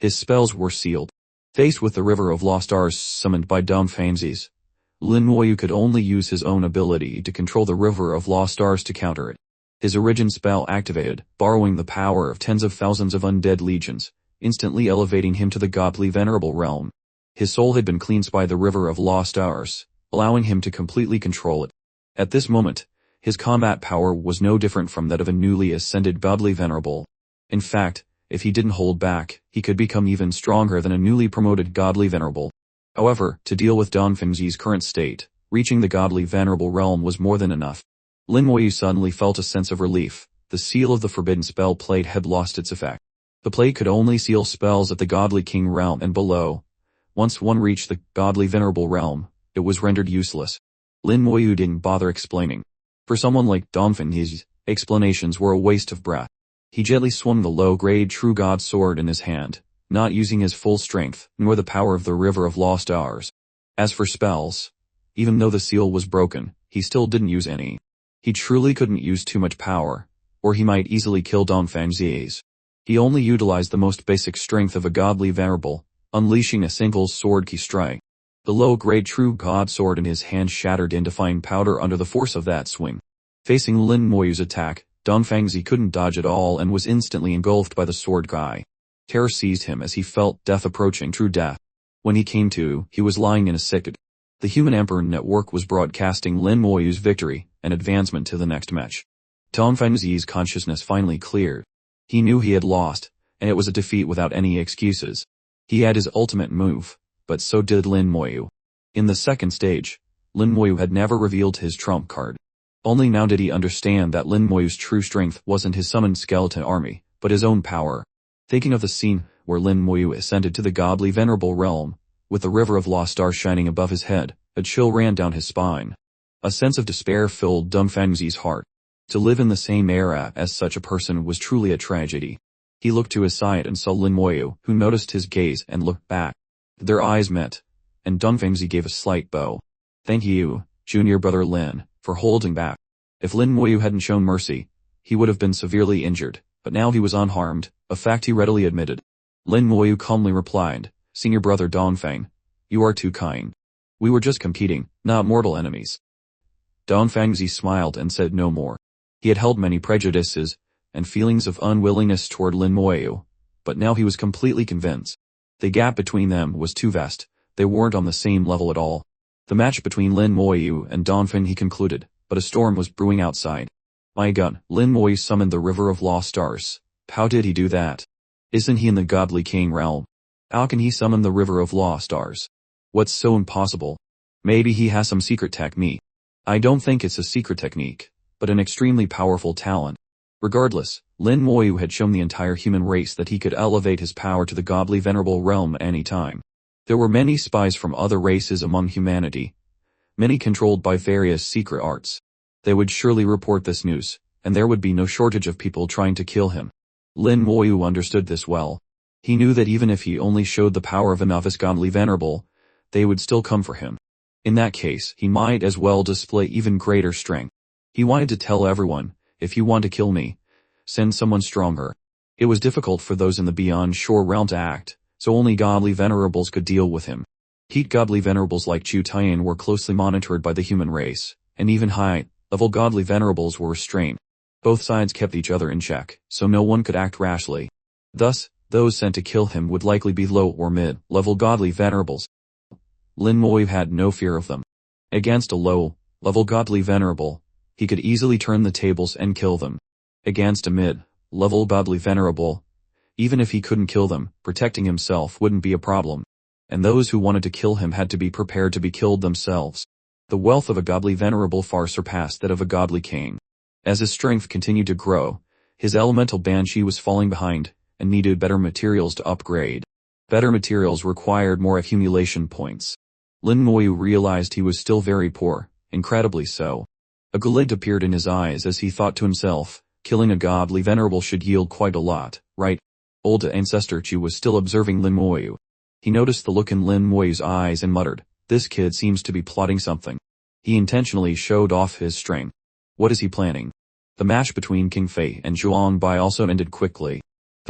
His spells were sealed. Faced with the River of Lost Stars summoned by dumb fancies, Lin Moyu could only use his own ability to control the River of Lost Stars to counter it. His origin spell activated, borrowing the power of tens of thousands of undead legions, instantly elevating him to the godly venerable realm. His soul had been cleansed by the River of Lost Stars, allowing him to completely control it. At this moment, his combat power was no different from that of a newly ascended godly venerable. In fact, if he didn't hold back, he could become even stronger than a newly promoted godly venerable. However, to deal with Don Fengzi's current state, reaching the godly venerable realm was more than enough. Lin Moyu suddenly felt a sense of relief. The seal of the forbidden spell plate had lost its effect. The plate could only seal spells at the godly king realm and below. Once one reached the godly venerable realm, it was rendered useless. Lin Moyu didn't bother explaining. For someone like Don Fengzi, explanations were a waste of breath. He gently swung the low-grade True God sword in his hand, not using his full strength, nor the power of the River of Lost Stars. As for spells, even though the seal was broken, he still didn't use any. He truly couldn't use too much power, or he might easily kill Don Fengzi. He only utilized the most basic strength of a godly venerable, unleashing a single sword key strike. The low-grade True God sword in his hand shattered into fine powder under the force of that swing. Facing Lin Moyu's attack, Don Fengzi couldn't dodge at all and was instantly engulfed by the sword guy. Terror seized him as he felt death approaching, true death. When he came to, he was lying in a sick. The Human Emperor Network was broadcasting Lin Moyu's victory and advancement to the next match. Don Fengzi's consciousness finally cleared. He knew he had lost, and it was a defeat without any excuses. He had his ultimate move, but so did Lin Moyu. In the second stage, Lin Moyu had never revealed his trump card. Only now did he understand that Lin Moyu's true strength wasn't his summoned skeleton army, but his own power. Thinking of the scene where Lin Moyu ascended to the godly venerable realm, with the River of Lost Stars shining above his head, a chill ran down his spine. A sense of despair filled Don Fengzi's heart. To live in the same era as such a person was truly a tragedy. He looked to his side and saw Lin Moyu, who noticed his gaze and looked back. Their eyes met, and Don Fengzi gave a slight bow. "Thank you, junior brother Lin, for holding back." If Lin Moyu hadn't shown mercy, he would have been severely injured, but now he was unharmed, a fact he readily admitted. Lin Moyu calmly replied, "Senior brother Dongfeng, you are too kind. We were just competing, not mortal enemies." Don Fengzi smiled and said no more. He had held many prejudices and feelings of unwillingness toward Lin Moyu, but now he was completely convinced. The gap between them was too vast. They weren't on the same level at all. The match between Lin Moyu and Dongfeng he concluded, but a storm was brewing outside. My God, Lin Moyu summoned the River of Lost Stars. How did he do that? Isn't he in the godly king realm? How can he summon the River of Lost Stars? What's so impossible? Maybe he has some secret technique. I don't think it's a secret technique, but an extremely powerful talent. Regardless, Lin Moyu had shown the entire human race that he could elevate his power to the godly venerable realm at any time. There were many spies from other races among humanity, many controlled by various secret arts. They would surely report this news, and there would be no shortage of people trying to kill him. Lin Moyu understood this well. He knew that even if he only showed the power of a novice godly venerable, they would still come for him. In that case, he might as well display even greater strength. He wanted to tell everyone, if you want to kill me, send someone stronger. It was difficult for those in the Beyond Shore realm to act, so only godly venerables could deal with him. Heat godly venerables like Chu Tian were closely monitored by the human race, and even high-level godly venerables were restrained. Both sides kept each other in check, so no one could act rashly. Thus, those sent to kill him would likely be low or mid-level godly venerables. Lin Moyu had no fear of them. Against a low-level godly venerable, he could easily turn the tables and kill them. Against a mid-level godly venerable, even if he couldn't kill them, protecting himself wouldn't be a problem. And those who wanted to kill him had to be prepared to be killed themselves. The wealth of a godly venerable far surpassed that of a godly king. As his strength continued to grow, his elemental banshee was falling behind, and needed better materials to upgrade. Better materials required more accumulation points. Lin Moyu realized he was still very poor, incredibly so. A glint appeared in his eyes as he thought to himself, killing a godly venerable should yield quite a lot, right? Old Ancestor Chu was still observing Lin Moyu. He noticed the look in Lin Moyu's eyes and muttered, "This kid seems to be plotting something." He intentionally showed off his strength. What is he planning? The match between King Fei and Zhuang Bai also ended quickly.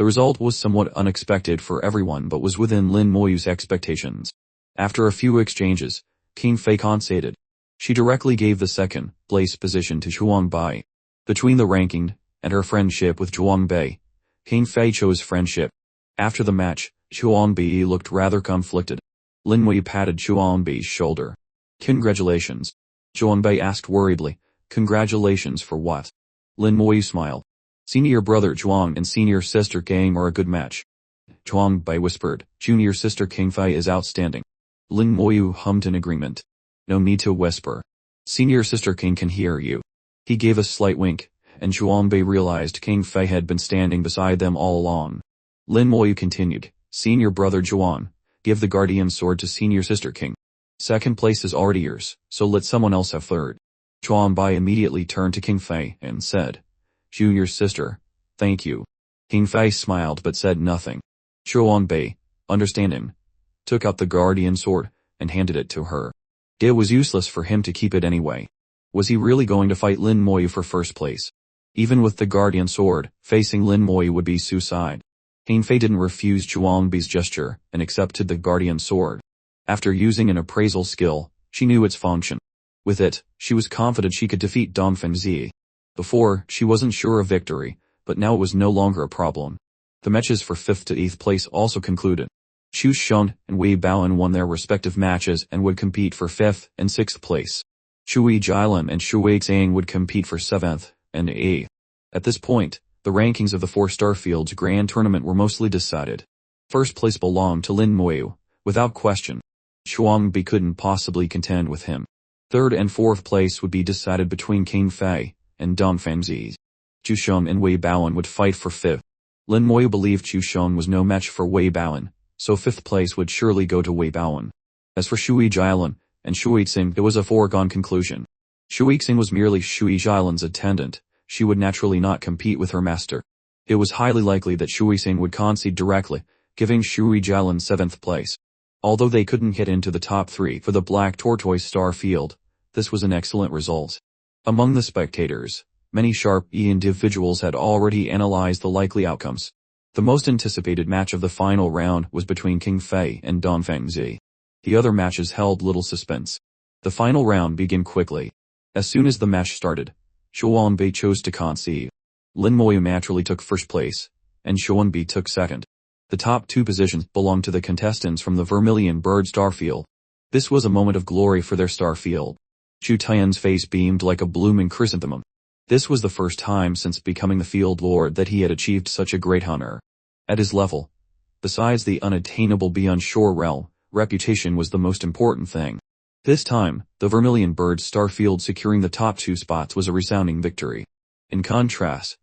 The result was somewhat unexpected for everyone but was within Lin Moyu's expectations. After a few exchanges, King Fei conceded. She directly gave the second place position to Zhuang Bai. Between the ranking and her friendship with Zhuang Bai, King Fei chose friendship. After the match, Zhuang Bai looked rather conflicted. Lin Moyu patted Zhuang Bai's shoulder. "Congratulations." Zhuang Bai asked worriedly. "Congratulations for what?" Lin Moyu smiled. "Senior brother Zhuang and senior sister Gang are a good match." Zhuang Bai whispered. "Junior sister King Fei is outstanding." Lin Moyu hummed in agreement. "No need to whisper. Senior sister King can hear you." He gave a slight wink, and Zhuang Bai realized King Fei had been standing beside them all along. Lin Moyu continued. "Senior brother Zhuang, give the guardian sword to senior sister King. Second place is already yours, so let someone else have third." Zhuang Bai immediately turned to King Fei and said, "Junior sister, thank you." King Fei smiled but said nothing. Zhuang Bai, understanding, took out the guardian sword and handed it to her. It was useless for him to keep it anyway. Was he really going to fight Lin Moyu for first place? Even with the guardian sword, facing Lin Moyu would be suicide. King Fei didn't refuse Zhuang Bai's gesture and accepted the guardian sword. After using an appraisal skill, she knew its function. With it, she was confident she could defeat Dong Fengzi. Before, she wasn't sure of victory, but now it was no longer a problem. The matches for 5th to 8th place also concluded. Xu Shun and Wei Baoan won their respective matches and would compete for 5th and 6th place. Shui Jilan and Shui Xang would compete for 7th and 8th. At this point, the rankings of the 4-star Fields Grand Tournament were mostly decided. First place belonged to Lin Moyu, without question. Zhuang Bai couldn't possibly contend with him. Third and 4th place would be decided between King Fei and Dong Fengzi. Xu Shun and Wei Baoan would fight for 5th. Lin Moyu believed Xu Shun was no match for Wei Baoan, so 5th place would surely go to Wei Baoan. As for Shui Jilan and Shui Xing, it was a foregone conclusion. Shui Xing was merely Shui Jilan's attendant. She would naturally not compete with her master. It was highly likely that Shui Xing would concede directly, giving Shui Jilan 7th place. Although they couldn't get into the top 3 for the Black Tortoise Star Field, this was an excellent result. Among the spectators, many sharp individuals had already analyzed the likely outcomes. The most anticipated match of the final round was between King Fei and Dong Fengzi. The other matches held little suspense. The final round began quickly. As soon as the match started, Zhuang Bai chose to concede. Lin Moyu naturally took first place, and Zhuang Bai took second. The top 2 positions belonged to the contestants from the Vermilion Bird Star Field. This was a moment of glory for their star field. Zhu Tian's face beamed like a blooming chrysanthemum. This was the first time since becoming the field lord that he had achieved such a great honor. At his level, besides the unattainable beyond shore realm, reputation was the most important thing. This time, the Vermilion Bird Star Field securing the top 2 spots was a resounding victory. In contrast,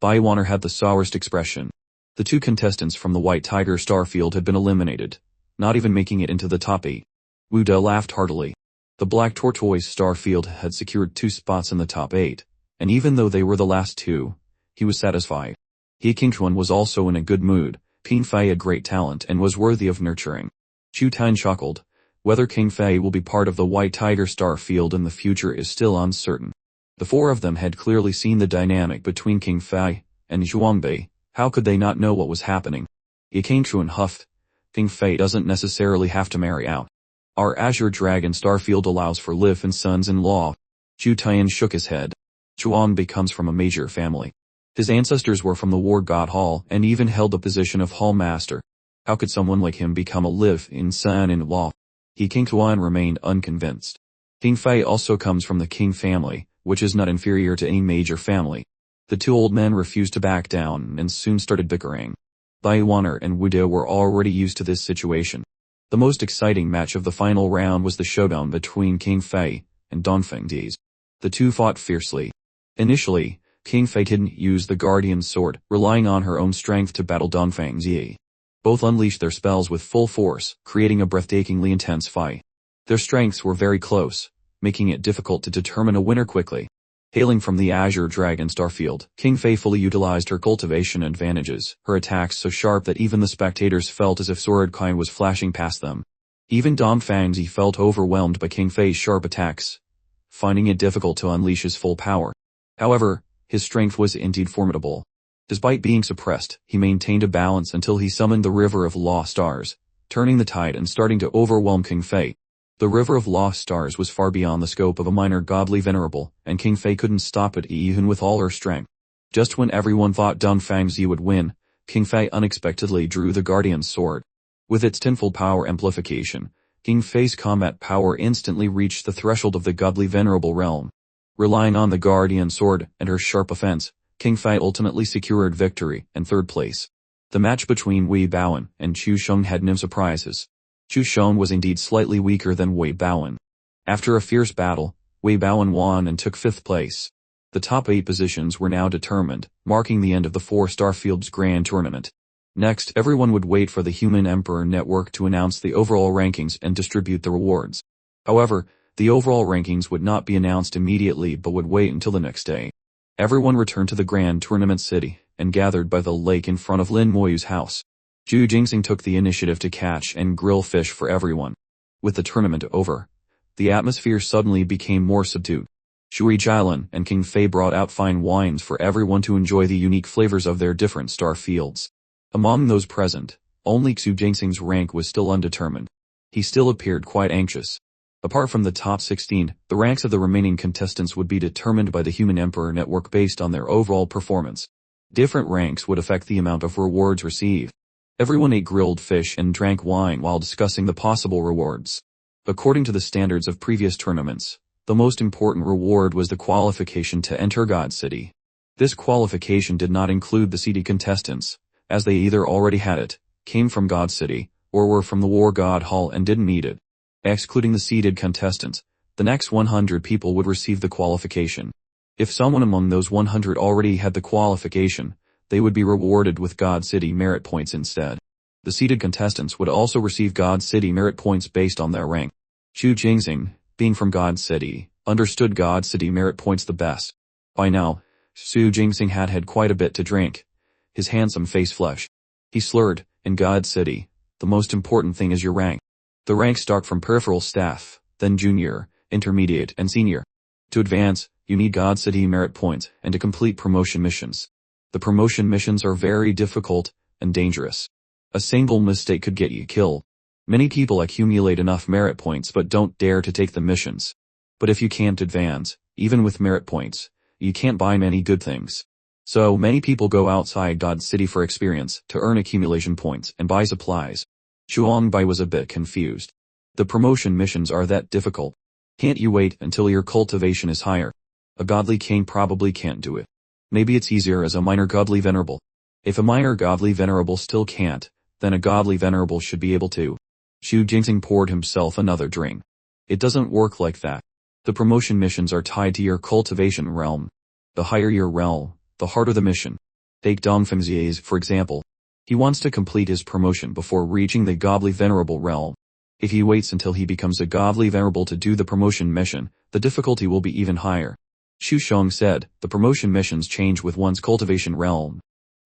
Baiwaner had the sourest expression. The 2 contestants from the White Tiger Star Field had been eliminated, not even making it into the top 8. Wu De laughed heartily. The Black Tortoise Star Field had secured 2 spots in the top 8, and even though they were the last 2, he was satisfied. He Qingchuan was also in a good mood. King Fei had great talent and was worthy of nurturing. Zhu Tian chuckled. Whether King Fei will be part of the White Tiger Star Field in the future is still uncertain. The 4 of them had clearly seen the dynamic between King Fei and Zhuang Bai. How could they not know what was happening? Ye Qingchuan huffed. King Fei doesn't necessarily have to marry out. Our Azure Dragon Star Field allows for live and sons-in-law. Zhu Tian shook his head. Zhuang Bai comes from a major family. His ancestors were from the War God Hall and even held the position of Hall Master. How could someone like him become a live-in son-in-law? He Qingchuan remained unconvinced. King Fei also comes from the King family, which is not inferior to any major family. The 2 old men refused to back down and soon started bickering. Baiwaner and Wu De were already used to this situation. The most exciting match of the final round was the showdown between King Fei and Dong Fengzi. The 2 fought fiercely. Initially, King Fei didn't use the Guardian Sword, relying on her own strength to battle Dong Fengzi. Both unleashed their spells with full force, creating a breathtakingly intense fight. Their strengths were very close, making it difficult to determine a winner quickly. Hailing from the Azure Dragon Starfield, King Fei fully utilized her cultivation advantages, her attacks so sharp that even the spectators felt as if sword kind was flashing past them. Even Dong Fengzi felt overwhelmed by King Fei's sharp attacks, finding it difficult to unleash his full power. However, his strength was indeed formidable. Despite being suppressed, he maintained a balance until he summoned the River of Lost Stars, turning the tide and starting to overwhelm King Fei. The River of Lost Stars was far beyond the scope of a minor godly venerable, and King Fei couldn't stop it even with all her strength. Just when everyone thought Dong Fangzi would win, King Fei unexpectedly drew the Guardian's Sword. With its tenfold power amplification, King Fei's combat power instantly reached the threshold of the godly venerable realm. Relying on the Guardian Sword and her sharp offense, King Fei ultimately secured victory and third place. The match between Wei Baowen and Chu Sheng had no surprises. Chu Sheng was indeed slightly weaker than Wei Baowen. After a fierce battle, Wei Baowen won and took 5th place. The top 8 positions were now determined, marking the end of the 4 Starfields Grand Tournament. Next, everyone would wait for the Human Emperor Network to announce the overall rankings and distribute the rewards. However, the overall rankings would not be announced immediately but would wait until the next day. Everyone returned to the Grand Tournament City and gathered by the lake in front of Lin Moyu's house. Zhu Jingxing took the initiative to catch and grill fish for everyone. With the tournament over, the atmosphere suddenly became more subdued. Shui Jialin and King Fei brought out fine wines for everyone to enjoy the unique flavors of their different star fields. Among those present, only Zhu Jingxing's rank was still undetermined. He still appeared quite anxious. Apart from the top 16, the ranks of the remaining contestants would be determined by the Human Emperor Network based on their overall performance. Different ranks would affect the amount of rewards received. Everyone ate grilled fish and drank wine while discussing the possible rewards. According to the standards of previous tournaments, the most important reward was the qualification to enter God City. This qualification did not include the seeded contestants, as they either already had it, came from God City, or were from the War God Hall and didn't need it. Excluding the seeded contestants, the next 100 people would receive the qualification. If someone among those 100 already had the qualification, they would be rewarded with God City merit points instead. The seeded contestants would also receive God City merit points based on their rank. Zhu Jingxing, being from God City, understood God City merit points the best. By now, Zhu Jingxing had had quite a bit to drink. His handsome face flushed. He slurred, "In God City, the most important thing is your rank. The ranks start from peripheral staff, then junior, intermediate, and senior. To advance, you need God City merit points and to complete promotion missions. The promotion missions are very difficult and dangerous. A single mistake could get you killed. Many people accumulate enough merit points but don't dare to take the missions. But if you can't advance, even with merit points, you can't buy many good things. So many people go outside God City for experience, to earn accumulation points and buy supplies." Shuangbai was a bit confused. The promotion missions are that difficult. Can't you wait until your cultivation is higher? A godly king probably can't do it. Maybe it's easier as a minor godly venerable. If a minor godly venerable still can't, then a godly venerable should be able to. Zhu Jingxing poured himself another drink. It doesn't work like that. The promotion missions are tied to your cultivation realm. The higher your realm, the harder the mission. Take Dong Fengzi's, for example. He wants to complete his promotion before reaching the godly venerable realm. If he waits until he becomes a godly venerable to do the promotion mission, the difficulty will be even higher. Xu Sheng said, "The promotion missions change with one's cultivation realm.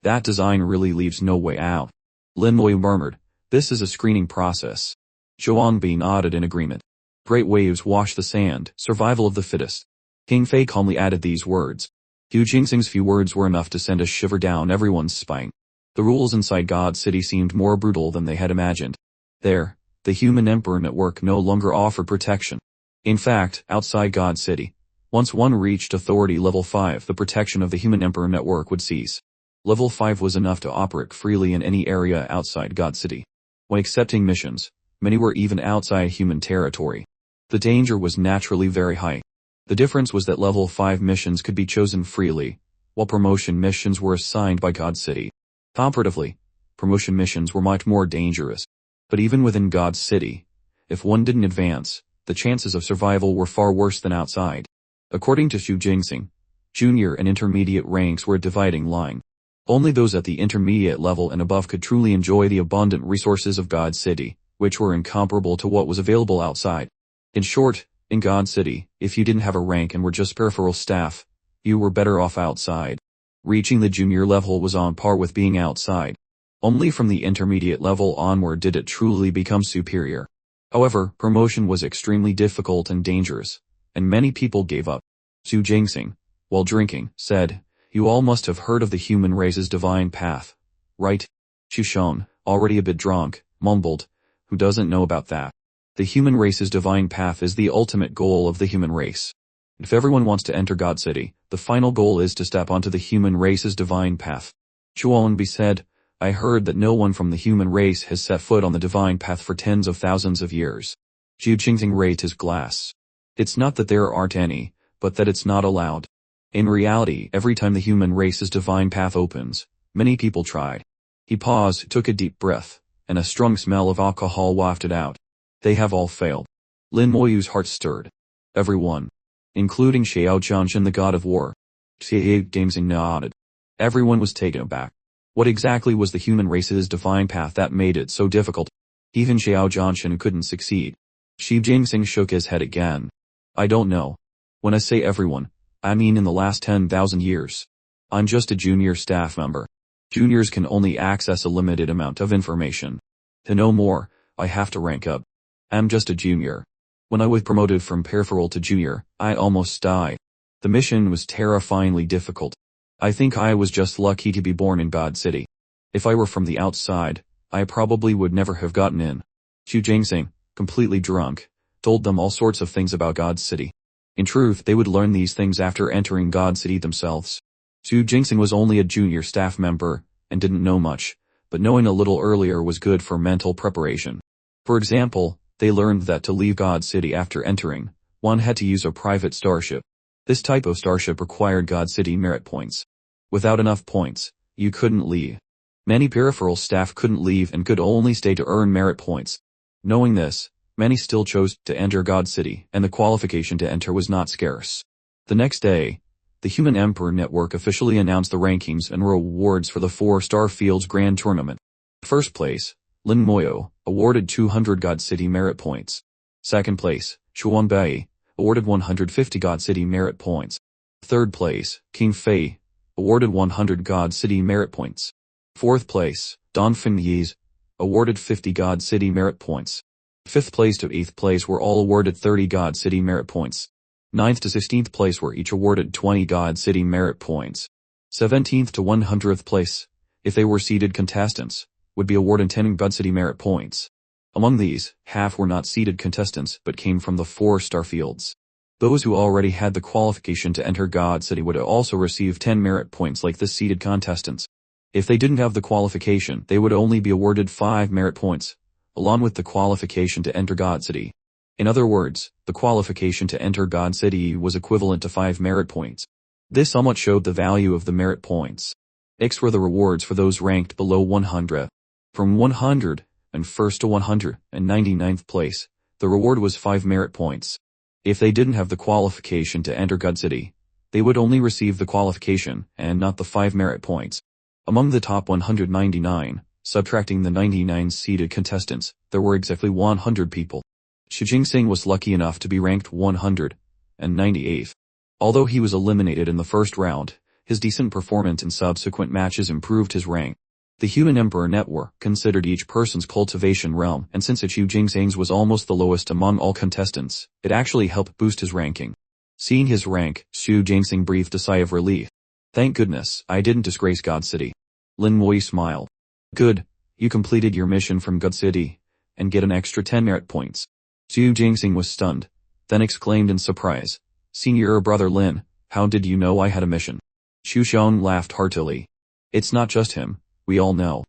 That design really leaves no way out." Lin Moyu murmured, "This is a screening process." Zhuangbi nodded in agreement. "Great waves wash the sand, survival of the fittest." King Fei calmly added these words. Zhu Jingxing's few words were enough to send a shiver down everyone's spine. The rules inside God City seemed more brutal than they had imagined. There, the Human Emperor Network no longer offered protection. In fact, outside God City, once one reached authority level 5, the protection of the Human Emperor Network would cease. Level 5 was enough to operate freely in any area outside God City. When accepting missions, many were even outside human territory. The danger was naturally very high. The difference was that level 5 missions could be chosen freely, while promotion missions were assigned by God City. Comparatively, promotion missions were much more dangerous. But even within God City, if one didn't advance, the chances of survival were far worse than outside. According to Zhu Jingxing, junior and intermediate ranks were a dividing line. Only those at the intermediate level and above could truly enjoy the abundant resources of God City, which were incomparable to what was available outside. In short, in God City, if you didn't have a rank and were just peripheral staff, you were better off outside. Reaching the junior level was on par with being outside. Only from the intermediate level onward did it truly become superior. However, promotion was extremely difficult and dangerous, and many people gave up. Zhu Jingxing, while drinking, said, You all must have heard of the human race's divine path, right? Shushon, already a bit drunk, mumbled. Who doesn't know about that? The human race's divine path is the ultimate goal of the human race. If everyone wants to enter God City, the final goal is to step onto the human race's divine path. Chuanbi said, I heard that no one from the human race has set foot on the divine path for tens of thousands of years. Zhu Jingxing raised his glass. It's not that there aren't any, but that it's not allowed. In reality, every time the human race's divine path opens, many people tried. He paused, took a deep breath, and a strong smell of alcohol wafted out. They have all failed. Lin Moyu's heart stirred. Everyone. Including Xiao Zhanshan, the god of war. Xie Gaming nodded. Everyone was taken aback. What exactly was the human race's divine path that made it so difficult? Even Xiao Zhanshan couldn't succeed. Shi Jingxing shook his head again. I don't know. When I say everyone, I mean in the last 10,000 years. I'm just a junior staff member. Juniors can only access a limited amount of information. To know more, I have to rank up. I'm just a junior. When I was promoted from peripheral to junior, I almost died. The mission was terrifyingly difficult. I think I was just lucky to be born in God City. If I were from the outside, I probably would never have gotten in. Xu Jingxing, completely drunk, told them all sorts of things about God City. In truth, they would learn these things after entering God City themselves. Xu Jingxing was only a junior staff member, and didn't know much, but knowing a little earlier was good for mental preparation. For example, they learned that to leave God City after entering, one had to use a private starship. This type of starship required God City merit points. Without enough points, you couldn't leave. Many peripheral staff couldn't leave and could only stay to earn merit points. Knowing this, many still chose to enter God City, and the qualification to enter was not scarce. The next day, the Human Emperor Network officially announced the rankings and rewards for the 4-Star Fields Grand Tournament. First place, Lin Moyo, awarded 200 God City merit points. Second place, Xuan Bei, awarded 150 God City merit points. Third place, King Fei, awarded 100 God City merit points. Fourth place, Don Fin Yi's, awarded 50 God City merit points. Fifth place to 8th place were all awarded 30 God City merit points. 9th to 16th place were each awarded 20 God City merit points. 17th to 100th place, if they were seeded contestants, would be awarded 10 God City merit points. Among these, half were not seeded contestants but came from the 4-star fields. Those who already had the qualification to enter God City would also receive 10 merit points like the seeded contestants. If they didn't have the qualification, they would only be awarded 5 merit points, along with the qualification to enter God City. In other words, the qualification to enter God City was equivalent to 5 merit points. This somewhat showed the value of the merit points. X were the rewards for those ranked below 100. From 101st to 199th place, the reward was 5 merit points. If they didn't have the qualification to enter God City, they would only receive the qualification and not the 5 merit points. Among the top 199, subtracting the 99 seeded contestants, there were exactly 100 people. Xu Jingxing was lucky enough to be ranked 198th. Although he was eliminated in the first round, his decent performance in subsequent matches improved his rank. The Human Emperor Network considered each person's cultivation realm, and since Xu Jingxing's was almost the lowest among all contestants, it actually helped boost his ranking. Seeing his rank, Xu Jingxing breathed a sigh of relief. Thank goodness, I didn't disgrace God City. Lin Mui smiled. Good, you completed your mission from God City, and get an extra 10 merit points. Xu Jingxing was stunned, then exclaimed in surprise, Senior brother Lin, how did you know I had a mission? Xu Xiong laughed heartily. It's not just him, we all know.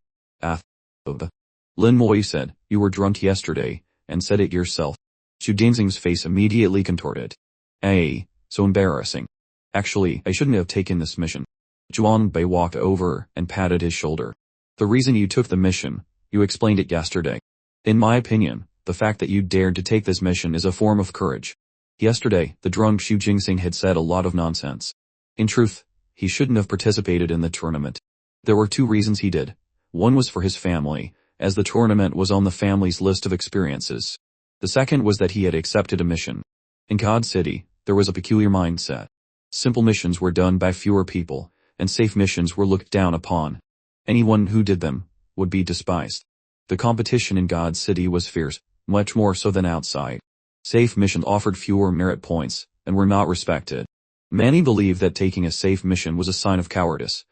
Lin Mui said, you were drunk yesterday, and said it yourself. Xu Jingxing's face immediately contorted. So embarrassing. Actually, I shouldn't have taken this mission. Zhuang Bei walked over and patted his shoulder. The reason you took the mission, you explained it yesterday. In my opinion, the fact that you dared to take this mission is a form of courage. Yesterday, the drunk Xu Jingxing had said a lot of nonsense. In truth, he shouldn't have participated in the tournament. There were 2 reasons he did. One was for his family, as the tournament was on the family's list of experiences. The second was that he had accepted a mission. In God City, there was a peculiar mindset. Simple missions were done by fewer people, and safe missions were looked down upon. Anyone who did them would be despised. The competition in God City was fierce, much more so than outside. Safe missions offered fewer merit points, and were not respected. Many believed that taking a safe mission was a sign of cowardice,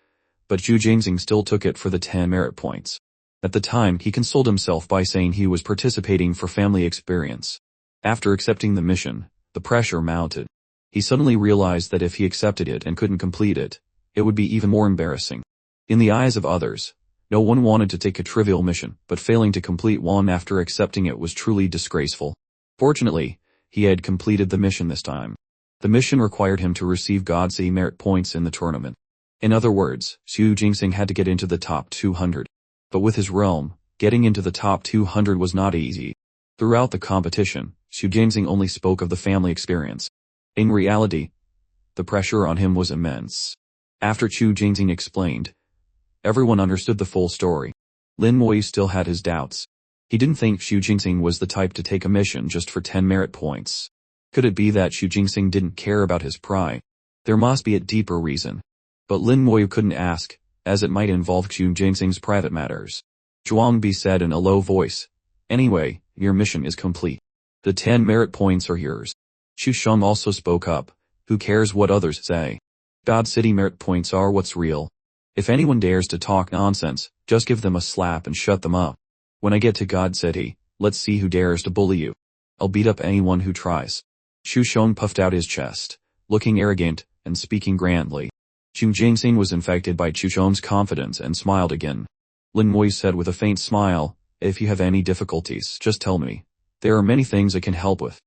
but Xu Jingxing still took it for the 10 merit points. At the time, he consoled himself by saying he was participating for family experience. After accepting the mission, the pressure mounted. He suddenly realized that if he accepted it and couldn't complete it, it would be even more embarrassing. In the eyes of others, no one wanted to take a trivial mission, but failing to complete one after accepting it was truly disgraceful. Fortunately, he had completed the mission this time. The mission required him to receive God's merit points in the tournament. In other words, Xu Jingxing had to get into the top 200. But with his realm, getting into the top 200 was not easy. Throughout the competition, Xu Jingxing only spoke of the family experience. In reality, the pressure on him was immense. After Xu Jingxing explained, everyone understood the full story. Lin Moi still had his doubts. He didn't think Xu Jingxing was the type to take a mission just for 10 merit points. Could it be that Xu Jingxing didn't care about his pride? There must be a deeper reason. But Lin Moi couldn't ask, as it might involve Xu Jingxing's private matters. Zhuang Bi said in a low voice, "Anyway, your mission is complete. The 10 merit points are yours." Xu Sheng also spoke up, "Who cares what others say? God City merit points are what's real. If anyone dares to talk nonsense, just give them a slap and shut them up. When I get to God City, let's see who dares to bully you. I'll beat up anyone who tries." Xu Sheng puffed out his chest, looking arrogant and speaking grandly. Xu Jingxing was infected by Xu Sheng's confidence and smiled again. Lin Moi said with a faint smile, "If you have any difficulties, just tell me. There are many things I can help with."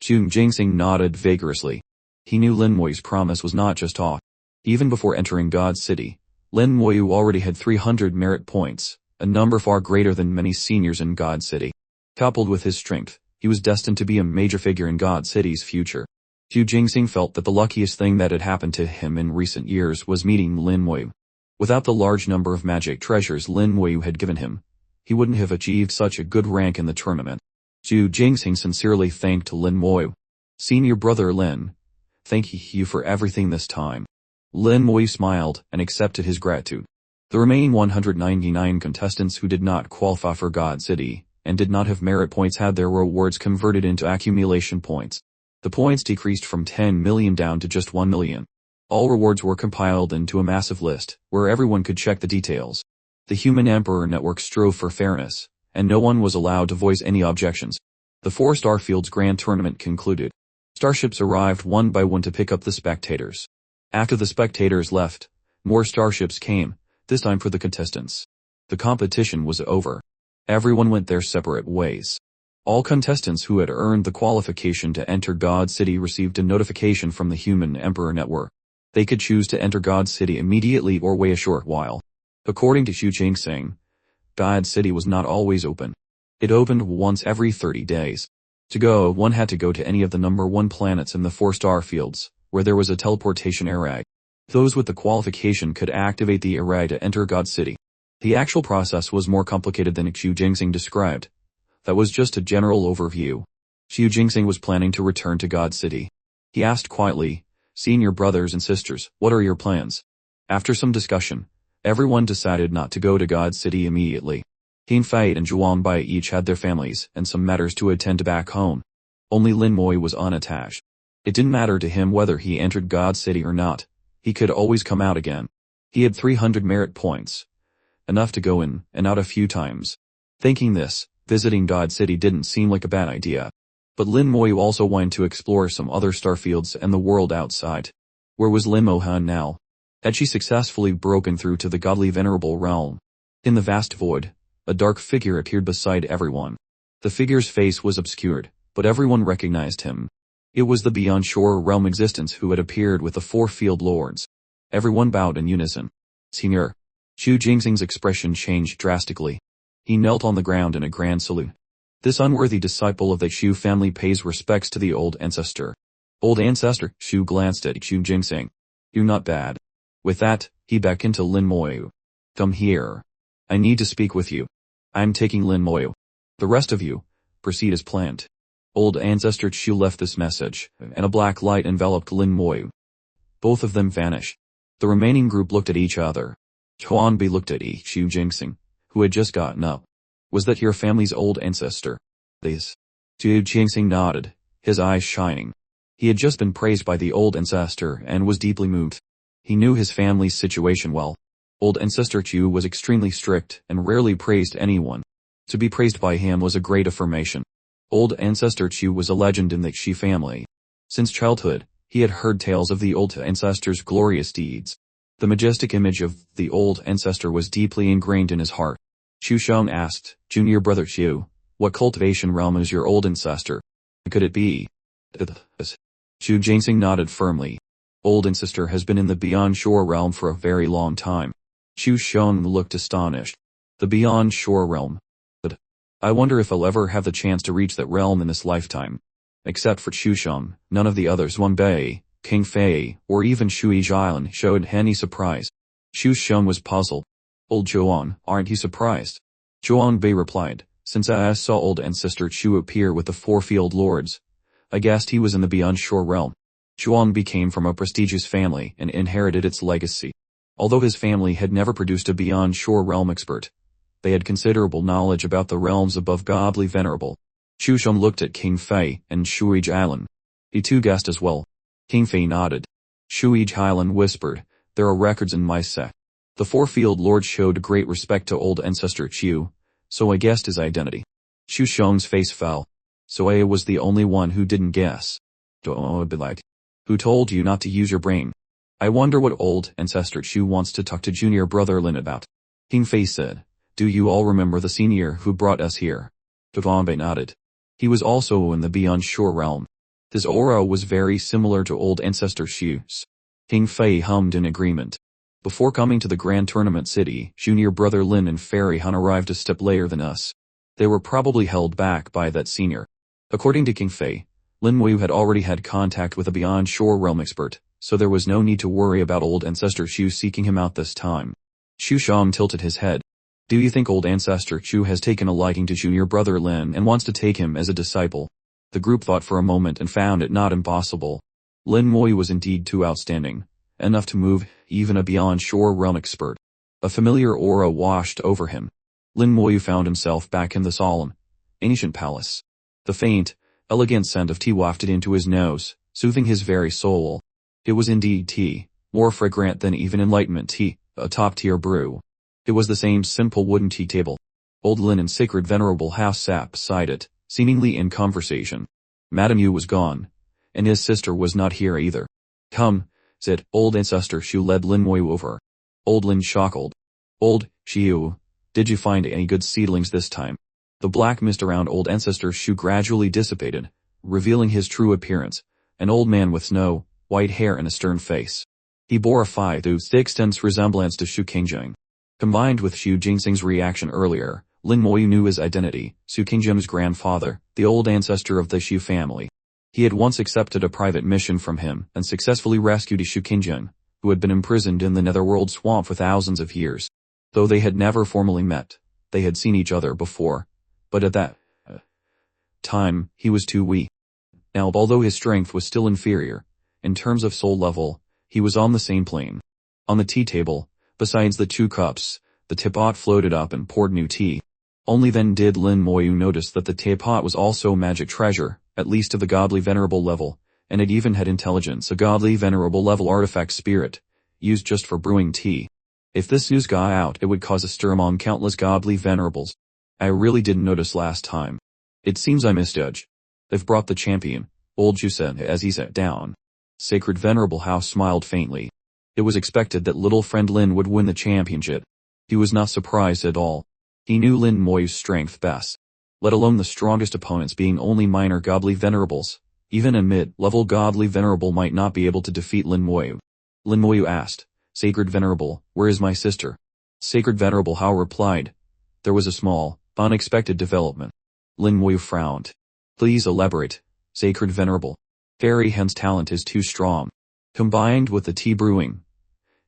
Xu Jingxing nodded vigorously. He knew Lin Moi's promise was not just talk. Even before entering God's City, Lin Moi already had 300 merit points, a number far greater than many seniors in God's City. Coupled with his strength, he was destined to be a major figure in God's City's future. Xu Jingxing felt that the luckiest thing that had happened to him in recent years was meeting Lin Moi. Without the large number of magic treasures Lin Moi had given him, he wouldn't have achieved such a good rank in the tournament. Xu Jingxing sincerely thanked Lin Moi. "Senior brother Lin, thank you for everything this time." Lin Moi smiled and accepted his gratitude. The remaining 199 contestants who did not qualify for God's City and did not have merit points had their rewards converted into accumulation points. The points decreased from 10 million down to just 1 million. All rewards were compiled into a massive list, where everyone could check the details. The Human Emperor Network strove for fairness, and no one was allowed to voice any objections. The 4 Starfield's grand tournament concluded. Starships arrived one by one to pick up the spectators. After the spectators left, more starships came, this time for the contestants. The competition was over. Everyone went their separate ways. All contestants who had earned the qualification to enter God's City received a notification from the Human Emperor Network. They could choose to enter God's City immediately or wait a short while. According to Xu Jingxing, God's City was not always open. It opened once every 30 days. To go, one had to go to any of the number 1 planets in the 4 star fields, where there was a teleportation array. Those with the qualification could activate the array to enter God's City. The actual process was more complicated than Xu Jingxing described. That was just a general overview. Xu Jingxing was planning to return to God's City. He asked quietly, "Senior brothers and sisters, what are your plans?" After some discussion, everyone decided not to go to God's City immediately. Qin Fei and Zhuang Bai each had their families and some matters to attend to back home. Only Lin Moi was unattached. It didn't matter to him whether he entered God's City or not. He could always come out again. He had 300 merit points, enough to go in and out a few times. Thinking this, visiting God's City didn't seem like a bad idea. But Lin Moi also wanted to explore some other starfields and the world outside. Where was Lin Mohan now? Had she successfully broken through to the godly venerable realm? In the vast void, a dark figure appeared beside everyone. The figure's face was obscured, but everyone recognized him. It was the Beyond Shore realm existence who had appeared with the 4 field lords. Everyone bowed in unison. "Senior." Xu Jingxing's expression changed drastically. He knelt on the ground in a grand salute. This unworthy disciple of the Xu family pays respects to the old ancestor. "Old ancestor," Xu glanced at Xu Jingxing. "You're not bad." With that, he beckoned to Lin Moi. "Come here. I need to speak with you. I'm taking Lin Moi. The rest of you, proceed as planned." Old ancestor Xu left this message, and a black light enveloped Lin Moi. Both of them vanished. The remaining group looked at each other. Chuanbi looked at Xu Jingxing, who had just gotten up. "Was that your family's old ancestor?" "This." Xu Jingxing nodded, his eyes shining. He had just been praised by the old ancestor and was deeply moved. He knew his family's situation well. Old ancestor Chu was extremely strict and rarely praised anyone. To be praised by him was a great affirmation. Old ancestor Chu was a legend in the Xi family. Since childhood, he had heard tales of the old ancestor's glorious deeds. The majestic image of the old ancestor was deeply ingrained in his heart. Xu Sheng asked, "Junior brother Xu, what cultivation realm is your old ancestor? Could it be?" Xu Jingsing nodded firmly. Old ancestor has been in the Beyond Shore realm for a very long time. Xu Sheng looked astonished. The Beyond Shore realm. I wonder if I'll ever have the chance to reach that realm in this lifetime. Except for Xu Sheng, none of the others, Wan Bei, King Fei, or even Shui Jian, showed any surprise. Xu Sheng was puzzled. Old Zhuan, aren't you surprised? Zhuan Bei replied, since I saw old ancestor Chu appear with the four field lords, I guessed he was in the Beyond Shore realm. Zhuan Bei came from a prestigious family and inherited its legacy. Although his family had never produced a Beyond Shore realm expert, they had considerable knowledge about the realms above Godly Venerable. Xu Sheng looked at King Fei and Shui Jian. He too guessed as well. King Fei nodded. Shui Jian whispered, there are records in my sect. The four field lords showed great respect to old ancestor Chu, so I guessed his identity. Xu Sheng's face fell. So I was the only one who didn't guess. Who told you not to use your brain? I wonder what old ancestor Chu wants to talk to junior brother Lin about. King Fei said, do you all remember the senior who brought us here? Zhuan Bei nodded. He was also in the Beyond Shore realm. His aura was very similar to old ancestor Xu's. King Fei hummed in agreement. Before coming to the Grand Tournament City, junior brother Lin and Fairy Han arrived a step later than us. They were probably held back by that senior. According to King Fei, Lin Wu had already had contact with a Beyond Shore realm expert, so there was no need to worry about old ancestor Xu seeking him out this time. Xu Sheng tilted his head. Do you think old ancestor Chu has taken a liking to junior brother Lin and wants to take him as a disciple? The group thought for a moment and found it not impossible. Lin Wu was indeed too outstanding, enough to move even a Beyond Shore realm expert. A familiar aura washed over him. Lin Wu found himself back in the solemn, ancient palace. The faint, elegant scent of tea wafted into his nose, soothing his very soul. It was indeed tea, more fragrant than even enlightenment tea, a top-tier brew. It was the same simple wooden tea table. Old Lin and Sacred Venerable House sat beside it, seemingly in conversation. Madame Yu was gone, and his sister was not here either. Come, said old ancestor Xu led Lin Wu over. Old Lin chuckled. Old Xiu, did you find any good seedlings this time? The black mist around old ancestor Xu gradually dissipated, revealing his true appearance, an old man with snow, white hair and a stern face. He bore a 5-6 resemblance to Xu Qingjing. Combined with Xu Jingsing's reaction earlier, Lin Wu knew his identity, Xu Qingjing's grandfather, the old ancestor of the Xu family. He had once accepted a private mission from him and successfully rescued Xu Qingjing, who had been imprisoned in the Netherworld swamp for thousands of years. Though they had never formally met, they had seen each other before, but at that time, he was too weak. Now, although his strength was still inferior, in terms of soul level, he was on the same plane. On the tea table, besides the 2 cups, the teapot floated up and poured new tea. Only then did Lin Wu notice that the teapot was also a magic treasure, at least to the Godly Venerable level, and it even had intelligence, a Godly Venerable level artifact spirit, used just for brewing tea. If this news got out, it would cause a stir among countless Godly Venerables. I really didn't notice last time. It seems I misjudged. They've brought the champion, old Zhu said as he sat down. Sacred Venerable House smiled faintly. It was expected that little friend Lin would win the championship. He was not surprised at all. He knew Lin Wu's strength best. Let alone the strongest opponents being only minor Godly Venerables. Even a mid-level Godly Venerable might not be able to defeat Lin Wu. Lin Wu asked, Sacred Venerable, where is my sister? Sacred Venerable Hao replied, there was a small, unexpected development. Lin Wu frowned. Please elaborate, Sacred Venerable. Fairy Hen's talent is too strong. Combined with the tea brewing,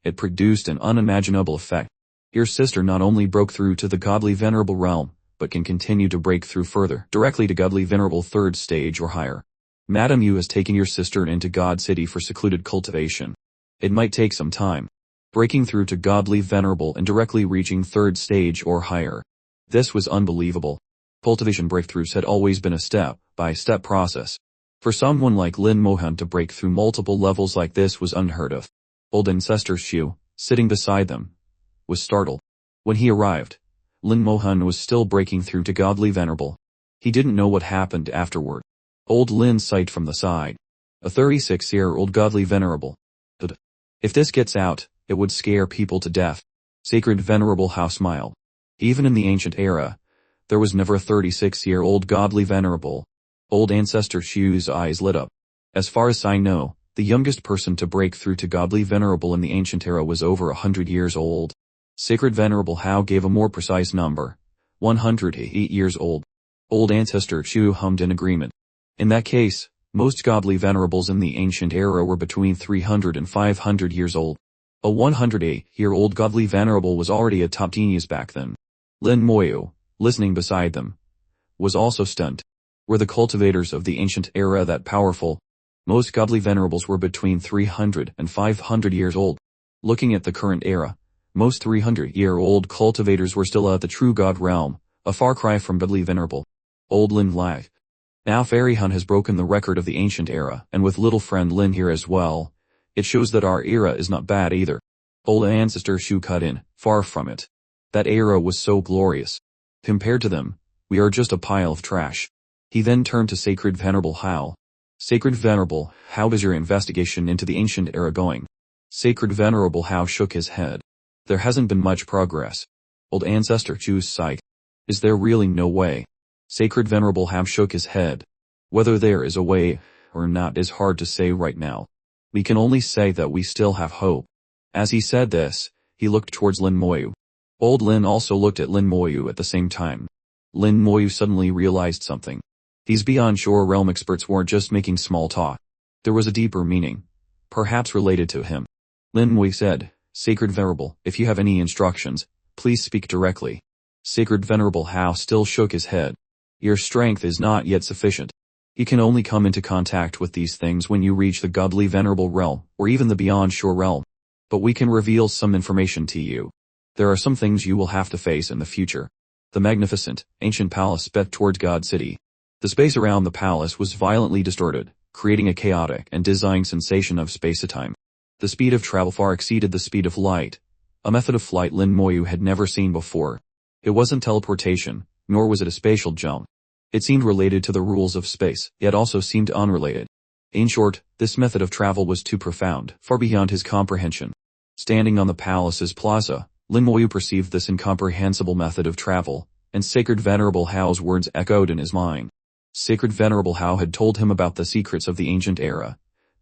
it produced an unimaginable effect. Your sister not only broke through to the Godly Venerable realm, but can continue to break through further, directly to Godly Venerable 3rd stage or higher. Madame Yu has taken your sister into God City for secluded cultivation. It might take some time, breaking through to Godly Venerable and directly reaching 3rd stage or higher. This was unbelievable. Cultivation breakthroughs had always been a step-by-step process. For someone like Lin Mohan to break through multiple levels like this was unheard of. Old Ancestor Shu, sitting beside them, was startled. When he arrived, Lin Mohan was still breaking through to Godly Venerable. He didn't know what happened afterward. Old Lin sighed from the side. A 36-year-old Godly Venerable. If this gets out, it would scare people to death. Sacred Venerable Hao smiled. Even in the ancient era, there was never a 36-year-old Godly Venerable. Old Ancestor Shu's eyes lit up. As far as I know, the youngest person to break through to Godly Venerable in the ancient era was over 100 years old. Sacred Venerable Hao gave a more precise number. 108 years old. Old Ancestor Shu hummed in agreement. In that case, most Godly Venerables in the ancient era were between 300 and 500 years old. A 108-year-old Godly Venerable was already a top genius back then. Lin Moyu, listening beside them, was also stunned. Were the cultivators of the ancient era that powerful? Most Godly Venerables were between 300 and 500 years old. Looking at the current era, most 300-year-old cultivators were still at the true God realm, a far cry from Godly Venerable. Old Lin laughed. Now Fairy Hun has broken the record of the ancient era, and with little friend Lin here as well, it shows that our era is not bad either. Old Ancestor Shu cut in, far from it. That era was so glorious. Compared to them, we are just a pile of trash. He then turned to Sacred Venerable Hao. Sacred Venerable, how is your investigation into the ancient era going? Sacred Venerable Hao shook his head. There hasn't been much progress. Old Ancestor Shu sighed. Is there really no way? Sacred Venerable Hao shook his head. Whether there is a way or not is hard to say right now. We can only say that we still have hope. As he said this, he looked towards Lin Moyu. Old Lin also looked at Lin Moyu at the same time. Lin Moyu suddenly realized something. These Beyond Shore Realm experts weren't just making small talk. There was a deeper meaning, perhaps related to him. Lin Moyu said, Sacred Venerable, if you have any instructions, please speak directly. Sacred Venerable Hao still shook his head. Your strength is not yet sufficient. You can only come into contact with these things when you reach the Godly Venerable Realm, or even the Beyond Shore Realm. But we can reveal some information to you. There are some things you will have to face in the future. The magnificent, ancient palace sped towards God City. The space around the palace was violently distorted, creating a chaotic and dizzying sensation of space-time. The speed of travel far exceeded the speed of light, a method of flight Lin Moyu had never seen before. It wasn't teleportation, nor was it a spatial jump. It seemed related to the rules of space, yet also seemed unrelated. In short, this method of travel was too profound, far beyond his comprehension. Standing on the palace's plaza, Lin Moyu perceived this incomprehensible method of travel, and Sacred Venerable Hao's words echoed in his mind. Sacred Venerable Hao had told him about the secrets of the ancient era,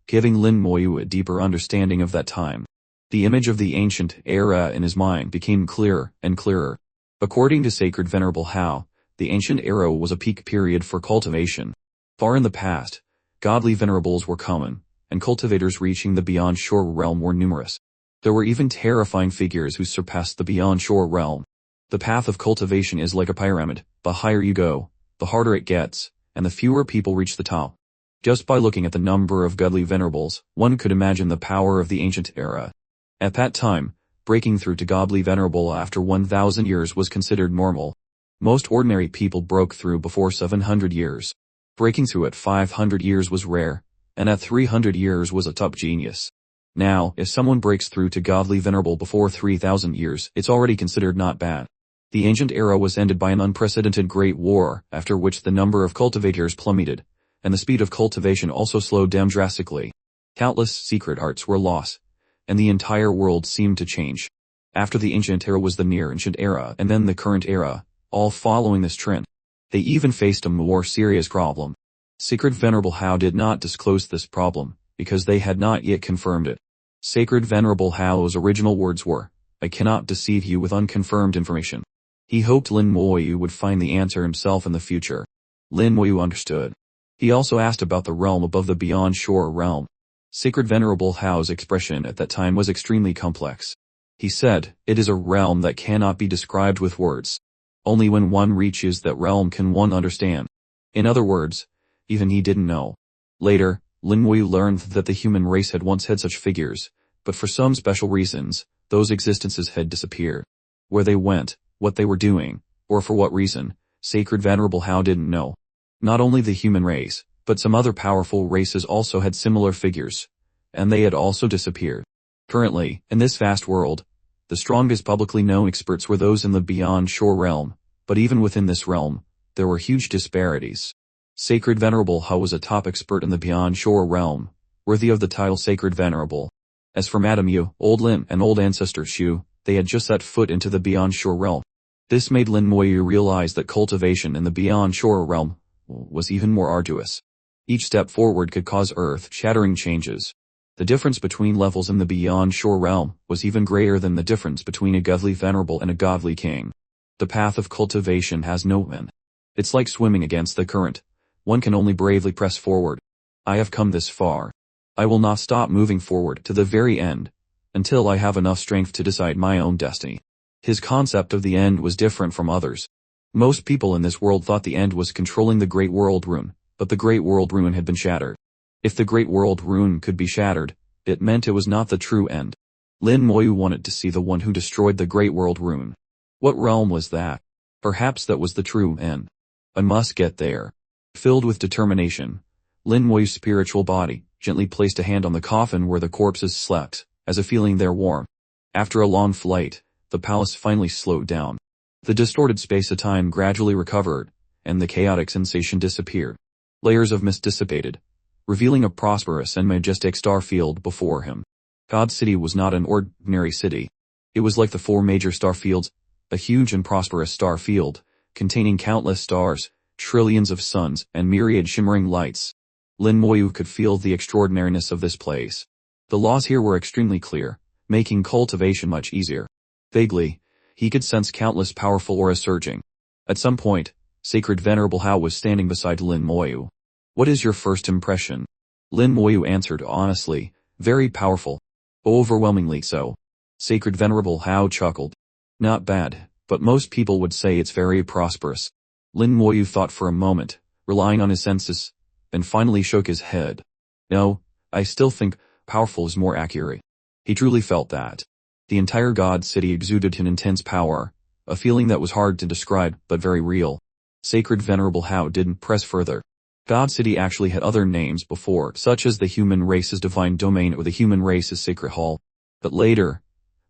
giving Lin Moyu a deeper understanding of that time. The image of the ancient era in his mind became clearer and clearer. According to Sacred Venerable Hao, the ancient era was a peak period for cultivation. Far in the past, Godly Venerables were common, and cultivators reaching the Beyond Shore Realm were numerous. There were even terrifying figures who surpassed the Beyond Shore Realm. The path of cultivation is like a pyramid. The higher you go, the harder it gets, and the fewer people reach the top. Just by looking at the number of Godly Venerables, one could imagine the power of the ancient era. At that time, breaking through to Godly Venerable after 1,000 years was considered normal. Most ordinary people broke through before 700 years. Breaking through at 500 years was rare, and at 300 years was a top genius. Now, if someone breaks through to Godly Venerable before 3,000 years, it's already considered not bad. The ancient era was ended by an unprecedented great war, after which the number of cultivators plummeted, and the speed of cultivation also slowed down drastically. Countless secret arts were lost, and the entire world seemed to change. After the ancient era was the near ancient era and then the current era, all following this trend. They even faced a more serious problem. Sacred Venerable Hao did not disclose this problem, because they had not yet confirmed it. Sacred Venerable Hao's original words were, I cannot deceive you with unconfirmed information. He hoped Lin Moyu would find the answer himself in the future. Lin Moyu understood. He also asked about the realm above the Beyond Shore Realm. Sacred Venerable Hao's expression at that time was extremely complex. He said, it is a realm that cannot be described with words. Only when one reaches that realm can one understand. In other words, even he didn't know. Later, Lin Moyu learned that the human race had once had such figures, but for some special reasons, those existences had disappeared. Where they went, what they were doing, or for what reason, Sacred Venerable Hao didn't know. Not only the human race, But some other powerful races also had similar figures, and they had also disappeared. Currently, in this vast world, the strongest publicly known experts were those in the Beyond Shore realm, but even within this realm, there were huge disparities. Sacred Venerable Hao was a top expert in the Beyond Shore realm, worthy of the title Sacred Venerable. As for Madame Yu, Old Lin, and Old Ancestor Shu, they had just set foot into the Beyond Shore realm. This made Lin Moyu realize that cultivation in the Beyond Shore realm was even more arduous. Each step forward could cause earth-shattering changes. The difference between levels in the Beyond Shore realm was even greater than the difference between a godly venerable and a godly king. The path of cultivation has no end. It's like swimming against the current. One can only bravely press forward. I have come this far. I will not stop moving forward to the very end, until I have enough strength to decide my own destiny. His concept of the end was different from others. Most people in this world thought the end was controlling the Great World Rune, but the Great World Rune had been shattered. If the Great World Rune could be shattered, it meant it was not the true end. Lin Moyu wanted to see the one who destroyed the Great World Rune. What realm was that? Perhaps that was the true end. I must get there. Filled with determination, Lin Moyu's spiritual body gently placed a hand on the coffin where the corpses slept, as a feeling their warmth. After a long flight, the palace finally slowed down. The distorted space of time gradually recovered, and the chaotic sensation disappeared. Layers of mist dissipated, revealing a prosperous and majestic star field before him. God City was not an ordinary city. It was like the 4 major star fields, a huge and prosperous star field, containing countless stars, trillions of suns, and myriad shimmering lights. Lin Moyu could feel the extraordinariness of this place. The laws here were extremely clear, making cultivation much easier. Vaguely, he could sense countless powerful auras surging. At some point, Sacred Venerable Hao was standing beside Lin Moyu. What is your first impression? Lin Moyu answered honestly, very powerful. Overwhelmingly so. Sacred Venerable Hao chuckled. Not bad, but most people would say it's very prosperous. Lin Moyu thought for a moment, relying on his senses, and finally shook his head. No, I still think powerful is more accurate. He truly felt that. The entire God City exuded an intense power, a feeling that was hard to describe but very real. Sacred Venerable Hao didn't press further. God City actually had other names before, such as the human race's divine domain or the human race's sacred hall. But later,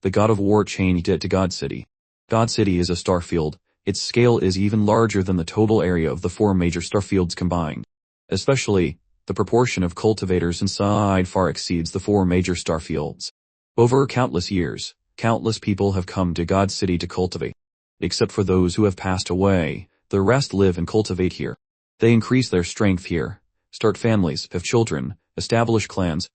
the god of war changed it to God City. God City is a star field. Its scale is even larger than the total area of the 4 major star fields combined. Especially, the proportion of cultivators inside far exceeds the 4 major star fields. Over countless years, countless people have come to God City to cultivate. Except for those who have passed away, the rest live and cultivate here. They increase their strength here, start families, have children, establish clans,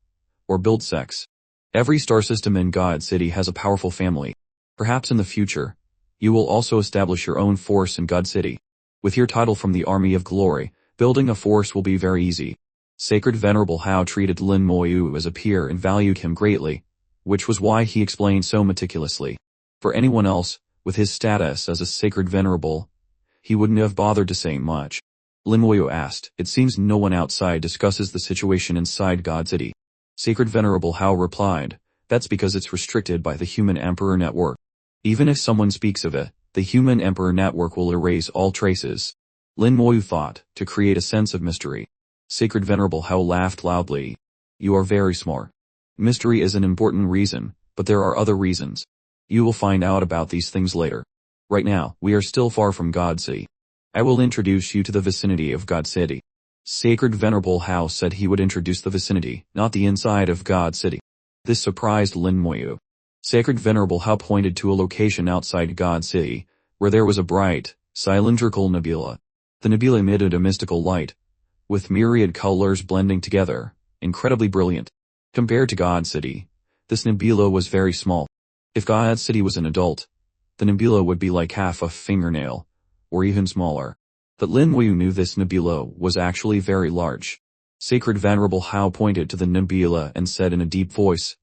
or build sects. Every star system in God City has a powerful family. Perhaps in the future, you will also establish your own force in God City. With your title from the Army of Glory, building a force will be very easy. Sacred Venerable Hao treated Lin Moyu as a peer and valued him greatly, which was why he explained so meticulously. For anyone else, with his status as a Sacred Venerable, he wouldn't have bothered to say much. Lin Moyu asked, it seems no one outside discusses the situation inside God City. Sacred Venerable Hao replied, that's because it's restricted by the Human Emperor Network. Even if someone speaks of it, the Human Emperor Network will erase all traces. Lin Moyu thought, to create a sense of mystery. Sacred Venerable Hao laughed loudly. You are very smart. Mystery is an important reason, but there are other reasons. You will find out about these things later. Right now, we are still far from God City. I will introduce you to the vicinity of God City. Sacred Venerable Hao said he would introduce the vicinity, not the inside of God City. This surprised Lin Moyu. Sacred Venerable Hao pointed to a location outside God City, where there was a bright, cylindrical nebula. The nebula emitted a mystical light, with myriad colors blending together, incredibly brilliant. Compared to God City, this nebula was very small. If God City was an adult, the nebula would be like half a fingernail, or even smaller. But Lin Moyu knew this nebula was actually very large. Sacred Venerable Hao pointed to the nebula and said in a deep voice,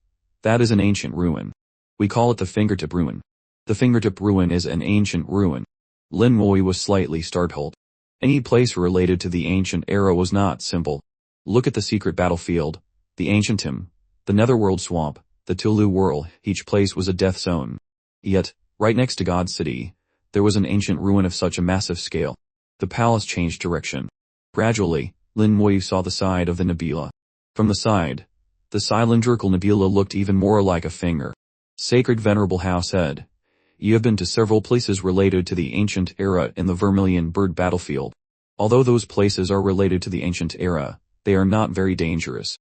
that is an ancient ruin. We call it the Fingertip Ruin. The Fingertip Ruin is an ancient ruin. Lin Moyu was slightly startled. Any place related to the ancient era was not simple. Look at the secret battlefield, the ancient tomb, the Netherworld swamp, the Tulu Whirl, each place was a death zone. Yet, right next to God City, there was an ancient ruin of such a massive scale. The palace changed direction. Gradually, Lin Moyu saw the side of the nebula. From the side, the cylindrical nebula looked even more like a finger. Sacred Venerable Hao said, "You have been to several places related to the ancient era in the Vermilion Bird battlefield. Although those places are related to the ancient era, they are not very dangerous.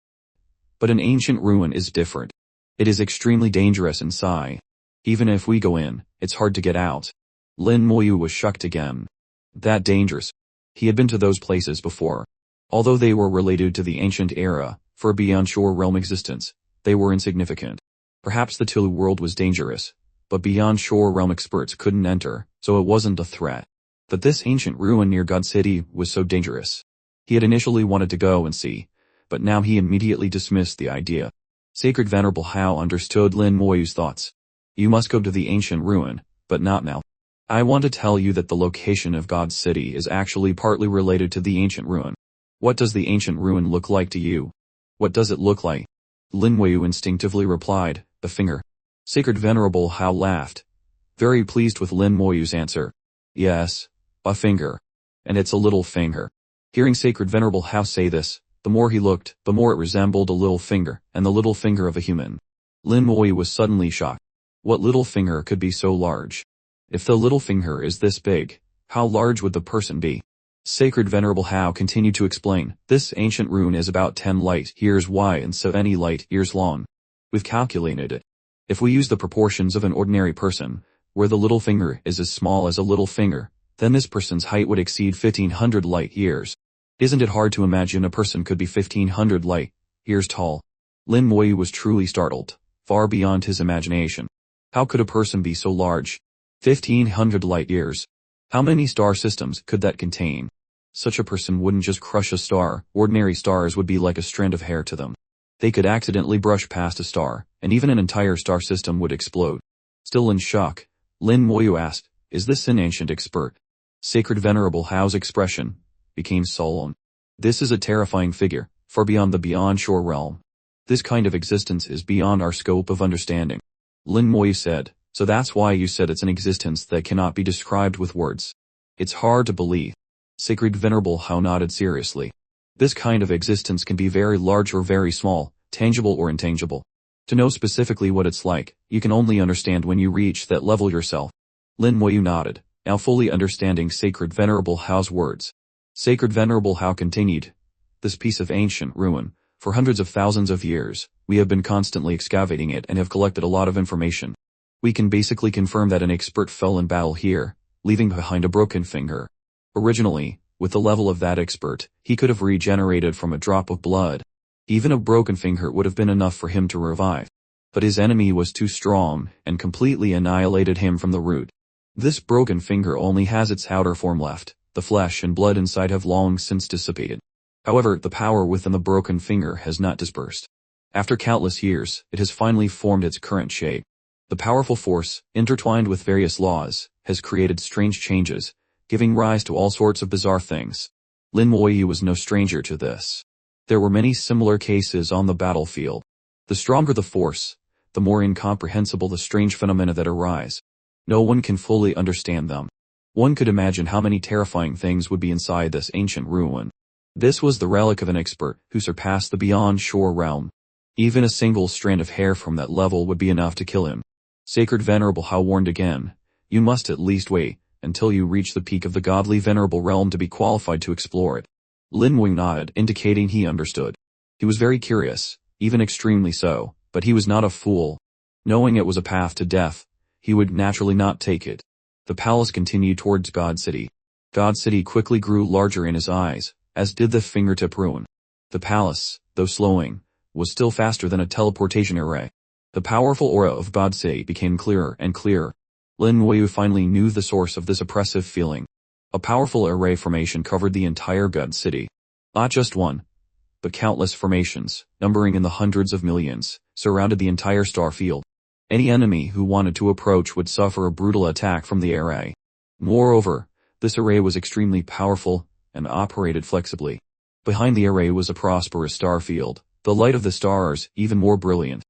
But an ancient ruin is different. It is extremely dangerous inside. Even if we go in, it's hard to get out." Lin Moyu was shocked again. That dangerous. He had been to those places before. Although they were related to the ancient era, for a beyond shore realm existence, they were insignificant. Perhaps the Tulu world was dangerous, but beyond shore realm experts couldn't enter, so it wasn't a threat. But this ancient ruin near God City was so dangerous. He had initially wanted to go and see, but now he immediately dismissed the idea. Sacred Venerable Hao understood Lin Moyu's thoughts. "You must go to the ancient ruin, but not now. I want to tell you that the location of God's city is actually partly related to the ancient ruin. What does the ancient ruin look like to you?" "What does it look like?" Lin Moyu instinctively replied, "The finger." Sacred Venerable Hao laughed, very pleased with Lin Moyu's answer. "Yes, a finger. And it's a little finger." Hearing Sacred Venerable Hao say this, the more he looked, the more it resembled a little finger, and the little finger of a human. Lin Moyu was suddenly shocked. What little finger could be so large? If the little finger is this big, how large would the person be? Sacred Venerable Hao continued to explain, "This ancient ruin is about 10 light years wide and 70 light years long. We've calculated it. If we use the proportions of an ordinary person, where the little finger is as small as a little finger, then this person's height would exceed 1500 light years. Isn't it hard to imagine a person could be 1500 light years tall?" Lin Moyu was truly startled, far beyond his imagination. How could a person be so large? 1500 light years. How many star systems could that contain? Such a person wouldn't just crush a star, ordinary stars would be like a strand of hair to them. They could accidentally brush past a star, and even an entire star system would explode. Still in shock, Lin Moyu asked, "Is this an ancient expert?" Sacred Venerable Hao's expression became solemn. "This is a terrifying figure, far beyond the beyond shore realm. This kind of existence is beyond our scope of understanding." Lin Moyu said, "So that's why you said it's an existence that cannot be described with words. It's hard to believe." Sacred Venerable Hao nodded seriously. "This kind of existence can be very large or very small, tangible or intangible. To know specifically what it's like, you can only understand when you reach that level yourself." Lin Moyu nodded, now fully understanding Sacred Venerable Hao's words. Sacred Venerable Hao continued, "This piece of ancient ruin, for hundreds of thousands of years, we have been constantly excavating it and have collected a lot of information. We can basically confirm that an expert fell in battle here, leaving behind a broken finger. Originally, with the level of that expert, he could have regenerated from a drop of blood. Even a broken finger would have been enough for him to revive. But his enemy was too strong, and completely annihilated him from the root. This broken finger only has its outer form left, the flesh and blood inside have long since dissipated. However, the power within the broken finger has not dispersed. After countless years, it has finally formed its current shape. The powerful force, intertwined with various laws, has created strange changes, giving rise to all sorts of bizarre things. Lin Moyu was no stranger to this. There were many similar cases on the battlefield. The stronger the force, the more incomprehensible the strange phenomena that arise. No one can fully understand them. One could imagine how many terrifying things would be inside this ancient ruin. This was the relic of an expert who surpassed the beyond shore realm. Even a single strand of hair from that level would be enough to kill him. Sacred Venerable Hao warned again, "You must at least wait until you reach the peak of the godly venerable realm to be qualified to explore it." Lin Moyu nodded, indicating he understood. He was very curious, even extremely so, but he was not a fool. Knowing it was a path to death, he would naturally not take it. The palace continued towards God City. God City quickly grew larger in his eyes, as did the fingertip ruin. The palace, though slowing, was still faster than a teleportation array. The powerful aura of God City became clearer and clearer. Lin Moyu finally knew the source of this oppressive feeling. A powerful array formation covered the entire God City. Not just one, but countless formations, numbering in the hundreds of millions, surrounded the entire star field. Any enemy who wanted to approach would suffer a brutal attack from the array. Moreover, this array was extremely powerful and operated flexibly. Behind the array was a prosperous star field, the light of the stars even more brilliant.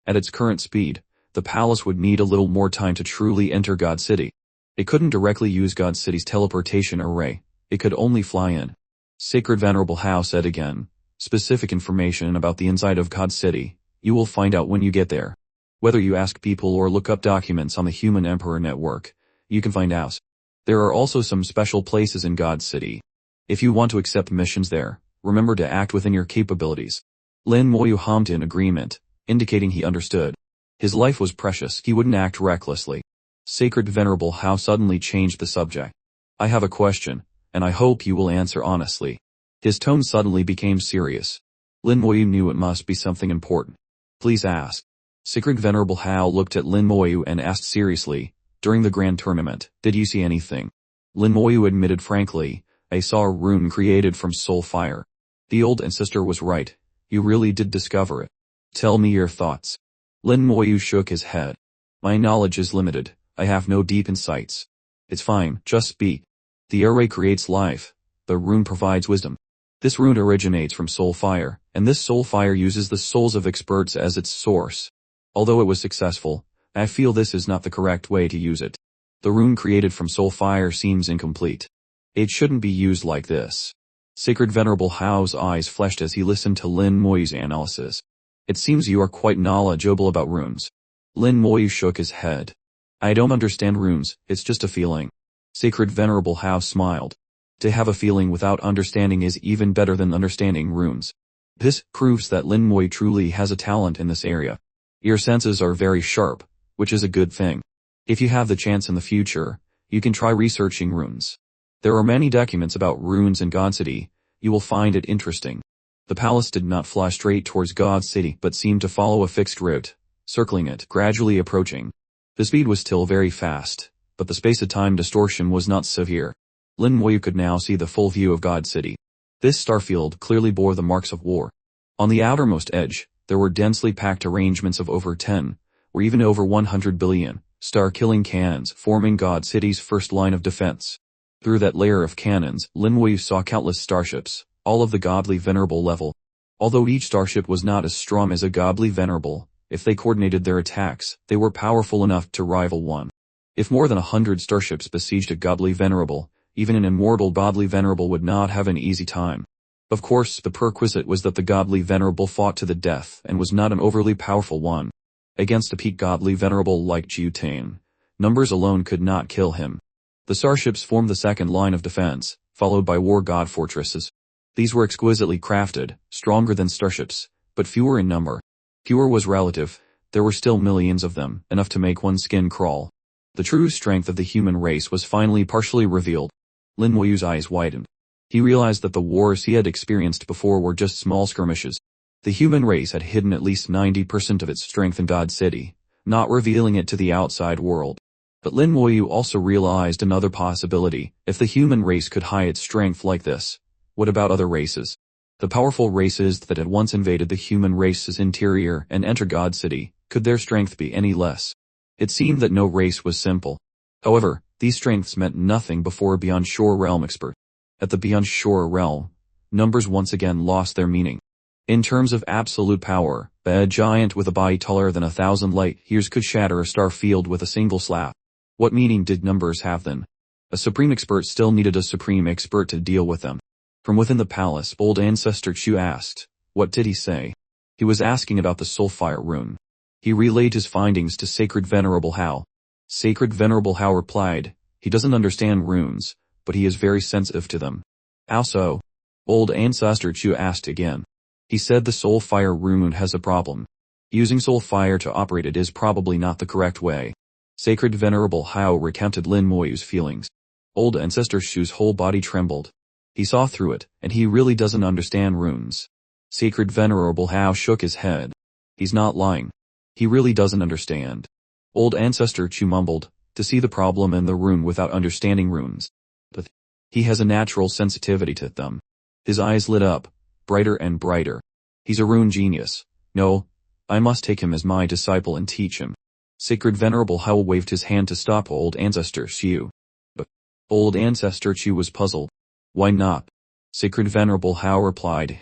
At its current speed, the palace would need a little more time to truly enter God City. It couldn't directly use God City's teleportation array, it could only fly in. Sacred Venerable Hao said again. Specific information about the inside of God City, you will find out when you get there. Whether you ask people or look up documents on the Human Emperor Network, you can find out. There are also some special places in God City. If you want to accept missions there, remember to act within your capabilities. Lin Moyu hummed in agreement, indicating he understood. His life was precious, he wouldn't act recklessly. Sacred Venerable Hao suddenly changed the subject. I have a question, and I hope you will answer honestly. His tone suddenly became serious. Lin Moyu knew it must be something important. Please ask. Sacred Venerable Hao looked at Lin Moyu and asked seriously, during the grand tournament, did you see anything? Lin Moyu admitted frankly, I saw a rune created from soul fire. The old ancestor was right, you really did discover it. Tell me your thoughts. Lin Moyu shook his head. My knowledge is limited, I have no deep insights. It's fine, just speak. The array creates life, the rune provides wisdom. This rune originates from soul fire, and this soul fire uses the souls of experts as its source. Although it was successful, I feel this is not the correct way to use it. The rune created from soul fire seems incomplete. It shouldn't be used like this. Sacred Venerable Hao's eyes flashed as he listened to Lin Moyu's analysis. It seems you are quite knowledgeable about runes. Lin Moyu shook his head. I don't understand runes, it's just a feeling. Sacred Venerable Hao smiled. To have a feeling without understanding is even better than understanding runes. This proves that Lin Moyu truly has a talent in this area. Your senses are very sharp, which is a good thing. If you have the chance in the future, you can try researching runes. There are many documents about runes in God City, you will find it interesting. The palace did not fly straight towards God City but seemed to follow a fixed route, circling it, gradually approaching. The speed was still very fast, but the space-of-time distortion was not severe. Lin Moyu could now see the full view of God City. This starfield clearly bore the marks of war. On the outermost edge, there were densely packed arrangements of over 10, or even over 100 billion, star-killing cannons forming God City's first line of defense. Through that layer of cannons, Lin Moyu saw countless starships, all of the godly venerable level. Although each starship was not as strong as a godly venerable, if they coordinated their attacks, they were powerful enough to rival one. If more than 100 starships besieged a godly venerable, even an immortal godly venerable would not have an easy time. Of course, the prerequisite was that the godly venerable fought to the death and was not an overly powerful one. Against a peak godly venerable like Jiu Tane, numbers alone could not kill him. The starships formed the second line of defense, followed by war god fortresses. These were exquisitely crafted, stronger than starships, but fewer in number. Fewer was relative, there were still millions of them, enough to make one's skin crawl. The true strength of the human race was finally partially revealed. Lin Moyu's eyes widened. He realized that the wars he had experienced before were just small skirmishes. The human race had hidden at least 90% of its strength in God City, not revealing it to the outside world. But Lin Moyu also realized another possibility. If the human race could hide its strength like this, what about other races? The powerful races that had once invaded the human race's interior and entered God City, could their strength be any less? It seemed that no race was simple. However, these strengths meant nothing before a Beyond Shore Realm expert. At the Beyond Shore Realm, numbers once again lost their meaning. In terms of absolute power, a giant with a body taller than 1,000 light years could shatter a star field with a single slap. What meaning did numbers have then? A supreme expert still needed a supreme expert to deal with them. From within the palace, old ancestor Chu asked, what did he say? He was asking about the soulfire rune. He relayed his findings to Sacred Venerable Hao. Sacred Venerable Hao replied, he doesn't understand runes, but he is very sensitive to them. How so? Old ancestor Chu asked again. He said the soulfire rune has a problem. Using soulfire to operate it is probably not the correct way. Sacred Venerable Hao recounted Lin Moyu's feelings. Old ancestor Chu's whole body trembled. He saw through it, and he really doesn't understand runes. Sacred Venerable Hao shook his head. He's not lying. He really doesn't understand. Old ancestor Chu mumbled, to see the problem in the rune without understanding runes. But he has a natural sensitivity to them. His eyes lit up, brighter and brighter. He's a rune genius. No, I must take him as my disciple and teach him. Sacred Venerable Hao waved his hand to stop old ancestor Chu. But old ancestor Chu was puzzled. Why not? Sacred Venerable Hao replied,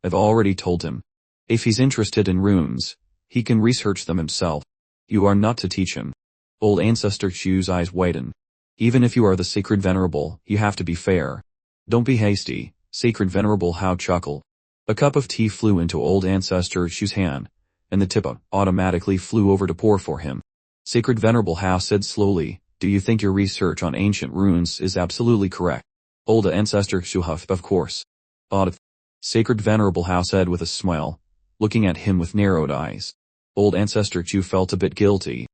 I've already told him. If he's interested in runes, he can research them himself. You are not to teach him. Old ancestor Chu's eyes widened. Even if you are the Sacred Venerable, you have to be fair. Don't be hasty, Sacred Venerable Hao chuckled. A cup of tea flew into old Ancestor Chu's hand, and the tip automatically flew over to pour for him. Sacred Venerable Hao said slowly, "Do you think your research on ancient runes is absolutely correct?" Old Ancestor Chu huffed, "Of course." Sacred Venerable Hao said with a smile, looking at him with narrowed eyes. Old Ancestor Chu felt a bit guilty.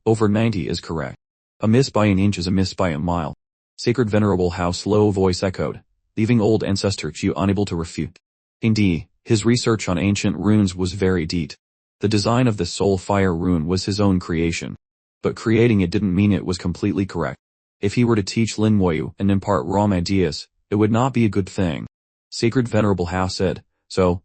Over 90 is correct. A miss by an inch is a miss by a mile. Sacred Venerable Hao's low voice echoed, leaving old Ancestor Chu unable to refute. Indeed, his research on ancient runes was very deep. The design of the Soul Fire rune was his own creation. But creating it didn't mean it was completely correct. If he were to teach Lin Moyu and impart wrong ideas, it would not be a good thing. Sacred Venerable Hao said, "So,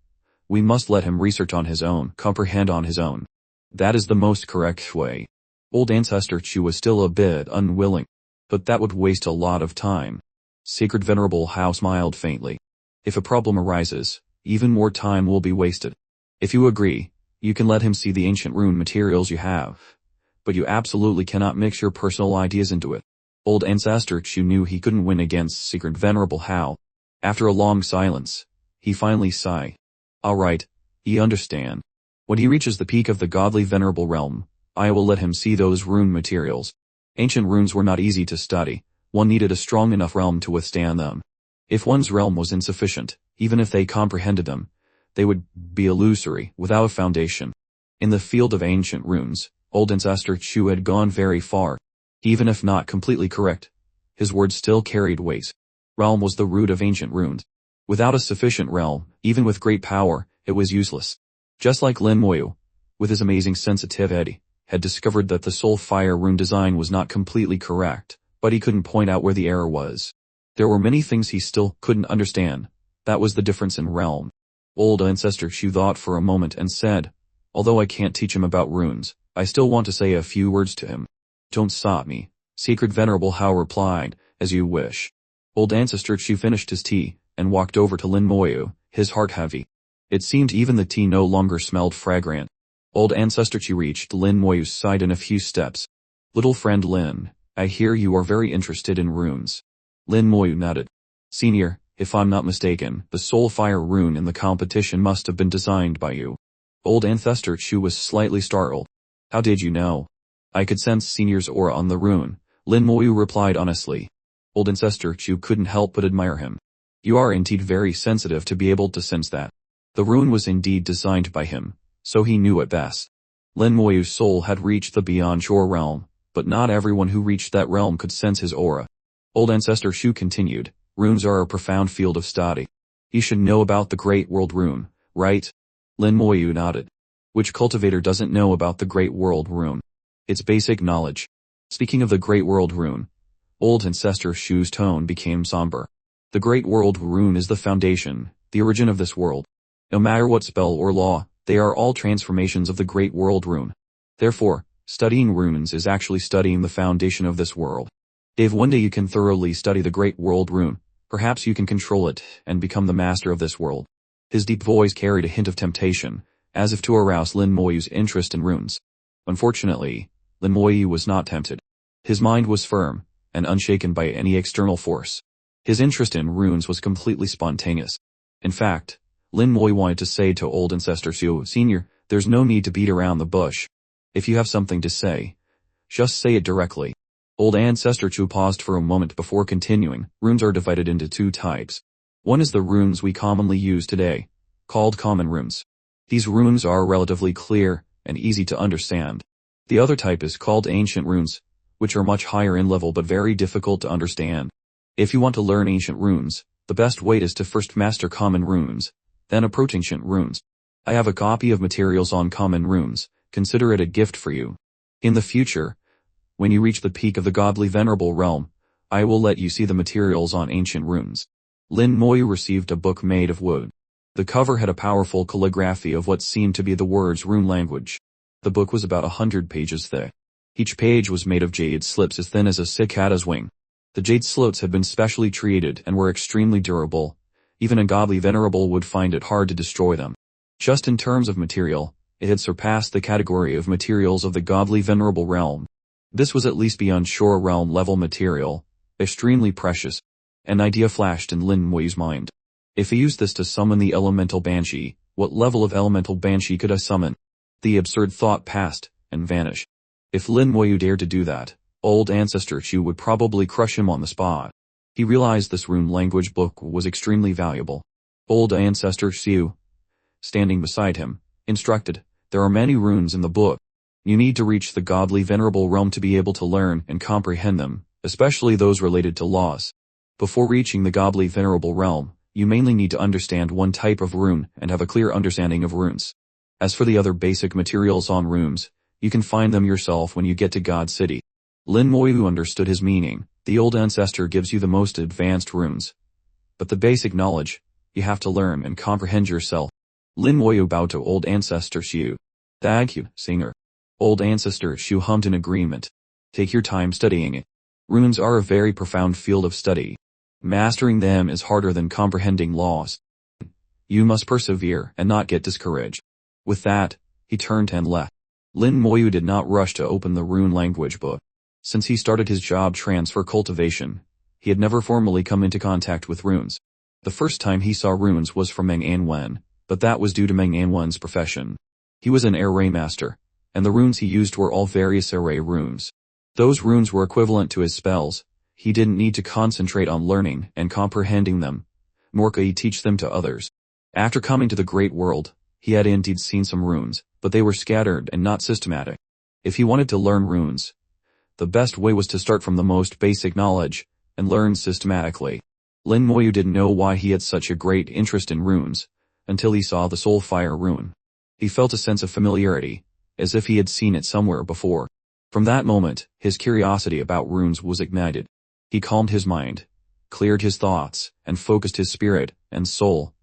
we must let him research on his own, comprehend on his own. That is the most correct way." Old Ancestor Chu was still a bit unwilling, but that would waste a lot of time. Sacred Venerable Hao smiled faintly. "If a problem arises, even more time will be wasted. If you agree, you can let him see the ancient rune materials you have, but you absolutely cannot mix your personal ideas into it." Old Ancestor Chu knew he couldn't win against Sacred Venerable Hao. After a long silence, he finally sighed. "All right, you understand. When he reaches the peak of the godly venerable realm, I will let him see those rune materials. Ancient runes were not easy to study. One needed a strong enough realm to withstand them. If one's realm was insufficient, even if they comprehended them, they would be illusory, without a foundation." In the field of ancient runes, old Ancestor Chu had gone very far. Even if not completely correct, his words still carried weight. Realm was the root of ancient runes. Without a sufficient realm, even with great power, it was useless. Just like Lin Moyu, with his amazing sensitivity, had discovered that the Soul Fire rune design was not completely correct, but he couldn't point out where the error was. There were many things he still couldn't understand. That was the difference in realm. Old Ancestor Chu thought for a moment and said, "Although I can't teach him about runes, I still want to say a few words to him." "Don't stop me," Sacred Venerable Hao replied, "as you wish." Old Ancestor Chu finished his tea, and walked over to Lin Moyu, his heart heavy. It seemed even the tea no longer smelled fragrant. Old Ancestor Chu reached Lin Moyu's side in a few steps. "Little friend Lin, I hear you are very interested in runes." Lin Moyu nodded. "Senior, if I'm not mistaken, the Soul Fire rune in the competition must have been designed by you." Old Ancestor Chu was slightly startled. "How did you know?" "I could sense Senior's aura on the rune," Lin Moyu replied honestly. Old Ancestor Chu couldn't help but admire him. "You are indeed very sensitive to be able to sense that." The rune was indeed designed by him, so he knew it best. Lin Moyu's soul had reached the Beyond Shore realm, but not everyone who reached that realm could sense his aura. Old Ancestor Chu continued, "Runes are a profound field of study. You should know about the Great World Rune, right?" Lin Moyu nodded. "Which cultivator doesn't know about the Great World Rune? It's basic knowledge." Speaking of the Great World Rune, Old Ancestor Chu's tone became somber. "The Great World Rune is the foundation, the origin of this world. No matter what spell or law, they are all transformations of the Great World Rune. Therefore, studying runes is actually studying the foundation of this world. If one day you can thoroughly study the Great World Rune, perhaps you can control it and become the master of this world." His deep voice carried a hint of temptation, as if to arouse Lin Moyu's interest in runes. Unfortunately, Lin Moyu was not tempted. His mind was firm, and unshaken by any external force. His interest in runes was completely spontaneous. In fact, Lin Moyu wanted to say to old Ancestor Chu, "Senior, there's no need to beat around the bush. If you have something to say, just say it directly." Old Ancestor Chu paused for a moment before continuing. "Runes are divided into two types. One is the runes we commonly use today, called common runes. These runes are relatively clear and easy to understand. The other type is called ancient runes, which are much higher in level but very difficult to understand. If you want to learn ancient runes, the best way is to first master common runes, then approach ancient runes. I have a copy of materials on common runes. Consider it a gift for you. In the future, when you reach the peak of the godly venerable realm, I will let you see the materials on ancient runes." Lin Moyu received a book made of wood. The cover had a powerful calligraphy of what seemed to be the words rune language. The book was about 100 pages thick. Each page was made of jade slips as thin as a cicada's wing. The jade slits had been specially treated and were extremely durable. Even a godly venerable would find it hard to destroy them. Just in terms of material, it had surpassed the category of materials of the godly venerable realm. This was at least beyond shore realm level material, extremely precious. An idea flashed in Lin Moyu's mind. If he used this to summon the elemental banshee, what level of elemental banshee could I summon? The absurd thought passed and vanished. If Lin Moyu dared to do that, old ancestor Shu would probably crush him on the spot. He realized this rune language book was extremely valuable. Old ancestor Shu, standing beside him, instructed, "There are many runes in the book. You need to reach the godly venerable realm to be able to learn and comprehend them, especially those related to laws. Before reaching the godly venerable realm, you mainly need to understand one type of rune and have a clear understanding of runes. As for the other basic materials on runes, you can find them yourself when you get to God City." Lin Moyu understood his meaning. The old ancestor gives you the most advanced runes. But the basic knowledge, you have to learn and comprehend yourself. Lin Moyu bowed to old ancestor Shu. "Thank you, singer." Old ancestor Shu hummed in agreement. "Take your time studying it. Runes are a very profound field of study. Mastering them is harder than comprehending laws. You must persevere and not get discouraged." With that, he turned and left. Lin Moyu did not rush to open the rune language book. Since he started his job transfer cultivation, he had never formally come into contact with runes. The first time he saw runes was from Meng Anwen, but that was due to Meng Anwen's profession. He was an array master, and the runes he used were all various array runes. Those runes were equivalent to his spells. He didn't need to concentrate on learning and comprehending them, nor could he teach them to others. After coming to the great world, he had indeed seen some runes, but they were scattered and not systematic. If he wanted to learn runes, the best way was to start from the most basic knowledge and learn systematically. Lin Moyu didn't know why he had such a great interest in runes, until he saw the soul fire rune. He felt a sense of familiarity, as if he had seen it somewhere before. From that moment, his curiosity about runes was ignited. He calmed his mind, cleared his thoughts, and focused his spirit and soul,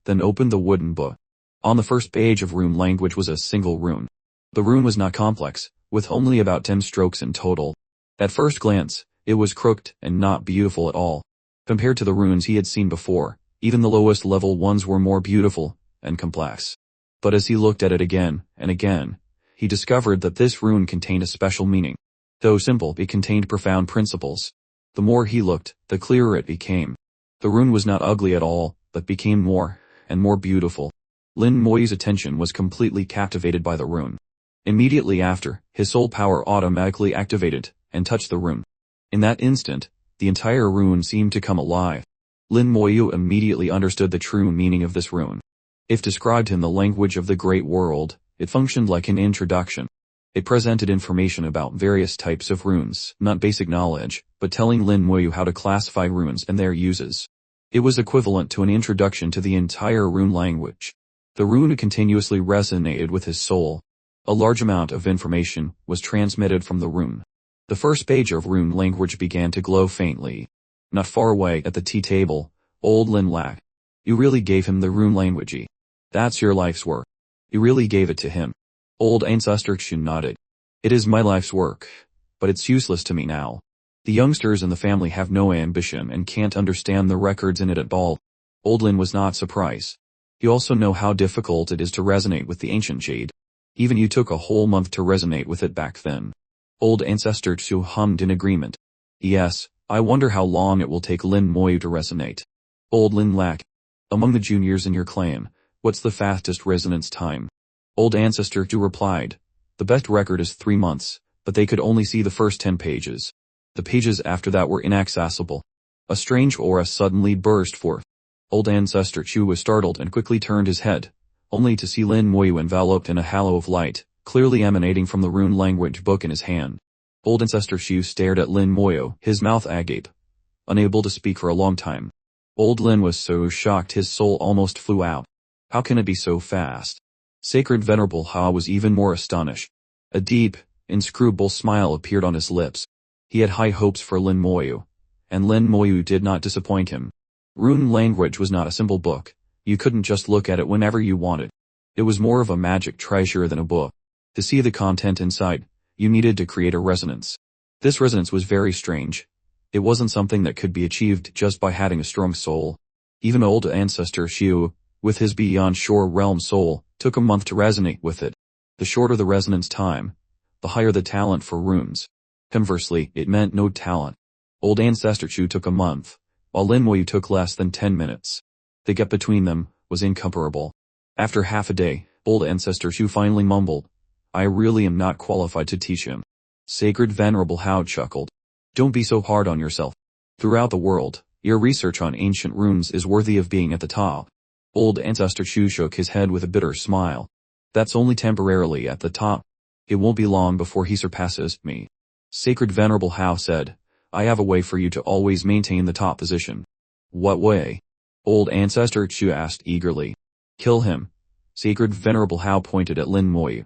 then opened the wooden book. On the first page of rune language was a single rune. The rune was not complex, with only about 10 strokes in total. At first glance, it was crooked and not beautiful at all. Compared to the runes he had seen before, even the lowest level ones were more beautiful and complex. But as he looked at it again and again, he discovered that this rune contained a special meaning. Though simple, it contained profound principles. The more he looked, the clearer it became. The rune was not ugly at all, but became more and more beautiful. Lin Moyu's attention was completely captivated by the rune. Immediately after, his soul power automatically activated and touched the rune. In that instant, the entire rune seemed to come alive. Lin Moyu immediately understood the true meaning of this rune. If described in the language of the great world, it functioned like an introduction. It presented information about various types of runes, not basic knowledge, but telling Lin Moyu how to classify runes and their uses. It was equivalent to an introduction to the entire rune language. The rune continuously resonated with his soul. A large amount of information was transmitted from the rune. The first page of rune language began to glow faintly. Not far away at the tea table, old Lin laughed. "You really gave him the rune language. That's your life's work. You really gave it to him." Old ancestor Xu nodded. "It is my life's work, but it's useless to me now. The youngsters in the family have no ambition and can't understand the records in it at all." Old Lin was not surprised. You also know how difficult it is to resonate with the ancient jade. Even you took a whole month to resonate with it back then. Old ancestor Xu hummed in agreement. "Yes, I wonder how long it will take Lin Moyu to resonate." Old Lin laughed. "Among the juniors in your clan, what's the fastest resonance time?" Old ancestor Xu replied. "The best record is 3 months, but they could only see the first 10 pages. The pages after that were inaccessible." A strange aura suddenly burst forth. Old ancestor Xu was startled and quickly turned his head, only to see Lin Moyu enveloped in a halo of light, clearly emanating from the rune language book in his hand. Old ancestor Xu stared at Lin Moyu, his mouth agape, unable to speak for a long time. Old Lin was so shocked his soul almost flew out. How can it be so fast? Sacred Venerable Ha was even more astonished. A deep, inscrutable smile appeared on his lips. He had high hopes for Lin Moyu, and Lin Moyu did not disappoint him. Rune language was not a simple book. You couldn't just look at it whenever you wanted. It was more of a magic treasure than a book. To see the content inside, you needed to create a resonance. This resonance was very strange. It wasn't something that could be achieved just by having a strong soul. Even old ancestor Xiu, with his beyond shore realm soul, took a month to resonate with it. The shorter the resonance time, the higher the talent for runes. Conversely, it meant no talent. Old ancestor Chu took a month, while Lin Moyu took less than 10 minutes. The gap between them was incomparable. After half a day, old ancestor Shu finally mumbled, "I really am not qualified to teach him." Sacred Venerable Hao chuckled. "Don't be so hard on yourself. Throughout the world, your research on ancient runes is worthy of being at the top." Old ancestor Shu shook his head with a bitter smile. "That's only temporarily at the top. It won't be long before he surpasses me." Sacred Venerable Hao said, "I have a way for you to always maintain the top position." "What way?" Old ancestor Shu asked eagerly. "Kill him." Sacred Venerable Hao pointed at Lin Moyu.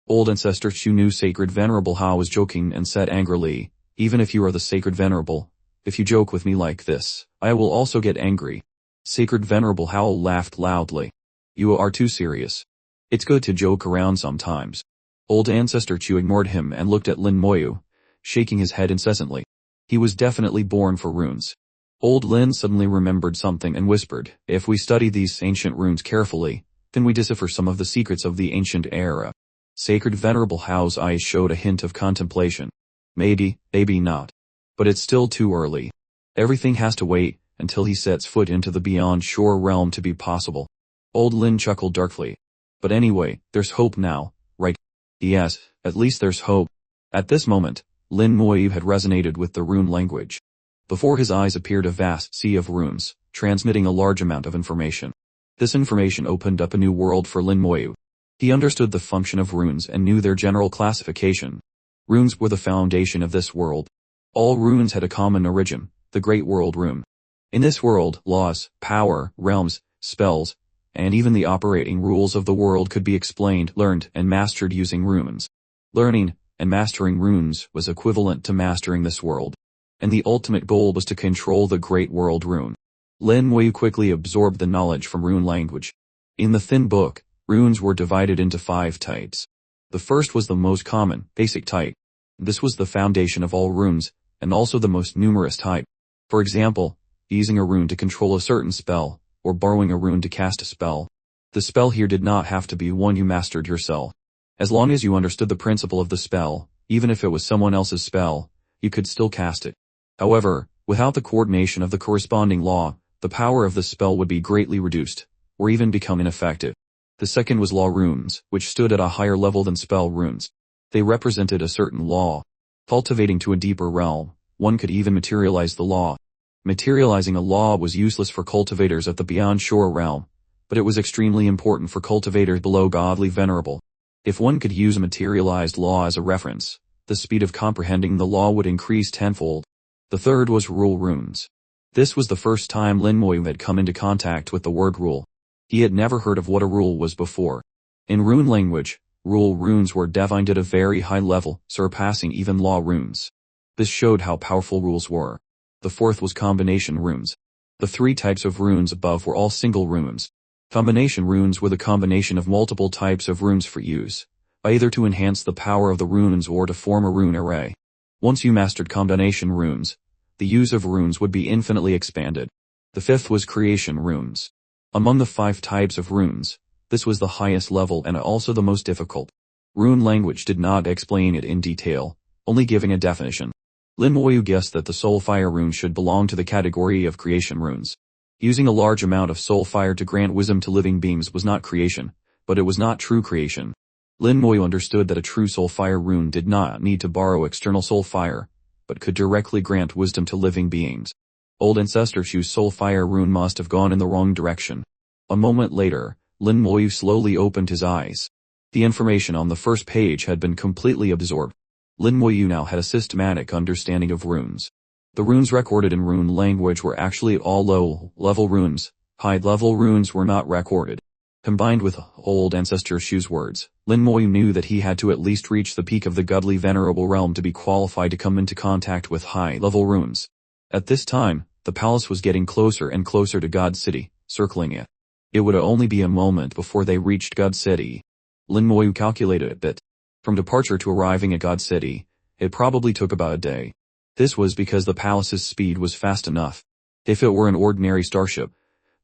Old ancestor Shu knew Sacred Venerable Hao was joking and said angrily, "Even if you are the Sacred Venerable, if you joke with me like this, I will also get angry." Sacred Venerable Hao laughed loudly. "You are too serious. It's good to joke around sometimes." Old ancestor Chu ignored him and looked at Lin Moyu, shaking his head incessantly. He was definitely born for runes. Old Lin suddenly remembered something and whispered, "If we study these ancient runes carefully, then we decipher some of the secrets of the ancient era." Sacred Venerable Hao's eyes showed a hint of contemplation. Maybe not. But it's still too early. Everything has to wait until he sets foot into the beyond shore realm to be possible. Old Lin chuckled darkly. "But anyway, there's hope now, right?" "Yes, at least there's hope." At this moment, Lin Moyu had resonated with the rune language. Before his eyes appeared a vast sea of runes, transmitting a large amount of information. This information opened up a new world for Lin Moyu. He understood the function of runes and knew their general classification. Runes were the foundation of this world. All runes had a common origin, the Great World Rune. In this world, laws, power, realms, spells, and even the operating rules of the world could be explained, learned, and mastered using runes. Learning and mastering runes was equivalent to mastering this world. And the ultimate goal was to control the Great World Rune. Lin Wei quickly absorbed the knowledge from rune language. In the thin book, runes were divided into 5 types. The first was the most common, basic type. This was the foundation of all runes, and also the most numerous type. For example, using a rune to control a certain spell, or borrowing a rune to cast a spell. The spell here did not have to be one you mastered yourself. As long as you understood the principle of the spell, even if it was someone else's spell, you could still cast it. However, without the coordination of the corresponding law, the power of the spell would be greatly reduced, or even become ineffective. The second was law runes, which stood at a higher level than spell runes. They represented a certain law. Cultivating to a deeper realm, one could even materialize the law. Materializing a law was useless for cultivators at the beyond shore realm, but it was extremely important for cultivators below godly venerable. If one could use a materialized law as a reference, the speed of comprehending the law would increase tenfold. The third was rule runes. This was the first time Lin Moyu had come into contact with the word rule. He had never heard of what a rule was before. In rune language, rule runes were defined at a very high level, surpassing even law runes. This showed how powerful rules were. The fourth was combination runes. The 3 types of runes above were all single runes. Combination runes were the combination of multiple types of runes for use, either to enhance the power of the runes or to form a rune array. Once you mastered combination runes, the use of runes would be infinitely expanded. The fifth was creation runes. Among the 5 types of runes, this was the highest level and also the most difficult. Rune language did not explain it in detail, only giving a definition. Lin Moyu guessed that the soul fire rune should belong to the category of creation runes. Using a large amount of soul fire to grant wisdom to living beings was not creation, but it was not true creation. Lin Moyu understood that a true soul fire rune did not need to borrow external soul fire, but could directly grant wisdom to living beings. Old ancestor Shu's soul fire rune must have gone in the wrong direction. A moment later, Lin Moyu slowly opened his eyes. The information on the first page had been completely absorbed. Lin Moyu now had a systematic understanding of runes. The runes recorded in rune language were actually all low-level runes. High-level runes were not recorded. Combined with old ancestor Shu's words, Lin Moyu knew that he had to at least reach the peak of the godly venerable realm to be qualified to come into contact with high-level runes. At this time, the palace was getting closer and closer to God City, circling it. It would only be a moment before they reached God City. Lin Moyu calculated a bit. From departure to arriving at God City, it probably took about a day. This was because the palace's speed was fast enough. If it were an ordinary starship,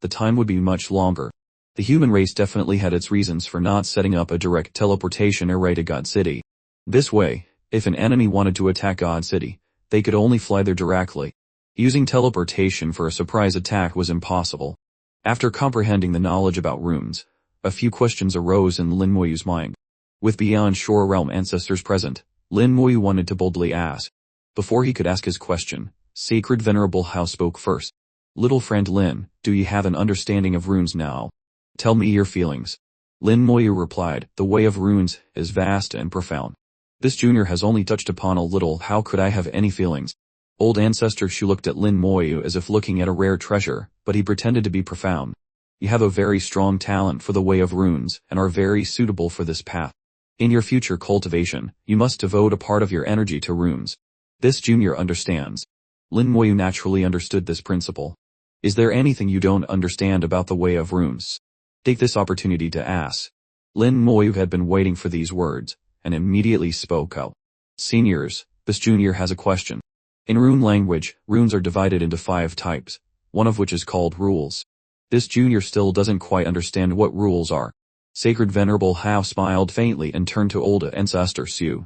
the time would be much longer. The human race definitely had its reasons for not setting up a direct teleportation array to God City. This way, if an enemy wanted to attack God City, they could only fly there directly. Using teleportation for a surprise attack was impossible. After comprehending the knowledge about runes, a few questions arose in Lin Moyu's mind. With Beyond Shore Realm ancestors present, Lin Moyu wanted to boldly ask. Before he could ask his question, Sacred Venerable Hao spoke first. Little friend Lin, do you have an understanding of runes now? Tell me your feelings. Lin Moyu replied, the way of runes is vast and profound. This junior has only touched upon a little, how could I have any feelings? Old Ancestor Shu looked at Lin Moyu as if looking at a rare treasure, but he pretended to be profound. You have a very strong talent for the way of runes, and are very suitable for this path. In your future cultivation, you must devote a part of your energy to runes. This junior understands. Lin Moyu naturally understood this principle. Is there anything you don't understand about the way of runes? Take this opportunity to ask. Lin Moyu had been waiting for these words, and immediately spoke out. Seniors, this junior has a question. In rune language, runes are divided into 5 types, one of which is called rules. This junior still doesn't quite understand what rules are. Sacred Venerable Hao smiled faintly and turned to Old Ancestor Shu.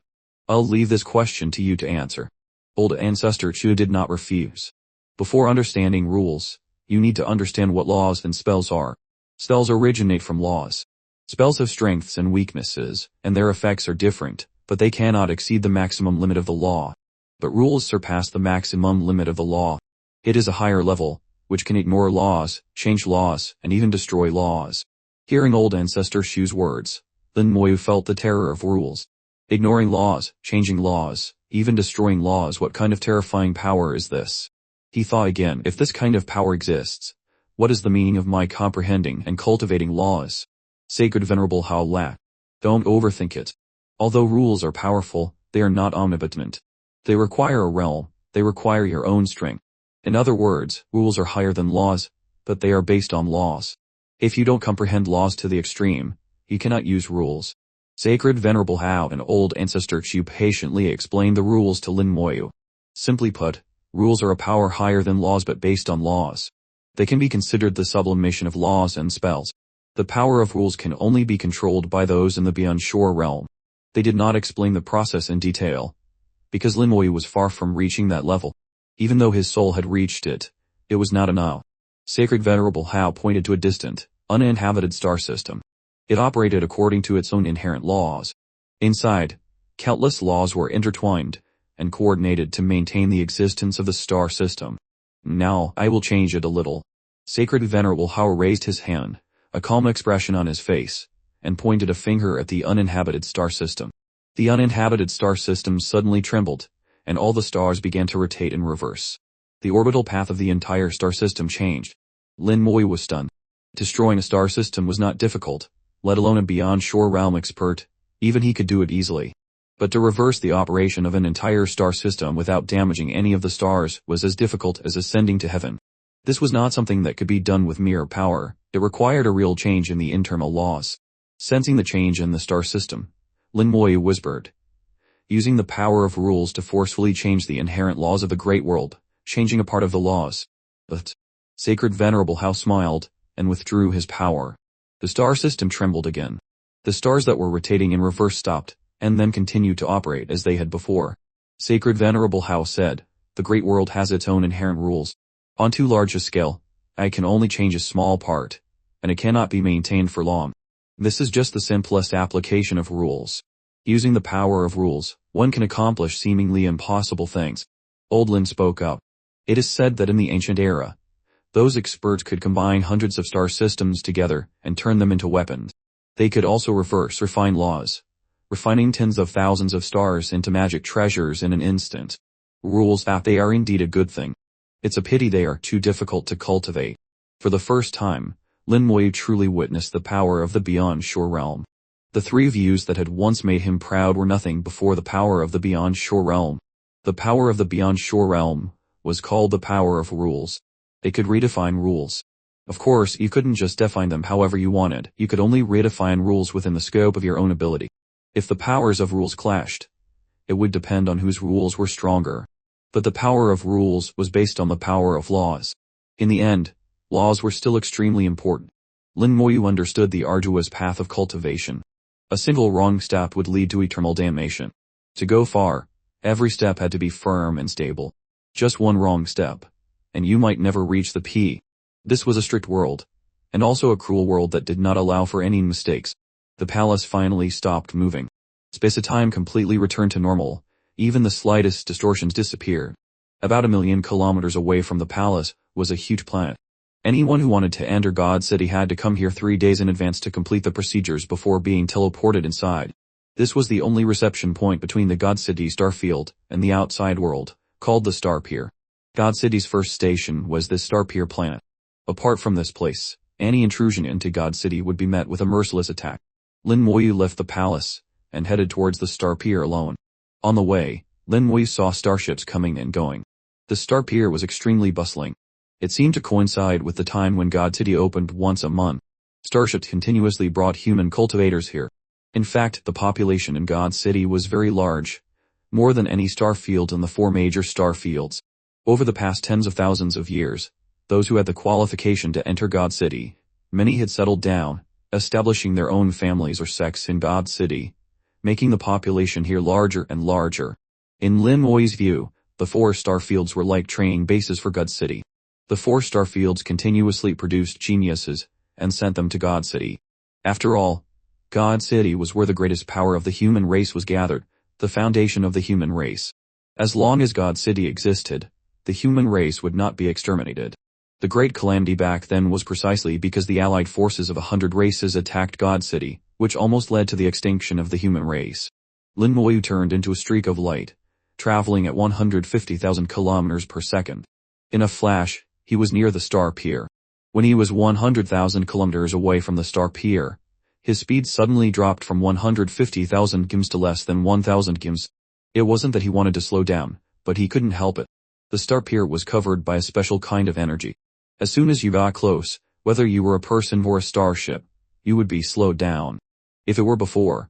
I'll leave this question to you to answer. Old Ancestor Shu did not refuse. Before understanding rules, you need to understand what laws and spells are. Spells originate from laws. Spells have strengths and weaknesses, and their effects are different, but they cannot exceed the maximum limit of the law. But rules surpass the maximum limit of the law. It is a higher level, which can ignore laws, change laws, and even destroy laws. Hearing Old Ancestor Shu's words, Lin Moyu felt the terror of rules. Ignoring laws, changing laws, even destroying laws, what kind of terrifying power is this? He thought again, if this kind of power exists, what is the meaning of my comprehending and cultivating laws? Sacred Venerable Hao laughed. Don't overthink it. Although rules are powerful, they are not omnipotent. They require a realm, they require your own strength. In other words, rules are higher than laws, but they are based on laws. If you don't comprehend laws to the extreme, you cannot use rules. Sacred Venerable Hao and Old Ancestor Shu patiently explained the rules to Lin Moyu. Simply put, rules are a power higher than laws but based on laws. They can be considered the sublimation of laws and spells. The power of rules can only be controlled by those in the Beyond Shore realm. They did not explain the process in detail, because Lin Moyu was far from reaching that level. Even though his soul had reached it, it was not enough. Sacred Venerable Hao pointed to a distant, uninhabited star system. It operated according to its own inherent laws. Inside, countless laws were intertwined and coordinated to maintain the existence of the star system. Now, I will change it a little. Sacred Venerable Hao raised his hand, a calm expression on his face, and pointed a finger at the uninhabited star system. The uninhabited star system suddenly trembled, and all the stars began to rotate in reverse. The orbital path of the entire star system changed. Lin Moyu was stunned. Destroying a star system was not difficult, let alone a Beyond Shore realm expert. Even he could do it easily. But to reverse the operation of an entire star system without damaging any of the stars was as difficult as ascending to heaven. This was not something that could be done with mere power. It required a real change in the internal laws. Sensing the change in the star system, Lin Moyu whispered, using the power of rules to forcefully change the inherent laws of the great world, changing a part of the laws. But Sacred Venerable Hao smiled and withdrew his power. The star system trembled again. The stars that were rotating in reverse stopped, and then continued to operate as they had before. Sacred Venerable Hao said, the great world has its own inherent rules. On too large a scale, I can only change a small part, and it cannot be maintained for long. This is just the simplest application of rules. Using the power of rules, one can accomplish seemingly impossible things. Old Lin spoke up. It is said that in the ancient era, those experts could combine hundreds of star systems together and turn them into weapons. They could also refine laws, refining tens of thousands of stars into magic treasures in an instant. Rules, they are indeed a good thing. It's a pity they are too difficult to cultivate. For the first time, Lin Moyu truly witnessed the power of the Beyond Shore realm. The 3 views that had once made him proud were nothing before the power of the Beyond Shore realm. The power of the Beyond Shore realm was called the power of rules. It could redefine rules. Of course, you couldn't just define them however you wanted. You could only redefine rules within the scope of your own ability. If the powers of rules clashed, it would depend on whose rules were stronger. But the power of rules was based on the power of laws. In the end, laws were still extremely important. Lin Moyu understood the arduous path of cultivation. A single wrong step would lead to eternal damnation. To go far, every step had to be firm and stable. Just one wrong step, and you might never reach the peak. This was a strict world, and also a cruel world that did not allow for any mistakes. The palace finally stopped moving. Space and time completely returned to normal. Even the slightest distortions disappeared. About 1,000,000 kilometers away from the palace was a huge planet. Anyone who wanted to enter God City had to come here 3 days in advance to complete the procedures before being teleported inside. This was the only reception point between the God City starfield and the outside world, called the Star Pier. God City's first station was this Star Pier planet. Apart from this place, any intrusion into God City would be met with a merciless attack. Lin Moyu left the palace and headed towards the Star Pier alone. On the way, Lin Moyu saw starships coming and going. The Star Pier was extremely bustling. It seemed to coincide with the time when God City opened once a month. Starships continuously brought human cultivators here. In fact, the population in God City was very large, more than any star field in the 4 major star fields. Over the past tens of thousands of years, those who had the qualification to enter God City, many had settled down, establishing their own families or sects in God City, making the population here larger and larger. In Lin Moyu's view, the 4 star fields were like training bases for God City. The 4 star fields continuously produced geniuses and sent them to God City. After all, God City was where the greatest power of the human race was gathered, the foundation of the human race. As long as God City existed, the human race would not be exterminated. The great calamity back then was precisely because the allied forces of 100 races attacked God City, which almost led to the extinction of the human race. Lin Moyu turned into a streak of light, traveling at 150,000 kilometers per second. In a flash, he was near the Star Pier. When he was 100,000 kilometers away from the Star Pier, his speed suddenly dropped from 150,000 gims to less than 1,000 gims. It wasn't that he wanted to slow down, but he couldn't help it. The Star Pier was covered by a special kind of energy. As soon as you got close, whether you were a person or a starship, you would be slowed down. If it were before,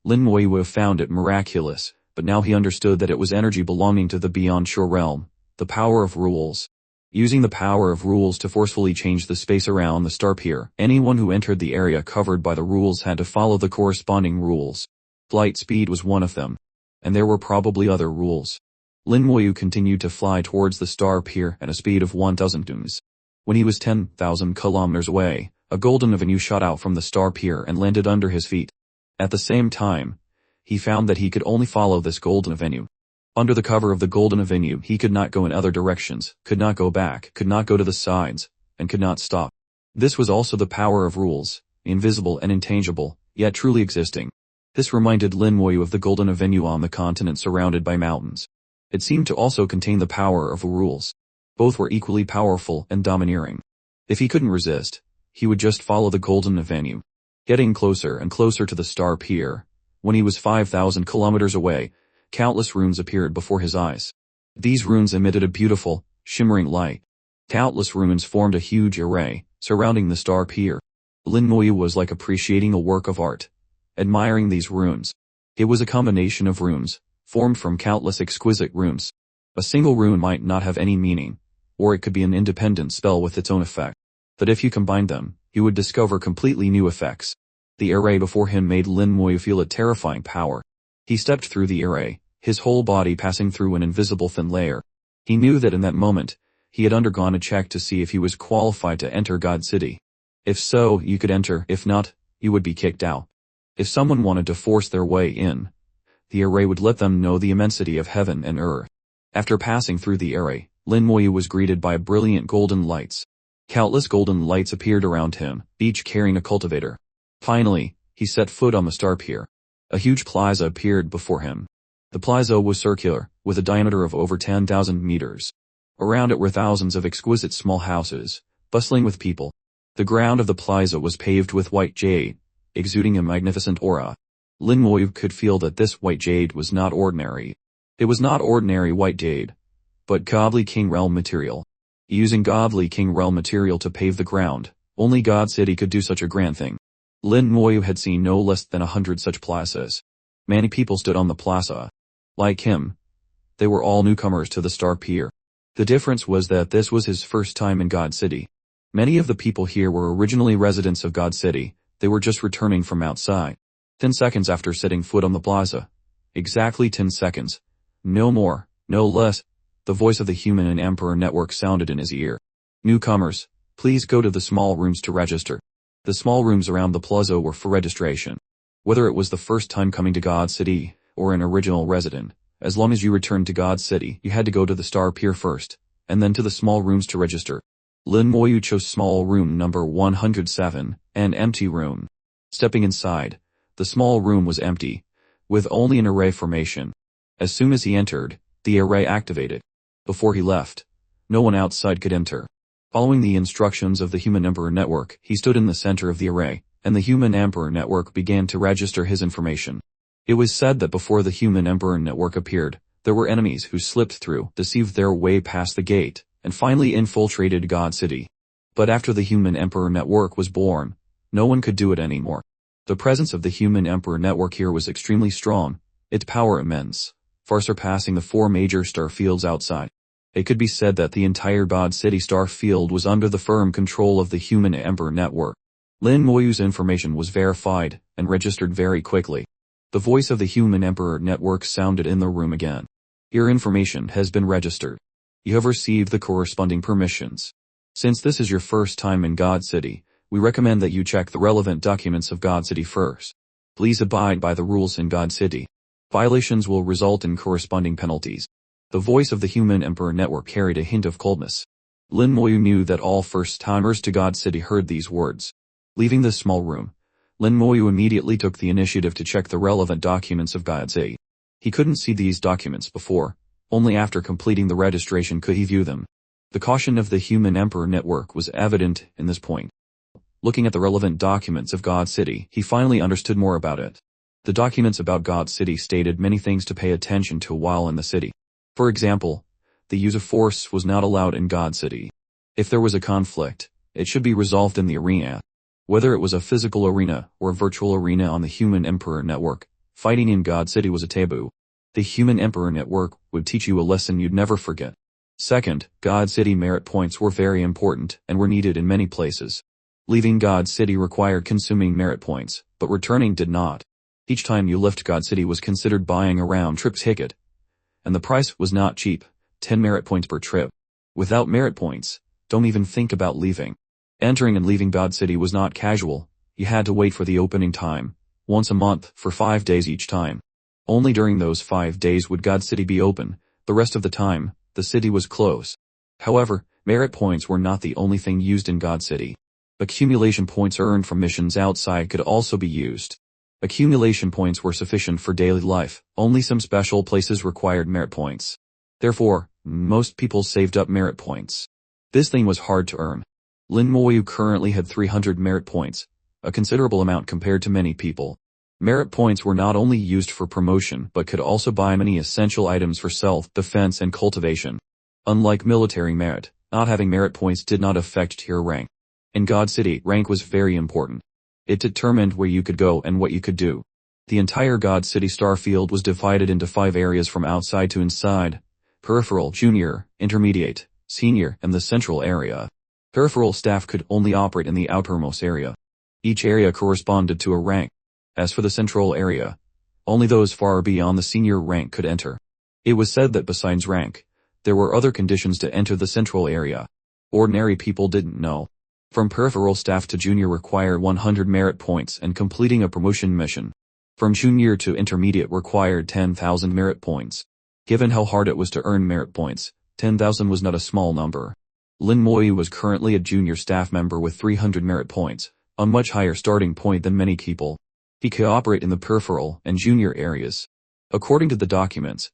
Lin Moyu would have found it miraculous, but now he understood that it was energy belonging to the Beyond Shore realm, the power of rules. Using the power of rules to forcefully change the space around the Star Pier, anyone who entered the area covered by the rules had to follow the corresponding rules. Flight speed was one of them, and there were probably other rules. Lin Moyu continued to fly towards the Star Pier at a speed of 1,000 dooms. When he was 10,000 kilometers away, a golden avenue shot out from the Star Pier and landed under his feet. At the same time, he found that he could only follow this golden avenue. Under the cover of the golden avenue, he could not go in other directions, could not go back, could not go to the sides, and could not stop. This was also the power of rules, invisible and intangible, yet truly existing. This reminded Lin Moyu of the golden avenue on the continent surrounded by mountains. It seemed to also contain the power of rules. Both were equally powerful and domineering. If he couldn't resist, he would just follow the golden avenue. Getting closer and closer to the Star Pier, when he was 5,000 kilometers away, countless runes appeared before his eyes. These runes emitted a beautiful, shimmering light. Countless runes formed a huge array, surrounding the Star Pier. Lin Moyu was like appreciating a work of art, admiring these runes. It was a combination of runes, formed from countless exquisite runes. A single rune might not have any meaning, or it could be an independent spell with its own effect. But if you combined them, you would discover completely new effects. The array before him made Lin Moyu feel a terrifying power. He stepped through the array, his whole body passing through an invisible thin layer. He knew that in that moment, he had undergone a check to see if he was qualified to enter God City. If so, you could enter, if not, you would be kicked out. If someone wanted to force their way in, the array would let them know the immensity of heaven and earth. After passing through the array, Lin Moyu was greeted by brilliant golden lights. Countless golden lights appeared around him, each carrying a cultivator. Finally, he set foot on the Star Pier. A huge plaza appeared before him. The plaza was circular, with a diameter of over 10,000 meters. Around it were thousands of exquisite small houses, bustling with people. The ground of the plaza was paved with white jade, exuding a magnificent aura. Lin Moyu could feel that this white jade was not ordinary. It was not ordinary white jade, but godly King Realm material. Using godly King Realm material to pave the ground, only God City could do such a grand thing. Lin Moyu had seen no less than 100 such plazas. Many people stood on the plaza. Like him, they were all newcomers to the Star Pier. The difference was that this was his first time in God City. Many of the people here were originally residents of God City, they were just returning from outside. 10 seconds after setting foot on the plaza. Exactly 10 seconds. No more, no less. The voice of the Human and Emperor Network sounded in his ear. Newcomers, Please go to the small rooms to register. The small rooms around the plaza were for registration. Whether it was the first time coming to God City, or an original resident, as long as you returned to God City, you had to go to the Star Pier first, and then to the small rooms to register. Lin Moyu chose small room number 107, an empty room. Stepping inside, the small room was empty, with only an array formation. As soon as he entered, the array activated. Before he left, no one outside could enter. Following the instructions of the Human Emperor Network, he stood in the center of the array, and the Human Emperor Network began to register his information. It was said that before the Human Emperor Network appeared, there were enemies who slipped through, deceived their way past the gate, and finally infiltrated God City. But after the Human Emperor Network was born, no one could do it anymore. The presence of the Human Emperor Network here was extremely strong, its power immense, far surpassing the 4 major star fields outside. It could be said that the entire God City star field was under the firm control of the Human Emperor Network. Lin Moyu's information was verified and registered very quickly. The voice of the Human Emperor Network sounded in the room again. Your information has been registered. You have received the corresponding permissions. Since this is your first time in God City, we recommend that you check the relevant documents of God City first. Please abide by the rules in God City. Violations will result in corresponding penalties. The voice of the Human Emperor Network carried a hint of coldness. Lin Moyu knew that all first-timers to God City heard these words. Leaving the small room, Lin Moyu immediately took the initiative to check the relevant documents of God City. He couldn't see these documents before. Only after completing the registration could he view them. The caution of the Human Emperor Network was evident in this point. Looking at the relevant documents of God City, he finally understood more about it. The documents about God City stated many things to pay attention to while in the city. For example, the use of force was not allowed in God City. If there was a conflict, it should be resolved in the arena. Whether it was a physical arena or a virtual arena on the Human Emperor Network, fighting in God City was a taboo. The Human Emperor Network would teach you a lesson you'd never forget. Second, God City merit points were very important and were needed in many places. Leaving God City required consuming merit points, but returning did not. Each time you left God City was considered buying a round-trip ticket. And the price was not cheap, 10 merit points per trip. Without merit points, don't even think about leaving. Entering and leaving God City was not casual. You had to wait for the opening time, once a month, for 5 days each time. Only during those 5 days would God City be open. The rest of the time, the city was closed. However, merit points were not the only thing used in God City. Accumulation points earned from missions outside could also be used. Accumulation points were sufficient for daily life, only some special places required merit points. Therefore, most people saved up merit points. This thing was hard to earn. Lin Moyu currently had 300 merit points, a considerable amount compared to many people. Merit points were not only used for promotion but could also buy many essential items for self-defense and cultivation. Unlike military merit, not having merit points did not affect your rank. In God City, rank was very important. It determined where you could go and what you could do. The entire God City star field was divided into 5 areas from outside to inside: peripheral, junior, intermediate, senior, and the central area. Peripheral staff could only operate in the outermost area. Each area corresponded to a rank. As for the central area, only those far beyond the senior rank could enter. It was said that besides rank, there were other conditions to enter the central area. Ordinary people didn't know. From peripheral staff to junior required 100 merit points and completing a promotion mission. From junior to intermediate required 10,000 merit points. Given how hard it was to earn merit points, 10,000 was not a small number. Lin Moyu was currently a junior staff member with 300 merit points, a much higher starting point than many people. He could operate in the peripheral and junior areas. According to the documents,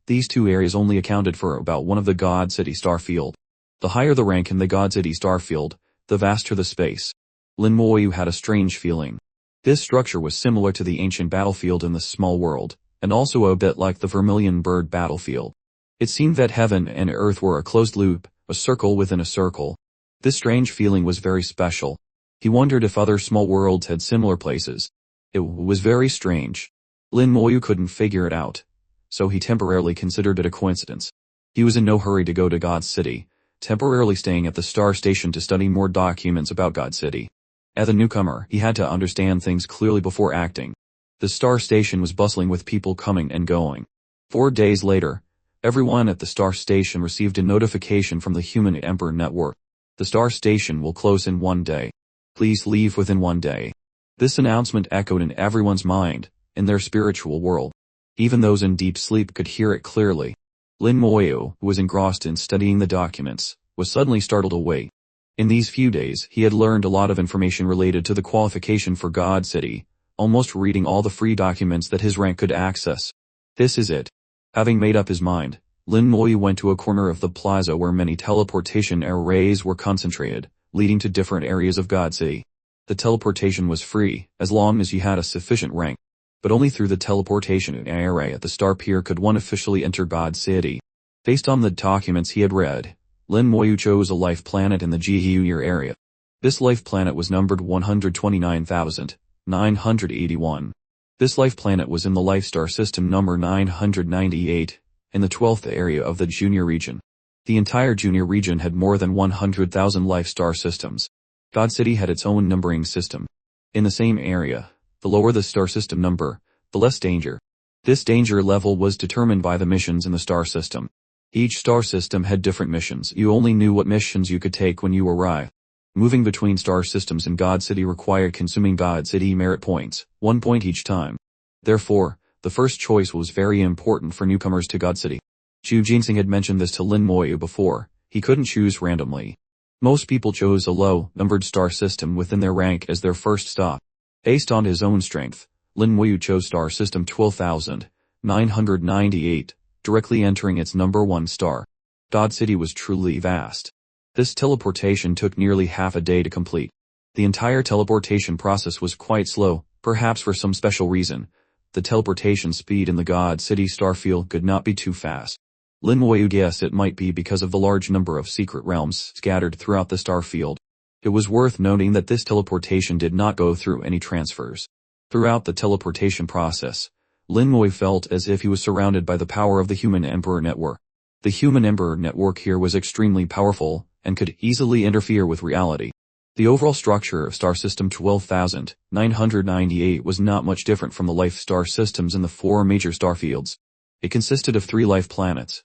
these 2 areas only accounted for about 1 of the God City star field. The higher the rank in the God City star field, the vaster the space. Lin Moyu had a strange feeling. This structure was similar to the ancient battlefield in the small world, and also a bit like the Vermilion Bird battlefield. It seemed that heaven and earth were a closed loop, a circle within a circle. This strange feeling was very special. He wondered if other small worlds had similar places. It was very strange. Lin Moyu couldn't figure it out, so he temporarily considered it a coincidence. He was in no hurry to go to God City, temporarily staying at the star station to study more documents about God City. As a newcomer, he had to understand things clearly before acting. The star station was bustling with people coming and going. 4 days later, everyone at the star station received a notification from the Human Emperor Network. The star station will close in 1 day. Please leave within 1 day. This announcement echoed in everyone's mind, in their spiritual world. Even those in deep sleep could hear it clearly. Lin Moyu, who was engrossed in studying the documents, was suddenly startled awake. In these few days, he had learned a lot of information related to the qualification for God City, almost reading all the free documents that his rank could access. This is it. Having made up his mind, Lin Moyu went to a corner of the plaza where many teleportation arrays were concentrated, leading to different areas of God City. The teleportation was free, as long as you had a sufficient rank. But only through the teleportation array at the Star Pier could one officially enter God City. Based on the documents he had read, Lin Moyu chose a life planet in the Jihyuyer area. This life planet was numbered 129,981. This life planet was in the life star system number 998, in the 12th area of the Junior region. The entire Junior region had more than 100,000 life star systems. God City had its own numbering system. In the same area, the lower the star system number, the less danger. This danger level was determined by the missions in the star system. Each star system had different missions. You only knew what missions you could take when you arrived. Moving between star systems in God City required consuming God City merit points, 1 point each time. Therefore, the first choice was very important for newcomers to God City. Chu Jinsing had mentioned this to Lin Moyu before. He couldn't choose randomly. Most people chose a low-numbered star system within their rank as their first stop. Based on his own strength, Lin Moyu chose star system 12,998, directly entering its number 1 star. God City was truly vast. This teleportation took nearly half a day to complete. The entire teleportation process was quite slow, perhaps for some special reason. The teleportation speed in the God City starfield could not be too fast. Lin Moyu guessed it might be because of the large number of secret realms scattered throughout the starfield. It was worth noting that this teleportation did not go through any transfers. Throughout the teleportation process, Lin Moyu felt as if he was surrounded by the power of the Human Emperor Network. The Human Emperor Network here was extremely powerful, and could easily interfere with reality. The overall structure of star system 12,998 was not much different from the life star systems in the 4 major star fields. It consisted of 3 life planets,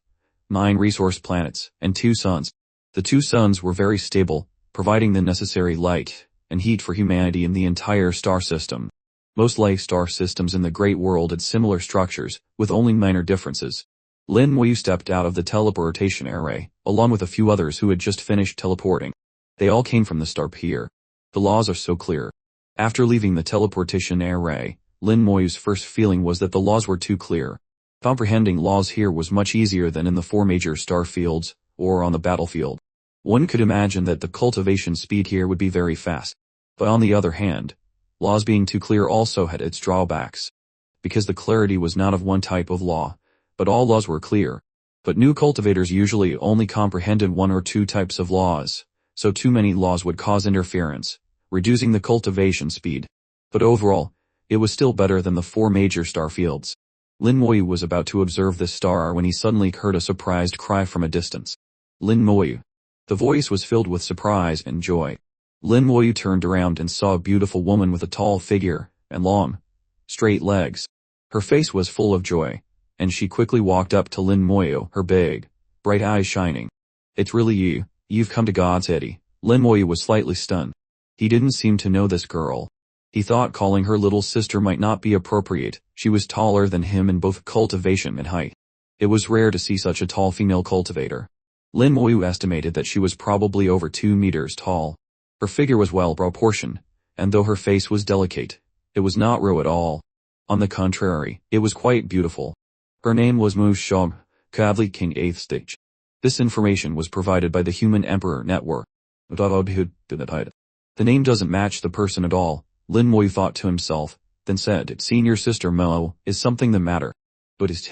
9 resource planets, and 2 suns. The 2 suns were very stable, providing the necessary light and heat for humanity in the entire star system. Most life star systems in the Great World had similar structures, with only minor differences. Lin Moyu stepped out of the teleportation array, along with a few others who had just finished teleporting. They all came from the Star Pier. The laws are so clear. After leaving the teleportation array, Lin Moyu's first feeling was that the laws were too clear. Comprehending laws here was much easier than in the 4 major star fields, or on the battlefield. One could imagine that the cultivation speed here would be very fast. But on the other hand, laws being too clear also had its drawbacks. Because the clarity was not of one type of law, but all laws were clear. But new cultivators usually only comprehended 1 or 2 types of laws, so too many laws would cause interference, reducing the cultivation speed. But overall, it was still better than the 4 major star fields. Lin Moyu was about to observe this star when he suddenly heard a surprised cry from a distance. Lin Moyu. The voice was filled with surprise and joy. Lin Moyu turned around and saw a beautiful woman with a tall figure and long, straight legs. Her face was full of joy, and she quickly walked up to Lin Moyu, her big, bright eyes shining. "It's really you. You've come to God City." Lin Moyu was slightly stunned. He didn't seem to know this girl. He thought calling her little sister might not be appropriate. She was taller than him in both cultivation and height. It was rare to see such a tall female cultivator. Lin Moyu estimated that she was probably over 2 meters tall. Her figure was well proportioned, and though her face was delicate, it was not raw at all. On the contrary, it was quite beautiful. Her name was Mu Shom, Kavli King 8th Stage. This information was provided by the Human Emperor Network. The name doesn't match the person at all, Lin Moyu thought to himself, then said, "Senior sister Mo, is something the matter?" But is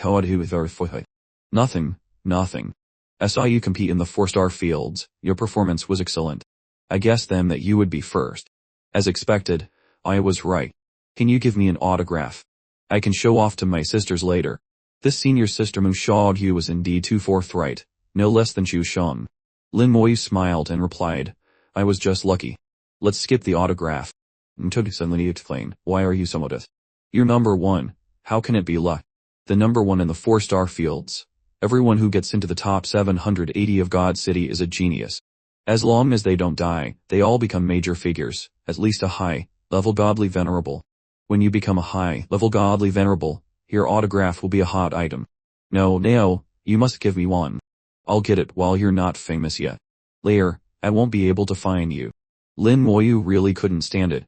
Nothing, nothing. I saw you compete in the 4-star fields. Your performance was excellent. I guessed then that you would be first. As expected, I was right. Can you give me an autograph? I can show off to my sisters later. This senior sister Mu Shogyu was indeed too forthright, no less than Chu Shang. Lin Moyu smiled and replied, "I was just lucky. Let's skip the autograph." Mtogi suddenly explained, "Why are you so modest? You're number 1. How can it be luck? The number 1 in the 4-star fields. Everyone who gets into the top 780 of God City is a genius. As long as they don't die, they all become major figures, at least a high-level godly venerable. When you become a high-level godly venerable, your autograph will be a hot item. No, you must give me one. I'll get it while you're not famous yet. Later, I won't be able to find you. Lin Moyu really couldn't stand it,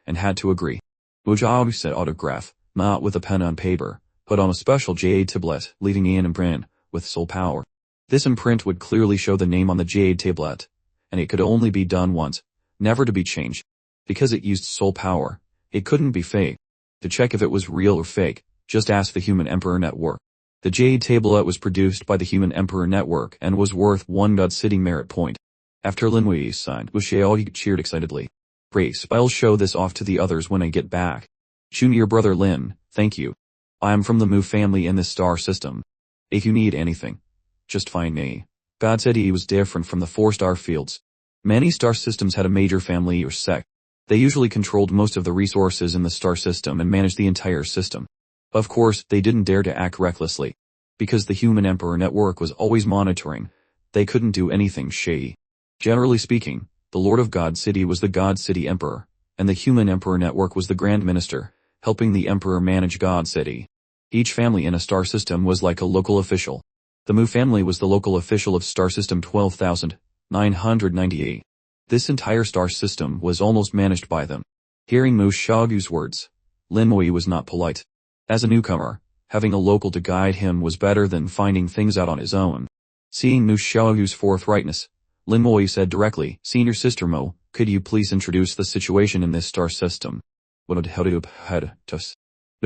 and had to agree. Mujao said autograph, not with a pen on paper, but on a special jade tablet, leaving an imprint, with soul power. This imprint would clearly show the name on the jade tablet, and it could only be done once, never to be changed. Because it used soul power, it couldn't be fake. To check if it was real or fake, just ask the Human Emperor Network. The jade tablet was produced by the Human Emperor Network and was worth 1 God City merit point. After Lin Wei signed, Wuxiao cheered excitedly. Grace, I'll show this off to the others when I get back. Junior brother Lin, thank you. I am from the Mu family in this star system. If you need anything, just find me. God City was different from the 4-star fields. Many star systems had a major family or sect. They usually controlled most of the resources in the star system and managed the entire system. Of course, they didn't dare to act recklessly. Because the Human Emperor Network was always monitoring, they couldn't do anything shady. Generally speaking, the Lord of God City was the God City Emperor, and the Human Emperor Network was the Grand Minister, helping the Emperor manage God City. Each family in a star system was like a local official. The Mu family was the local official of star system 12,998. This entire star system was almost managed by them. Hearing Mu Xiaogu's words, Lin Mui was not polite. As a newcomer, having a local to guide him was better than finding things out on his own. Seeing Mu Xiaogu's forthrightness, Lin Mui said directly, Senior Sister Mo, could you please introduce the situation in this star system? No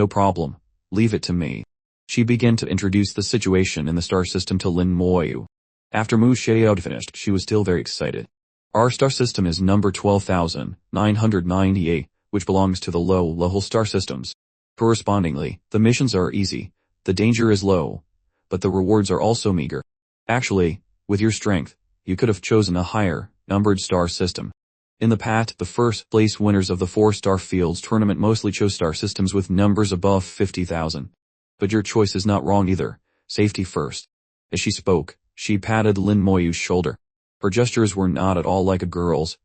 problem. Leave it to me. She began to introduce the situation in the star system to Lin Moyu. After Mu Xiao finished, she was still very excited. Our star system is number 12,998, which belongs to the low-level star systems. Correspondingly, the missions are easy, the danger is low, but the rewards are also meager. Actually, with your strength, you could have chosen a higher, numbered star system. In the past, the first place winners of the 4-star fields tournament mostly chose star systems with numbers above 50,000. But your choice is not wrong either. Safety first. As she spoke, she patted Lin Moyu's shoulder. Her gestures were not at all like a girl's,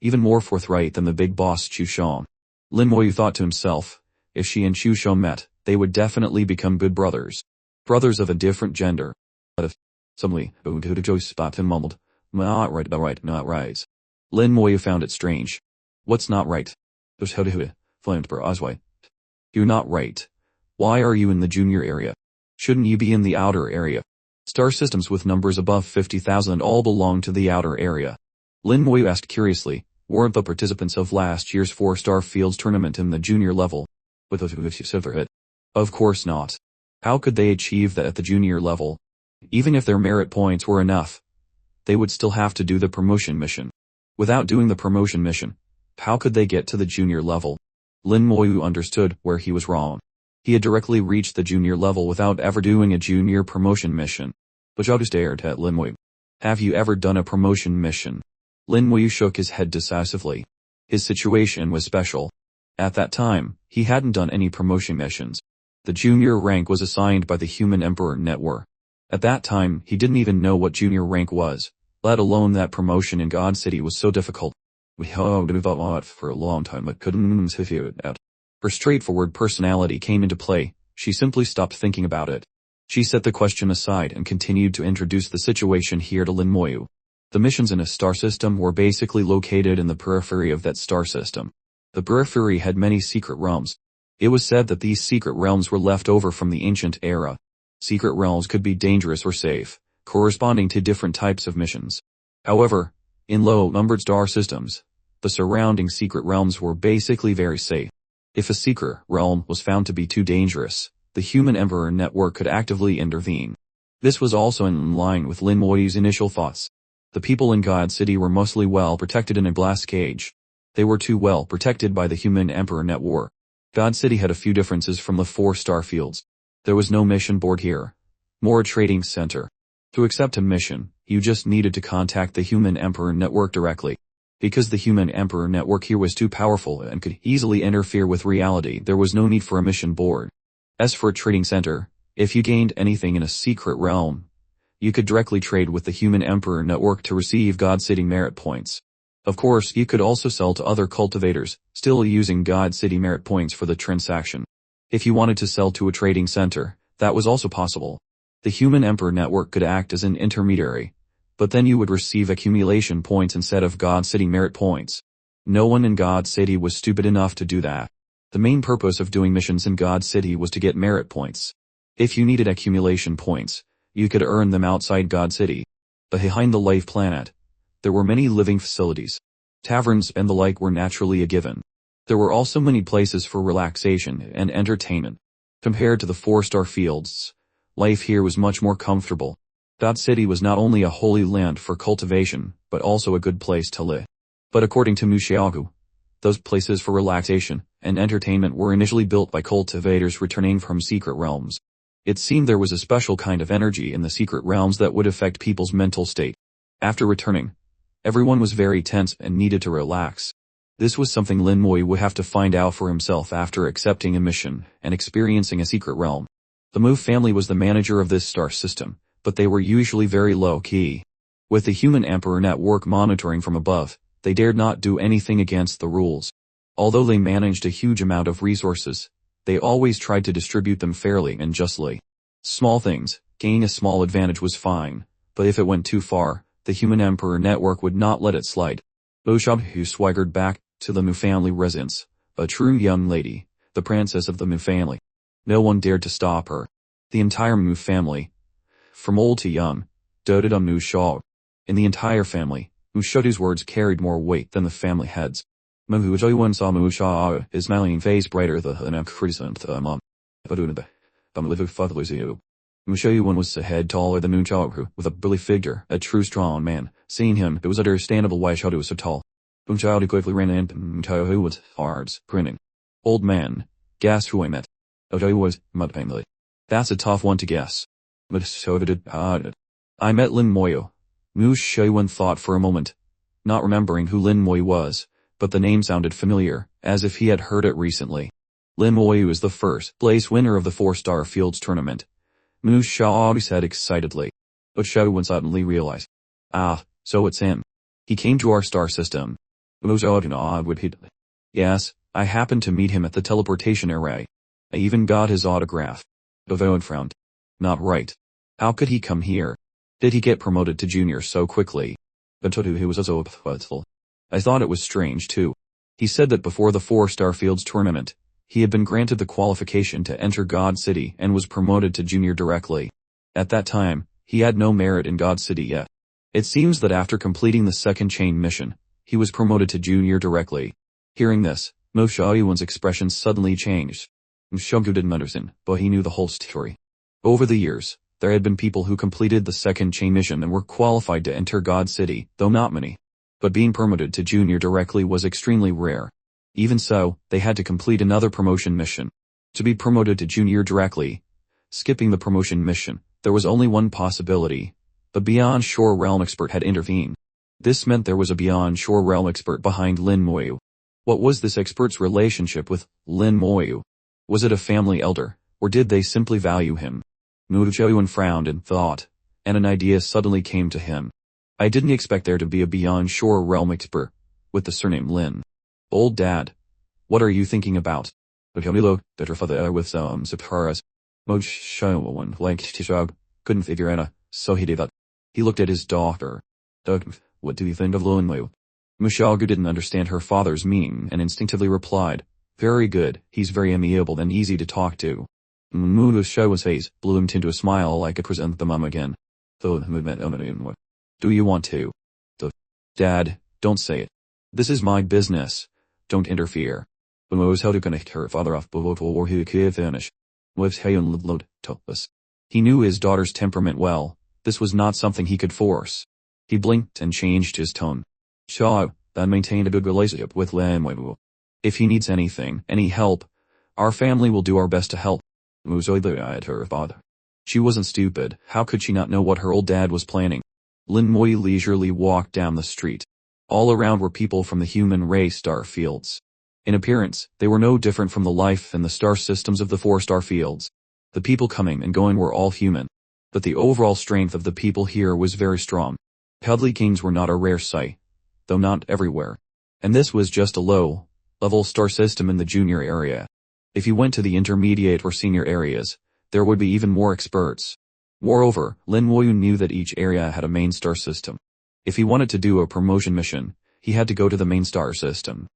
even more forthright than the big boss Chu Shang. Lin Moyu thought to himself, if she and Chu Shang met, they would definitely become good brothers. Brothers of a different gender. Suddenly, stopped and mumbled, not right. Lin Moyu found it strange. What's not right? You're not right. Why are you in the junior area? Shouldn't you be in the outer area? Star systems with numbers above 50,000 all belong to the outer area. Lin Moyu asked curiously, weren't the participants of last year's 4-star fields tournament in the junior level? Of course not. How could they achieve that at the junior level? Even if their merit points were enough, they would still have to do the promotion mission. Without doing the promotion mission, how could they get to the junior level? Lin Moyu understood where he was wrong. He had directly reached the junior level without ever doing a junior promotion mission. Bajadu stared at Lin Moyu. Have you ever done a promotion mission? Lin Moyu shook his head decisively. His situation was special. At that time, he hadn't done any promotion missions. The junior rank was assigned by the Human Emperor Network. At that time, he didn't even know what junior rank was, let alone that promotion in God City was so difficult. We had for a long time but couldn't figure it out. Her straightforward personality came into play. She simply stopped thinking about it. She set the question aside and continued to introduce the situation here to Lin Moyu. The missions in a star system were basically located in the periphery of that star system. The periphery had many secret realms. It was said that these secret realms were left over from the ancient era. Secret realms could be dangerous or safe, corresponding to different types of missions. However, in low-numbered star systems, the surrounding secret realms were basically very safe. If a secret realm was found to be too dangerous, the Human Emperor Network could actively intervene. This was also in line with Lin Moyu's initial thoughts. The people in God City were mostly well protected in a glass cage. They were too well protected by the Human Emperor Network. God City had a few differences from the 4-star fields. There was no mission board here. More a trading center. To accept a mission, you just needed to contact the Human Emperor Network directly. Because the Human Emperor Network here was too powerful and could easily interfere with reality, there was no need for a mission board. As for a trading center, if you gained anything in a secret realm, You could directly trade with the Human Emperor network to receive God City merit points. Of course, you could also sell to other cultivators, still using God City merit points for the transaction. If you wanted to sell to a trading center, that was also possible. The Human Emperor network could act as an intermediary, but then you would receive accumulation points instead of God City merit points. No one in God City was stupid enough to do that. The main purpose of doing missions in God City was to get merit points. If you needed accumulation points, you could earn them outside God City. Behind the Life Planet, there were many living facilities. Taverns and the like were naturally a given. There were also many places for relaxation and entertainment. Compared to the 4-star fields, life here was much more comfortable. God City was not only a holy land for cultivation, but also a good place to live. But according to Mushiagu, those places for relaxation and entertainment were initially built by cultivators returning from secret realms. It seemed there was a special kind of energy in the secret realms that would affect people's mental state. After returning, everyone was very tense and needed to relax. This was something Lin Moi would have to find out for himself after accepting a mission and experiencing a secret realm. The Mu family was the manager of this star system, but they were usually very low-key. With the Human Emperor network monitoring from above, they dared not do anything against the rules. Although they managed a huge amount of resources, they always tried to distribute them fairly and justly. Small things, gaining a small advantage was fine, but if it went too far, the Human Emperor network would not let it slide. Oshabhu swaggered back to the Mu family residence, a true young lady, the princess of the Mu family. No one dared to stop her. The entire Mu family, from old to young, doted on Mu Shao. In the entire family, Mu Shao's words carried more weight than the family heads. Mu Zhuan saw Mu Shao, his smiling face brighter than a crescent mom. Mu Shaoyuan was a head taller than Mu Shao, with a burly figure, a true strong man. Seeing him, it was understandable why Shao was so tall. Mu Shao quickly ran in, Mu Shao was hard, grinning. Old man, guess who I met? Shao was mudpainly. That's a tough one to guess. But so did I met Lin Moyo. Mu Shaoyuan thought for a moment, not remembering who Lin Moi was, but the name sounded familiar, as if he had heard it recently. Lin Moi was the first place winner of the 4-star fields tournament. Mu Shao said excitedly. But Shaoyuan suddenly realized. Ah, so it's him. He came to our star system. Mu Shao would Yes, I happened to meet him at the teleportation array. I even got his autograph. Devoed frowned. Not right. How could he come here? Did he get promoted to junior so quickly? But he was so thoughtful. I thought it was strange too. He said that before the 4-star fields tournament, he had been granted the qualification to enter God City and was promoted to junior directly. At that time, he had no merit in God City yet. It seems that after completing the second chain mission, he was promoted to junior directly. Hearing this, Mu Shaoyuan's expression suddenly changed. Mu Shaoyu didn't understand, but he knew the whole story. Over the years, there had been people who completed the second chain mission and were qualified to enter God City, though not many. But being promoted to junior directly was extremely rare. Even so, they had to complete another promotion mission. To be promoted to junior directly, skipping the promotion mission, there was only one possibility. A Beyond Shore Realm expert had intervened. This meant there was a Beyond Shore Realm expert behind Lin Moyu. What was this expert's relationship with Lin Moyu? Was it a family elder, or did they simply value him? Mu Shaoyuan frowned and thought, and an idea suddenly came to him. I didn't expect there to be a Beyond Shore Realm expert with the surname Lin. Old Dad, what are you thinking about? Better father with some surprise. Mu Shaoyuan liked to shrug, couldn't figure out, so he did that. He looked at his daughter. What do you think of Lin Mu? Mu Shaoyu didn't understand her father's meaning and instinctively replied, very good, he's very amiable and easy to talk to. Mu Shaoyuan's face bloomed into a smile like a chrysanthemum again. Do you want to? Dad, don't say it. This is my business. Don't interfere. Was how to connect her father off before he could finish. He knew his daughter's temperament well. This was not something he could force. He blinked and changed his tone. Shao, then maintained a good relationship with Lin Wei. If he needs anything, any help, our family will do our best to help. Mu eyed her father. She wasn't stupid. How could she not know what her old dad was planning? Lin Moi leisurely walked down the street. All around were people from the human race star fields. In appearance, they were no different from the life and the star systems of the 4-star fields. The people coming and going were all human. but the overall strength of the people here was very strong. Cuddly kings were not a rare sight, though not everywhere. And this was just a low-level star system in the junior area. If you went to the intermediate or senior areas, there would be even more experts. Moreover, Lin Woyu knew that each area had a main star system. If he wanted to do a promotion mission, he had to go to the main star system.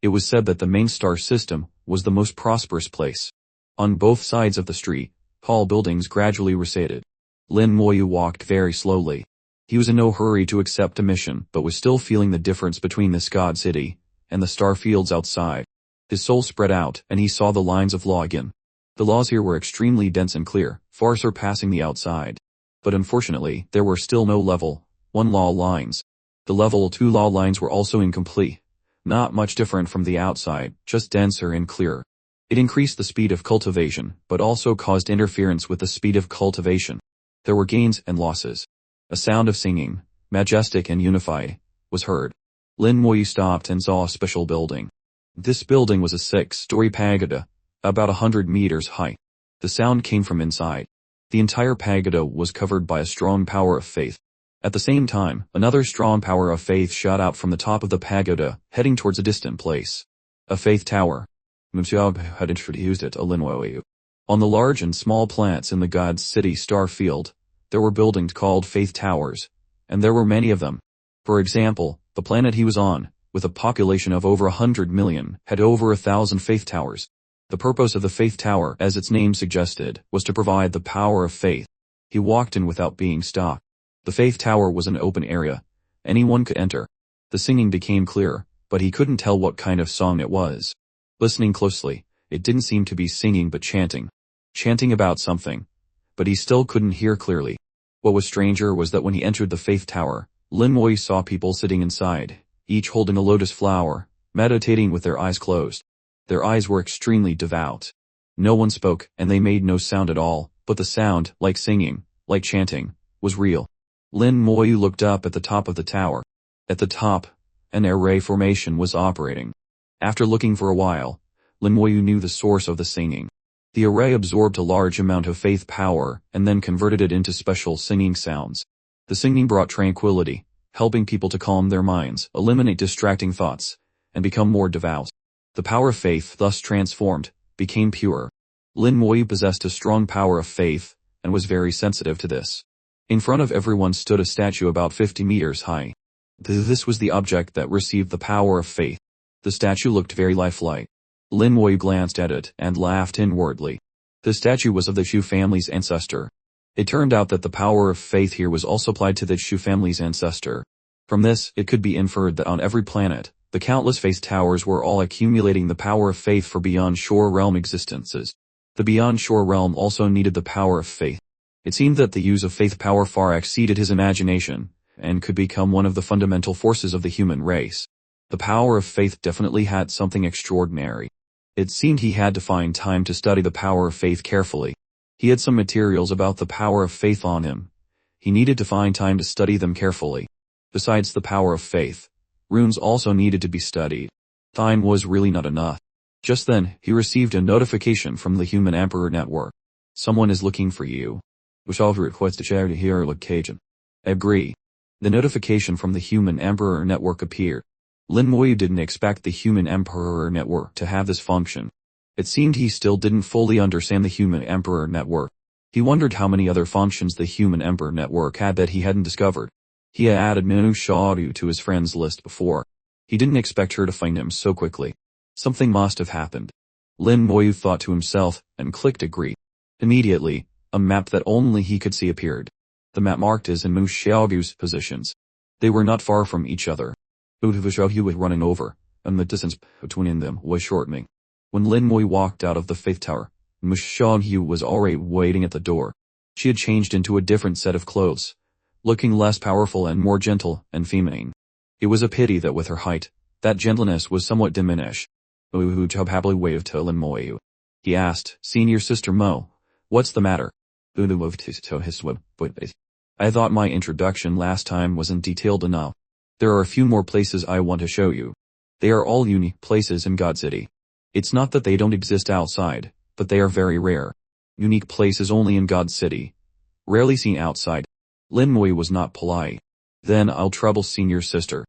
It was said that the main star system was the most prosperous place. On both sides of the street, tall buildings gradually receded. Lin Woyu walked very slowly. He was in no hurry to accept a mission, but was still feeling the difference between this god city and the star fields outside. His soul spread out, and he saw the lines of law again. The laws here were extremely dense and clear, far surpassing the outside. But unfortunately, there were still no level 1 law lines. The level 2 law lines were also incomplete. Not much different from the outside, just denser and clearer. It increased the speed of cultivation, but also caused interference with the speed of cultivation. There were gains and losses. A sound of singing, majestic and unified, was heard. Lin Woyu stopped and saw a special building. This building was a 6-story pagoda, about 100 meters high. The sound came from inside. The entire pagoda was covered by a strong power of faith. At the same time, another strong power of faith shot out from the top of the pagoda, heading towards a distant place. A faith tower. Mumxiao had introduced it to Lin Woyu. On the large and small planets in the God's City star field, there were buildings called faith towers, and there were many of them. For example, the planet he was on, with a population of over 100 million, had over 1,000 faith towers. The purpose of the faith tower, as its name suggested, was to provide the power of faith. He walked in without being stopped. The faith tower was an open area. Anyone could enter. The singing became clearer, but he couldn't tell what kind of song it was. Listening closely, it didn't seem to be singing but chanting. Chanting about something. But he still couldn't hear clearly. What was stranger was that when he entered the faith tower, Lin Woyu saw people sitting inside, each holding a lotus flower, meditating with their eyes closed. Their eyes were extremely devout. No one spoke, and they made no sound at all, but the sound, like singing, like chanting, was real. Lin Woyu looked up at the top of the tower. At the top, an array formation was operating. After looking for a while, Lin Woyu knew the source of the singing. The array absorbed a large amount of faith power and then converted it into special singing sounds. The singing brought tranquility, helping people to calm their minds, eliminate distracting thoughts, and become more devout. The power of faith, thus transformed, became pure. Lin Woyu possessed a strong power of faith and was very sensitive to this. In front of everyone stood a statue about 50 meters high. This was the object that received the power of faith. The statue looked very lifelike. Lin Woyu glanced at it and laughed inwardly. The statue was of the Shu family's ancestor. It turned out that the power of faith here was also applied to the Shu family's ancestor. From this, it could be inferred that on every planet, the countless faith towers were all accumulating the power of faith for beyond shore realm existences. The beyond shore realm also needed the power of faith. It seemed that the use of faith power far exceeded his imagination, and could become one of the fundamental forces of the human race. The power of faith definitely had something extraordinary. It seemed he had to find time to study the power of faith carefully. He had some materials about the power of faith on him. He needed to find time to study them carefully. Besides the power of faith, runes also needed to be studied. Time was really not enough. Just then, he received a notification from the Human Emperor Network. Someone is looking for you. Wish all request to share to hear location. Agree. The notification from the Human Emperor Network appeared. Lin Woyu didn't expect the Human Emperor Network to have this function. It seemed he still didn't fully understand the Human Emperor Network. He wondered how many other functions the Human Emperor Network had that he hadn't discovered. He had added Manu Shaoru to his friends list before. He didn't expect her to find him so quickly. Something must have happened. Lin Woyu thought to himself, and clicked agree. Immediately, a map that only he could see appeared. The map marked his and Mu Xiaogu's positions. They were not far from each other. Xiaogu was running over, and the distance between them was shortening. When Lin Woyu walked out of the faith tower, Mu Xiaogu was already waiting at the door. She had changed into a different set of clothes, looking less powerful and more gentle and feminine. It was a pity that with her height, that gentleness was somewhat diminished. Hu Chub happily waved to Lin Woyu. He asked, "Senior Sister Mo, what's the matter?" I thought my introduction last time wasn't detailed enough. There are a few more places I want to show you. They are all unique places in God City. It's not that they don't exist outside, but they are very rare. Unique places only in God City. rarely seen outside. Lin Mui was not polite. Then I'll trouble senior sister.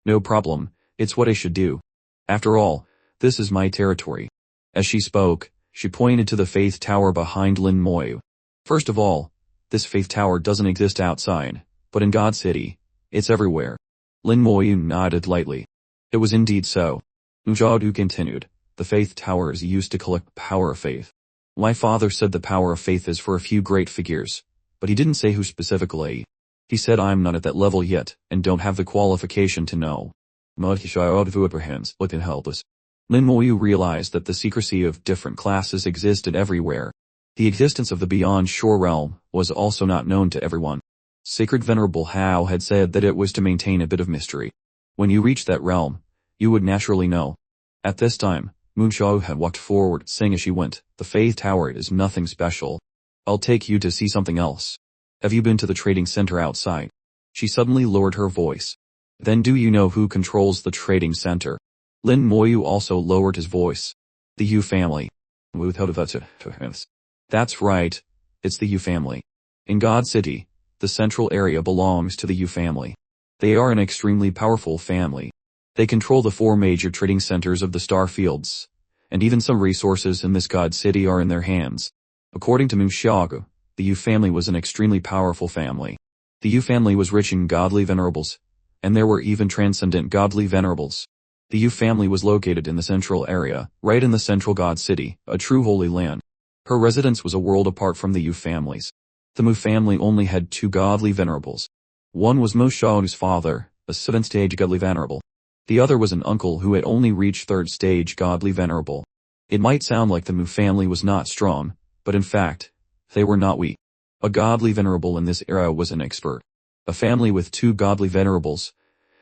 No problem, it's what I should do. After all, this is my territory. As she spoke, she pointed to the Faith Tower behind Lin Mui. First of all, this Faith Tower doesn't exist outside, but in God City, it's everywhere. Lin Mui nodded lightly. It was indeed so. Ujadu continued, the Faith Tower is used to collect power of faith. My father said the power of faith is for a few great figures, but he didn't say who specifically. He said I'm not at that level yet, and don't have the qualification to know. Looking helpless. Lin Mui realized that the secrecy of different classes existed everywhere. The existence of the Beyond Shore realm was also not known to everyone. Sacred Venerable Hao had said that it was to maintain a bit of mystery. When you reach that realm, you would naturally know. At this time, Moon Shao had walked forward, saying as she went, the Faith Tower is nothing special. I'll take you to see something else. Have you been to the trading center outside? She suddenly lowered her voice. Then do you know who controls the trading center? Lin Moyu also lowered his voice. The Yu family. That's right, it's the Yu family. In God City, the central area belongs to the Yu family. They are an extremely powerful family. They control the 4 major trading centers of the star fields, and even some resources in this God City are in their hands. According to Mu Xiaogu, the Yu family was an extremely powerful family. The Yu family was rich in godly venerables, and there were even transcendent godly venerables. The Yu family was located in the central area, right in the central God City, a true holy land. Her residence was a world apart from the Yu families. The Mu family only had 2 godly venerables. One was Mo Xiao's father, a 7th-stage godly venerable. The other was an uncle who had only reached 3rd-stage godly venerable. It might sound like the Mu family was not strong, but in fact, they were not weak. A godly venerable in this era was an expert. A family with 2 godly venerables,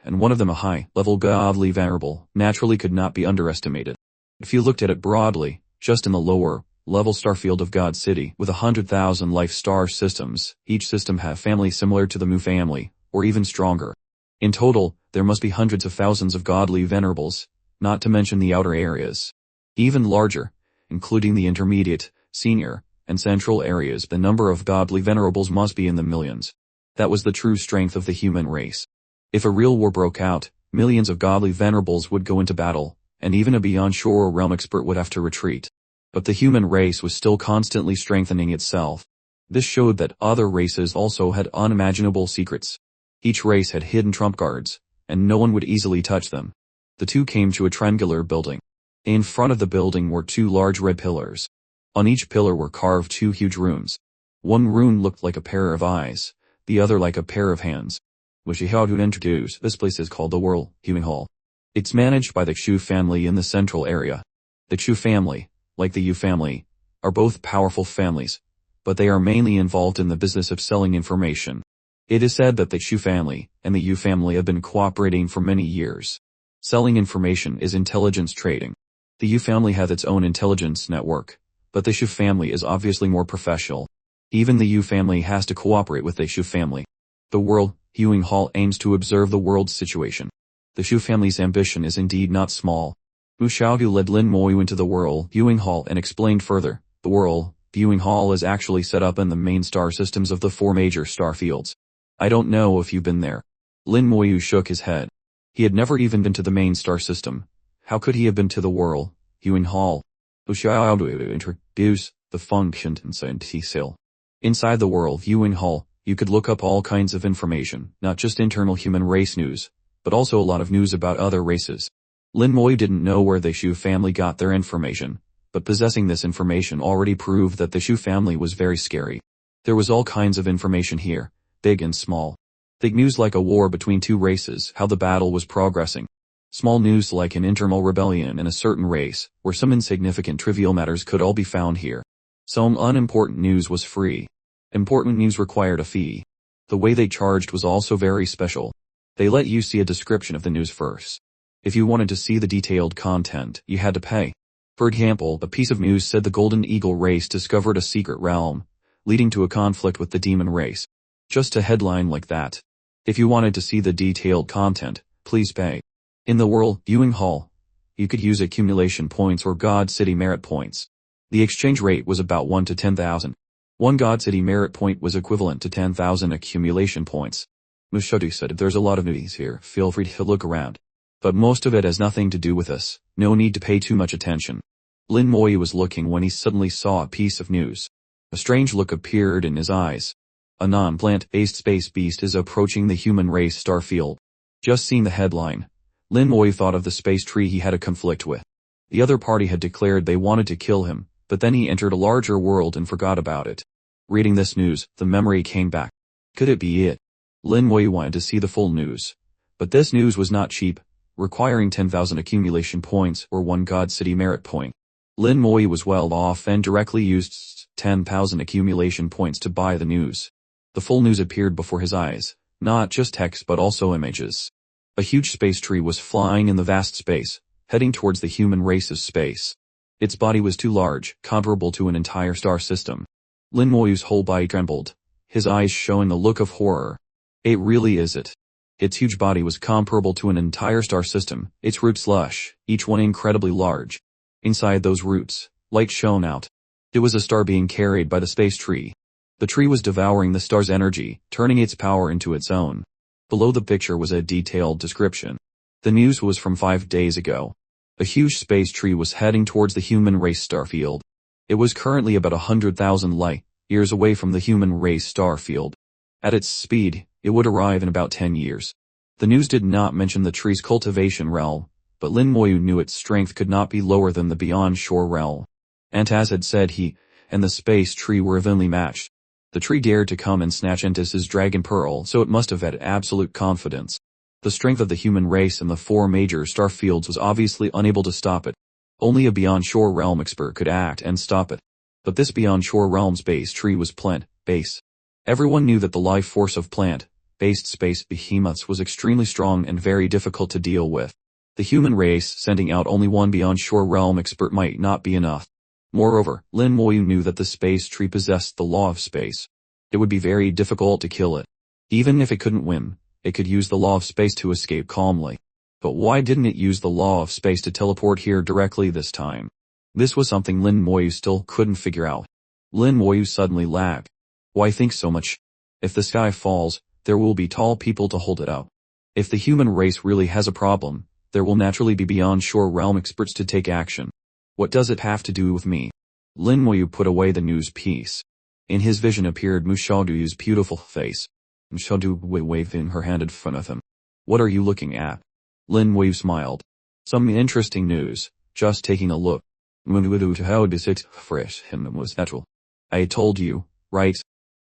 and one of them a high-level godly venerable, naturally could not be underestimated. If you looked at it broadly, just in the lower-level starfield of God City, with 100,000 life star systems, each system had a family similar to the Mu family, or even stronger. In total, there must be hundreds of thousands of godly venerables, not to mention the outer areas. Even larger, including the intermediate, senior, and central areas, the number of godly venerables must be in the millions. That was the true strength of the human race. If a real war broke out, millions of godly venerables would go into battle, and even a Beyond Shore realm expert would have to retreat. But the human race was still constantly strengthening itself. This showed that other races also had unimaginable secrets. Each race had hidden trump cards, and no one would easily touch them. The 2 came to a triangular building. In front of the building were 2 large red pillars. On each pillar were carved 2 huge runes. One rune looked like a pair of eyes, the other like a pair of hands. How to introduce, this place is called the World Healing Hall. It's managed by the Xu family in the central area. The Xu family, like the Yu family, are both powerful families, but they are mainly involved in the business of selling information. It is said that the Xu family and the Yu family have been cooperating for many years. Selling information is intelligence trading. The Yu family has its own intelligence network, but the Xu family is obviously more professional. Even the Yu family has to cooperate with the Xu family. The World Healing Hall aims to observe the world's situation. The Xu family's ambition is indeed not small. Mu Xiaogu led Lin Moyu into the World Viewing Hall and explained further, the World Viewing Hall is actually set up in the main star systems of the 4 major star fields. I don't know if you've been there. Lin Moyu shook his head. He had never even been to the main star system. How could he have been to the World Viewing Hall? Mu Xiaogu introduced the function in detail. Inside the World Viewing Hall, you could look up all kinds of information, not just internal human race news, but also a lot of news about other races. Lin Moyu didn't know where the Xu family got their information, but possessing this information already proved that the Xu family was very scary. There was all kinds of information here, big and small. Big news like a war between 2 races, how the battle was progressing. Small news like an internal rebellion in a certain race, where some insignificant trivial matters could all be found here. Some unimportant news was free. Important news required a fee. The way they charged was also very special. They let you see a description of the news first. If you wanted to see the detailed content, you had to pay. For example, a piece of news said the Golden Eagle race discovered a secret realm, leading to a conflict with the demon race. Just a headline like that. If you wanted to see the detailed content, please pay. In the World Viewing Hall, you could use accumulation points or God City merit points. The exchange rate was about 1 to 10,000. One God City merit point was equivalent to 10,000 accumulation points. Mushodu said, there's a lot of news here, feel free to look around. But most of it has nothing to do with us, no need to pay too much attention. Lin Moyu was looking when he suddenly saw a piece of news. A strange look appeared in his eyes. A non-plant-based space beast is approaching the human race star field. Just seeing the headline, Lin Moyu thought of the space tree he had a conflict with. The other party had declared they wanted to kill him, but then he entered a larger world and forgot about it. Reading this news, the memory came back. Could it be it? Lin Moyu wanted to see the full news. But this news was not cheap, requiring 10,000 accumulation points or 1 God City merit point. Lin Moyu was well off and directly used 10,000 accumulation points to buy the news. The full news appeared before his eyes, not just text but also images. A huge space tree was flying in the vast space, heading towards the human race's space. Its body was too large, comparable to an entire star system. Lin Moyu's whole body trembled, his eyes showing a look of horror. It really is it. Its huge body was comparable to an entire star system, its roots lush, each one incredibly large. Inside those roots, light shone out. It was a star being carried by the space tree. The tree was devouring the star's energy, turning its power into its own. Below the picture was a detailed description. The news was from 5 days ago. A huge space tree was heading towards the human race star field. It was currently about 100,000 light-years away from the human race star field. At its speed, it would arrive in about 10 years. The news did not mention the tree's cultivation realm, but Lin Moyu knew its strength could not be lower than the beyond shore realm. And as had said, he and the space tree were evenly matched. The tree dared to come and snatch Entis's dragon pearl, so it must have had absolute confidence. The strength of the human race and the 4 major star fields was obviously unable to stop it. Only a beyond shore realm expert could act and stop it. But this beyond shore realm's base tree was plant-based. Everyone knew that the life force of plant-based space behemoths was extremely strong and very difficult to deal with. The human race sending out only one beyond shore realm expert might not be enough. Moreover, Lin Moyu knew that the space tree possessed the law of space. It would be very difficult to kill it. Even if it couldn't win, it could use the law of space to escape calmly. But why didn't it use the law of space to teleport here directly this time? This was something Lin Moyu still couldn't figure out. Lin Moyu suddenly laughed. Why think so much? If the sky falls, there will be tall people to hold it up. If the human race really has a problem, there will naturally be beyond shore realm experts to take action. What does it have to do with me? Lin Moyu put away the news piece. In his vision appeared Mushodu's beautiful face. Mushodu waving her hand in front of him. What are you looking at? Lin Moyu smiled. Some interesting news, just taking a look. How does it fresh him was natural. I told you, right?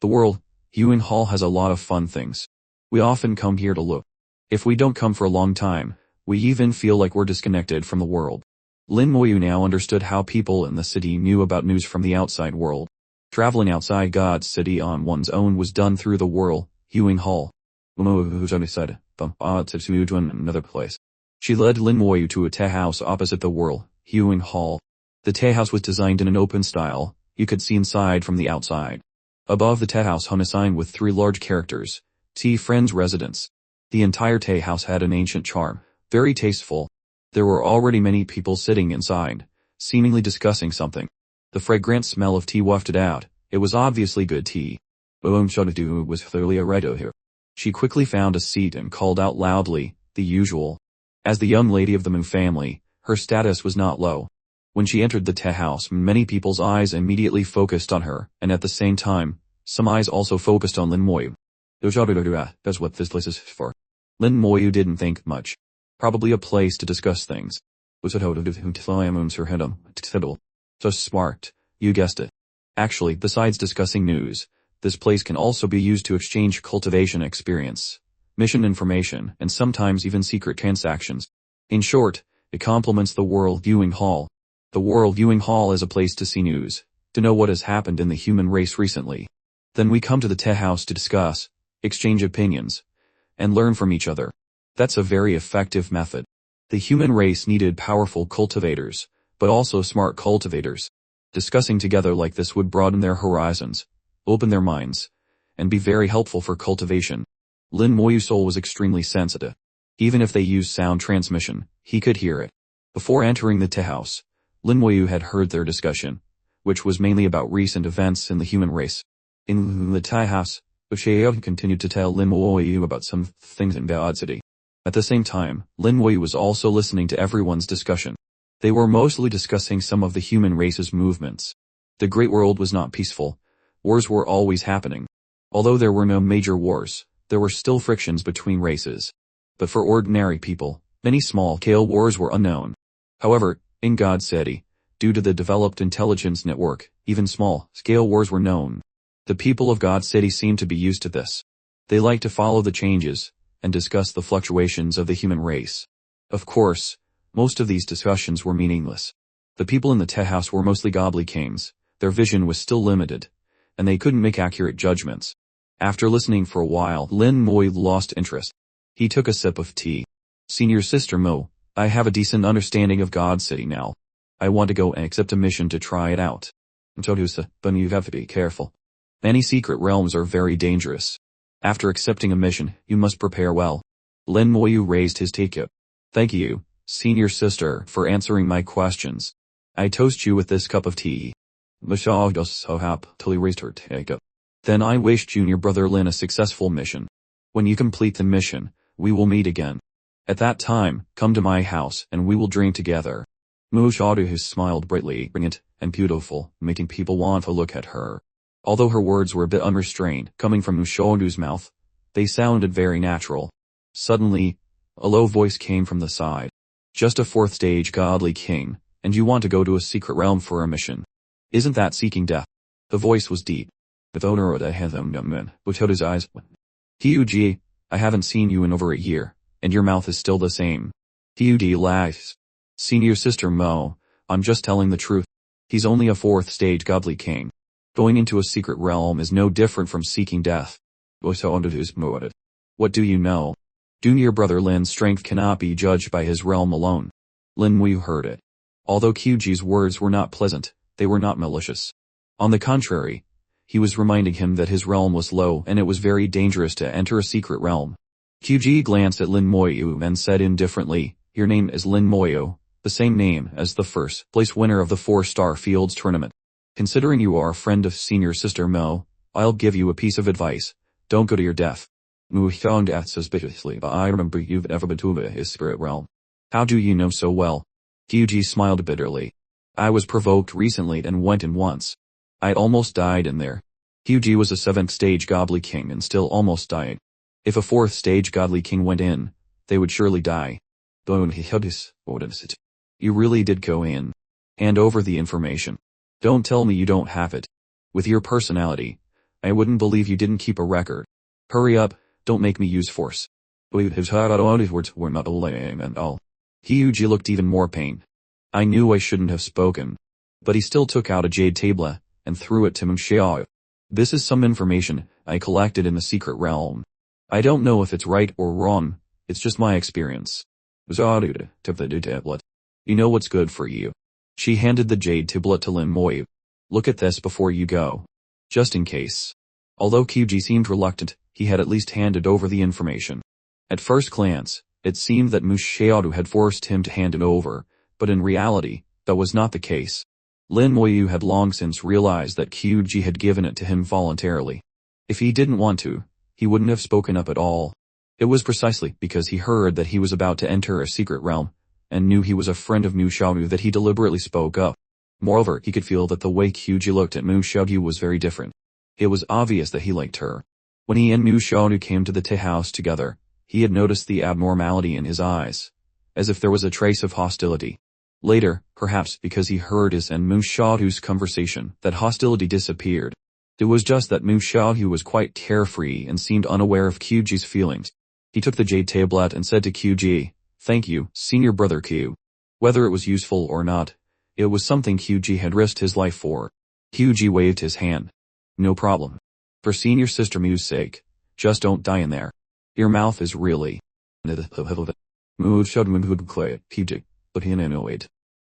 The world, Yuan Hall has a lot of fun things. We often come here to look. If we don't come for a long time, we even feel like we're disconnected from the world. Lin Moyu now understood how people in the city knew about news from the outside world. Traveling outside God's city on one's own was done through the Whirl, Yuan Hall. Said, to another place. She led Lin Moyu to a tea house opposite the Whirl, Yuan Hall. The tea house was designed in an open style, you could see inside from the outside. Above the tea house hung a sign with 3 large characters, Tea Friend's Residence. The entire tea house had an ancient charm, very tasteful. There were already many people sitting inside, seemingly discussing something. The fragrant smell of tea wafted out. It was obviously good tea. Shodu was clearly a writer here. She quickly found a seat and called out loudly, the usual. As the young lady of the Mu family, her status was not low. When she entered the tea house, many people's eyes immediately focused on her, and at the same time, some eyes also focused on Lin Moyu. That's what this place is for. Lin Moyu didn't think much. Probably a place to discuss things. So smart, you guessed it. Actually, besides discussing news, this place can also be used to exchange cultivation experience, mission information, and sometimes even secret transactions. In short, it complements the Whirl Viewing Hall. The Whirl Viewing Hall is a place to see news, to know what has happened in the human race recently. Then we come to the tea house to discuss, exchange opinions, and learn from each other. That's a very effective method. The human race needed powerful cultivators, but also smart cultivators. Discussing together like this would broaden their horizons, open their minds, and be very helpful for cultivation. Lin Moyu's soul was extremely sensitive. Even if they used sound transmission, he could hear it. Before entering the tea house, Lin Moyu had heard their discussion. which was mainly about recent events in the human race. In the Thai house, Ushio continued to tell Lin Moyu about some things in God City. At the same time, Lin Moyu was also listening to everyone's discussion. They were mostly discussing some of the human race's movements. The great world was not peaceful. Wars were always happening. Although there were no major wars, there were still frictions between races. But for ordinary people, many small-scale wars were unknown. However, in God City, due to the developed intelligence network, even small-scale wars were known. The people of God City seemed to be used to this. They liked to follow the changes and discuss the fluctuations of the human race. Of course, most of these discussions were meaningless. The people in the Te house were mostly godly kings, their vision was still limited, and they couldn't make accurate judgments. After listening for a while, Lin Moy lost interest. He took a sip of tea. Senior Sister Mo, I have a decent understanding of God City now. I want to go and accept a mission to try it out. Todusa, but you have to be careful. Many secret realms are very dangerous. After accepting a mission, you must prepare well. Lin Moyu raised his teacup. Thank you, Senior Sister, for answering my questions. I toast you with this cup of tea. Masha just so happily raised her teacup. Then I wish Junior Brother Lin a successful mission. When you complete the mission, we will meet again. At that time, come to my house and we will drink together. Mushadu smiled brightly, brilliant, and beautiful, making people want to look at her. Although her words were a bit unrestrained, coming from Mushodu's mouth, they sounded very natural. Suddenly, a low voice came from the side. Just a fourth stage godly king, and you want to go to a secret realm for a mission. Isn't that seeking death? The voice was deep. With Onoruda Heathen, Mushodu's eyes went. Hyuji, I haven't seen you in over a year, and your mouth is still the same. Hyuji laughs. Senior Sister Mo, I'm just telling the truth. He's only a fourth stage godly king. Going into a secret realm is no different from seeking death. What do you know? Junior Brother Lin's strength cannot be judged by his realm alone. Lin Wu heard it. Although Kyuji's words were not pleasant, they were not malicious. On the contrary, he was reminding him that his realm was low and it was very dangerous to enter a secret realm. Kyuji glanced at Lin Moyu and said indifferently, your name is Lin Moyu, the same name as the first place winner of the 4-star Fields tournament. Considering you are a friend of Senior Sister Mo, I'll give you a piece of advice. Don't go to your death. Mu found out suspiciously, but I remember you've never been to his spirit realm. How do you know so well? Kyuji smiled bitterly. I was provoked recently and went in once. I almost died in there. Kyuji was a 7th stage godly king and still almost died. If a 4th stage godly king went in, they would surely die. You really did go in. Hand over the information. Don't tell me you don't have it. With your personality, I wouldn't believe you didn't keep a record. Hurry up, don't make me use force. His words were not lame and all. Hyuji looked even more pained. I knew I shouldn't have spoken. But he still took out a jade tablet and threw it to Mushiao. This is some information I collected in the secret realm. I don't know if it's right or wrong, it's just my experience. Took the tablet. You know what's good for you. She handed the jade tablet to Lin Moyu. Look at this before you go. Just in case. Although Kyuji seemed reluctant, he had at least handed over the information. At first glance, it seemed that Mushiao had forced him to hand it over, but in reality, that was not the case. Lin Moyu had long since realized that Kyuji had given it to him voluntarily. If he didn't want to, he wouldn't have spoken up at all. It was precisely because he heard that he was about to enter a secret realm, and knew he was a friend of Mushodu that he deliberately spoke up. Moreover, he could feel that the way Kyuji looked at Mushodu was very different. It was obvious that he liked her. When he and Mushodu came to the tea house together, he had noticed the abnormality in his eyes, as if there was a trace of hostility. Later, perhaps because he heard his and Mushodu's conversation, that hostility disappeared. It was just that Mushodu was quite carefree and seemed unaware of Kyuji's feelings. He took the jade tablet and said to Kyuji, Thank you, Senior Brother Q. Whether it was useful or not, it was something Kyuji had risked his life for. Kyuji waved his hand. No problem. For Senior Sister Mu's sake, just don't die in there. Your mouth is really...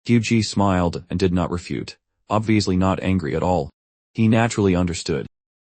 Kyuji smiled and did not refute, obviously not angry at all. He naturally understood.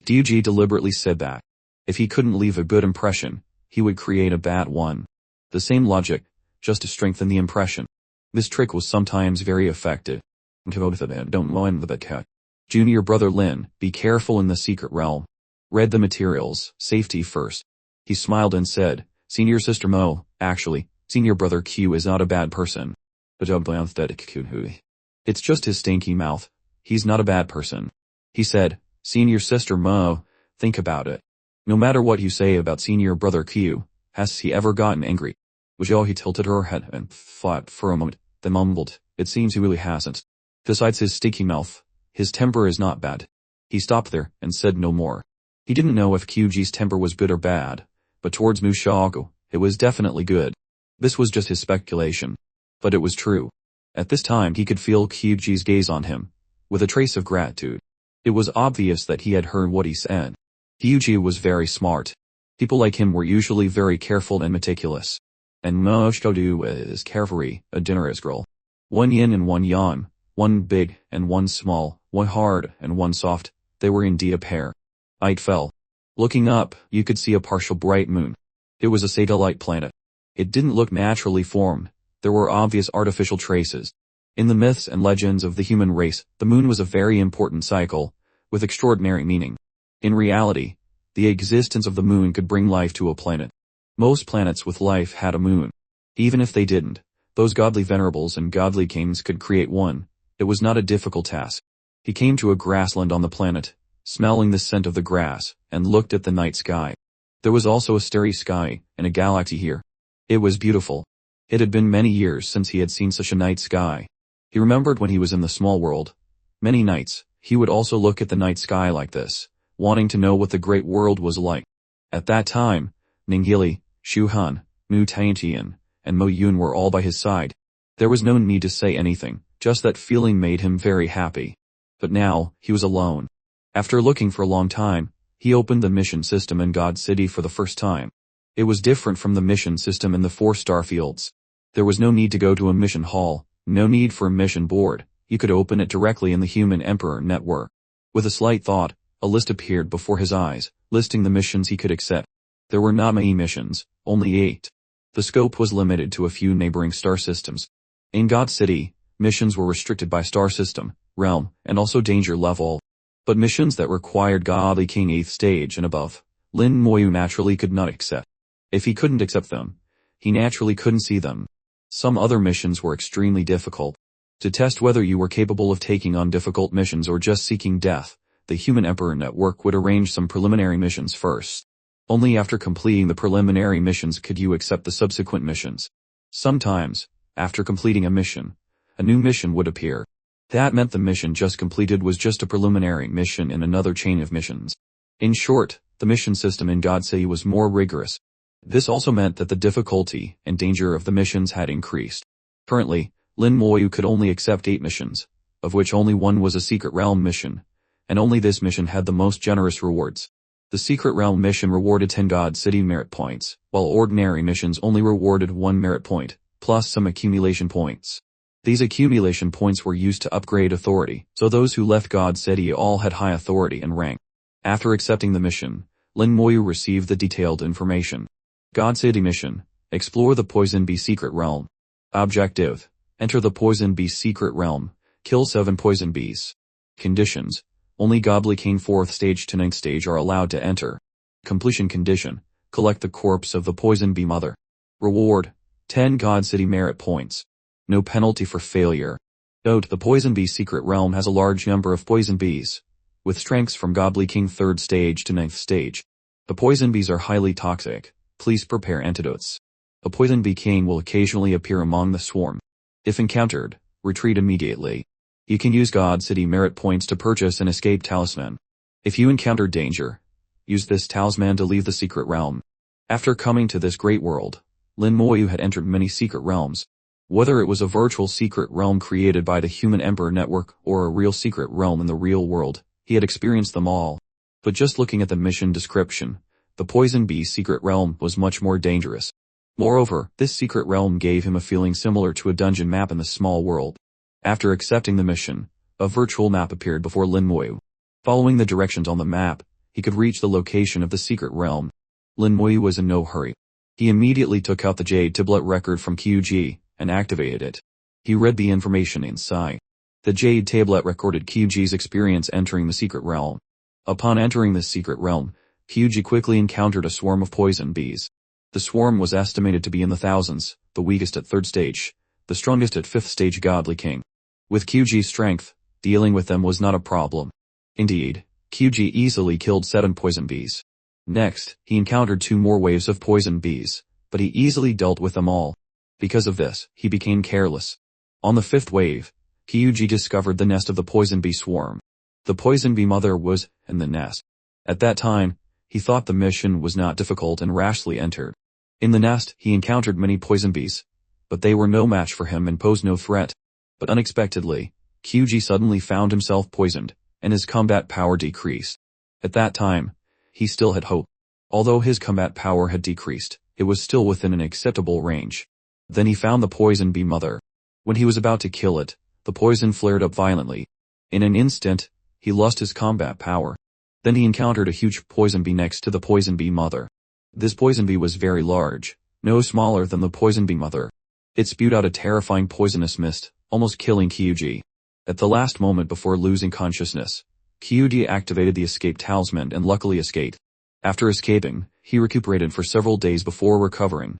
Kyuji deliberately said that. If he couldn't leave a good impression, he would create a bad one. The same logic, just to strengthen the impression. This trick was sometimes very effective. Don't mind the cat. Junior brother Lin, be careful in the secret realm. Read the materials, safety first. He smiled and said, Senior sister Mo, actually, senior brother Q is not a bad person. It's just his stinky mouth. He's not a bad person. He said, Senior sister Mo, think about it. No matter what you say about senior brother Q, has he ever gotten angry? He tilted her head and thought for a moment, then mumbled, it seems he really hasn't. Besides his stinky mouth, his temper is not bad. He stopped there and said no more. He didn't know if QG's temper was good or bad, but towards Mushoku, it was definitely good. This was just his speculation. But it was true. At this time he could feel QG's gaze on him, with a trace of gratitude. It was obvious that he had heard what he said. QG was very smart. People like him were usually very careful and meticulous. And Mushoku is carefree, a generous girl. One yin and one yang, one big and one small, one hard and one soft, they were indeed a pair. It fell. Looking up, you could see a partial bright moon. It was a satellite planet. It didn't look naturally formed. There were obvious artificial traces. In the myths and legends of the human race, the moon was a very important cycle, with extraordinary meaning. In reality, the existence of the moon could bring life to a planet. Most planets with life had a moon. Even if they didn't, those godly venerables and godly kings could create one. It was not a difficult task. He came to a grassland on the planet, smelling the scent of the grass, and looked at the night sky. There was also a starry sky, and a galaxy here. It was beautiful. It had been many years since he had seen such a night sky. He remembered when he was in the small world. Many nights, he would also look at the night sky like this, wanting to know what the great world was like. At that time, Ninghili, Shu Han, Mu Tiantian, and Mo Yun were all by his side. There was no need to say anything, just that feeling made him very happy. But now, he was alone. After looking for a long time, he opened the mission system in God City for the first time. It was different from the mission system in the 4-star fields. There was no need to go to a mission hall, no need for a mission board. You could open it directly in the Human Emperor network. With a slight thought, a list appeared before his eyes, listing the missions he could accept. There were not many missions, only 8. The scope was limited to a few neighboring star systems. In God City, missions were restricted by star system, realm, and also danger level. But missions that required Godly King 8th stage and above, Lin Moyu naturally could not accept. If he couldn't accept them, he naturally couldn't see them. Some other missions were extremely difficult. To test whether you were capable of taking on difficult missions or just seeking death, the Human Emperor network would arrange some preliminary missions first. Only after completing the preliminary missions could you accept the subsequent missions. Sometimes, after completing a mission, a new mission would appear. That meant the mission just completed was just a preliminary mission in another chain of missions. In short, the mission system in God City was more rigorous. This also meant that the difficulty and danger of the missions had increased. Currently, Lin Moyu could only accept 8 missions, of which only one was a Secret Realm mission, and only this mission had the most generous rewards. The Secret Realm mission rewarded 10 God City merit points, while ordinary missions only rewarded 1 merit point, plus some accumulation points. These accumulation points were used to upgrade authority, so those who left God City all had high authority and rank. After accepting the mission, Lin Moyu received the detailed information. God City mission, explore the Poison Bee Secret Realm. Objective, enter the Poison Bee Secret Realm, kill 7 poison bees. Conditions, only Godly King 4th stage to 9th stage are allowed to enter. Completion condition, collect the corpse of the Poison Bee Mother. Reward, 10 God City merit points. No penalty for failure. Note, the Poison Bee Secret Realm has a large number of poison bees, with strengths from Godly King 3rd stage to 9th stage. The poison bees are highly toxic. Please prepare antidotes. A poison bee king will occasionally appear among the swarm. If encountered, retreat immediately. You can use God City merit points to purchase an escape talisman. If you encounter danger, use this talisman to leave the secret realm. After coming to this great world, Lin Moyu had entered many secret realms. Whether it was a virtual secret realm created by the Human Emperor network or a real secret realm in the real world, he had experienced them all. But just looking at the mission description, the Poison Bee Secret Realm was much more dangerous. Moreover, this secret realm gave him a feeling similar to a dungeon map in the small world. After accepting the mission, a virtual map appeared before Lin Moyu. Following the directions on the map, he could reach the location of the secret realm. Lin Moyu was in no hurry. He immediately took out the Jade Tablet record from QG and activated it. He read the information inside. The Jade Tablet recorded Kyuji's experience entering the secret realm. Upon entering the secret realm, Kyuji quickly encountered a swarm of poison bees. The swarm was estimated to be in the thousands, the weakest at 3rd stage, the strongest at 5th stage Godly King. With Kyuji's strength, dealing with them was not a problem. Indeed, Kyuji easily killed 7 poison bees. Next, he encountered 2 more waves of poison bees, but he easily dealt with them all. Because of this, he became careless. On the 5th wave, Kyuji discovered the nest of the poison bee swarm. The poison bee mother was in the nest. At that time, he thought the mission was not difficult and rashly entered. In the nest, he encountered many poison bees, but they were no match for him and posed no threat. But unexpectedly, Kyuji suddenly found himself poisoned, and his combat power decreased. At that time, he still had hope. Although his combat power had decreased, it was still within an acceptable range. Then he found the poison bee mother. When he was about to kill it, the poison flared up violently. In an instant, he lost his combat power. Then he encountered a huge poison bee next to the poison bee mother. This poison bee was very large, no smaller than the poison bee mother. It spewed out a terrifying poisonous mist, almost killing Kyuji. At the last moment before losing consciousness, Kyuji activated the escape talisman and luckily escaped. After escaping, he recuperated for several days before recovering.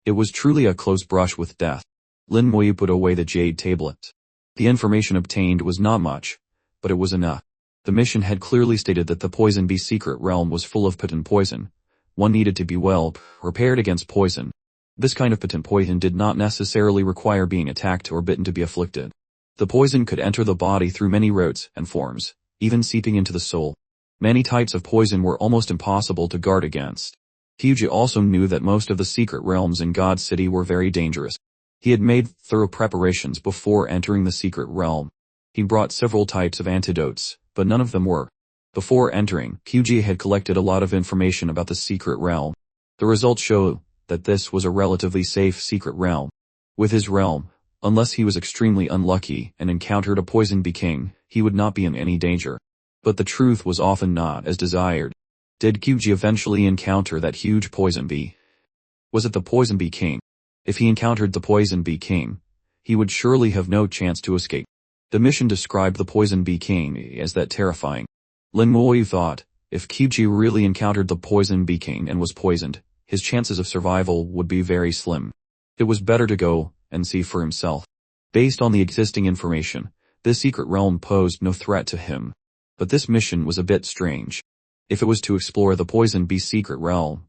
It was truly a close brush with death. Lin Moyu put away the Jade Tablet. The information obtained was not much, but it was enough. The mission had clearly stated that the poison bee secret realm was full of potent poison. One needed to be well prepared against poison. This kind of potent poison did not necessarily require being attacked or bitten to be afflicted. The poison could enter the body through many routes and forms, even seeping into the soul. Many types of poison were almost impossible to guard against. Kyuji also knew that most of the secret realms in God City were very dangerous. He had made thorough preparations before entering the secret realm. He brought several types of antidotes, but none of them worked. Before entering, Kyuji had collected a lot of information about the secret realm. The results show that this was a relatively safe secret realm. With his realm, unless he was extremely unlucky and encountered a poison bee king, he would not be in any danger. But the truth was often not as desired. Did Kyuji eventually encounter that huge poison bee? Was it the poison bee king? If he encountered the poison bee king, he would surely have no chance to escape. The mission described the poison bee king as that terrifying. Lin Moyu thought, if Kyuji really encountered the poison bee king and was poisoned, his chances of survival would be very slim. It was better to go and see for himself. Based on the existing information, this secret realm posed no threat to him. But this mission was a bit strange. If it was to explore the poison bee secret realm,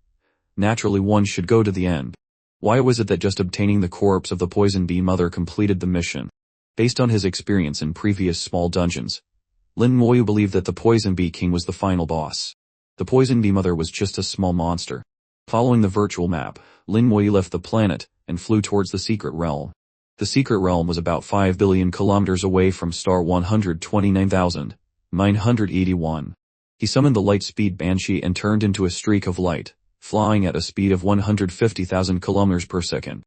naturally one should go to the end. Why was it that just obtaining the corpse of the poison bee mother completed the mission? Based on his experience in previous small dungeons, Lin Moyu believed that the poison bee king was the final boss. The poison bee mother was just a small monster. Following the virtual map, Lin Moyu left the planet and flew towards the secret realm. The secret realm was about 5 billion kilometers away from star 129,981. He summoned the light speed banshee and turned into a streak of light, flying at a speed of 150,000 kilometers per second.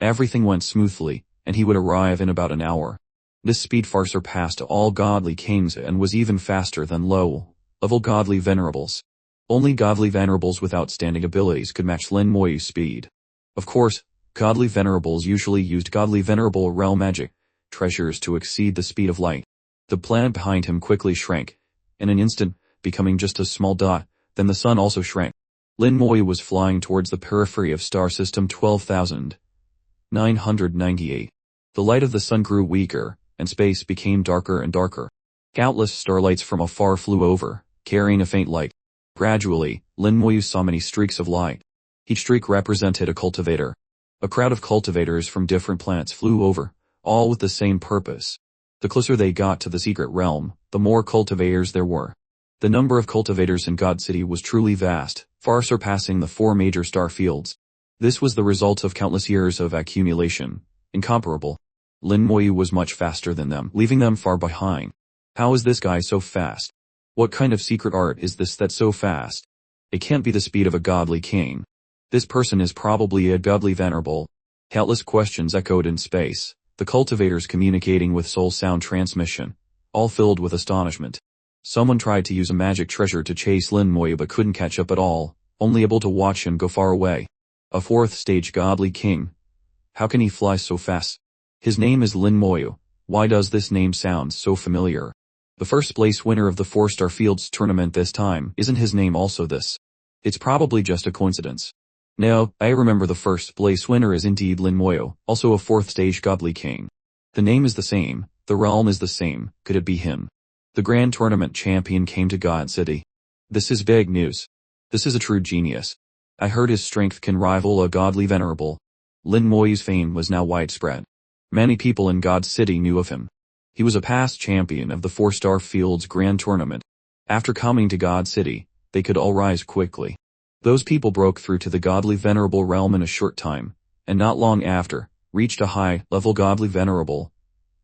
Everything went smoothly, and he would arrive in about an hour. This speed far surpassed all godly kings and was even faster than low-level godly venerables. Only godly venerables with outstanding abilities could match Lin Moyu's speed. Of course, godly venerables usually used godly venerable realm magic treasures to exceed the speed of light. The planet behind him quickly shrank, in an instant, becoming just a small dot. Then the sun also shrank. Lin Moyu was flying towards the periphery of star system 12,998. The light of the sun grew weaker, and space became darker and darker. Countless starlights from afar flew over, carrying a faint light. Gradually, Lin Moyu saw many streaks of light. Each streak represented a cultivator. A crowd of cultivators from different planets flew over, all with the same purpose. The closer they got to the secret realm, the more cultivators there were. The number of cultivators in God City was truly vast, far surpassing the 4 major star fields. This was the result of countless years of accumulation, incomparable. Lin Moyu was much faster than them, leaving them far behind. How is this guy so fast? What kind of secret art is this that's so fast? It can't be the speed of a godly king. This person is probably a godly venerable. Countless questions echoed in space, the cultivators communicating with soul sound transmission, all filled with astonishment. Someone tried to use a magic treasure to chase Lin Moyu but couldn't catch up at all, only able to watch him go far away. A 4th stage godly king. How can he fly so fast? His name is Lin Moyu, Why does this name sound so familiar? The first place winner of the 4-star Fields tournament this time, isn't his name also this? It's probably just a coincidence. No, I remember the first place winner is indeed Lin Moyo, also a 4th stage godly king. The name is the same, the realm is the same, could it be him? The grand tournament champion came to God City. This is big news. This is a true genius. I heard his strength can rival a godly venerable. Lin Moyo's fame was now widespread. Many people in God City knew of him. He was a past champion of the 4-star Fields grand tournament. After coming to God City, they could all rise quickly. Those people broke through to the godly venerable realm in a short time, and not long after, reached a high-level godly venerable,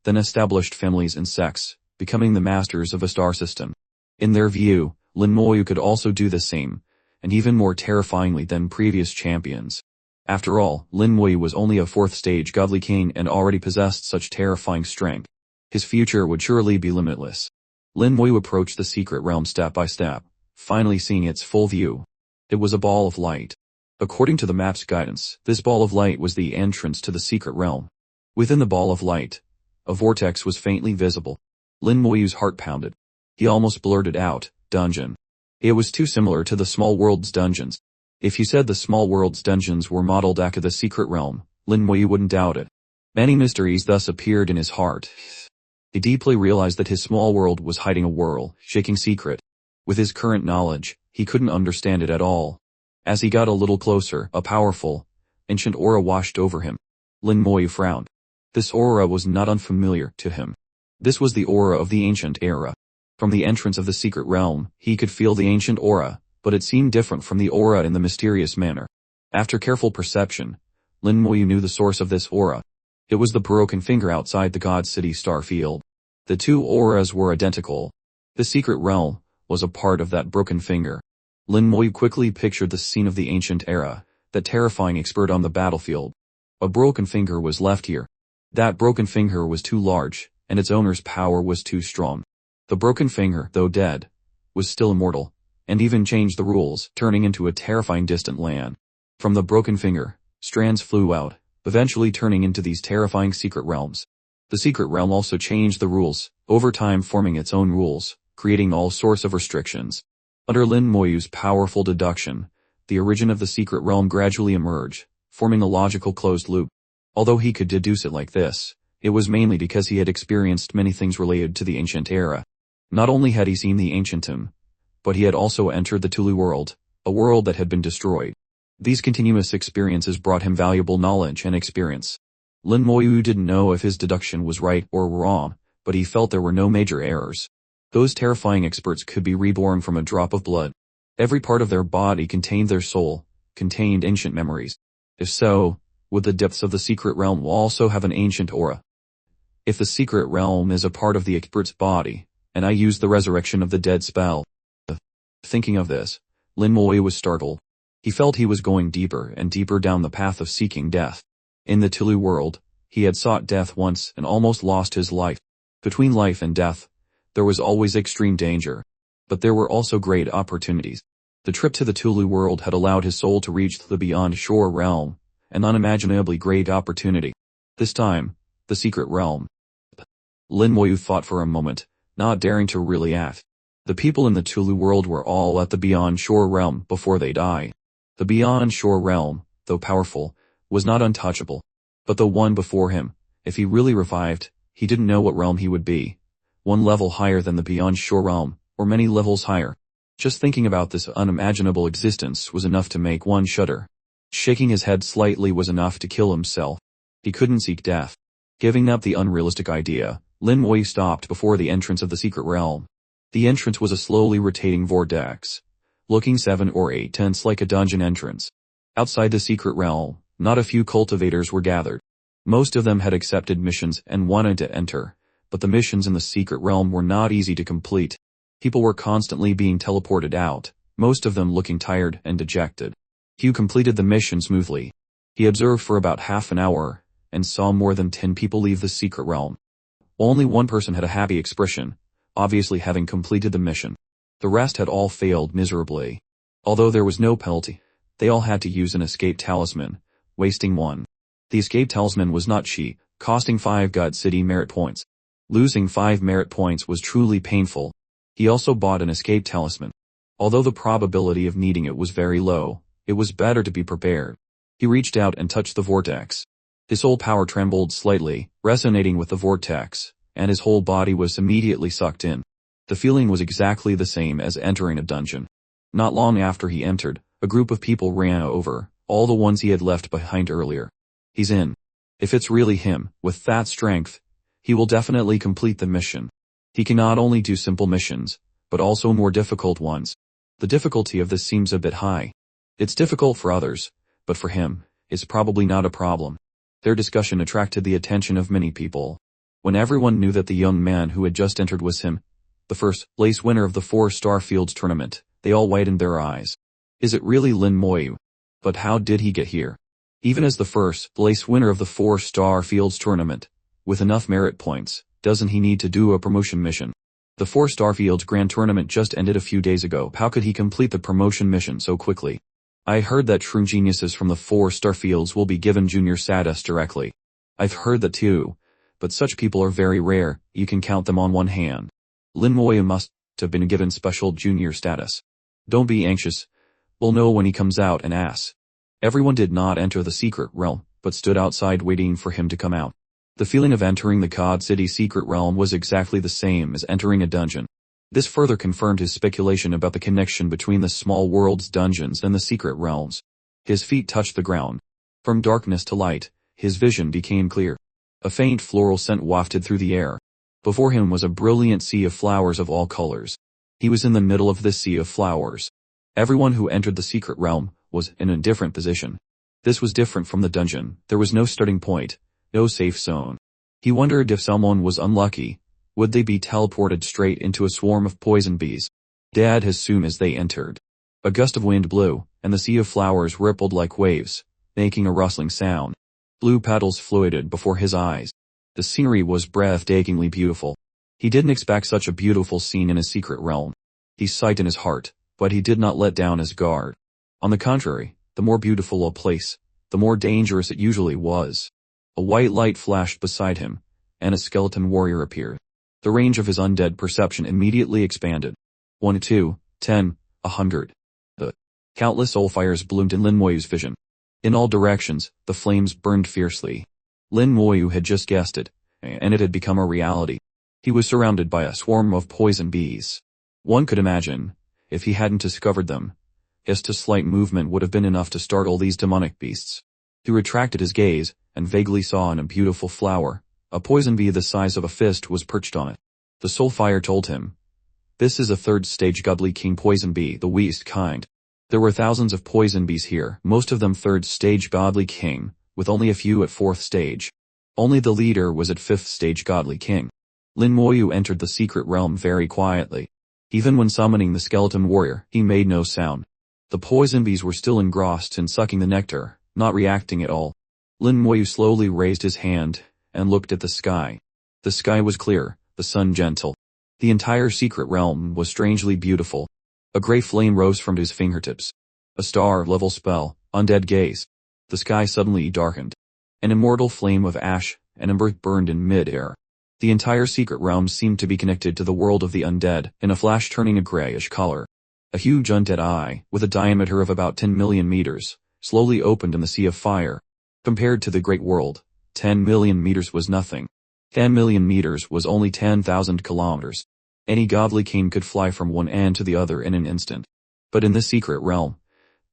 then established families and sects, becoming the masters of a star system. In their view, Lin Moyo could also do the same, and even more terrifyingly than previous champions. After all, Lin Moyo was only a 4th stage godly king and already possessed such terrifying strength. His future would surely be limitless. Lin Moyo approached the secret realm step by step, finally seeing its full view. It was a ball of light. According to the map's guidance, this ball of light was the entrance to the secret realm. Within the ball of light, a vortex was faintly visible. Lin Moyo's heart pounded. He almost blurted out, "Dungeon." It was too similar to the Small World's dungeons. If you said the Small World's dungeons were modeled after the secret realm, Lin Moyo wouldn't doubt it. Many mysteries thus appeared in his heart. He deeply realized that his small world was hiding a world-shaking secret. With his current knowledge, he couldn't understand it at all. As he got a little closer, a powerful, ancient aura washed over him. Lin Moyo frowned. This aura was not unfamiliar to him. This was the aura of the ancient era. From the entrance of the secret realm, he could feel the ancient aura, but it seemed different from the aura in the mysterious manner. After careful perception, Lin Moyo knew the source of this aura. It was the broken finger outside the God City star field. The two auras were identical. The secret realm was a part of that broken finger. Lin Moyo quickly pictured the scene of the ancient era, that terrifying expert on the battlefield. A broken finger was left here. That broken finger was too large, and its owner's power was too strong. The broken finger, though dead, was still immortal, and even changed the rules, turning into a terrifying distant land. From the broken finger, strands flew out, eventually turning into these terrifying secret realms. The secret realm also changed the rules, over time forming its own rules, creating all sorts of restrictions. Under Lin Moyo's powerful deduction, the origin of the secret realm gradually emerged, forming a logical closed loop. Although he could deduce it like this, it was mainly because he had experienced many things related to the ancient era. Not only had he seen the ancientum, but he had also entered the Tulu world, a world that had been destroyed. These continuous experiences brought him valuable knowledge and experience. Lin Moyo didn't know if his deduction was right or wrong, but he felt there were no major errors. Those terrifying experts could be reborn from a drop of blood. Every part of their body contained their soul, contained ancient memories. If so, would the depths of the secret realm also have an ancient aura? If the secret realm is a part of the expert's body, and I use the resurrection of the dead spell. Thinking of this, Lin Moyo was startled. He felt he was going deeper and deeper down the path of seeking death. In the Tulu world, he had sought death once and almost lost his life. Between life and death, there was always extreme danger. But there were also great opportunities. The trip to the Tulu world had allowed his soul to reach the beyond shore realm, an unimaginably great opportunity. This time, the secret realm. Lin Moyo thought for a moment, not daring to really act. The people in the Tulu world were all at the beyond shore realm before they died. The beyond shore realm, though powerful, was not untouchable. But the one before him, if he really revived, he didn't know what realm he would be. One level higher than the beyond shore realm, or many levels higher. Just thinking about this unimaginable existence was enough to make one shudder. Shaking his head slightly was enough to kill himself. He couldn't seek death. Giving up the unrealistic idea, Lin Moyo stopped before the entrance of the secret realm. The entrance was a slowly rotating vortex, looking 7 or 8 tenths like a dungeon entrance. Outside the secret realm, not a few cultivators were gathered. Most of them had accepted missions and wanted to enter, but the missions in the secret realm were not easy to complete. People were constantly being teleported out, most of them looking tired and dejected. Hugh completed the mission smoothly. He observed for about half an hour, and saw more than 10 people leave the secret realm. Only one person had a happy expression, obviously having completed the mission. The rest had all failed miserably. Although there was no penalty, they all had to use an escape talisman, wasting one. The escape talisman was not cheap, costing 5 God City merit points. Losing 5 merit points was truly painful. He also bought an escape talisman. Although the probability of needing it was very low, it was better to be prepared. He reached out and touched the vortex. His soul power trembled slightly, resonating with the vortex, and his whole body was immediately sucked in. The feeling was exactly the same as entering a dungeon. Not long after he entered, a group of people ran over, all the ones he had left behind earlier. He's in. If it's really him, with that strength, he will definitely complete the mission. He can not only do simple missions, but also more difficult ones. The difficulty of this seems a bit high. It's difficult for others, but for him, it's probably not a problem. Their discussion attracted the attention of many people. When everyone knew that the young man who had just entered was him, the first place winner of the 4-star Fields tournament, they all widened their eyes. Is it really Lin Moyu? But how did he get here? Even as the first place winner of the 4-star Fields tournament, with enough merit points, doesn't he need to do a promotion mission? The 4-star Fields Grand Tournament just ended a few days ago. How could he complete the promotion mission so quickly? I heard that true geniuses from the 4-star Fields will be given junior status directly. I've heard that too, but such people are very rare, you can count them on one hand. Lin Moyu must have been given special junior status. Don't be anxious. We'll know when he comes out and asks. Everyone did not enter the secret realm, but stood outside waiting for him to come out. The feeling of entering the Cod City secret realm was exactly the same as entering a dungeon. This further confirmed his speculation about the connection between the small world's dungeons and the secret realms. His feet touched the ground. From darkness to light, his vision became clear. A faint floral scent wafted through the air. Before him was a brilliant sea of flowers of all colors. He was in the middle of this sea of flowers. Everyone who entered the secret realm was in a different position. This was different from the dungeon. There was no starting point, no safe zone. He wondered if someone was unlucky, would they be teleported straight into a swarm of poison bees? Dead as soon as they entered. A gust of wind blew, and the sea of flowers rippled like waves, making a rustling sound. Blue petals floated before his eyes. The scenery was breathtakingly beautiful. He didn't expect such a beautiful scene in his secret realm. He sighed in his heart, but he did not let down his guard. On the contrary, the more beautiful a place, the more dangerous it usually was. A white light flashed beside him, and a skeleton warrior appeared. The range of his undead perception immediately expanded. 1, 2, 10, 100. The countless soul fires bloomed in Lin Moyu's vision. In all directions, the flames burned fiercely. Lin Moyu had just guessed it, and it had become a reality. He was surrounded by a swarm of poison bees. One could imagine, if he hadn't discovered them, just a slight movement would have been enough to startle these demonic beasts. He retracted his gaze, and vaguely saw in a beautiful flower, a poison bee the size of a fist was perched on it. The soul fire told him, this is a 3rd-stage godly king poison bee, the weakest kind. There were thousands of poison bees here, most of them 3rd-stage godly king, with only a few at 4th stage. Only the leader was at 5th-stage godly king. Lin Moyu entered the secret realm very quietly. Even when summoning the skeleton warrior, he made no sound. The poison bees were still engrossed in sucking the nectar, not reacting at all. Lin Moyu slowly raised his hand and looked at the sky. The sky was clear, the sun gentle. The entire secret realm was strangely beautiful. A gray flame rose from his fingertips. A star-level spell, undead gaze. The sky suddenly darkened. An immortal flame of ash and ember burned in mid-air. The entire secret realm seemed to be connected to the world of the undead, in a flash turning a grayish color. A huge undead eye, with a diameter of about 10 million meters, slowly opened in the sea of fire. Compared to the great world, 10 million meters was nothing. 10 million meters was only 10,000 kilometers. Any godly king could fly from one end to the other in an instant. But in this secret realm,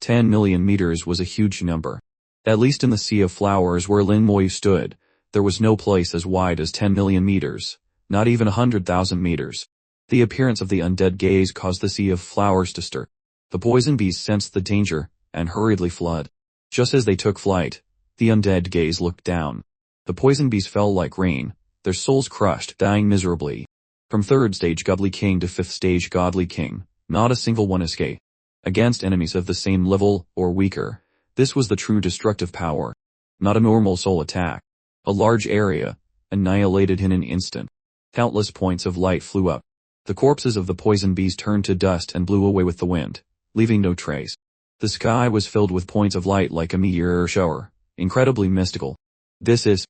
10 million meters was a huge number. At least in the sea of flowers where Lin Moyu stood, there was no place as wide as 10 million meters, not even 100,000 meters. The appearance of the undead gaze caused the sea of flowers to stir. The poison bees sensed the danger, and hurriedly fled. Just as they took flight, the undead gaze looked down. The poison bees fell like rain, their souls crushed, dying miserably. From 3rd-stage godly king to 5th-stage godly king, not a single one escaped. Against enemies of the same level, or weaker, this was the true destructive power. Not a normal soul attack. A large area, annihilated in an instant. Countless points of light flew up. The corpses of the poison bees turned to dust and blew away with the wind, leaving no trace. The sky was filled with points of light like a meteor shower, incredibly mystical. This is...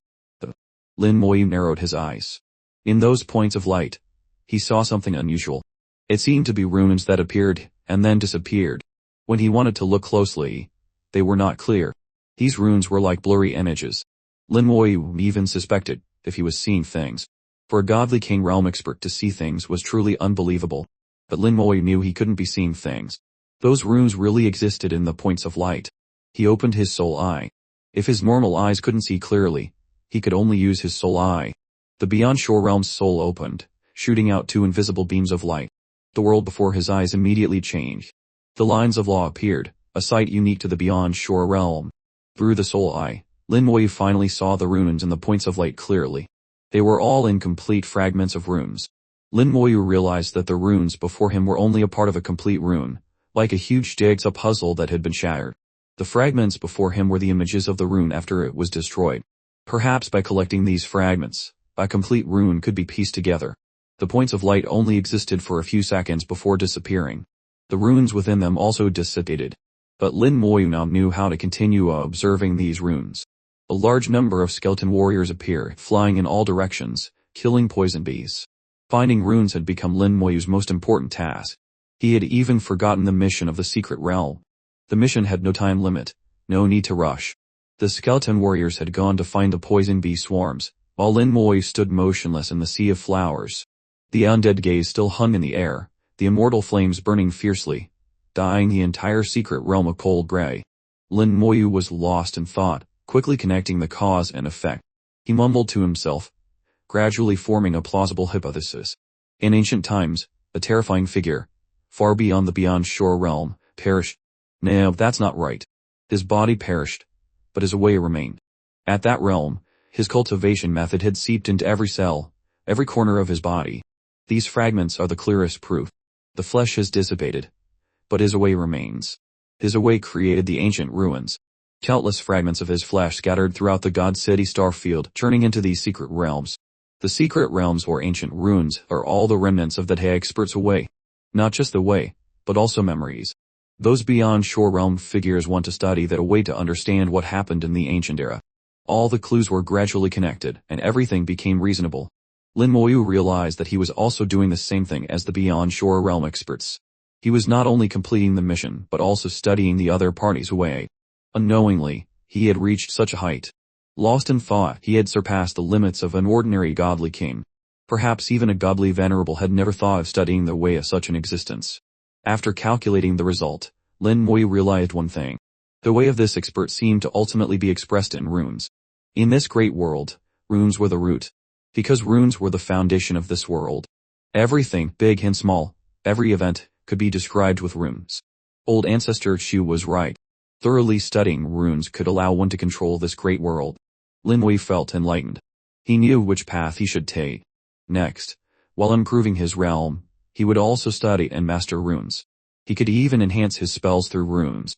Lin Moyu narrowed his eyes. In those points of light, he saw something unusual. It seemed to be runes that appeared and then disappeared. When he wanted to look closely, they were not clear. These runes were like blurry images. Lin Moyu even suspected if he was seeing things. For a godly king realm expert to see things was truly unbelievable. But Lin Moyu knew he couldn't be seeing things. Those runes really existed in the points of light. He opened his soul eye. If his normal eyes couldn't see clearly, he could only use his soul eye. The Beyond Shore realm's soul opened, shooting out two invisible beams of light. The world before his eyes immediately changed. The lines of law appeared, a sight unique to the Beyond Shore realm. Through the soul eye, Lin Moyu finally saw the runes and the points of light clearly. They were all incomplete fragments of runes. Lin Moyu realized that the runes before him were only a part of a complete rune, like a huge jigsaw puzzle that had been shattered. The fragments before him were the images of the rune after it was destroyed. Perhaps by collecting these fragments, a complete rune could be pieced together. The points of light only existed for a few seconds before disappearing. The runes within them also dissipated. But Lin Moyu now knew how to continue observing these runes. A large number of skeleton warriors appear, flying in all directions, killing poison bees. Finding runes had become Lin Moyu's most important task. He had even forgotten the mission of the secret realm. The mission had no time limit, no need to rush. The skeleton warriors had gone to find the poison bee swarms, while Lin Moyu stood motionless in the sea of flowers. The undead gaze still hung in the air, the immortal flames burning fiercely, dyeing the entire secret realm a cold gray. Lin Moyu was lost in thought, quickly connecting the cause and effect. He mumbled to himself, gradually forming a plausible hypothesis. In ancient times, a terrifying figure, far beyond the Beyond Shore realm, perished. No, that's not right. His body perished, but his way remained. At that realm, his cultivation method had seeped into every cell, every corner of his body. These fragments are the clearest proof. The flesh has dissipated, but his away remains. His away created the ancient ruins. Countless fragments of his flesh scattered throughout the God City starfield, turning into these secret realms. The secret realms or ancient ruins are all the remnants of that expert's away. Not just the way, but also memories. Those Beyond Shore realm figures want to study that away to understand what happened in the ancient era. All the clues were gradually connected, and everything became reasonable. Lin Moyu realized that he was also doing the same thing as the Beyond Shore realm experts. He was not only completing the mission but also studying the other party's way. Unknowingly, he had reached such a height. Lost in thought, he had surpassed the limits of an ordinary godly king. Perhaps even a godly venerable had never thought of studying the way of such an existence. After calculating the result, Lin Moyu realized one thing. The way of this expert seemed to ultimately be expressed in runes. In this great world, runes were the root. Because runes were the foundation of this world. Everything, big and small, every event, could be described with runes. Old Ancestor Shu was right. Thoroughly studying runes could allow one to control this great world. Lin Moyu felt enlightened. He knew which path he should take. Next, while improving his realm, he would also study and master runes. He could even enhance his spells through runes.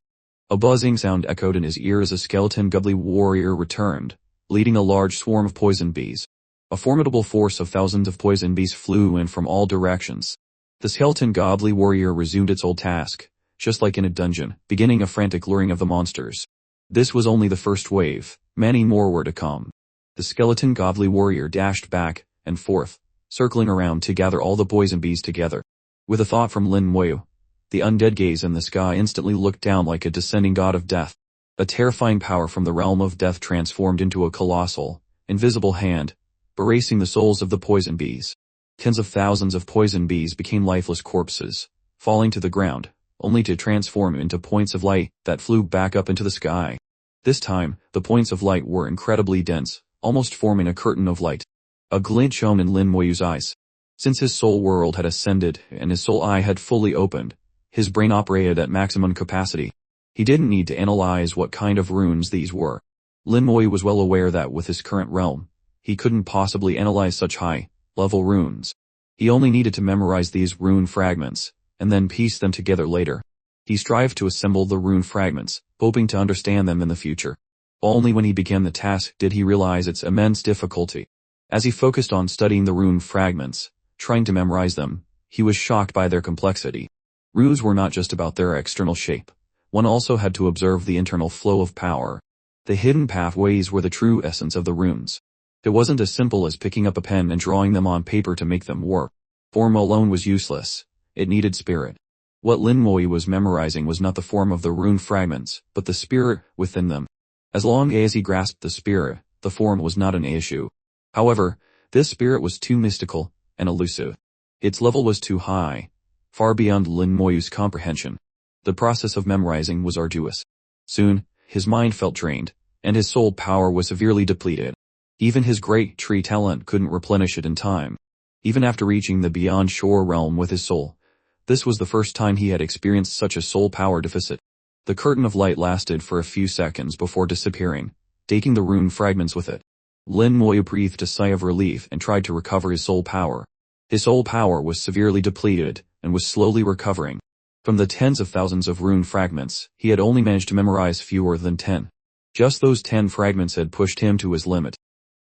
A buzzing sound echoed in his ear as a skeleton godly warrior returned, leading a large swarm of poison bees. A formidable force of thousands of poison bees flew in from all directions. The skeleton godly warrior resumed its old task, just like in a dungeon, beginning a frantic luring of the monsters. This was only the first wave, many more were to come. The skeleton godly warrior dashed back and forth, circling around to gather all the poison bees together. With a thought from Lin Moyu, the undead gaze in the sky instantly looked down like a descending god of death. A terrifying power from the realm of death transformed into a colossal, invisible hand, erasing the souls of the poison bees. Tens of thousands of poison bees became lifeless corpses, falling to the ground, only to transform into points of light that flew back up into the sky. This time, the points of light were incredibly dense, almost forming a curtain of light. A glint shone in Lin Moyu's eyes. Since his soul world had ascended and his soul eye had fully opened, his brain operated at maximum capacity. He didn't need to analyze what kind of runes these were. Lin Moyu was well aware that with his current realm, he couldn't possibly analyze such high-level runes. He only needed to memorize these rune fragments, and then piece them together later. He strived to assemble the rune fragments, hoping to understand them in the future. Only when he began the task did he realize its immense difficulty. As he focused on studying the rune fragments, trying to memorize them, he was shocked by their complexity. Runes were not just about their external shape. One also had to observe the internal flow of power. The hidden pathways were the true essence of the runes. It wasn't as simple as picking up a pen and drawing them on paper to make them work. Form alone was useless. It needed spirit. What Lin Moyu was memorizing was not the form of the rune fragments, but the spirit within them. As long as he grasped the spirit, the form was not an issue. However, this spirit was too mystical and elusive. Its level was too high, far beyond Lin Moyu's comprehension. The process of memorizing was arduous. Soon, his mind felt drained, and his soul power was severely depleted. Even his great tree talent couldn't replenish it in time. Even after reaching the beyond shore realm with his soul, this was the first time he had experienced such a soul power deficit. The curtain of light lasted for a few seconds before disappearing, taking the rune fragments with it. Lin Moyu breathed a sigh of relief and tried to recover his soul power. His soul power was severely depleted and was slowly recovering. From the tens of thousands of rune fragments, he had only managed to memorize fewer than 10. Just those 10 fragments had pushed him to his limit.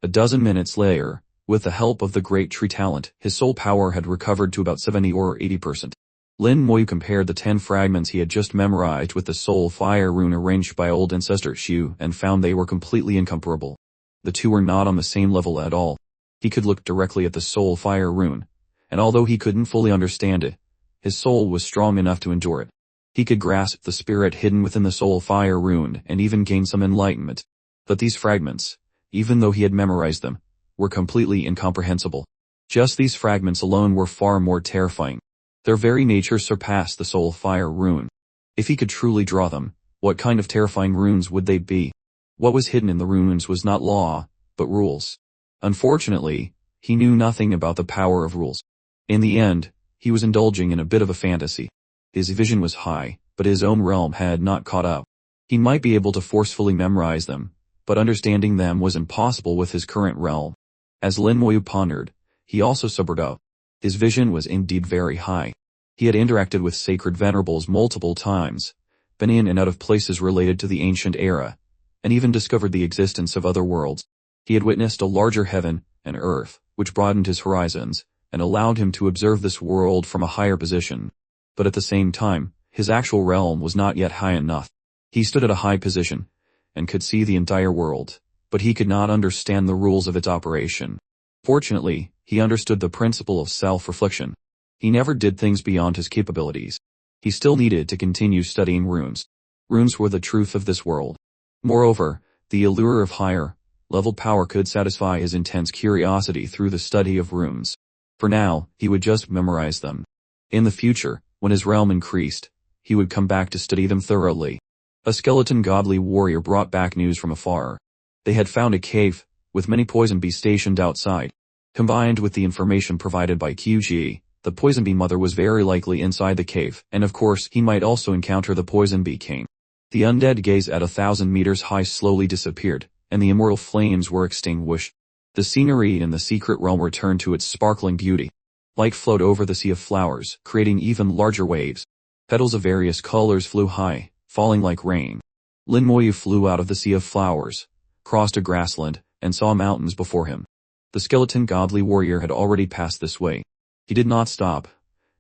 A dozen minutes later, with the help of the great tree talent, his soul power had recovered to about 70 or 80%. Lin Moyu compared the 10 fragments he had just memorized with the soul fire rune arranged by old ancestor Shu and found they were completely incomparable. The two were not on the same level at all. He could look directly at the soul fire rune, and although he couldn't fully understand it, his soul was strong enough to endure it. He could grasp the spirit hidden within the soul fire rune and even gain some enlightenment. But these fragments, even though he had memorized them, were completely incomprehensible. Just these fragments alone were far more terrifying. Their very nature surpassed the soul fire rune. If he could truly draw them, what kind of terrifying runes would they be? What was hidden in the runes was not law, but rules. Unfortunately, he knew nothing about the power of rules. In the end, he was indulging in a bit of a fantasy. His vision was high, but his own realm had not caught up. He might be able to forcefully memorize them, but understanding them was impossible with his current realm. As Lin Moyu pondered, he also sobered up. His vision was indeed very high. He had interacted with sacred venerables multiple times, been in and out of places related to the ancient era, and even discovered the existence of other worlds. He had witnessed a larger heaven and earth, which broadened his horizons, and allowed him to observe this world from a higher position. But at the same time, his actual realm was not yet high enough. He stood at a high position, and could see the entire world, but he could not understand the rules of its operation. Fortunately, he understood the principle of self-reflection. He never did things beyond his capabilities. He still needed to continue studying runes. Runes were the truth of this world. Moreover, the allure of higher level power could satisfy his intense curiosity through the study of runes. For now, he would just memorize them. In the future, when his realm increased, he would come back to study them thoroughly. A skeleton godly warrior brought back news from afar. They had found a cave, with many poison bees stationed outside. Combined with the information provided by QG, the poison bee mother was very likely inside the cave, and of course he might also encounter the poison bee king. The undead gaze at 1,000 meters high slowly disappeared, and the immortal flames were extinguished. The scenery in the secret realm returned to its sparkling beauty. Light flowed over the sea of flowers, creating even larger waves. Petals of various colors flew high, falling like rain. Lin Moyu flew out of the sea of flowers, crossed a grassland, and saw mountains before him. The skeleton godly warrior had already passed this way. He did not stop,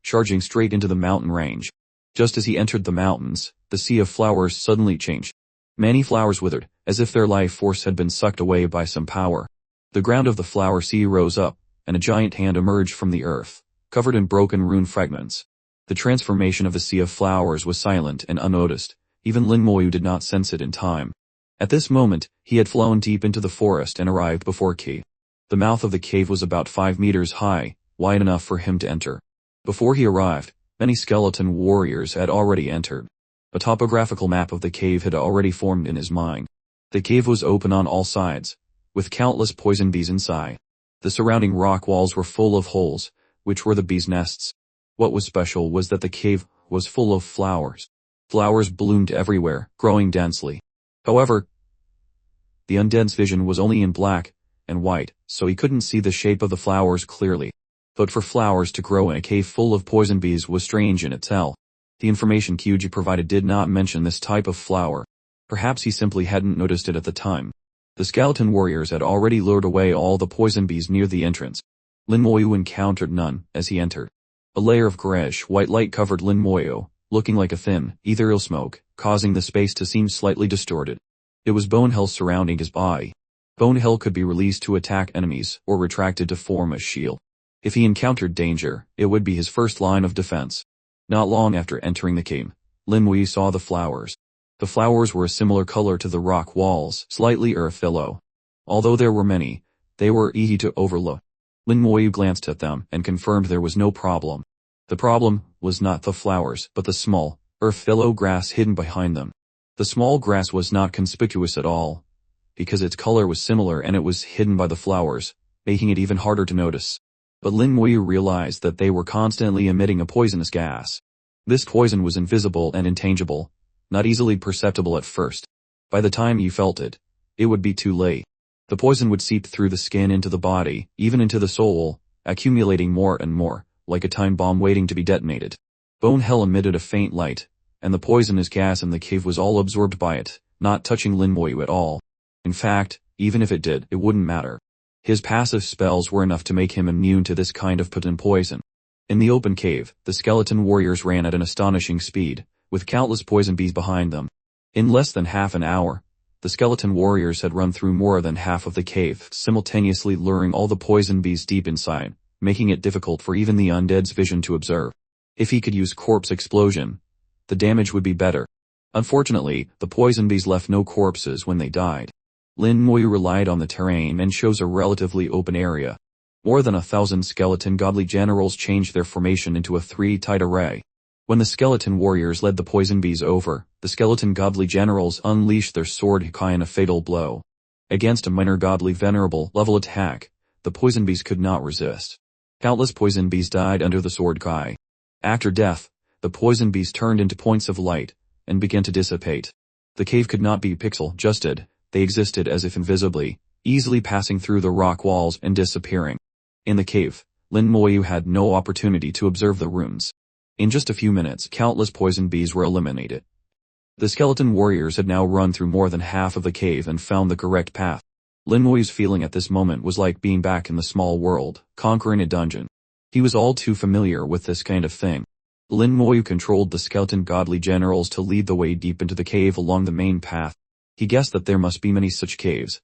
charging straight into the mountain range. Just as he entered the mountains, the sea of flowers suddenly changed. Many flowers withered, as if their life force had been sucked away by some power. The ground of the flower sea rose up, and a giant hand emerged from the earth, covered in broken rune fragments. The transformation of the sea of flowers was silent and unnoticed. Even Lin Moyu did not sense it in time. At this moment, he had flown deep into the forest and arrived before a cave. The mouth of the cave was about 5 meters high, wide enough for him to enter. Before he arrived, many skeleton warriors had already entered. A topographical map of the cave had already formed in his mind. The cave was open on all sides, with countless poison bees inside. The surrounding rock walls were full of holes, which were the bees' nests. What was special was that the cave was full of flowers. Flowers bloomed everywhere, growing densely. However, the undead's vision was only in black and white, so he couldn't see the shape of the flowers clearly. But for flowers to grow in a cave full of poison bees was strange in itself. The information Kyuji provided did not mention this type of flower. Perhaps he simply hadn't noticed it at the time. The skeleton warriors had already lured away all the poison bees near the entrance. Lin Moyu encountered none as he entered. A layer of grayish-white light covered Lin Moyu, looking like a thin, ethereal smoke, causing the space to seem slightly distorted. It was bone hell surrounding his body. Bone Hell could be released to attack enemies or retracted to form a shield. If he encountered danger, it would be his first line of defense. Not long after entering the cave, Lin Wei saw the flowers. The flowers were a similar color to the rock walls, slightly earth yellow. Although there were many, they were easy to overlook. Lin Wei glanced at them and confirmed there was no problem. The problem was not the flowers, but the small, earth yellow grass hidden behind them. The small grass was not conspicuous at all, because its color was similar and it was hidden by the flowers, making it even harder to notice. But Lin Wei realized that they were constantly emitting a poisonous gas. This poison was invisible and intangible, not easily perceptible at first. By the time you felt it, it would be too late. The poison would seep through the skin into the body, even into the soul, accumulating more and more, like a time bomb waiting to be detonated. Bone Hell emitted a faint light, and the poisonous gas in the cave was all absorbed by it, not touching Lin Wei at all. In fact, even if it did, it wouldn't matter. His passive spells were enough to make him immune to this kind of potent poison. In the open cave, the skeleton warriors ran at an astonishing speed, with countless poison bees behind them. In less than half an hour, the skeleton warriors had run through more than half of the cave, simultaneously luring all the poison bees deep inside, making it difficult for even the undead's vision to observe. If he could use corpse explosion, the damage would be better. Unfortunately, the poison bees left no corpses when they died. Lin Wei relied on the terrain and chose a relatively open area. More than 1,000 skeleton godly generals changed their formation into a three-tight array. When the skeleton warriors led the poison bees over, the skeleton godly generals unleashed their sword isekai in a fatal blow. Against a minor godly venerable level attack, the poison bees could not resist. Countless poison bees died under the sword isekai. After death, the poison bees turned into points of light and began to dissipate. The cave could not be pixel-justed. They existed as if invisibly, easily passing through the rock walls and disappearing. In the cave, Lin Wei had no opportunity to observe the runes. In just a few minutes, countless poison bees were eliminated. The skeleton warriors had now run through more than half of the cave and found the correct path. Lin Wei's feeling at this moment was like being back in the small world, conquering a dungeon. He was all too familiar with this kind of thing. Lin Wei controlled the skeleton godly generals to lead the way deep into the cave along the main path. He guessed that there must be many such caves.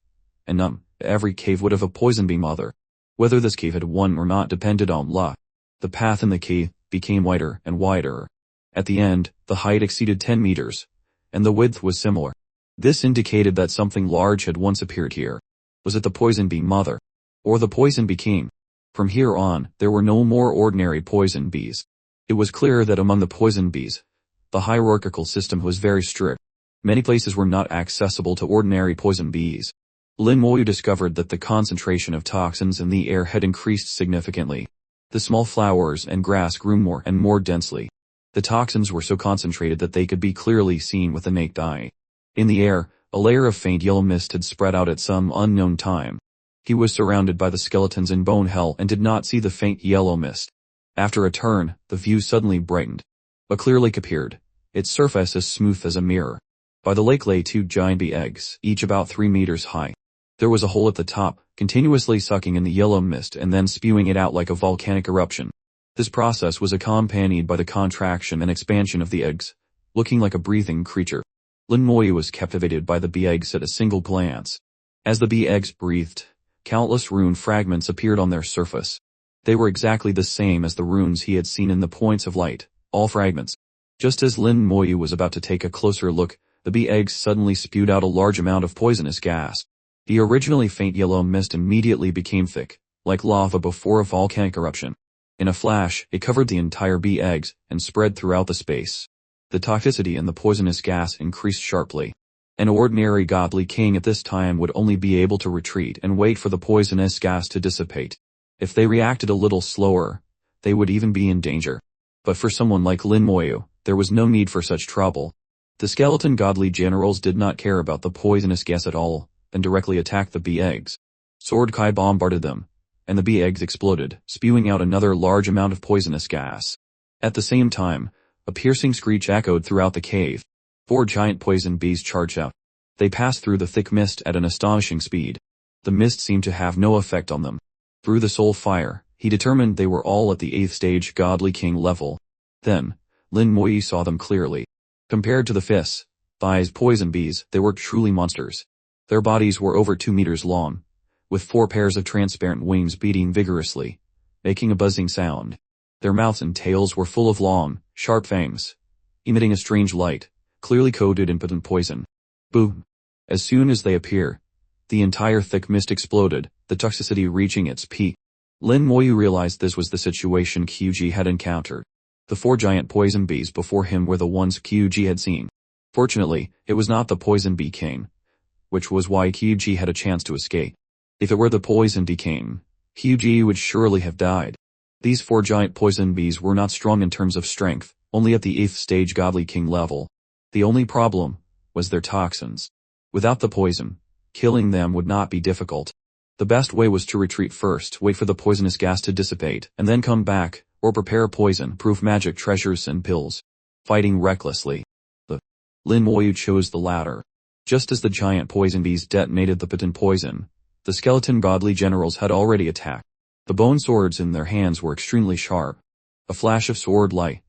And every cave would have a poison bee mother. Whether this cave had one or not depended on luck. The path in the cave became wider and wider. At the end, the height exceeded 10 meters, and the width was similar. This indicated that something large had once appeared here. Was it the poison bee mother? Or the poison bee king? From here on, there were no more ordinary poison bees. It was clear that among the poison bees, the hierarchical system was very strict. Many places were not accessible to ordinary poison bees. Lin Wei discovered that the concentration of toxins in the air had increased significantly. The small flowers and grass grew more and more densely. The toxins were so concentrated that they could be clearly seen with the naked eye. In the air, a layer of faint yellow mist had spread out at some unknown time. He was surrounded by the skeletons in Bone Hell and did not see the faint yellow mist. After a turn, the view suddenly brightened. A clear lake appeared, its surface as smooth as a mirror. By the lake lay 2 giant bee eggs, each about 3 meters high. There was a hole at the top, continuously sucking in the yellow mist and then spewing it out like a volcanic eruption. This process was accompanied by the contraction and expansion of the eggs, looking like a breathing creature. Lin Wei was captivated by the bee eggs at a single glance. As the bee eggs breathed, countless rune fragments appeared on their surface. They were exactly the same as the runes he had seen in the points of light, all fragments. Just as Lin Wei was about to take a closer look, the bee eggs suddenly spewed out a large amount of poisonous gas. The originally faint yellow mist immediately became thick, like lava before a volcanic eruption. In a flash, it covered the entire bee eggs and spread throughout the space. The toxicity in the poisonous gas increased sharply. An ordinary godly king at this time would only be able to retreat and wait for the poisonous gas to dissipate. If they reacted a little slower, they would even be in danger. But for someone like Lin Wei, there was no need for such trouble. The skeleton godly generals did not care about the poisonous gas at all, and directly attacked the bee eggs. Sword Kai bombarded them, and the bee eggs exploded, spewing out another large amount of poisonous gas. At the same time, a piercing screech echoed throughout the cave. 4 giant poison bees charged out. They passed through the thick mist at an astonishing speed. The mist seemed to have no effect on them. Through the soul fire, he determined they were all at the 8th stage godly king level. Then, Lin Wei saw them clearly. Compared to the fists, thighs poison bees, they were truly monsters. Their bodies were over 2 meters long, with 4 pairs of transparent wings beating vigorously, making a buzzing sound. Their mouths and tails were full of long, sharp fangs, emitting a strange light, clearly coded in potent poison. Boom! As soon as they appear, the entire thick mist exploded, the toxicity reaching its peak. Lin Moyu realized this was the situation QG had encountered. The 4 giant poison bees before him were the ones QG had seen. Fortunately, it was not the poison bee king, which was why QG had a chance to escape. If it were the poison bee king, QG would surely have died. These 4 giant poison bees were not strong in terms of strength, only at the 8th stage godly king level. The only problem was their toxins. Without the poison, killing them would not be difficult. The best way was to retreat first, wait for the poisonous gas to dissipate, and then come back, or prepare poison-proof magic treasures and pills. Fighting recklessly. Lin Moyu chose the latter. Just as the giant poison bees detonated the potent poison, the skeleton godly generals had already attacked. The bone swords in their hands were extremely sharp. A flash of sword light,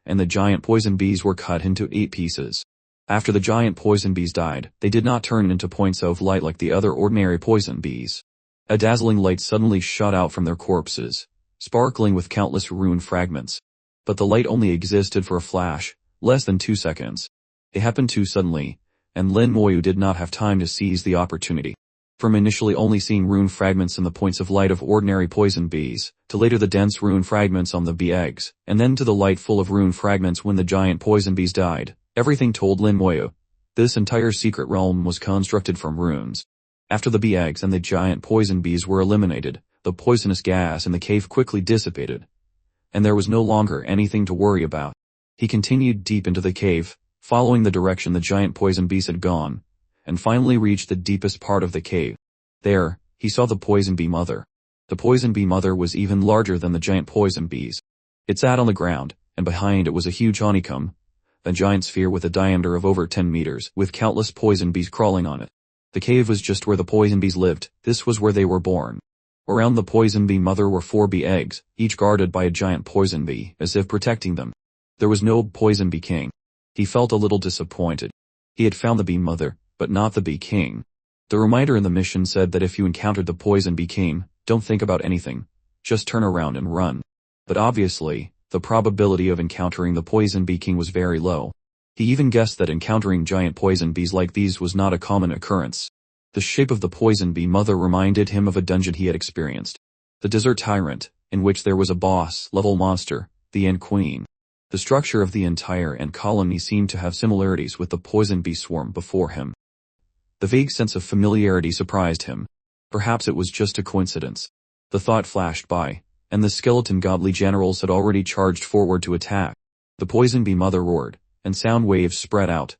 and the giant poison bees were cut into 8 pieces. After the giant poison bees died, they did not turn into points of light like the other ordinary poison bees. A dazzling light suddenly shot out from their corpses, sparkling with countless rune fragments. But the light only existed for a flash, less than 2 seconds. It happened too suddenly, and Lin Moyu did not have time to seize the opportunity. From initially only seeing rune fragments in the points of light of ordinary poison bees, to later the dense rune fragments on the bee eggs, and then to the light full of rune fragments when the giant poison bees died, everything told Lin Moyu. This entire secret realm was constructed from runes. After the bee eggs and the giant poison bees were eliminated, the poisonous gas in the cave quickly dissipated, and there was no longer anything to worry about. He continued deep into the cave, following the direction the giant poison bees had gone, and finally reached the deepest part of the cave. There, he saw the poison bee mother. The poison bee mother was even larger than the giant poison bees. It sat on the ground, and behind it was a huge honeycomb, a giant sphere with a diameter of over 10 meters, with countless poison bees crawling on it. The cave was just where the poison bees lived. This was where they were born. Around the poison bee mother were 4 bee eggs, each guarded by a giant poison bee, as if protecting them. There was no poison bee king. He felt a little disappointed. He had found the bee mother, but not the bee king. The reminder in the mission said that if you encountered the poison bee king, don't think about anything. Just turn around and run. But obviously, the probability of encountering the poison bee king was very low. He even guessed that encountering giant poison bees like these was not a common occurrence. The shape of the poison bee mother reminded him of a dungeon he had experienced. The Desert Tyrant, in which there was a boss-level monster, the Ant Queen. The structure of the entire ant colony seemed to have similarities with the poison bee swarm before him. The vague sense of familiarity surprised him. Perhaps it was just a coincidence. The thought flashed by, and the skeleton godly generals had already charged forward to attack. The poison bee mother roared, and sound waves spread out,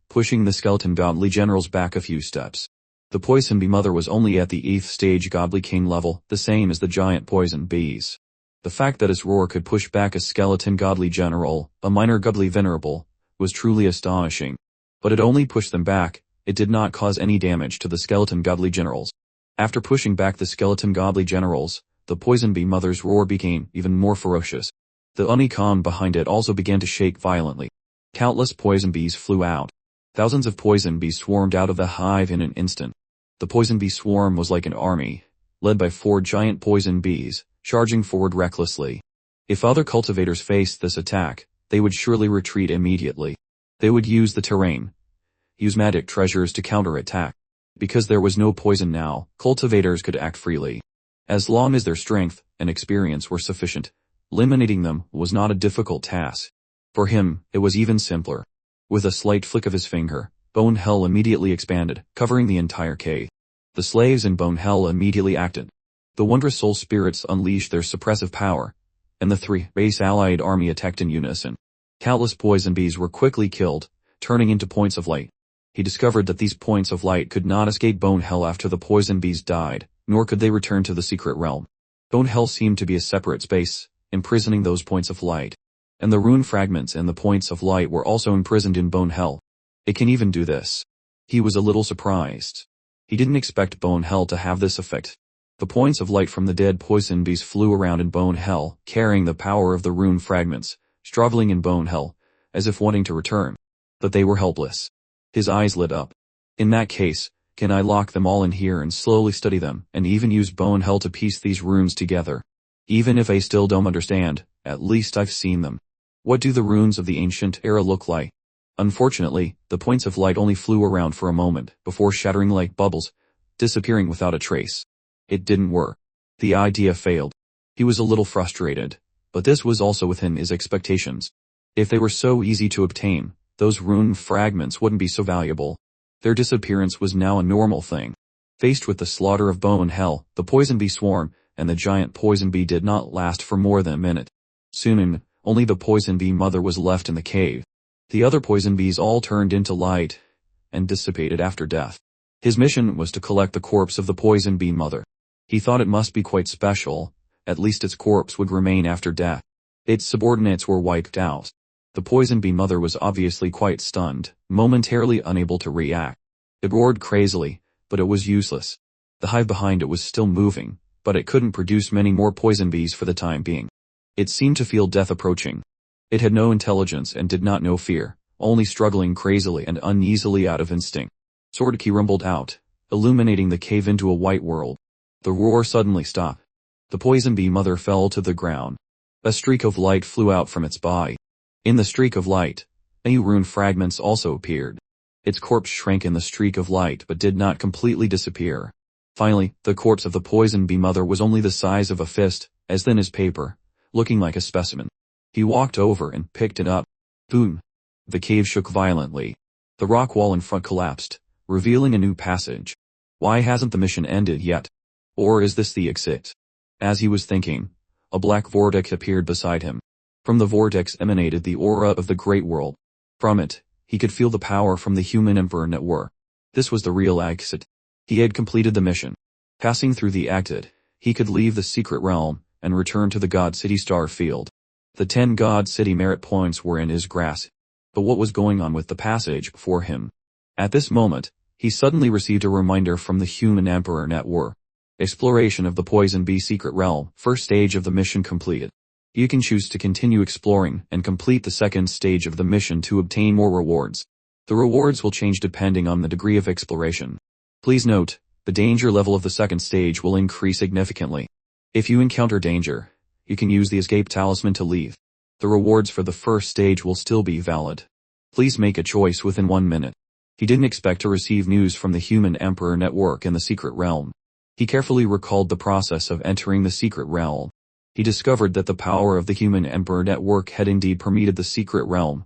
pushing the skeleton godly generals back a few steps. The poison bee mother was only at the 8th stage godly king level, the same as the giant poison bees. The fact that its roar could push back a skeleton godly general, a minor godly venerable, was truly astonishing. But it only pushed them back. It did not cause any damage to the skeleton godly generals. After pushing back the skeleton godly generals, the poison bee mother's roar became even more ferocious. The honeycomb behind it also began to shake violently. Countless poison bees flew out. Thousands of poison bees swarmed out of the hive in an instant. The poison bee swarm was like an army, led by 4 giant poison bees, charging forward recklessly. If other cultivators faced this attack, they would surely retreat immediately. They would use the terrain, use magic treasures to counterattack. Because there was no poison now, cultivators could act freely. As long as their strength and experience were sufficient, eliminating them was not a difficult task. For him, it was even simpler. With a slight flick of his finger, Bone Hell immediately expanded, covering the entire cave. The slaves in Bone Hell immediately acted. The wondrous soul spirits unleashed their suppressive power, and the 3 base allied army attacked in unison. Countless poison bees were quickly killed, turning into points of light. He discovered that these points of light could not escape Bone Hell after the poison bees died, nor could they return to the secret realm. Bone Hell seemed to be a separate space, imprisoning those points of light. And the rune fragments and the points of light were also imprisoned in Bone Hell. It can even do this. He was a little surprised. He didn't expect Bone Hell to have this effect. The points of light from the dead poison bees flew around in Bone Hell, carrying the power of the rune fragments, struggling in Bone Hell, as if wanting to return. But they were helpless. His eyes lit up. In that case, Can I lock them all in here and slowly study them, and even use bone hell to piece these runes together? Even if I still don't understand, at least I've seen them. What do the runes of the ancient era look like? Unfortunately, the points of light only flew around for a moment, before shattering like bubbles, disappearing without a trace. It didn't work. The idea failed. He was a little frustrated, but this was also within his expectations. If they were so easy to obtain, those rune fragments wouldn't be so valuable. Their disappearance was now a normal thing. Faced with the slaughter of bone hell, the poison bee swarm, and the giant poison bee did not last for more than a minute. Soon, only the poison bee mother was left in the cave. The other poison bees all turned into light, and dissipated after death. His mission was to collect the corpse of the poison bee mother. He thought it must be quite special, at least its corpse would remain after death. Its subordinates were wiped out. The poison bee mother was obviously quite stunned, momentarily unable to react. It roared crazily, but it was useless. The hive behind it was still moving, but it couldn't produce many more poison bees for the time being. It seemed to feel death approaching. It had no intelligence and did not know fear, only struggling crazily and uneasily out of instinct. Swordkey rumbled out, illuminating the cave into a white world. The roar suddenly stopped. The poison bee mother fell to the ground. A streak of light flew out from its body. In the streak of light, many rune fragments also appeared. Its corpse shrank in the streak of light but did not completely disappear. Finally, the corpse of the poison bee mother was only the size of a fist, as thin as paper, looking like a specimen. He walked over and picked it up. Boom! The cave shook violently. The rock wall in front collapsed, revealing a new passage. Why hasn't the mission ended yet? Or is this the exit? As he was thinking, a black vortex appeared beside him. From the vortex emanated the aura of the Great World. From it, he could feel the power from the human emperor network. This was the real exit. He had completed the mission. Passing through the exit, he could leave the secret realm and return to the God City star field. The 10 God City merit points were in his grasp. But what was going on with the passage before him? At this moment, he suddenly received a reminder from the human emperor network. Exploration of the Poison Bee secret realm, first stage of the mission completed. You can choose to continue exploring and complete the second stage of the mission to obtain more rewards. The rewards will change depending on the degree of exploration. Please note, the danger level of the second stage will increase significantly. If you encounter danger, you can use the escape talisman to leave. The rewards for the first stage will still be valid. Please make a choice within 1 minute. He didn't expect to receive news from the human emperor network in the secret realm. He carefully recalled the process of entering the secret realm. He discovered that the power of the human emperor network had indeed permeated the secret realm.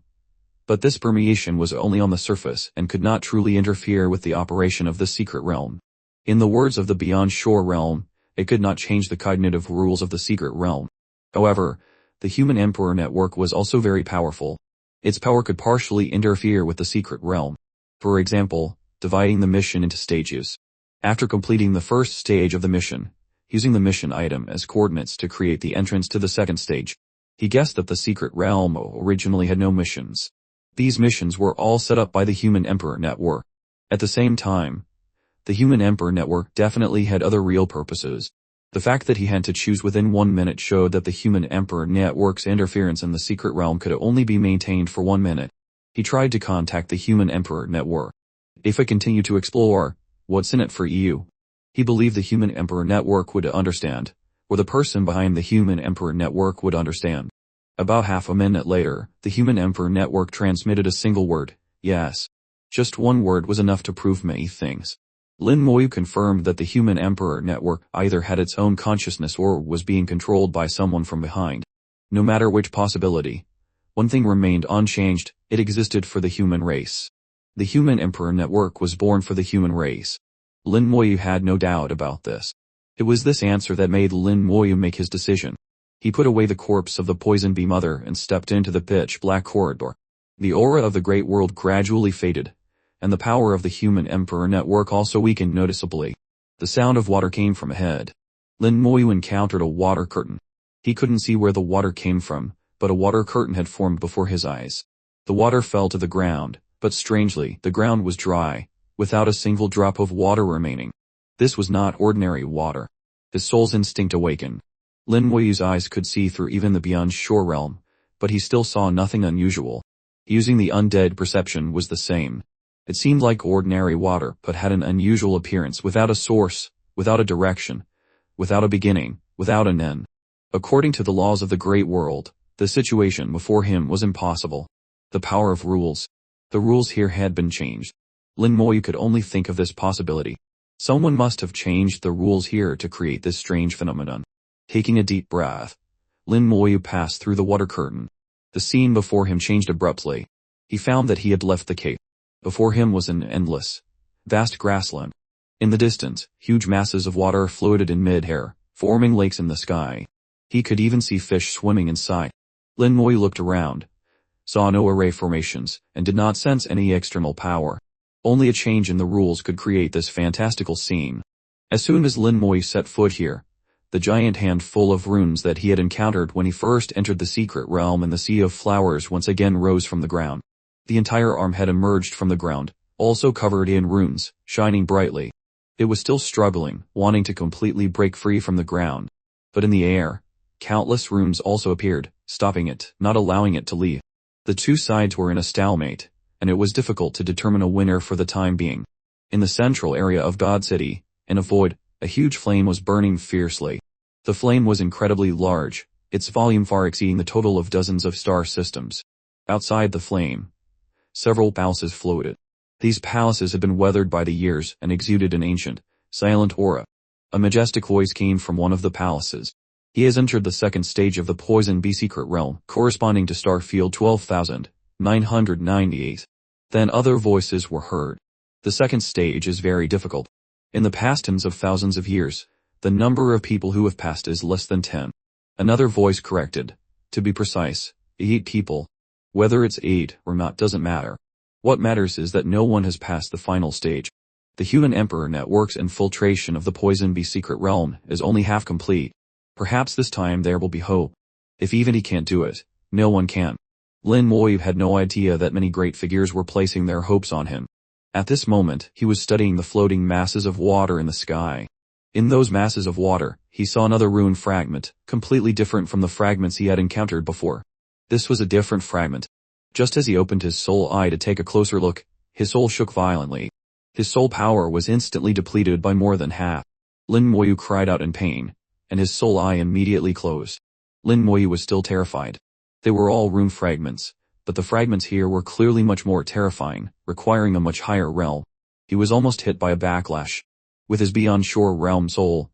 But this permeation was only on the surface and could not truly interfere with the operation of the secret realm. In the words of the Beyond Shore realm, it could not change the cognitive rules of the secret realm. However, the human emperor network was also very powerful. Its power could partially interfere with the secret realm. For example, dividing the mission into stages. After completing the first stage of the mission, using the mission item as coordinates to create the entrance to the second stage, he guessed that the secret realm originally had no missions. These missions were all set up by the human emperor network. At the same time, the human emperor network definitely had other real purposes. The fact that he had to choose within 1 minute showed that the human emperor network's interference in the secret realm could only be maintained for 1 minute. He tried to contact the human emperor network. If I continue to explore, what's in it for you? He believed the human emperor network would understand, or the person behind the human emperor network would understand. About half a minute later, the human emperor network transmitted a single word, yes. Just one word was enough to prove many things. Lin Moyu confirmed that the human emperor network either had its own consciousness or was being controlled by someone from behind. No matter which possibility, one thing remained unchanged: it existed for the human race. The human emperor network was born for the human race. Lin Moyu had no doubt about this. It was this answer that made Lin Moyu make his decision. He put away the corpse of the poison bee mother and stepped into the pitch-black corridor. The aura of the great world gradually faded, and the power of the human emperor network also weakened noticeably. The sound of water came from ahead. Lin Moyu encountered a water curtain. He couldn't see where the water came from, but a water curtain had formed before his eyes. The water fell to the ground, but strangely, the ground was dry, without a single drop of water remaining. This was not ordinary water. His soul's instinct awakened. Lin Moyu's eyes could see through even the Beyond Shore realm, but he still saw nothing unusual. Using the undead perception was the same. It seemed like ordinary water, but had an unusual appearance, without a source, without a direction, without a beginning, without an end. According to the laws of the great world, the situation before him was impossible. The power of rules. The rules here had been changed. Lin Moyu could only think of this possibility. Someone must have changed the rules here to create this strange phenomenon. Taking a deep breath, Lin Moyu passed through the water curtain. The scene before him changed abruptly. He found that he had left the cave. Before him was an endless, vast grassland. In the distance, huge masses of water floated in mid-air, forming lakes in the sky. He could even see fish swimming inside. Lin Moyu looked around, saw no array formations, and did not sense any external power. Only a change in the rules could create this fantastical scene. As soon as Lin Moyu set foot here, the giant handful of runes that he had encountered when he first entered the secret realm and the sea of flowers once again rose from the ground. The entire arm had emerged from the ground, also covered in runes, shining brightly. It was still struggling, wanting to completely break free from the ground. But in the air, countless runes also appeared, stopping it, not allowing it to leave. The two sides were in a stalemate, and it was difficult to determine a winner for the time being. In the central area of God City, in a void, a huge flame was burning fiercely. The flame was incredibly large, its volume far exceeding the total of dozens of star systems. Outside the flame, several palaces floated. These palaces had been weathered by the years and exuded an ancient, silent aura. A majestic voice came from one of the palaces. He has entered the second stage of the Poison Bee secret realm, corresponding to star field 12,998. Then other voices were heard. The second stage is very difficult. In the past tens of thousands of years, the number of people who have passed is less than 10. Another voice corrected. To be precise, 8 people. Whether it's 8 or not doesn't matter. What matters is that no one has passed the final stage. The human emperor network's infiltration of the Poison Bee secret realm is only half complete. Perhaps this time there will be hope. If even he can't do it, no one can. Lin Moyu had no idea that many great figures were placing their hopes on him. At this moment, he was studying the floating masses of water in the sky. In those masses of water, he saw another rune fragment, completely different from the fragments he had encountered before. This was a different fragment. Just as he opened his soul eye to take a closer look, his soul shook violently. His soul power was instantly depleted by more than half. Lin Moyu cried out in pain, and his soul eye immediately closed. Lin Moyu was still terrified. They were all rune fragments, but the fragments here were clearly much more terrifying, requiring a much higher realm. He was almost hit by a backlash. With his beyond shore realm soul,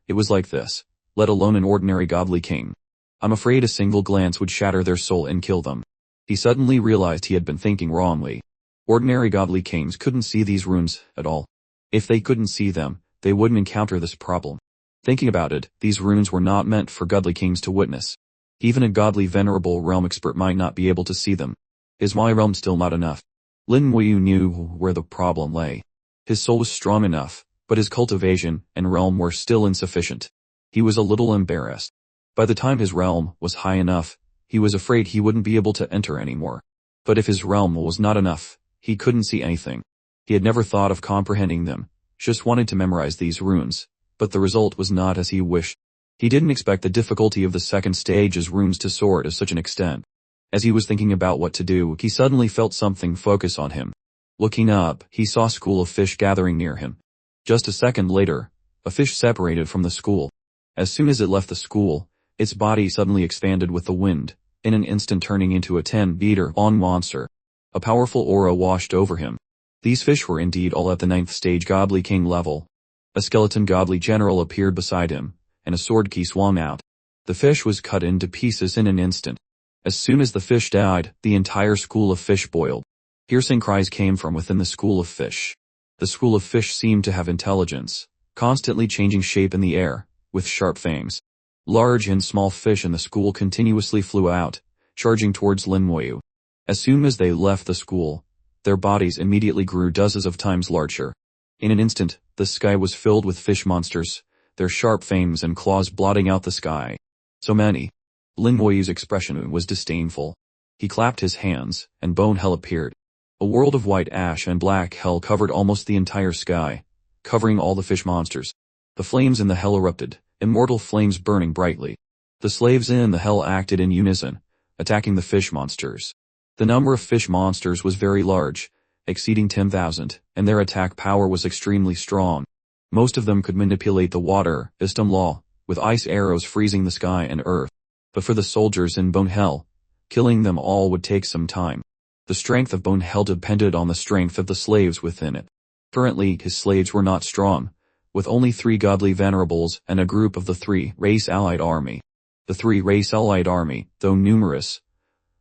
it was like this, let alone an ordinary godly king. I'm afraid a single glance would shatter their soul and kill them. He suddenly realized he had been thinking wrongly. Ordinary godly kings couldn't see these runes at all. If they couldn't see them, they wouldn't encounter this problem. Thinking about it, these runes were not meant for godly kings to witness. Even a godly venerable realm expert might not be able to see them. Is my realm still not enough? Lin Moyu knew where the problem lay. His soul was strong enough, but his cultivation and realm were still insufficient. He was a little embarrassed. By the time his realm was high enough, he was afraid he wouldn't be able to enter anymore. But if his realm was not enough, he couldn't see anything. He had never thought of comprehending them, just wanted to memorize these runes, but the result was not as he wished. He didn't expect the difficulty of the second stage's runes to soar to such an extent. As he was thinking about what to do, he suddenly felt something focus on him. Looking up, he saw a school of fish gathering near him. Just a second later, a fish separated from the school. As soon as it left the school, its body suddenly expanded with the wind, in an instant turning into a 10-meter-long monster. A powerful aura washed over him. These fish were indeed all at the 9th stage godly king level. A skeleton godly general appeared beside him, and a sword key swung out. The fish was cut into pieces in an instant. As soon as the fish died, the entire school of fish boiled. Piercing cries came from within the school of fish. The school of fish seemed to have intelligence, constantly changing shape in the air, with sharp fangs. Large and small fish in the school continuously flew out, charging towards Lin Moyu. As soon as they left the school, their bodies immediately grew dozens of times larger. In an instant, the sky was filled with fish monsters, their sharp fangs and claws blotting out the sky. So many. Lin Moyu's expression was disdainful. He clapped his hands, and bone hell appeared. A world of white ash and black hell covered almost the entire sky, covering all the fish monsters. The flames in the hell erupted, immortal flames burning brightly. The slaves in the hell acted in unison, attacking the fish monsters. The number of fish monsters was very large, exceeding 10,000, and their attack power was extremely strong. Most of them could manipulate the water, Istam law, with ice arrows freezing the sky and earth. But for the soldiers in Bone Hell, killing them all would take some time. The strength of Bone Hell depended on the strength of the slaves within it. Currently, his slaves were not strong, with only 3 godly venerables and a group of the 3 race allied army. The 3 race allied army, though numerous,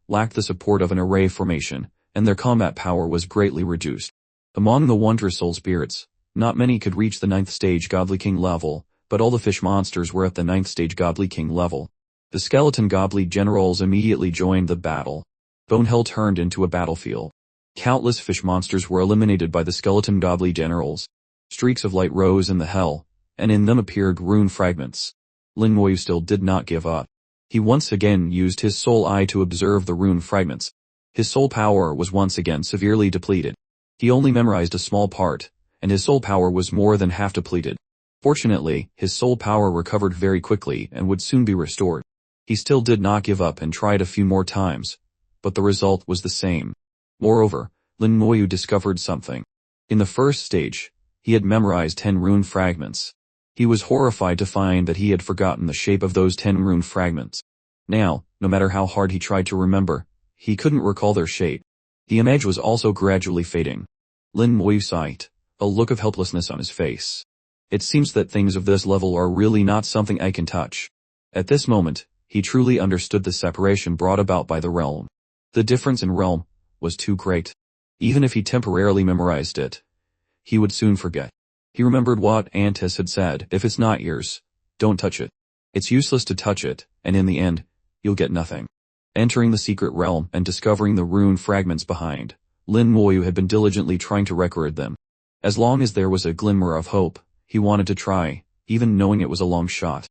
lacked the support of an array formation, and their combat power was greatly reduced. Among the wondrous soul spirits, not many could reach the 9th stage godly king level, but all the fish monsters were at the 9th stage godly king level. The skeleton godly generals immediately joined the battle. Bone Hell turned into a battlefield. Countless fish monsters were eliminated by the skeleton godly generals. Streaks of light rose in the hell, and in them appeared rune fragments. Lin Moyu still did not give up. He once again used his soul eye to observe the rune fragments. His soul power was once again severely depleted. He only memorized a small part, and his soul power was more than half depleted. Fortunately, his soul power recovered very quickly and would soon be restored. He still did not give up and tried a few more times, but the result was the same. Moreover, Lin Moyu discovered something. In the first stage, he had memorized 10 rune fragments. He was horrified to find that he had forgotten the shape of those 10 rune fragments. Now, no matter how hard he tried to remember, he couldn't recall their shape. The image was also gradually fading. Lin Moyu sighed, a look of helplessness on his face. It seems that things of this level are really not something I can touch. At this moment, he truly understood the separation brought about by the realm. The difference in realm was too great. Even if he temporarily memorized it, he would soon forget. He remembered what Antis had said, if it's not yours, don't touch it. It's useless to touch it, and in the end, you'll get nothing. Entering the secret realm and discovering the rune fragments behind, Lin Moyu had been diligently trying to record them. As long as there was a glimmer of hope, he wanted to try, even knowing it was a long shot.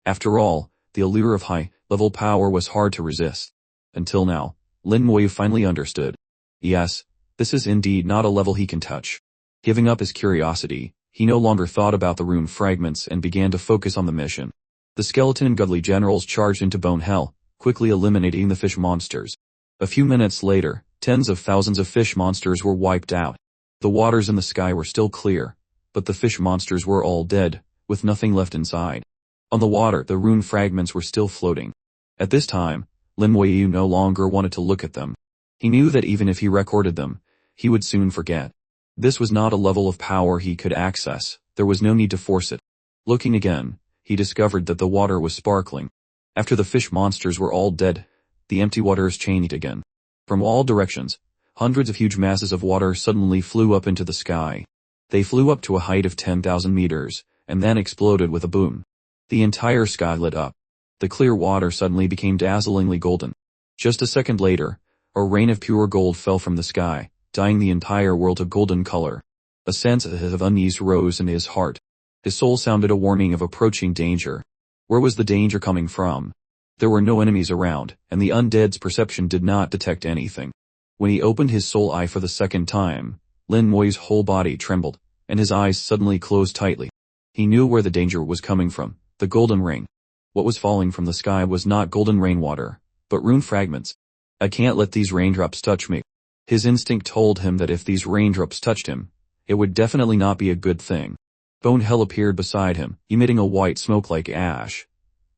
After all, the allure of high-level power was hard to resist. Until now, Lin Moyu finally understood. Yes, this is indeed not a level he can touch. Giving up his curiosity, he no longer thought about the rune fragments and began to focus on the mission. The skeleton and godly generals charged into Bone Hell, quickly eliminating the fish monsters. A few minutes later, tens of thousands of fish monsters were wiped out. The waters in the sky were still clear, but the fish monsters were all dead, with nothing left inside. On the water, the rune fragments were still floating. At this time, Lin Moyu no longer wanted to look at them. He knew that even if he recorded them, he would soon forget. This was not a level of power he could access, there was no need to force it. Looking again, he discovered that the water was sparkling. After the fish monsters were all dead, the empty waters changed again. From all directions, hundreds of huge masses of water suddenly flew up into the sky. They flew up to a height of 10,000 meters, and then exploded with a boom. The entire sky lit up. The clear water suddenly became dazzlingly golden. Just a second later, a rain of pure gold fell from the sky, dyeing the entire world a golden color. A sense of unease rose in his heart. His soul sounded a warning of approaching danger. Where was the danger coming from? There were no enemies around, and the undead's perception did not detect anything. When he opened his soul eye for the second time, Lin Moyu's whole body trembled, and his eyes suddenly closed tightly. He knew where the danger was coming from, the golden rain. What was falling from the sky was not golden rainwater, but rune fragments. I can't let these raindrops touch me. His instinct told him that if these raindrops touched him, it would definitely not be a good thing. Bone Hell appeared beside him, emitting a white smoke like ash,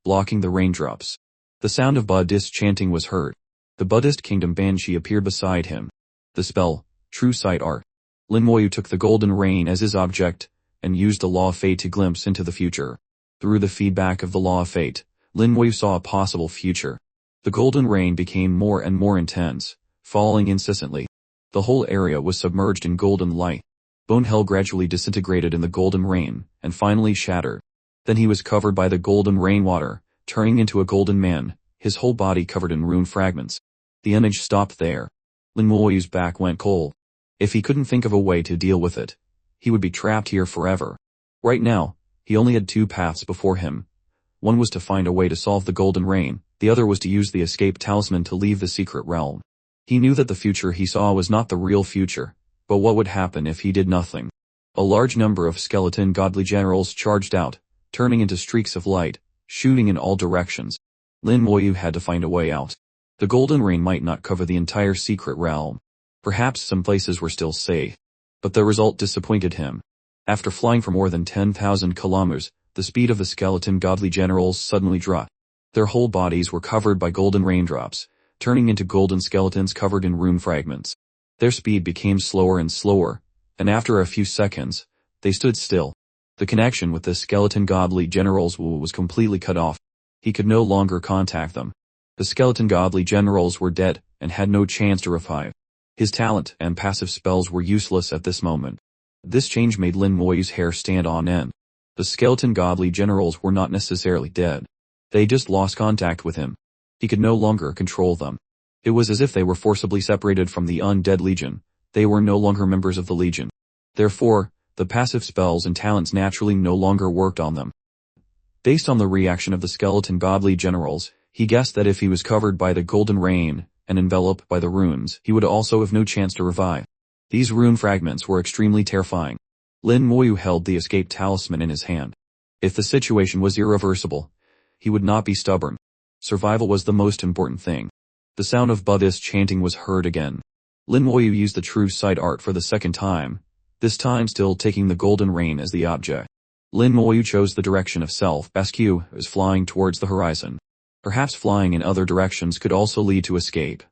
blocking the raindrops. The sound of Buddhist chanting was heard. The Buddhist kingdom Banshee appeared beside him. The spell, True Sight Art. Lin Moyu took the golden rain as his object, and used the Law of Fate to glimpse into the future. Through the feedback of the Law of Fate, Lin Moyu saw a possible future. The golden rain became more and more intense, falling incessantly. The whole area was submerged in golden light. Bone Hell gradually disintegrated in the golden rain, and finally shattered. Then he was covered by the golden rainwater, turning into a golden man, his whole body covered in rune fragments. The image stopped there. Lin Moyu's back went cold. If he couldn't think of a way to deal with it, he would be trapped here forever. Right now, he only had two paths before him. One was to find a way to solve the golden rain, the other was to use the escape talisman to leave the secret realm. He knew that the future he saw was not the real future, but what would happen if he did nothing? A large number of skeleton godly generals charged out, turning into streaks of light, shooting in all directions. Lin Moyu had to find a way out. The golden rain might not cover the entire secret realm. Perhaps some places were still safe. But the result disappointed him. After flying for more than 10,000 kilometers, the speed of the skeleton godly generals suddenly dropped. Their whole bodies were covered by golden raindrops, turning into golden skeletons covered in rune fragments. Their speed became slower and slower, and after a few seconds, they stood still. The connection with the skeleton godly generals was completely cut off. He could no longer contact them. The skeleton godly generals were dead and had no chance to revive. His talent and passive spells were useless at this moment. This change made Lin Moyu's hair stand on end. The skeleton godly generals were not necessarily dead. They just lost contact with him. He could no longer control them. It was as if they were forcibly separated from the undead legion. They were no longer members of the legion. Therefore, the passive spells and talents naturally no longer worked on them. Based on the reaction of the skeleton godly generals, he guessed that if he was covered by the golden rain and enveloped by the runes, he would also have no chance to revive. These rune fragments were extremely terrifying. Lin Moyu held the escape talisman in his hand. If the situation was irreversible, he would not be stubborn. Survival was the most important thing. The sound of Buddhist chanting was heard again. Lin Moyu used the true sight art for the second time, this time still taking the golden rain as the object. Lin Moyu chose the direction of self-rescue as flying towards the horizon. Perhaps flying in other directions could also lead to escape.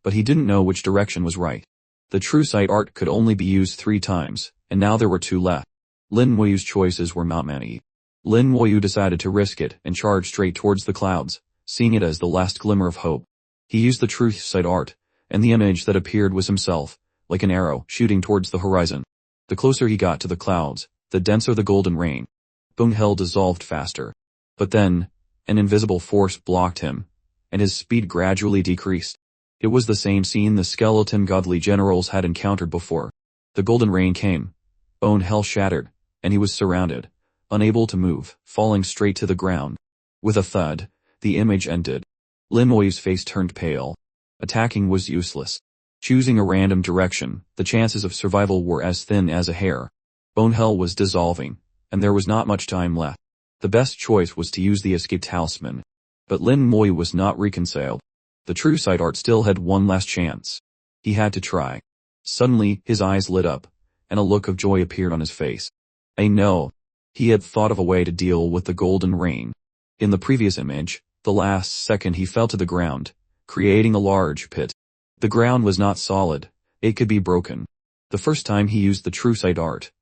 But he didn't know which direction was right. The true sight art could only be used 3 times, and now there were 2 left. Lin Moyu's choices were not many. Lin Moyu decided to risk it and charge straight towards the clouds, seeing it as the last glimmer of hope. He used the true sight art, and the image that appeared was himself, like an arrow shooting towards the horizon. The closer he got to the clouds, the denser the golden rain. Bung Hell dissolved faster. But then, an invisible force blocked him, and his speed gradually decreased. It was the same scene the skeleton godly generals had encountered before. The golden rain came. Bone Hell shattered, and he was surrounded, unable to move, falling straight to the ground. With a thud, the image ended. Lin Moyu's face turned pale. Attacking was useless. Choosing a random direction, the chances of survival were as thin as a hair. Bone Hell was dissolving, and there was not much time left. The best choice was to use the escape talisman. But Lin Moyu was not reconciled. The true sight art still had one last chance. He had to try. Suddenly, his eyes lit up, and a look of joy appeared on his face. I know. He had thought of a way to deal with the golden rain. In the previous image, the last second he fell to the ground, creating a large pit. The ground was not solid. It could be broken. The first time he used the true sight art,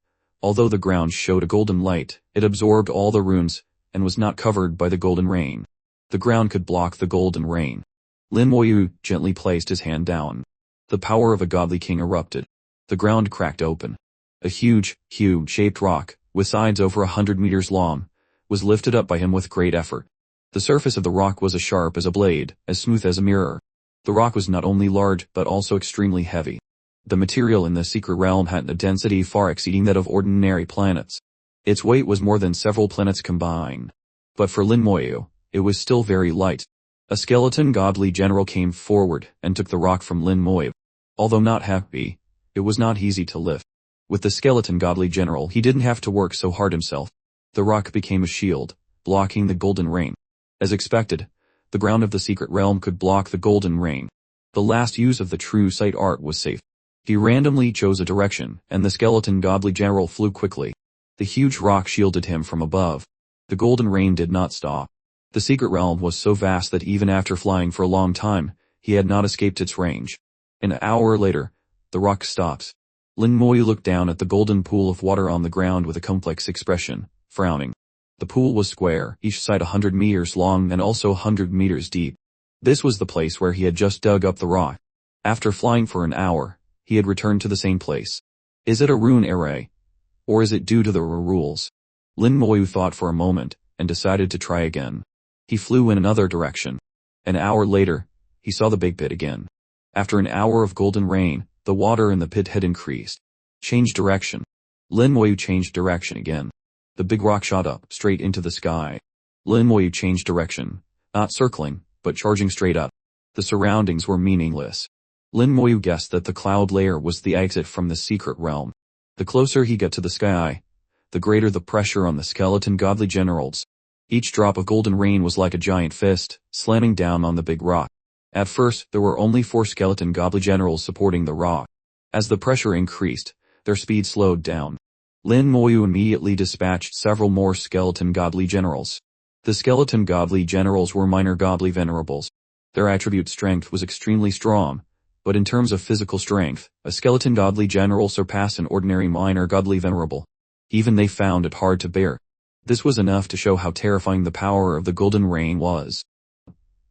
although the ground showed a golden light, it absorbed all the runes, and was not covered by the golden rain. The ground could block the golden rain. Lin Moyu gently placed his hand down. The power of a godly king erupted. The ground cracked open. A huge, cube-shaped rock, with sides over 100 meters long, was lifted up by him with great effort. The surface of the rock was as sharp as a blade, as smooth as a mirror. The rock was not only large but also extremely heavy. The material in the secret realm had a density far exceeding that of ordinary planets. Its weight was more than several planets combined. But for Lin Moyu, it was still very light. A skeleton godly general came forward and took the rock from Lin Moyu. Although not happy, it was not easy to lift. With the skeleton godly general he didn't have to work so hard himself. The rock became a shield, blocking the golden rain. As expected, the ground of the secret realm could block the golden rain. The last use of the true sight art was safe. He randomly chose a direction, and the skeleton godly general flew quickly. The huge rock shielded him from above. The golden rain did not stop. The secret realm was so vast that even after flying for a long time, he had not escaped its range. An hour later, the rock stops. Lin Moyu looked down at the golden pool of water on the ground with a complex expression, frowning. The pool was square, each side 100 meters long and also 100 meters deep. This was the place where he had just dug up the rock. After flying for an hour, he had returned to the same place. Is it a rune array? Or is it due to the rules? Lin Moyu thought for a moment, and decided to try again. He flew in another direction. An hour later, he saw the big pit again. After an hour of golden rain, the water in the pit had increased. Change direction. Lin Moyu changed direction again. The big rock shot up, straight into the sky. Lin Moyu changed direction, not circling, but charging straight up. The surroundings were meaningless. Lin Moyu guessed that the cloud layer was the exit from the secret realm. The closer he got to the sky, the greater the pressure on the skeleton godly generals. Each drop of golden rain was like a giant fist, slamming down on the big rock. At first, there were only 4 skeleton godly generals supporting the rock. As the pressure increased, their speed slowed down. Lin Moyu immediately dispatched several more skeleton godly generals. The skeleton godly generals were minor godly venerables. Their attribute strength was extremely strong, but in terms of physical strength, a skeleton godly general surpassed an ordinary minor godly venerable. Even they found it hard to bear. This was enough to show how terrifying the power of the golden rain was.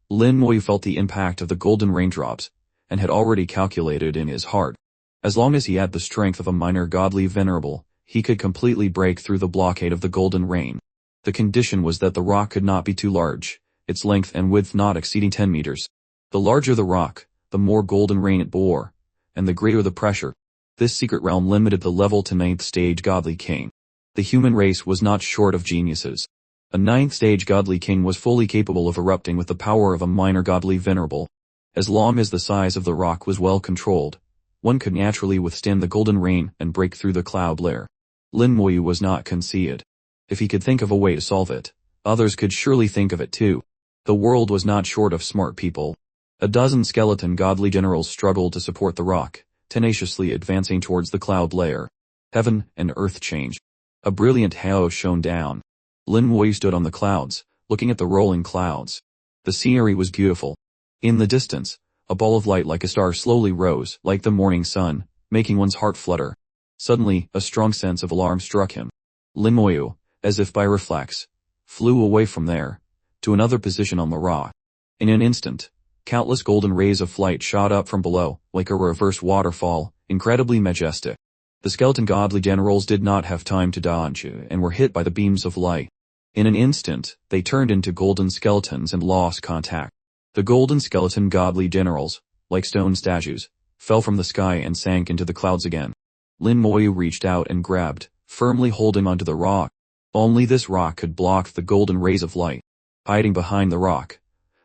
Lin Moyu felt the impact of the golden raindrops, and had already calculated in his heart. As long as he had the strength of a minor godly venerable, he could completely break through the blockade of the golden rain. The condition was that the rock could not be too large, its length and width not exceeding 10 meters. The larger the rock, the more golden rain it bore, and the greater the pressure. This secret realm limited the level to 9th stage godly king. The human race was not short of geniuses. A 9th stage godly king was fully capable of erupting with the power of a minor godly venerable. As long as the size of the rock was well controlled, one could naturally withstand the golden rain and break through the cloud layer. Lin Moyu was not conceited. If he could think of a way to solve it, others could surely think of it too. The world was not short of smart people. A dozen skeleton godly generals struggled to support the rock, tenaciously advancing towards the cloud layer. Heaven and earth changed. A brilliant halo shone down. Lin Moyu stood on the clouds, looking at the rolling clouds. The scenery was beautiful. In the distance, a ball of light like a star slowly rose, like the morning sun, making one's heart flutter. Suddenly, a strong sense of alarm struck him. Lin Moyu, as if by reflex, flew away from there, to another position on the rock. In an instant, countless golden rays of light shot up from below, like a reverse waterfall, incredibly majestic. The skeleton godly generals did not have time to dodge and were hit by the beams of light. In an instant, they turned into golden skeletons and lost contact. The golden skeleton godly generals, like stone statues, fell from the sky and sank into the clouds again. Lin Moyu reached out and grabbed, firmly holding onto the rock. Only this rock could block the golden rays of light. Hiding behind the rock,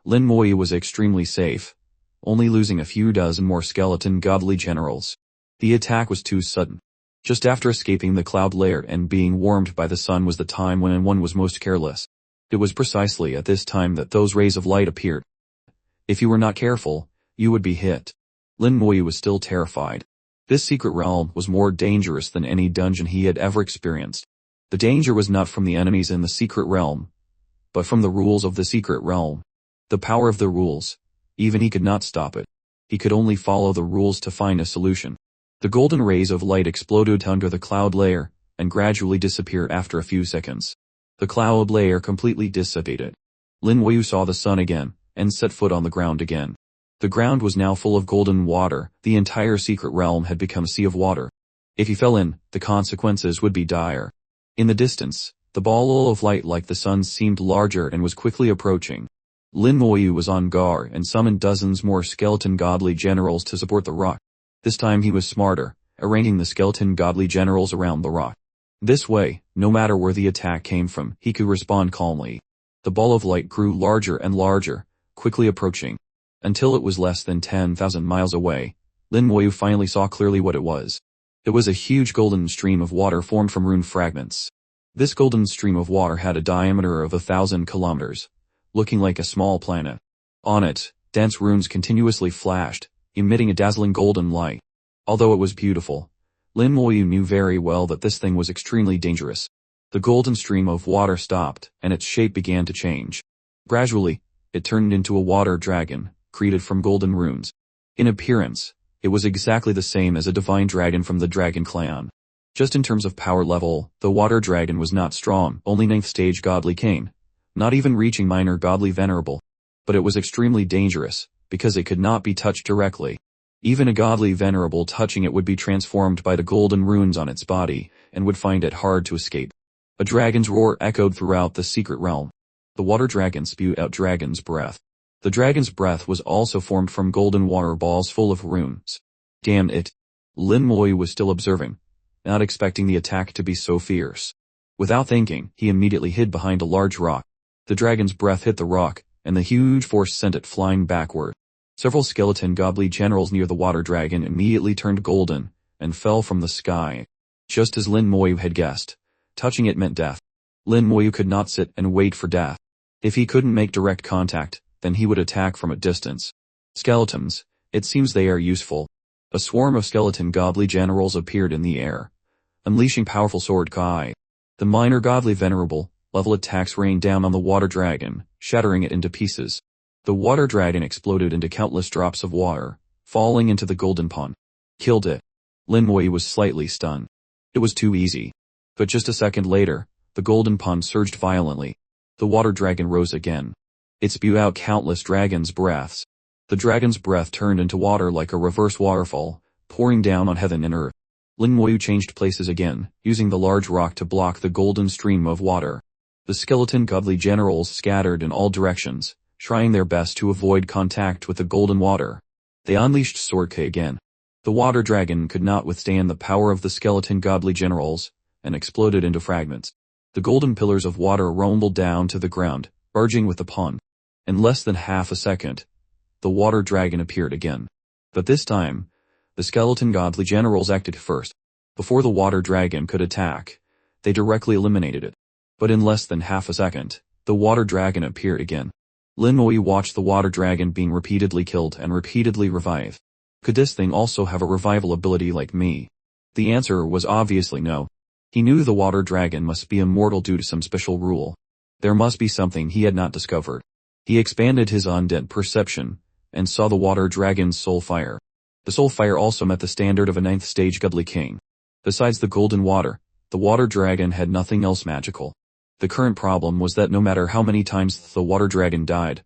Lin Moyu was extremely safe, only losing a few dozen more skeleton godly generals. The attack was too sudden. Just after escaping the cloud layer and being warmed by the sun was the time when one was most careless. It was precisely at this time that those rays of light appeared. If you were not careful, you would be hit. Lin Moyu was still terrified. This secret realm was more dangerous than any dungeon he had ever experienced. The danger was not from the enemies in the secret realm, but from the rules of the secret realm. The power of the rules. Even he could not stop it. He could only follow the rules to find a solution. The golden rays of light exploded under the cloud layer, and gradually disappeared after a few seconds. The cloud layer completely dissipated. Lin Moyu saw the sun again, and set foot on the ground again. The ground was now full of golden water. The entire secret realm had become a sea of water. If he fell in, the consequences would be dire. In the distance, the ball of light like the sun seemed larger and was quickly approaching. Lin Moyu was on guard and summoned dozens more skeleton godly generals to support the rock. This time he was smarter, arranging the skeleton godly generals around the rock. This way, no matter where the attack came from, he could respond calmly. The ball of light grew larger and larger, quickly approaching. Until it was less than 10,000 miles away, Lin Moyu finally saw clearly what it was. It was a huge golden stream of water formed from rune fragments. This golden stream of water had a diameter of 1,000 kilometers, looking like a small planet. On it, dense runes continuously flashed, emitting a dazzling golden light. Although it was beautiful, Lin Moyu knew very well that this thing was extremely dangerous. The golden stream of water stopped, and its shape began to change. Gradually, it turned into a water dragon, created from golden runes. In appearance, it was exactly the same as a divine dragon from the Dragon Clan. Just in terms of power level, the water dragon was not strong, only 9th stage godly king, not even reaching minor godly venerable. But it was extremely dangerous, because it could not be touched directly. Even a godly venerable touching it would be transformed by the golden runes on its body, and would find it hard to escape. A dragon's roar echoed throughout the secret realm. The water dragon spewed out dragon's breath. The dragon's breath was also formed from golden water balls full of runes. Damn it. Lin Moyu was still observing, not expecting the attack to be so fierce. Without thinking, he immediately hid behind a large rock. The dragon's breath hit the rock, and the huge force sent it flying backward. Several skeleton godly generals near the water dragon immediately turned golden, and fell from the sky. Just as Lin Moyu had guessed, touching it meant death. Lin Moyu could not sit and wait for death. If he couldn't make direct contact, then he would attack from a distance. Skeletons. It seems they are useful. A swarm of skeleton godly generals appeared in the air, unleashing powerful sword kai. The minor godly venerable level attacks rained down on the water dragon, shattering it into pieces. The water dragon exploded into countless drops of water, falling into the golden pond. Killed it. Lin Wei was slightly stunned. It was too easy. But just a second later, the golden pond surged violently. The water dragon rose again. It spewed out countless dragon's breaths. The dragon's breath turned into water like a reverse waterfall, pouring down on heaven and earth. Lin Wei changed places again, using the large rock to block the golden stream of water. The skeleton godly generals scattered in all directions, trying their best to avoid contact with the golden water. They unleashed sword kai again. The water dragon could not withstand the power of the skeleton godly generals, and exploded into fragments. The golden pillars of water rumbled down to the ground, merging with the pond. In less than half a second, the water dragon appeared again. But this time, the skeleton godly generals acted first. Before the water dragon could attack, they directly eliminated it. But in less than half a second, the water dragon appeared again. Lin Wei watched the water dragon being repeatedly killed and repeatedly revived. Could this thing also have a revival ability like me? The answer was obviously no. He knew the water dragon must be immortal due to some special rule. There must be something he had not discovered. He expanded his undead perception, and saw the water dragon's soul fire. The soul fire also met the standard of a 9th stage godly king. Besides the golden water, the water dragon had nothing else magical. The current problem was that no matter how many times the water dragon died,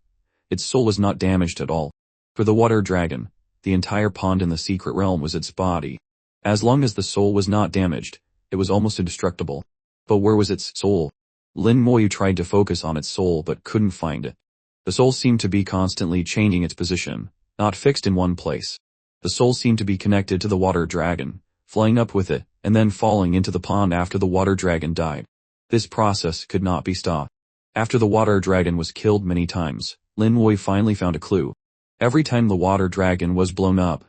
its soul was not damaged at all. For the water dragon, the entire pond in the secret realm was its body. As long as the soul was not damaged, it was almost indestructible. But where was its soul? Lin Moyu tried to focus on its soul but couldn't find it. The soul seemed to be constantly changing its position, not fixed in one place. The soul seemed to be connected to the water dragon, flying up with it, and then falling into the pond after the water dragon died. This process could not be stopped. After the water dragon was killed many times, Lin Wei finally found a clue. Every time the water dragon was blown up,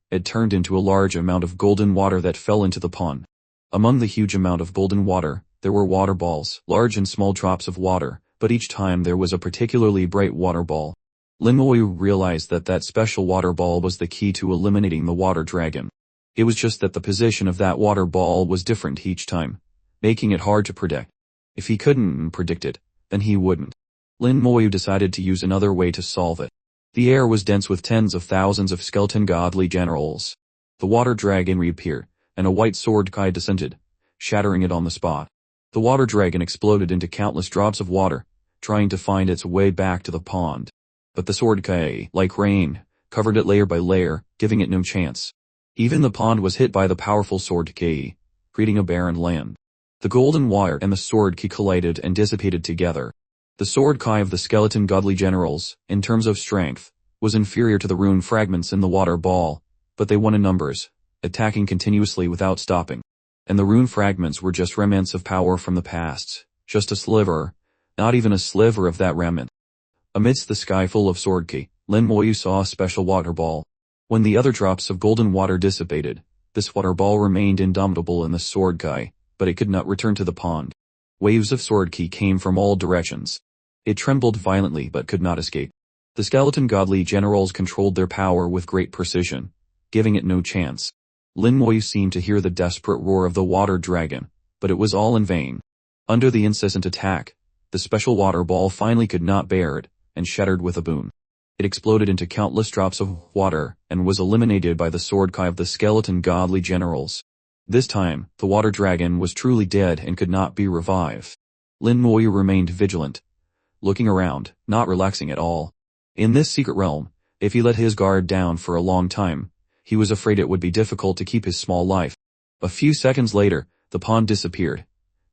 it turned into a large amount of golden water that fell into the pond. Among the huge amount of golden water, there were water balls, large and small drops of water, but each time there was a particularly bright water ball. Lin Wei realized that that special water ball was the key to eliminating the water dragon. It was just that the position of that water ball was different each time, making it hard to predict. If he couldn't predict it, then he wouldn't. Lin Moyu decided to use another way to solve it. The air was dense with tens of thousands of skeleton godly generals. The water dragon reappeared, and a white sword kai descended, shattering it on the spot. The water dragon exploded into countless drops of water, trying to find its way back to the pond. But the sword kai, like rain, covered it layer by layer, giving it no chance. Even the pond was hit by the powerful sword kai, creating a barren land. The golden wire and the sword kai collided and dissipated together. The sword kai of the skeleton godly generals, in terms of strength, was inferior to the rune fragments in the water ball, but they won in numbers, attacking continuously without stopping. And the rune fragments were just remnants of power from the past, just a sliver, not even a sliver of that remnant. Amidst the sky full of sword kai, Lin Moyu saw a special water ball. When the other drops of golden water dissipated, this water ball remained indomitable in the sword kai, but it could not return to the pond. Waves of sword ki came from all directions. It trembled violently but could not escape. The skeleton godly generals controlled their power with great precision, giving it no chance. Lin Moyu seemed to hear the desperate roar of the water dragon, but it was all in vain. Under the incessant attack, the special water ball finally could not bear it, and shattered with a boom. It exploded into countless drops of water, and was eliminated by the sword kai of the skeleton godly generals. This time, the water dragon was truly dead and could not be revived. Lin Moyu remained vigilant, looking around, not relaxing at all. In this secret realm, if he let his guard down for a long time, he was afraid it would be difficult to keep his small life. A few seconds later, the pond disappeared,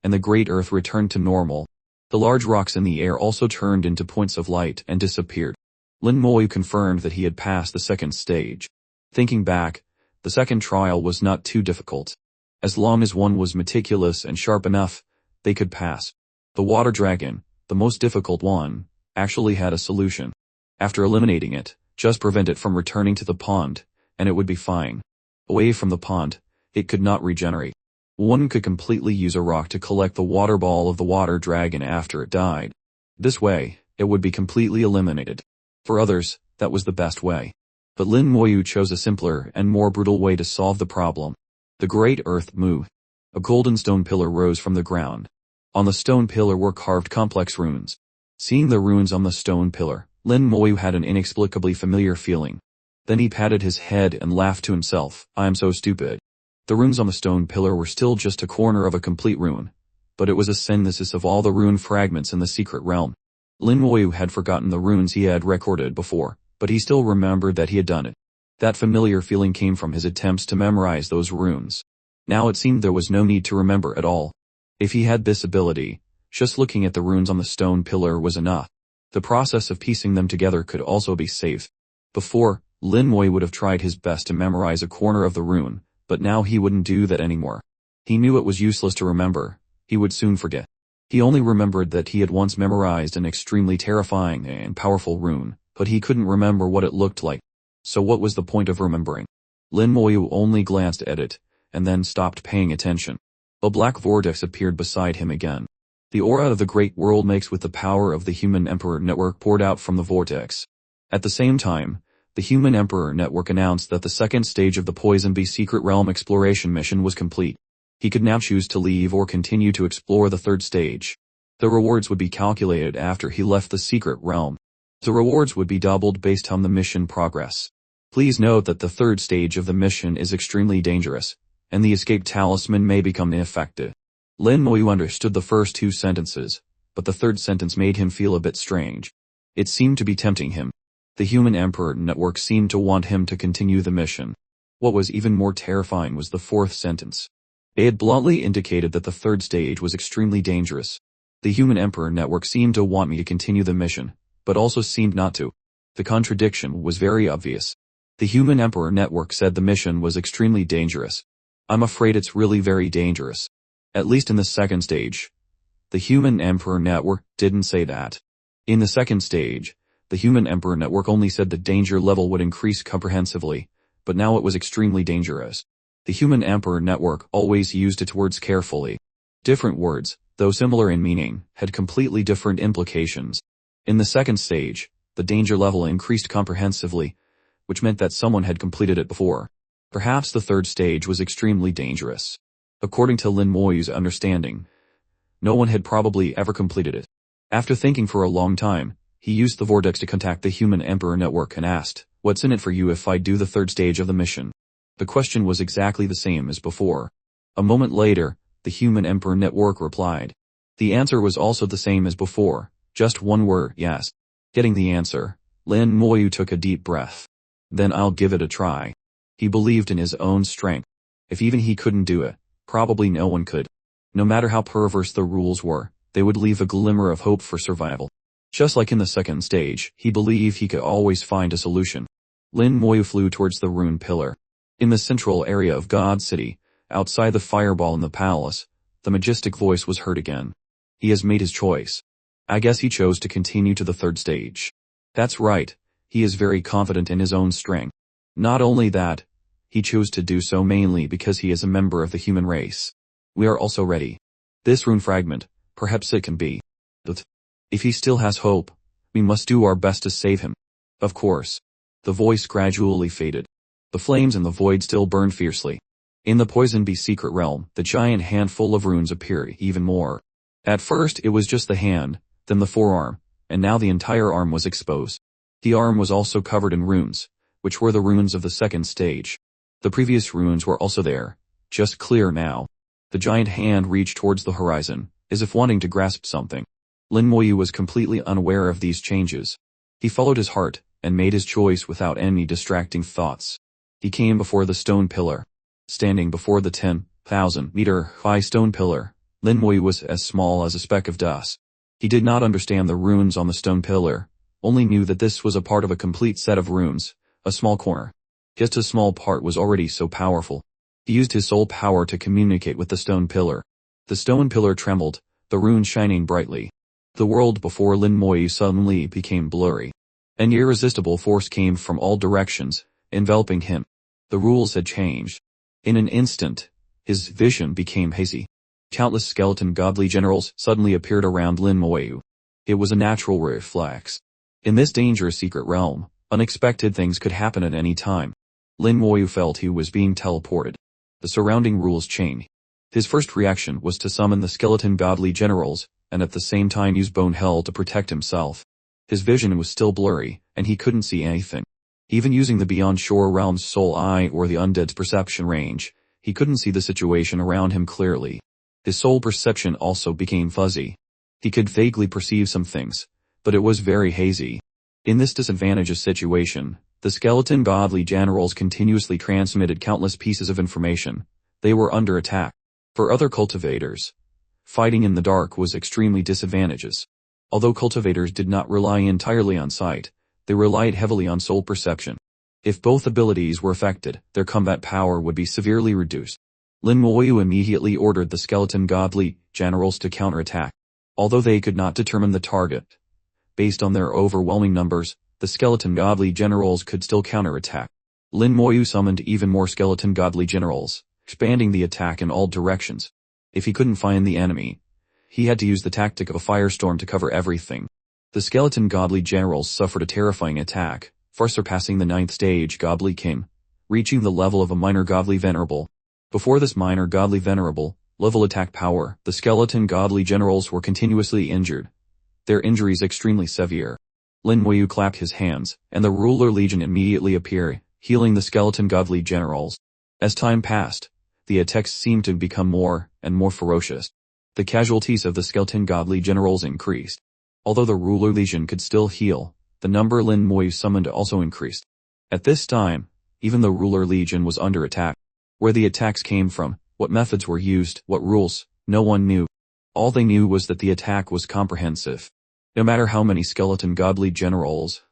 and the great earth returned to normal. The large rocks in the air also turned into points of light and disappeared. Lin Moyu confirmed that he had passed the second stage. Thinking back, the second trial was not too difficult. As long as one was meticulous and sharp enough, they could pass. The water dragon, the most difficult one, actually had a solution. After eliminating it, just prevent it from returning to the pond, and it would be fine. Away from the pond, it could not regenerate. One could completely use a rock to collect the water ball of the water dragon after it died. This way, it would be completely eliminated. For others, that was the best way. But Lin Moyu chose a simpler and more brutal way to solve the problem. The Great Earth Moved. A golden stone pillar rose from the ground. On the stone pillar were carved complex runes. Seeing the runes on the stone pillar, Lin Moyu had an inexplicably familiar feeling. Then he patted his head and laughed to himself. I am so stupid. The runes on the stone pillar were still just a corner of a complete rune, but it was a synthesis of all the rune fragments in the secret realm. Lin Moyu had forgotten the runes he had recorded before, but he still remembered that he had done it. That familiar feeling came from his attempts to memorize those runes. Now it seemed there was no need to remember at all. If he had this ability, just looking at the runes on the stone pillar was enough. The process of piecing them together could also be safe. Before, Lin Moyu would have tried his best to memorize a corner of the rune, but now he wouldn't do that anymore. He knew it was useless to remember. He would soon forget. He only remembered that he had once memorized an extremely terrifying and powerful rune, but he couldn't remember what it looked like. So what was the point of remembering? Lin Moyu only glanced at it, and then stopped paying attention. A black vortex appeared beside him again. The aura of the great world mixed with the power of the Human Emperor Network poured out from the vortex. At the same time, the Human Emperor Network announced that the second stage of the Poison Bee Secret Realm exploration mission was complete. He could now choose to leave or continue to explore the third stage. The rewards would be calculated after he left the secret realm. The rewards would be doubled based on the mission progress. Please note that the third stage of the mission is extremely dangerous, and the escape talisman may become ineffective. Lin Moyu understood the first two sentences, but the third sentence made him feel a bit strange. It seemed to be tempting him. The Human Emperor Network seemed to want him to continue the mission. What was even more terrifying was the fourth sentence. It had bluntly indicated that the third stage was extremely dangerous. The Human Emperor Network seemed to want me to continue the mission, but also seemed not to. The contradiction was very obvious. The Human Emperor Network said the mission was extremely dangerous. I'm afraid it's really very dangerous. At least in the second stage. The Human Emperor Network didn't say that. In the second stage, the Human Emperor Network only said the danger level would increase comprehensively, but now it was extremely dangerous. The Human Emperor Network always used its words carefully. Different words, though similar in meaning, had completely different implications. In the second stage, the danger level increased comprehensively, which meant that someone had completed it before. Perhaps the third stage was extremely dangerous. According to Lin Moyu's understanding, no one had probably ever completed it. After thinking for a long time, he used the vortex to contact the Human Emperor Network and asked, "What's in it for you if I do the third stage of the mission?" The question was exactly the same as before. A moment later, the Human Emperor Network replied. The answer was also the same as before, just one word, yes. Getting the answer, Lin Moyu took a deep breath. Then I'll give it a try. He believed in his own strength. If even he couldn't do it, probably no one could. No matter how perverse the rules were, they would leave a glimmer of hope for survival. Just like in the second stage, he believed he could always find a solution. Lin Moyu flew towards the rune pillar. In the central area of God City, outside the fireball in the palace, the majestic voice was heard again. He has made his choice. I guess he chose to continue to the third stage. That's right, he is very confident in his own strength. Not only that, he chose to do so mainly because he is a member of the human race. We are also ready. This rune fragment, perhaps it can be. But if he still has hope, we must do our best to save him. Of course. The voice gradually faded. The flames in the void still burned fiercely. In the Poison Bee Secret Realm, the giant handful of runes appeared even more. At first it was just the hand, then the forearm, and now the entire arm was exposed. The arm was also covered in runes, which were the runes of the second stage. The previous runes were also there, just clear now. The giant hand reached towards the horizon, as if wanting to grasp something. Lin Moyu was completely unaware of these changes. He followed his heart, and made his choice without any distracting thoughts. He came before the stone pillar. Standing before the 10,000-meter-high stone pillar, Lin Moyu was as small as a speck of dust. He did not understand the runes on the stone pillar, only knew that this was a part of a complete set of runes, a small corner. Just a small part was already so powerful. He used his soul power to communicate with the stone pillar. The stone pillar trembled, the runes shining brightly. The world before Lin Moyu suddenly became blurry. An irresistible force came from all directions, enveloping him. The rules had changed. In an instant, his vision became hazy. Countless skeleton godly generals suddenly appeared around Lin Moyu. It was a natural reflex. In this dangerous secret realm, Unexpected things could happen at any time. Lin Moyu felt he was being teleported. The surrounding rules changed. His first reaction was to summon the skeleton godly generals, and at the same time use bone hell to protect himself. His vision was still blurry, and he couldn't see anything. Even using the Beyond Shore Realm's soul eye or the undead's perception range, he couldn't see the situation around him clearly. His soul perception also became fuzzy. He could vaguely perceive some things, but it was very hazy. In this disadvantageous situation, the skeleton godly generals continuously transmitted countless pieces of information. They were under attack. For other cultivators, fighting in the dark was extremely disadvantageous. Although cultivators did not rely entirely on sight, they relied heavily on soul perception. If both abilities were affected, their combat power would be severely reduced. Lin Moyu immediately ordered the skeleton godly generals to counterattack. Although they could not determine the target, based on their overwhelming numbers, the skeleton godly generals could still counterattack. Lin Moyu summoned even more skeleton godly generals, expanding the attack in all directions. If he couldn't find the enemy, he had to use the tactic of a firestorm to cover everything. The skeleton godly generals suffered a terrifying attack, far surpassing the 9th stage godly king, reaching the level of a minor godly venerable. Before this minor godly venerable level attack power, the skeleton godly generals were continuously injured. Their injuries extremely severe. Lin Moyu clapped his hands, and the ruler legion immediately appeared, healing the skeleton godly generals. As time passed, the attacks seemed to become more and more ferocious. The casualties of the skeleton godly generals increased. Although the ruler legion could still heal, the number Lin Moyu summoned also increased. At this time, even the ruler legion was under attack. Where the attacks came from, what methods were used, what rules, no one knew. All they knew was that the attack was comprehensive. No matter how many skeleton godly generals,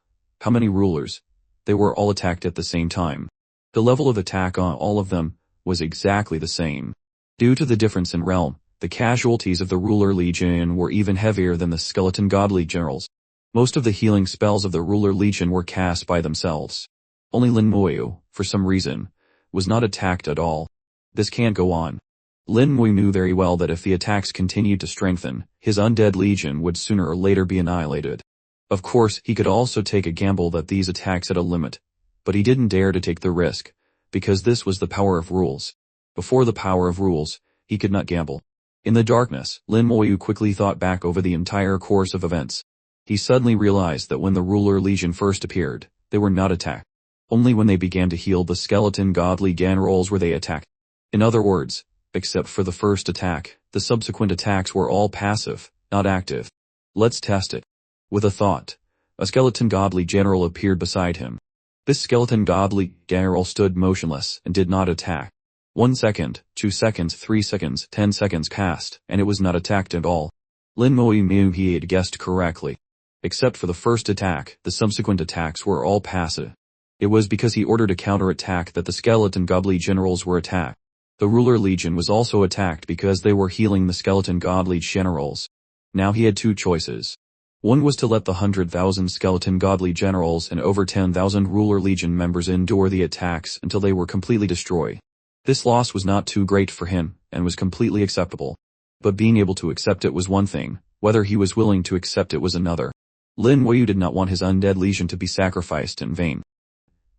how many rulers, they were all attacked at the same time. The level of attack on all of them was exactly the same. Due to the difference in realm, the casualties of the ruler legion were even heavier than the skeleton godly generals. Most of the healing spells of the ruler legion were cast by themselves. Only Lin Moyu, for some reason, was not attacked at all. This can't go on. Lin Moyu knew very well that if the attacks continued to strengthen, his undead legion would sooner or later be annihilated. Of course, he could also take a gamble that these attacks had a limit, but he didn't dare to take the risk, because this was the power of rules. Before the power of rules, he could not gamble. In the darkness, Lin Moyu quickly thought back over the entire course of events. He suddenly realized that when the ruler legion first appeared, they were not attacked. Only when they began to heal the skeleton godly generals were they attacked. In other words, except for the first attack, the subsequent attacks were all passive, not active. Let's test it. With a thought, a skeleton godly general appeared beside him. This skeleton godly general stood motionless and did not attack. 1 second, 2 seconds, 3 seconds, 10 seconds passed, and it was not attacked at all. Lin Moyu knew he had guessed correctly. Except for the first attack, the subsequent attacks were all passive. It was because he ordered a counterattack that the skeleton godly generals were attacked. The ruler legion was also attacked because they were healing the skeleton godly generals. Now he had two choices. One was to let the 100,000 skeleton godly generals and over 10,000 ruler legion members endure the attacks until they were completely destroyed. This loss was not too great for him, and was completely acceptable. But being able to accept it was one thing, whether he was willing to accept it was another. Lin Moyu did not want his undead legion to be sacrificed in vain.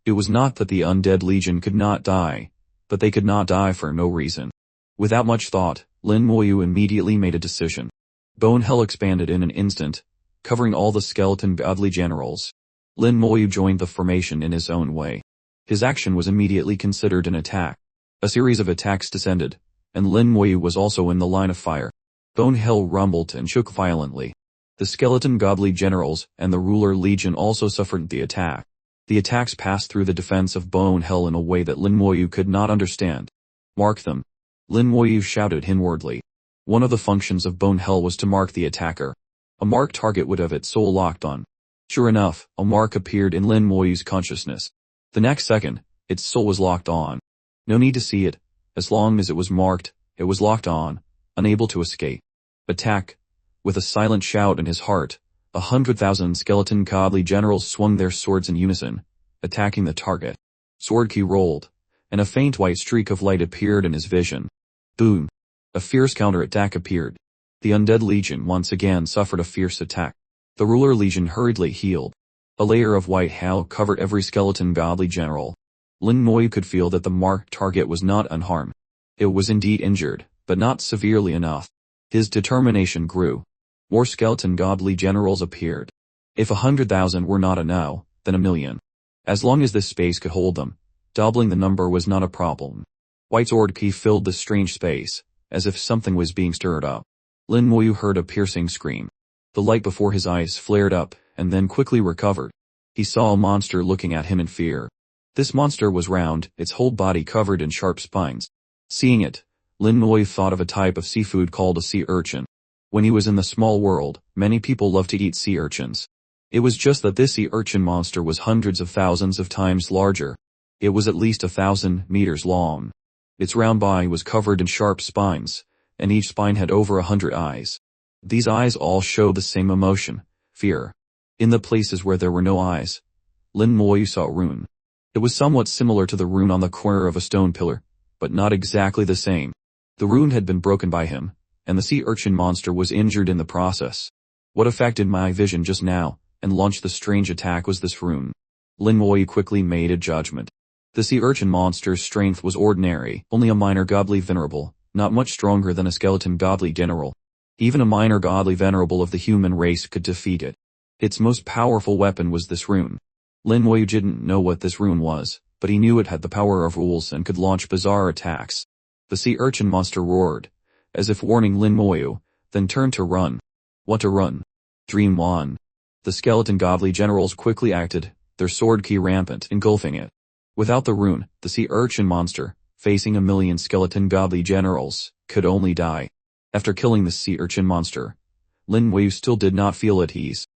It was not that the undead legion could not die, but they could not die for no reason. Without much thought, Lin Moyu immediately made a decision. Bone Hell expanded in an instant, covering all the skeleton godly generals. Lin Moyu joined the formation in his own way. His action was immediately considered an attack. A series of attacks descended, and Lin Moyu was also in the line of fire. Bone Hell rumbled and shook violently. The skeleton godly generals and the ruler legion also suffered the attack. The attacks passed through the defense of Bone Hell in a way that Lin Moyu could not understand. Mark them. Lin Moyu shouted inwardly. One of the functions of Bone Hell was to mark the attacker. A marked target would have its soul locked on. Sure enough, a mark appeared in Lin Moyu's consciousness. The next second, its soul was locked on. No need to see it. As long as it was marked, it was locked on, unable to escape. Attack. With a silent shout in his heart, 100,000 skeleton godly generals swung their swords in unison, attacking the target. Sword key rolled, and a faint white streak of light appeared in his vision. Boom. A fierce counterattack appeared. The undead legion once again suffered a fierce attack. The ruler legion hurriedly healed. A layer of white hail covered every skeleton godly general. Lin Moyu could feel that the marked target was not unharmed. It was indeed injured, but not severely enough. His determination grew. More skeleton godly generals appeared. If 100,000 were not a no, then 1,000,000. As long as this space could hold them, doubling the number was not a problem. White sword ki filled the strange space, as if something was being stirred up. Lin Moyu heard a piercing scream. The light before his eyes flared up, and then quickly recovered. He saw a monster looking at him in fear. This monster was round, its whole body covered in sharp spines. Seeing it, Lin Moyu thought of a type of seafood called a sea urchin. When he was in the small world, many people loved to eat sea urchins. It was just that this sea urchin monster was hundreds of thousands of times larger. It was at least 1,000 meters long. Its round body was covered in sharp spines, and each spine had over 100 eyes. These eyes all showed the same emotion, fear. In the places where there were no eyes, Lin Moyu saw a rune. It was somewhat similar to the rune on the corner of a stone pillar, but not exactly the same. The rune had been broken by him, and the sea urchin monster was injured in the process. What affected my vision just now, and launched the strange attack was this rune. Lin Moyu quickly made a judgment. The sea urchin monster's strength was ordinary, only a minor godly venerable, not much stronger than a skeleton godly general. Even a minor godly venerable of the human race could defeat it. Its most powerful weapon was this rune. Lin Moyu didn't know what this rune was, but he knew it had the power of rules and could launch bizarre attacks. The sea urchin monster roared, as if warning Lin Moyu, then turned to run. What to run? Dream on. The skeleton godly generals quickly acted, their sword ki rampant, engulfing it. Without the rune, the sea urchin monster, facing 1,000,000 skeleton godly generals, could only die. After killing the sea urchin monster, Lin Moyu still did not feel at ease.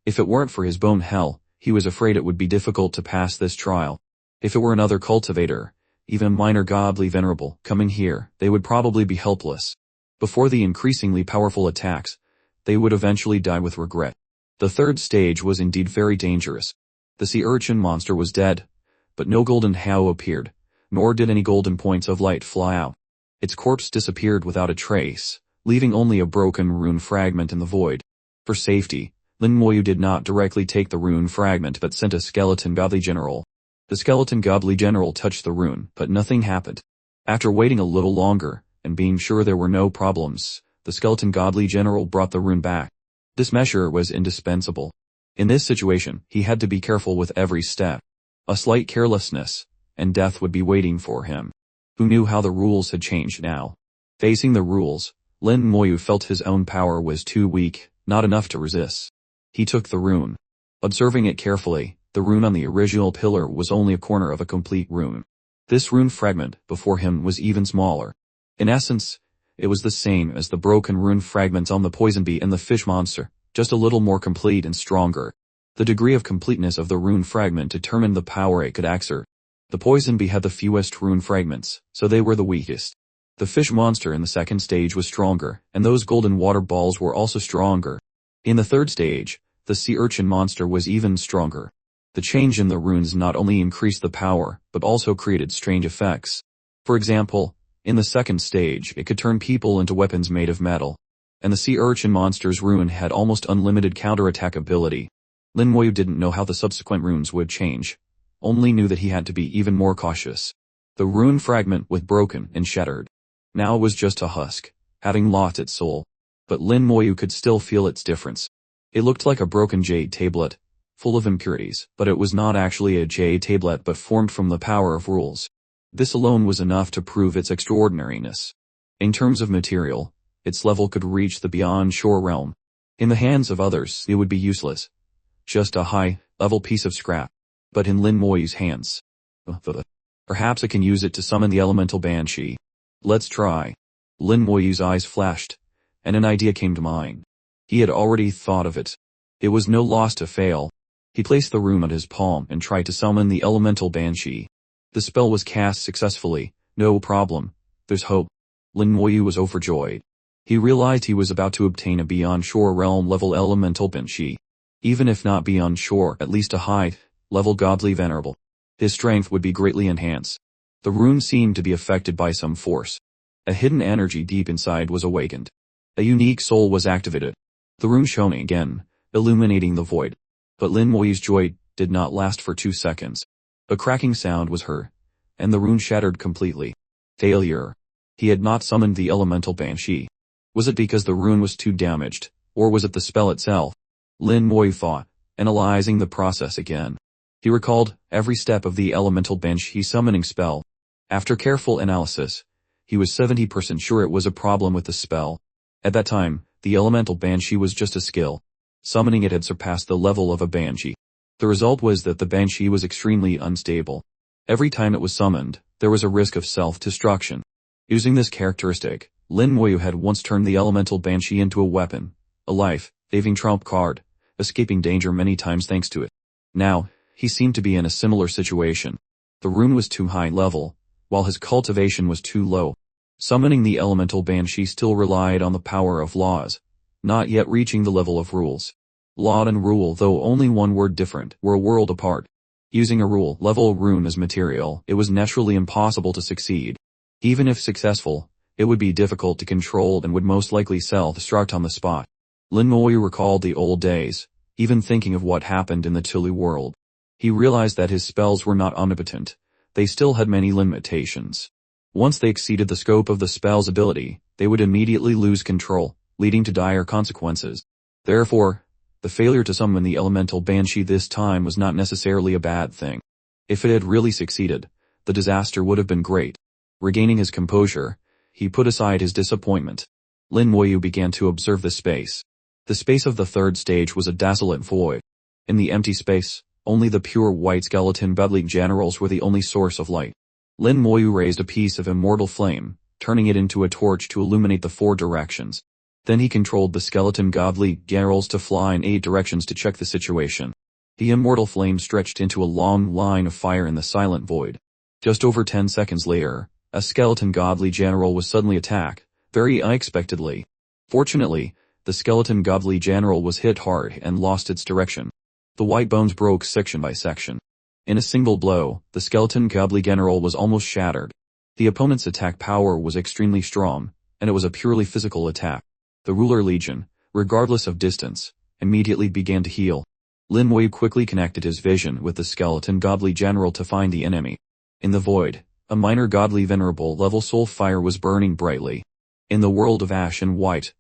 If it weren't for his bone hell, he was afraid it would be difficult to pass this trial. If it were another cultivator, even a minor godly venerable, coming here, they would probably be helpless. Before the increasingly powerful attacks, they would eventually die with regret. The third stage was indeed very dangerous. The sea urchin monster was dead, but no golden hao appeared, nor did any golden points of light fly out. Its corpse disappeared without a trace, leaving only a broken rune fragment in the void. For safety, Lin Moyu did not directly take the rune fragment but sent a skeleton godly general. The skeleton godly general touched the rune, but nothing happened. After waiting a little longer, and being sure there were no problems, the skeleton godly general brought the rune back. This measure was indispensable. In this situation, he had to be careful with every step. A slight carelessness, and death would be waiting for him. Who knew how the rules had changed now? Facing the rules, Lin Moyu felt his own power was too weak, not enough to resist. He took the rune. Observing it carefully, the rune on the original pillar was only a corner of a complete rune. This rune fragment before him was even smaller. In essence, it was the same as the broken rune fragments on the poison bee and the fish monster, just a little more complete and stronger. The degree of completeness of the rune fragment determined the power it could exert. The poison bee had the fewest rune fragments, so they were the weakest. The fish monster in the second stage was stronger, and those golden water balls were also stronger. In the third stage, the sea urchin monster was even stronger. The change in the runes not only increased the power, but also created strange effects. For example, in the second stage, it could turn people into weapons made of metal. And the sea urchin monster's rune had almost unlimited counterattack ability. Lin Moyu didn't know how the subsequent runes would change, only knew that he had to be even more cautious. The rune fragment was broken and shattered. Now it was just a husk, having lost its soul. But Lin Moyu could still feel its difference. It looked like a broken jade tablet, full of impurities, but it was not actually a jade tablet but formed from the power of rules. This alone was enough to prove its extraordinariness. In terms of material, its level could reach the beyond shore realm. In the hands of others, it would be useless. Just a high-level piece of scrap. But in Lin Moyu's hands, perhaps I can use it to summon the elemental banshee. Let's try. Lin Moyu's eyes flashed, and an idea came to mind. He had already thought of it. It was no loss to fail. He placed the rune on his palm and tried to summon the elemental banshee. The spell was cast successfully. No problem. There's hope. Lin Moyu was overjoyed. He realized he was about to obtain a beyond shore realm level elemental banshee. Even if not beyond shore, at least a high-level godly venerable. His strength would be greatly enhanced. The rune seemed to be affected by some force. A hidden energy deep inside was awakened. A unique soul was activated. The rune shone again, illuminating the void. But Lin Moyu's joy did not last for 2 seconds. A cracking sound was heard, and the rune shattered completely. Failure. He had not summoned the elemental banshee. Was it because the rune was too damaged, or was it the spell itself? Lin Moyu thought, analyzing the process again. He recalled every step of the elemental banshee summoning spell. After careful analysis, he was 70% sure it was a problem with the spell. At that time, the elemental banshee was just a skill. Summoning it had surpassed the level of a banshee. The result was that the banshee was extremely unstable. Every time it was summoned, there was a risk of self-destruction. Using this characteristic, Lin Moyu had once turned the elemental banshee into a weapon, a life-saving trump card, escaping danger many times thanks to it. Now, he seemed to be in a similar situation. The rune was too high level, while his cultivation was too low. Summoning the elemental banshee still relied on the power of laws, not yet reaching the level of rules. Law and rule, though only one word different, were a world apart. Using a rule-level rune as material, it was naturally impossible to succeed. Even if successful, it would be difficult to control and would most likely self-destruct on the spot. Lin Moyu recalled the old days, even thinking of what happened in the Tulu world. He realized that his spells were not omnipotent. They still had many limitations. Once they exceeded the scope of the spell's ability, they would immediately lose control, leading to dire consequences. Therefore, the failure to summon the elemental banshee this time was not necessarily a bad thing. If it had really succeeded, the disaster would have been great. Regaining his composure, he put aside his disappointment. Lin Moyu began to observe the space. The space of the third stage was a desolate void. In the empty space, only the pure white skeleton godly generals were the only source of light. Lin Moyu raised a piece of immortal flame, turning it into a torch to illuminate the 4 directions. Then he controlled the skeleton godly generals to fly in 8 directions to check the situation. The immortal flame stretched into a long line of fire in the silent void. Just over 10 seconds later, a skeleton godly general was suddenly attacked, very unexpectedly. Fortunately, the skeleton godly general was hit hard and lost its direction. The white bones broke section by section. In a single blow, the skeleton godly general was almost shattered. The opponent's attack power was extremely strong, and it was a purely physical attack. The ruler legion, regardless of distance, immediately began to heal. Lin Moyu quickly connected his vision with the skeleton godly general to find the enemy. In the void, a minor godly venerable level soul fire was burning brightly. In the world of ash and white,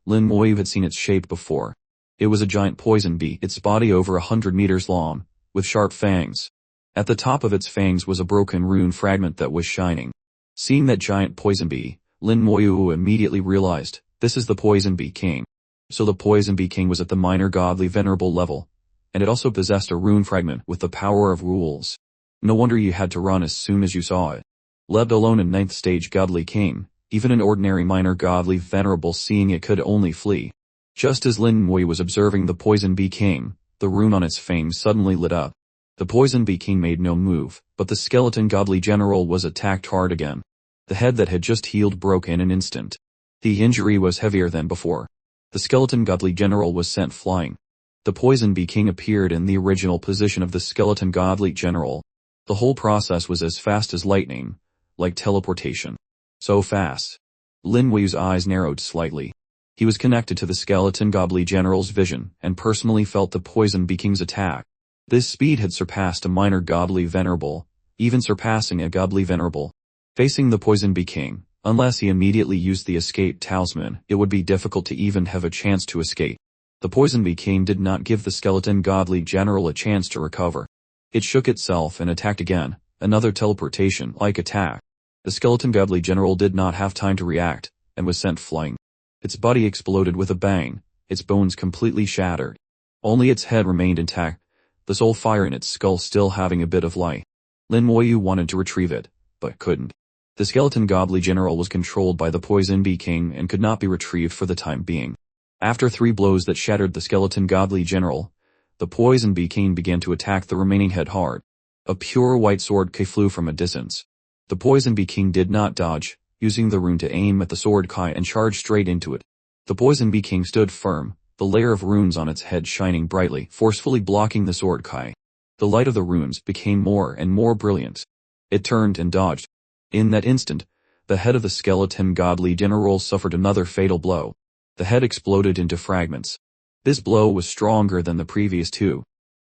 Lin Moyu had seen its shape before. It was a giant poison bee, its body over 100 meters long, with sharp fangs. At the top of its fangs was a broken rune fragment that was shining. Seeing that giant poison bee, Lin Moyu immediately realized, this is the Poison Bee King. So the Poison Bee King was at the minor godly venerable level, and it also possessed a rune fragment with the power of rules. No wonder you had to run as soon as you saw it. Let alone a 9th stage godly king, even an ordinary minor godly venerable seeing it could only flee. Just as Lin Moyu was observing the Poison Bee King, the rune on its fangs suddenly lit up. The Poison Bee King made no move, but the skeleton godly general was attacked hard again. The head that had just healed broke in an instant. The injury was heavier than before. The skeleton godly general was sent flying. The Poison Bee King appeared in the original position of the skeleton godly general. The whole process was as fast as lightning, like teleportation. So fast. Lin Moyu's eyes narrowed slightly. He was connected to the skeleton godly general's vision and personally felt the Poison Bee King's attack. This speed had surpassed a minor godly venerable, even surpassing a godly venerable. Facing the Poison Bee King, unless he immediately used the escape talisman, it would be difficult to even have a chance to escape. The Poison Bee King did not give the skeleton godly general a chance to recover. It shook itself and attacked again, another teleportation-like attack. The skeleton godly general did not have time to react, and was sent flying. Its body exploded with a bang, its bones completely shattered. Only its head remained intact, the soul fire in its skull still having a bit of light. Lin Moyu wanted to retrieve it, but couldn't. The skeleton godly general was controlled by the Poison Bee King and could not be retrieved for the time being. After 3 blows that shattered the skeleton godly general, the Poison Bee King began to attack the remaining head hard. A pure white sword flew from a distance. The Poison Bee King did not dodge, using the rune to aim at the sword kai and charged straight into it. The Poison Bee King stood firm, the layer of runes on its head shining brightly, forcefully blocking the sword kai. The light of the runes became more and more brilliant. It turned and dodged. In that instant, the head of the skeleton godly general suffered another fatal blow. The head exploded into fragments. This blow was stronger than the previous 2.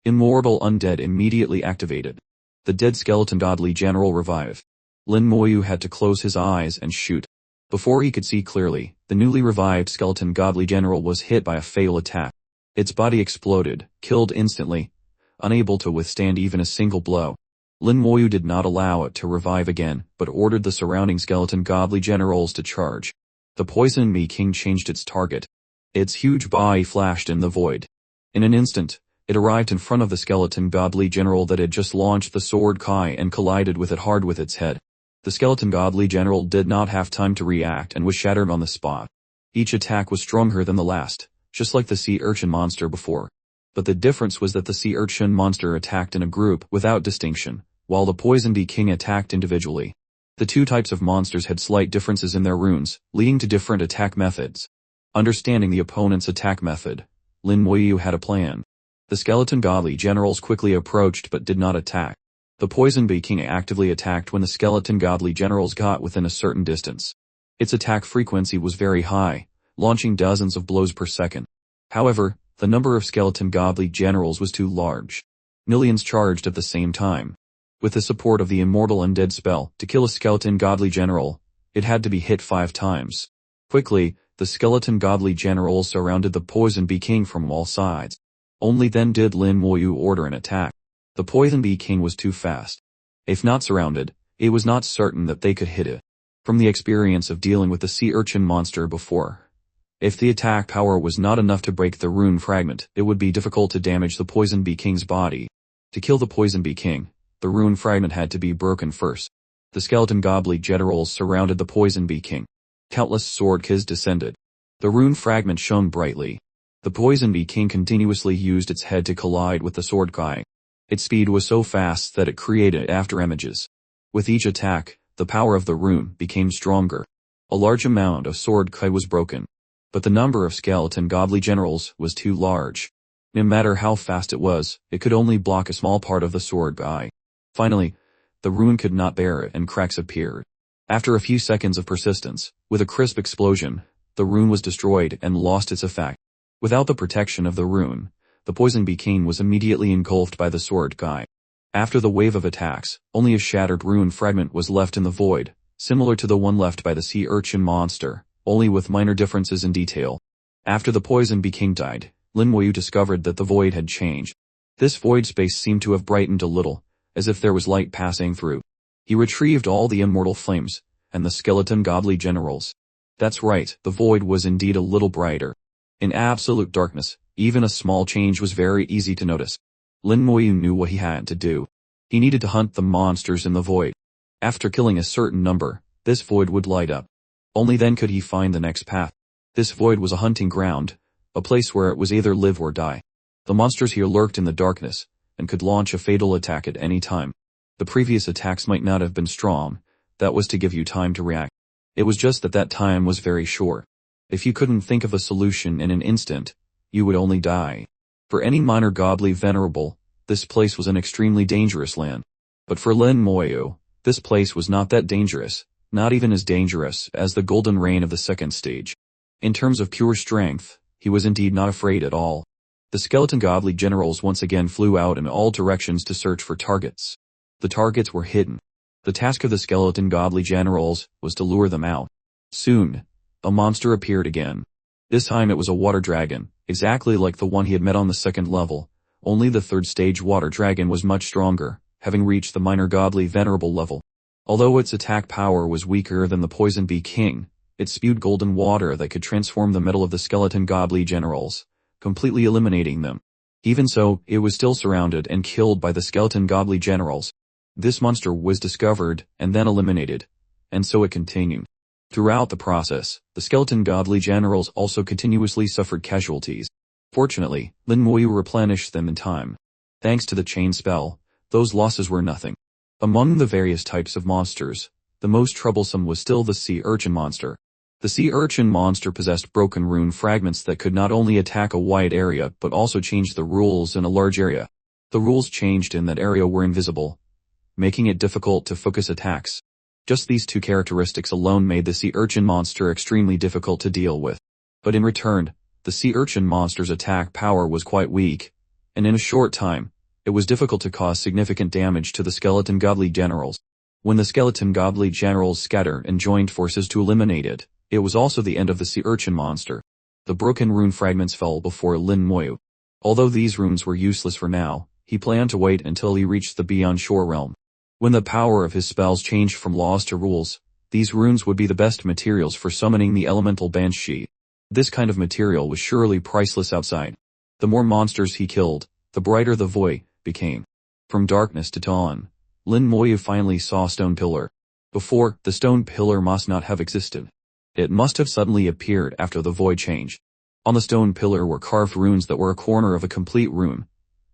Immortal Undead immediately activated. The dead skeleton godly general revived. Lin Moyu had to close his eyes and shoot. Before he could see clearly, the newly revived skeleton godly general was hit by a fatal attack. Its body exploded, killed instantly, unable to withstand even a single blow. Lin Moyu did not allow it to revive again, but ordered the surrounding skeleton godly generals to charge. The Poison Bee King changed its target. Its huge body flashed in the void. In an instant, it arrived in front of the skeleton godly general that had just launched the sword Kai and collided with it hard with its head. The skeleton godly general did not have time to react and was shattered on the spot. Each attack was stronger than the last, just like the sea urchin monster before. But the difference was that the sea urchin monster attacked in a group without distinction, while the Poison Bee King attacked individually. The two types of monsters had slight differences in their runes, leading to different attack methods. Understanding the opponent's attack method, Lin Moyu had a plan. The skeleton godly generals quickly approached but did not attack. The Poison Bee King actively attacked when the skeleton godly generals got within a certain distance. Its attack frequency was very high, launching dozens of blows per second. However, the number of skeleton godly generals was too large. Millions charged at the same time. With the support of the Immortal Undead spell, to kill a skeleton godly general, it had to be hit 5 times. Quickly, the skeleton godly generals surrounded the Poison Bee King from all sides. Only then did Lin Moyu order an attack. The Poison Bee King was too fast. If not surrounded, it was not certain that they could hit it. From the experience of dealing with the sea urchin monster before, if the attack power was not enough to break the rune fragment, it would be difficult to damage the Poison Bee King's body. To kill the Poison Bee King, the rune fragment had to be broken first. The skeleton godly generals surrounded the Poison Bee King. Countless sword kids descended. The rune fragment shone brightly. The Poison Bee King continuously used its head to collide with the sword kai. Its speed was so fast that it created afterimages. With each attack, the power of the rune became stronger. A large amount of sword kai was broken. But the number of skeleton godly generals was too large. No matter how fast it was, it could only block a small part of the sword kai. Finally, the rune could not bear it and cracks appeared. After a few seconds of persistence, with a crisp explosion, the rune was destroyed and lost its effect. Without the protection of the rune, the Poison Bee King was immediately engulfed by the sword kai. After the wave of attacks, only a shattered rune fragment was left in the void, similar to the one left by the sea urchin monster, only with minor differences in detail. After the Poison Bee King died, Lin Moyu discovered that the void had changed. This void space seemed to have brightened a little, as if there was light passing through. He retrieved all the immortal flames, and the skeleton godly generals. That's right, the void was indeed a little brighter. In absolute darkness, even a small change was very easy to notice. Lin Moyu knew what he had to do. He needed to hunt the monsters in the void. After killing a certain number, this void would light up. Only then could he find the next path. This void was a hunting ground, a place where it was either live or die. The monsters here lurked in the darkness, and could launch a fatal attack at any time. The previous attacks might not have been strong, that was to give you time to react. It was just that time was very short. If you couldn't think of a solution in an instant, you would only die. For any minor godly venerable, this place was an extremely dangerous land. But for Lin Moyu, this place was not that dangerous, not even as dangerous as the golden rain of the second stage. In terms of pure strength, he was indeed not afraid at all. The skeleton godly generals once again flew out in all directions to search for targets. The targets were hidden. The task of the skeleton godly generals was to lure them out. Soon, a monster appeared again. This time it was a water dragon, exactly like the one he had met on the second level, only the third stage water dragon was much stronger, having reached the minor godly venerable level. Although its attack power was weaker than the Poison Bee King, it spewed golden water that could transform the metal of the skeleton godly generals, completely eliminating them. Even so, it was still surrounded and killed by the skeleton godly generals. This monster was discovered and then eliminated, and so it continued. Throughout the process, the skeleton godly generals also continuously suffered casualties. Fortunately, Lin Moyu replenished them in time. Thanks to the chain spell, those losses were nothing. Among the various types of monsters, the most troublesome was still the sea urchin monster. The sea urchin monster possessed broken rune fragments that could not only attack a wide area but also change the rules in a large area. The rules changed in that area were invisible, making it difficult to focus attacks. Just these two characteristics alone made the sea urchin monster extremely difficult to deal with. But in return, the sea urchin monster's attack power was quite weak, and in a short time, it was difficult to cause significant damage to the skeleton godly generals. When the skeleton godly generals scattered and joined forces to eliminate it, it was also the end of the sea urchin monster. The broken rune fragments fell before Lin Moyu. Although these runes were useless for now, he planned to wait until he reached the Beyond Shore realm. When the power of his spells changed from laws to rules, these runes would be the best materials for summoning the elemental banshee. This kind of material was surely priceless outside. The more monsters he killed, the brighter the void became. From darkness to dawn, Lin Moyu finally saw a stone pillar. Before, the stone pillar must not have existed. It must have suddenly appeared after the void changed. On the stone pillar were carved runes that were a corner of a complete rune,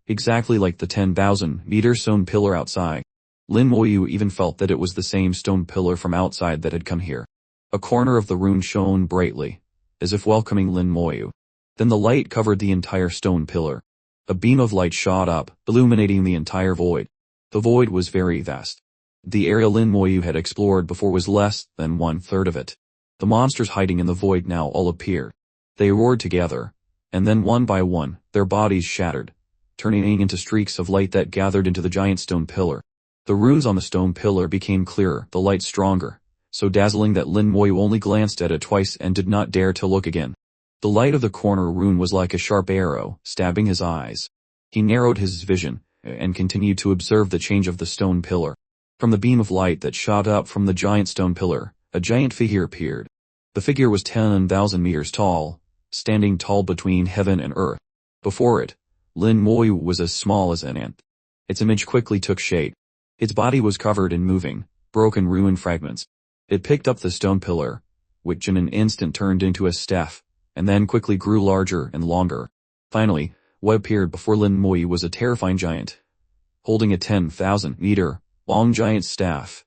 exactly like the 10,000-meter stone pillar outside. Lin Moyu even felt that it was the same stone pillar from outside that had come here. A corner of the rune shone brightly, as if welcoming Lin Moyu. Then the light covered the entire stone pillar. A beam of light shot up, illuminating the entire void. The void was very vast. The area Lin Moyu had explored before was less than 1/3 of it. The monsters hiding in the void now all appeared. They roared together, and then one by one, their bodies shattered, turning into streaks of light that gathered into the giant stone pillar. The runes on the stone pillar became clearer, the light stronger, so dazzling that Lin Moyu only glanced at it twice and did not dare to look again. The light of the corner rune was like a sharp arrow, stabbing his eyes. He narrowed his vision, and continued to observe the change of the stone pillar. From the beam of light that shot up from the giant stone pillar, a giant figure appeared. The figure was 10,000 meters tall, standing tall between heaven and earth. Before it, Lin Moyu was as small as an ant. Its image quickly took shape. Its body was covered in moving, broken ruin fragments. It picked up the stone pillar, which in an instant turned into a staff, and then quickly grew larger and longer. Finally, what appeared before Lin Moyu was a terrifying giant, holding a 10,000-meter long giant staff,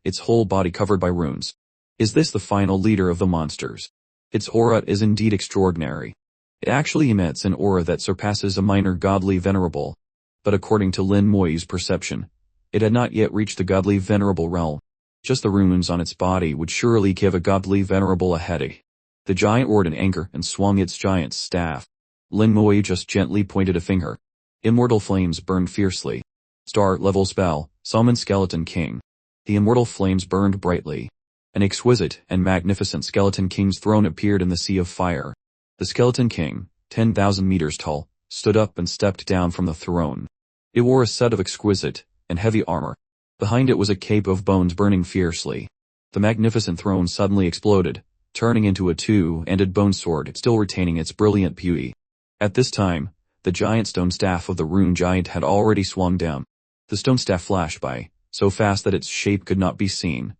its whole body covered by runes. Is this the final leader of the monsters? Its aura is indeed extraordinary. It actually emits an aura that surpasses a minor godly venerable. But according to Lin Moyu's perception, it had not yet reached the godly venerable realm. Just the runes on its body would surely give a godly venerable a headache. The giant roared in anger and swung its giant staff. Lin Moyu just gently pointed a finger. Immortal flames burned fiercely. Star-level spell, summon Skeleton King. The immortal flames burned brightly. An exquisite and magnificent Skeleton King's throne appeared in the sea of fire. The Skeleton King, 10,000 meters tall, stood up and stepped down from the throne. It wore a set of exquisite and heavy armor. Behind it was a cape of bones burning fiercely. The magnificent throne suddenly exploded, turning into a two-ended bone sword, still retaining its brilliant beauty. At this time, the giant stone staff of the rune giant had already swung down. The stone staff flashed by, so fast that its shape could not be seen.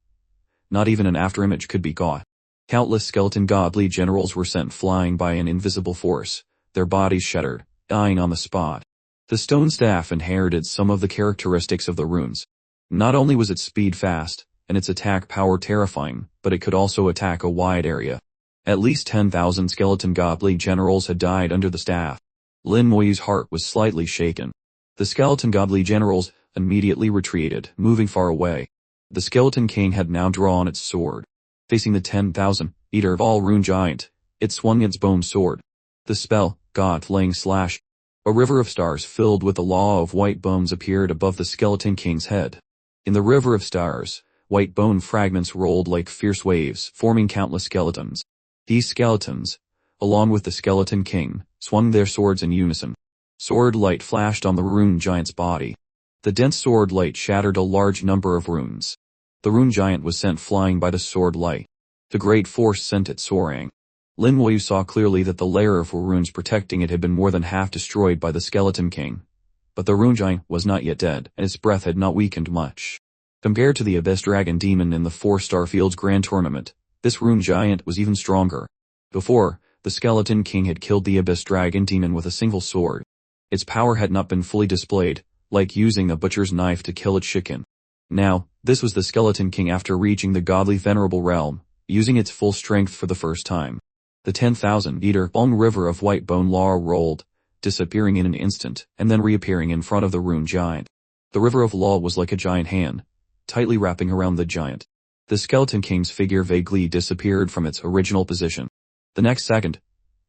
Not even an afterimage could be got. Countless skeleton godly generals were sent flying by an invisible force, their bodies shattered, dying on the spot. The stone staff inherited some of the characteristics of the runes. Not only was its speed fast, and its attack power terrifying, but it could also attack a wide area. At least 10,000 skeleton godly generals had died under the staff. Lin Moyu's heart was slightly shaken. The skeleton godly generals immediately retreated, moving far away. The Skeleton King had now drawn its sword. Facing the 10,000 eater of all rune giant, it swung its bone sword. The spell, God-laying slash. A river of stars filled with the law of white bones appeared above the Skeleton King's head. In the river of stars, white bone fragments rolled like fierce waves, forming countless skeletons. These skeletons, along with the Skeleton King, swung their swords in unison. Sword light flashed on the rune giant's body. The dense sword light shattered a large number of runes. The rune giant was sent flying by the sword light. The great force sent it soaring. Lin Moyu saw clearly that the layer of runes protecting it had been more than half destroyed by the Skeleton King. But the rune giant was not yet dead, and its breath had not weakened much. Compared to the Abyss Dragon Demon in the 4-Star Fields Grand Tournament, this rune giant was even stronger. Before, the Skeleton King had killed the Abyss Dragon Demon with a single sword. Its power had not been fully displayed, like using a butcher's knife to kill a chicken. Now, this was the Skeleton King after reaching the godly venerable realm, using its full strength for the first time. The 10,000-meter long river of white bone lava rolled, disappearing in an instant, and then reappearing in front of the rune giant. The river of lava was like a giant hand, tightly wrapping around the giant. The Skeleton King's figure vaguely disappeared from its original position. The next second,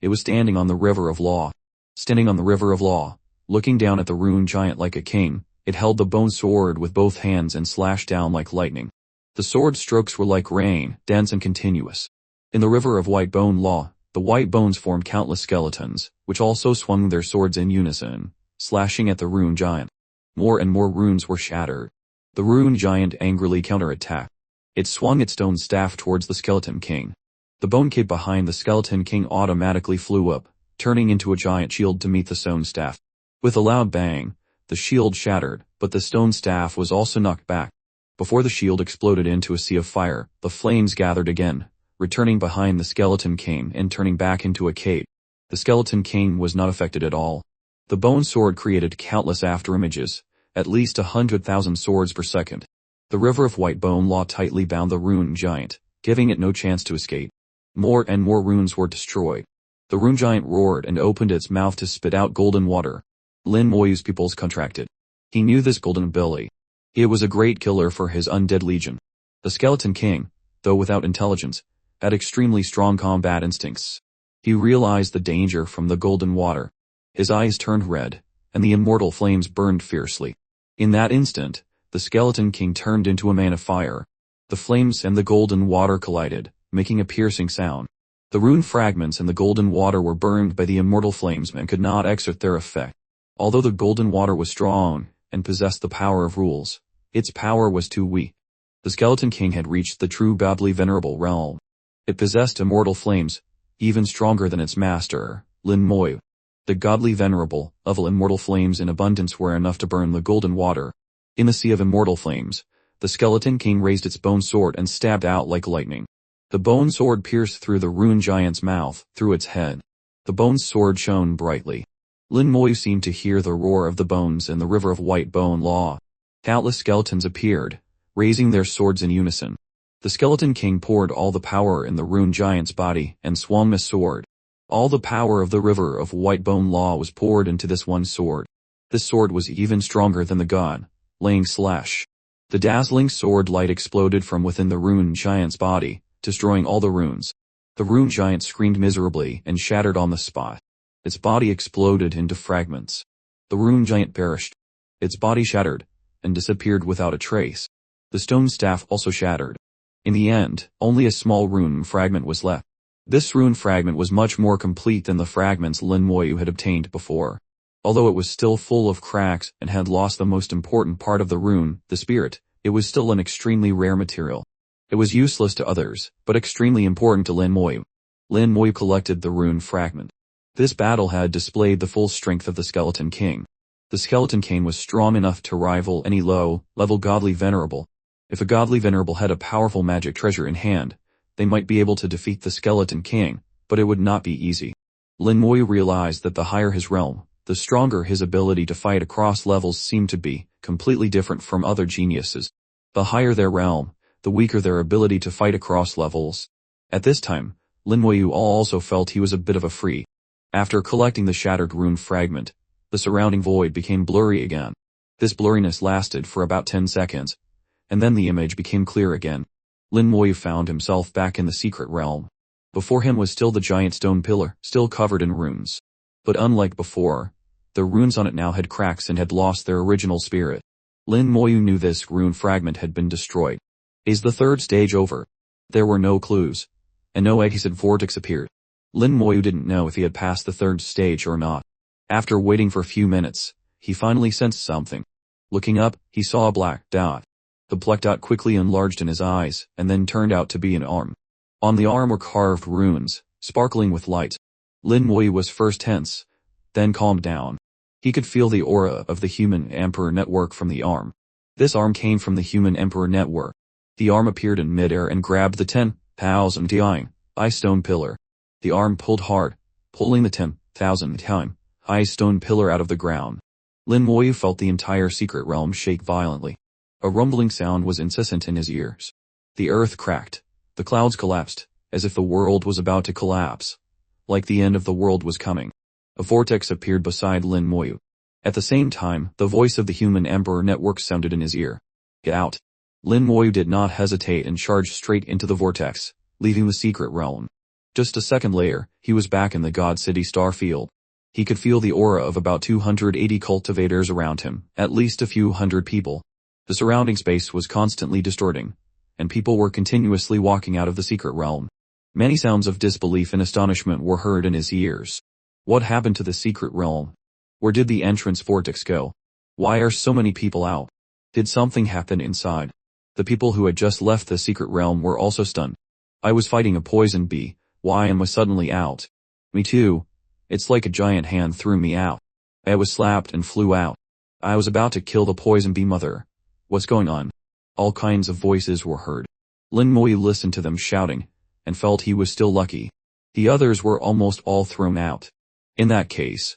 it was standing on the river of lava. Standing on the river of lava, Looking down at the rune giant like a king, it held the bone sword with both hands and slashed down like lightning. The sword strokes were like rain, dense and continuous. In the river of white bone law, the white bones formed countless skeletons, which also swung their swords in unison, slashing at the rune giant. More and more runes were shattered. The rune giant angrily counterattacked. It swung its stone staff towards the skeleton king. The bone kid behind the skeleton king automatically flew up, turning into a giant shield to meet the stone staff. With a loud bang, the shield shattered, but the stone staff was also knocked back. Before the shield exploded into a sea of fire, the flames gathered again, returning behind the skeleton king and turning back into a cape. The skeleton king was not affected at all. The bone sword created countless afterimages, at least 100,000 swords per second. The river of white bone law tightly bound the rune giant, giving it no chance to escape. More and more runes were destroyed. The rune giant roared and opened its mouth to spit out golden water. Lin Moyu's pupils contracted. He knew this golden ability. It was a great killer for his undead legion. The skeleton king, though without intelligence, had extremely strong combat instincts. He realized the danger from the golden water. His eyes turned red, and the immortal flames burned fiercely. In that instant, the skeleton king turned into a man of fire. The flames and the golden water collided, making a piercing sound. The rune fragments and the golden water were burned by the immortal flames and could not exert their effect. Although the golden water was strong and possessed the power of rules, its power was too weak. The skeleton king had reached the true godly venerable realm. It possessed immortal flames, even stronger than its master, Lin Moyu. The godly venerable, immortal flames in abundance were enough to burn the golden water. In the sea of immortal flames, the skeleton king raised its bone sword and stabbed out like lightning. The bone sword pierced through the rune giant's mouth, through its head. The bone sword shone brightly. Lin Moyu seemed to hear the roar of the bones in the river of white bone law. Countless skeletons appeared, raising their swords in unison. The skeleton king poured all the power in the rune giant's body and swung his sword. All the power of the river of white bone law was poured into this one sword. This sword was even stronger than the god, laying slash. The dazzling sword light exploded from within the rune giant's body, destroying all the runes. The rune giant screamed miserably and shattered on the spot. Its body exploded into fragments. The rune giant perished. Its body shattered and disappeared without a trace. The stone staff also shattered. In the end, only a small rune fragment was left. This rune fragment was much more complete than the fragments Lin Moyu had obtained before. Although it was still full of cracks and had lost the most important part of the rune, the spirit, it was still an extremely rare material. It was useless to others, but extremely important to Lin Moyu. Lin Moyu collected the rune fragment. This battle had displayed the full strength of the skeleton king. The skeleton king was strong enough to rival any low-level godly venerable. If a godly venerable had a powerful magic treasure in hand, they might be able to defeat the skeleton king, but it would not be easy. Lin Moyu realized that the higher his realm, the stronger his ability to fight across levels seemed to be, completely different from other geniuses. The higher their realm, the weaker their ability to fight across levels. At this time, Lin Moyu also felt he was a bit of a freak. After collecting the shattered rune fragment, the surrounding void became blurry again. This blurriness lasted for about 10 seconds, and then the image became clear again. Lin Moyu found himself back in the secret realm. Before him was still the giant stone pillar, still covered in runes. But unlike before, the runes on it now had cracks and had lost their original spirit. Lin Moyu knew this rune fragment had been destroyed. Is the third stage over? There were no clues, and no exit vortex appeared. Lin Moyu didn't know if he had passed the third stage or not. After waiting for a few minutes, he finally sensed something. Looking up, he saw a black dot. The black dot quickly enlarged in his eyes, and then turned out to be an arm. On the arm were carved runes, sparkling with light. Lin Moyu was first tense, then calmed down. He could feel the aura of the human emperor network from the arm. This arm came from the human emperor network. The arm appeared in midair and grabbed the 10,000 Tian ice stone pillar. The arm pulled hard, pulling the 10,000 Tian ice stone pillar out of the ground. Lin Moyu felt the entire secret realm shake violently. A rumbling sound was incessant in his ears. The earth cracked. The clouds collapsed, as if the world was about to collapse. Like the end of the world was coming. A vortex appeared beside Lin Moyu. At the same time, the voice of the human emperor network sounded in his ear. Get out. Lin Moyu did not hesitate and charged straight into the vortex, leaving the secret realm. Just a second later, he was back in the God City star field. He could feel the aura of about 280 cultivators around him, at least a few hundred people. The surrounding space was constantly distorting, and people were continuously walking out of the secret realm. Many sounds of disbelief and astonishment were heard in his ears. What happened to the secret realm? Where did the entrance vortex go? Why are so many people out? Did something happen inside? The people who had just left the secret realm were also stunned. I was fighting a poison bee. Why am I suddenly out? Me too. It's like a giant hand threw me out. I was slapped and flew out. I was about to kill the poison bee mother. What's going on? All kinds of voices were heard. Lin Moi listened to them shouting, and felt he was still lucky. The others were almost all thrown out. In that case,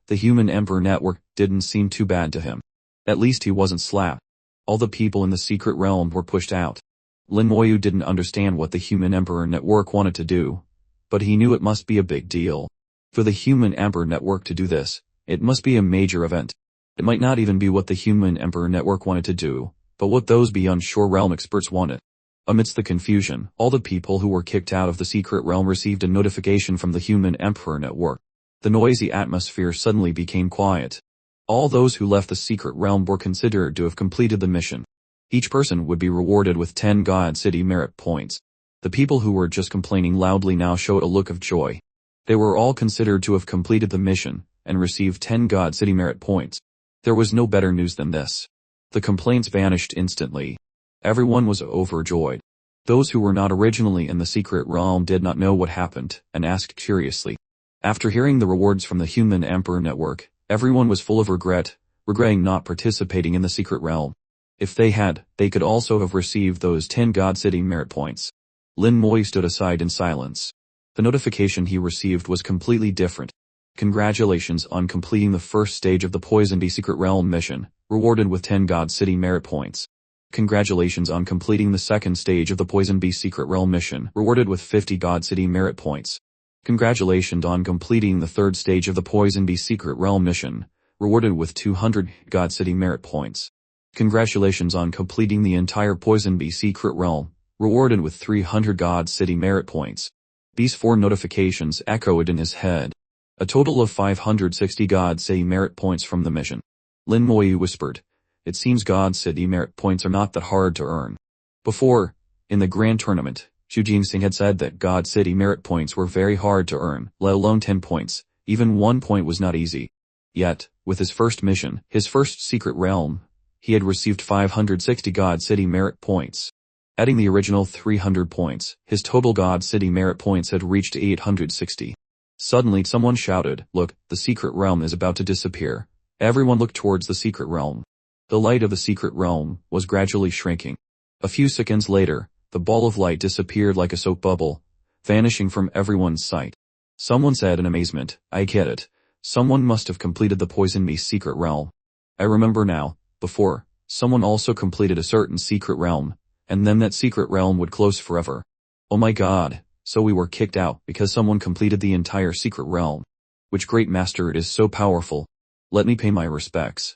the human emperor network didn't seem too bad to him. At least he wasn't slapped. All the people in the secret realm were pushed out. Lin Moyu didn't understand what the human emperor network wanted to do, but he knew it must be a big deal. For the human emperor network to do this, it must be a major event. It might not even be what the human emperor network wanted to do, but what those beyond shore realm experts wanted. Amidst the confusion, all the people who were kicked out of the secret realm received a notification from the human emperor network. The noisy atmosphere suddenly became quiet. All those who left the secret realm were considered to have completed the mission. Each person would be rewarded with 10 God City merit points. The people who were just complaining loudly now showed a look of joy. They were all considered to have completed the mission, and received 10 God City merit points. There was no better news than this. The complaints vanished instantly. Everyone was overjoyed. Those who were not originally in the secret realm did not know what happened, and asked curiously. After hearing the rewards from the human emperor network, everyone was full of regret, regretting not participating in the secret realm. If they had, they could also have received those 10 God City merit points. Lin Moi stood aside in silence. The notification he received was completely different. Congratulations on completing the first stage of the Poison Bee Secret Realm mission, rewarded with 10 God City merit points. Congratulations on completing the second stage of the Poison Bee Secret Realm mission, rewarded with 50 God City merit points. Congratulations on completing the third stage of the Poison Bee Secret Realm mission, rewarded with 200 God City merit points. Congratulations on completing the entire Poison Bee Secret Realm, rewarded with 300 God City merit points. These 4 notifications echoed in his head. A total of 560 God City merit points from the mission. Lin Moi whispered, "It seems God City merit points are not that hard to earn." Before, in the grand tournament, Xu Jinxing had said that God City merit points were very hard to earn, let alone 10 points. Even 1 point was not easy. Yet, with his first mission, his first secret realm, he had received 560 God City merit points. Adding the original 300 points, his total God City merit points had reached 860. Suddenly someone shouted, "Look, the secret realm is about to disappear." Everyone looked towards the secret realm. The light of the secret realm was gradually shrinking. A few seconds later, the ball of light disappeared like a soap bubble, vanishing from everyone's sight. Someone said in amazement, "I get it. Someone must have completed the Poison Bee secret realm. I remember now, before, someone also completed a certain secret realm, and then that secret realm would close forever. Oh my god, so we were kicked out because someone completed the entire secret realm. Which great master, it is so powerful. Let me pay my respects.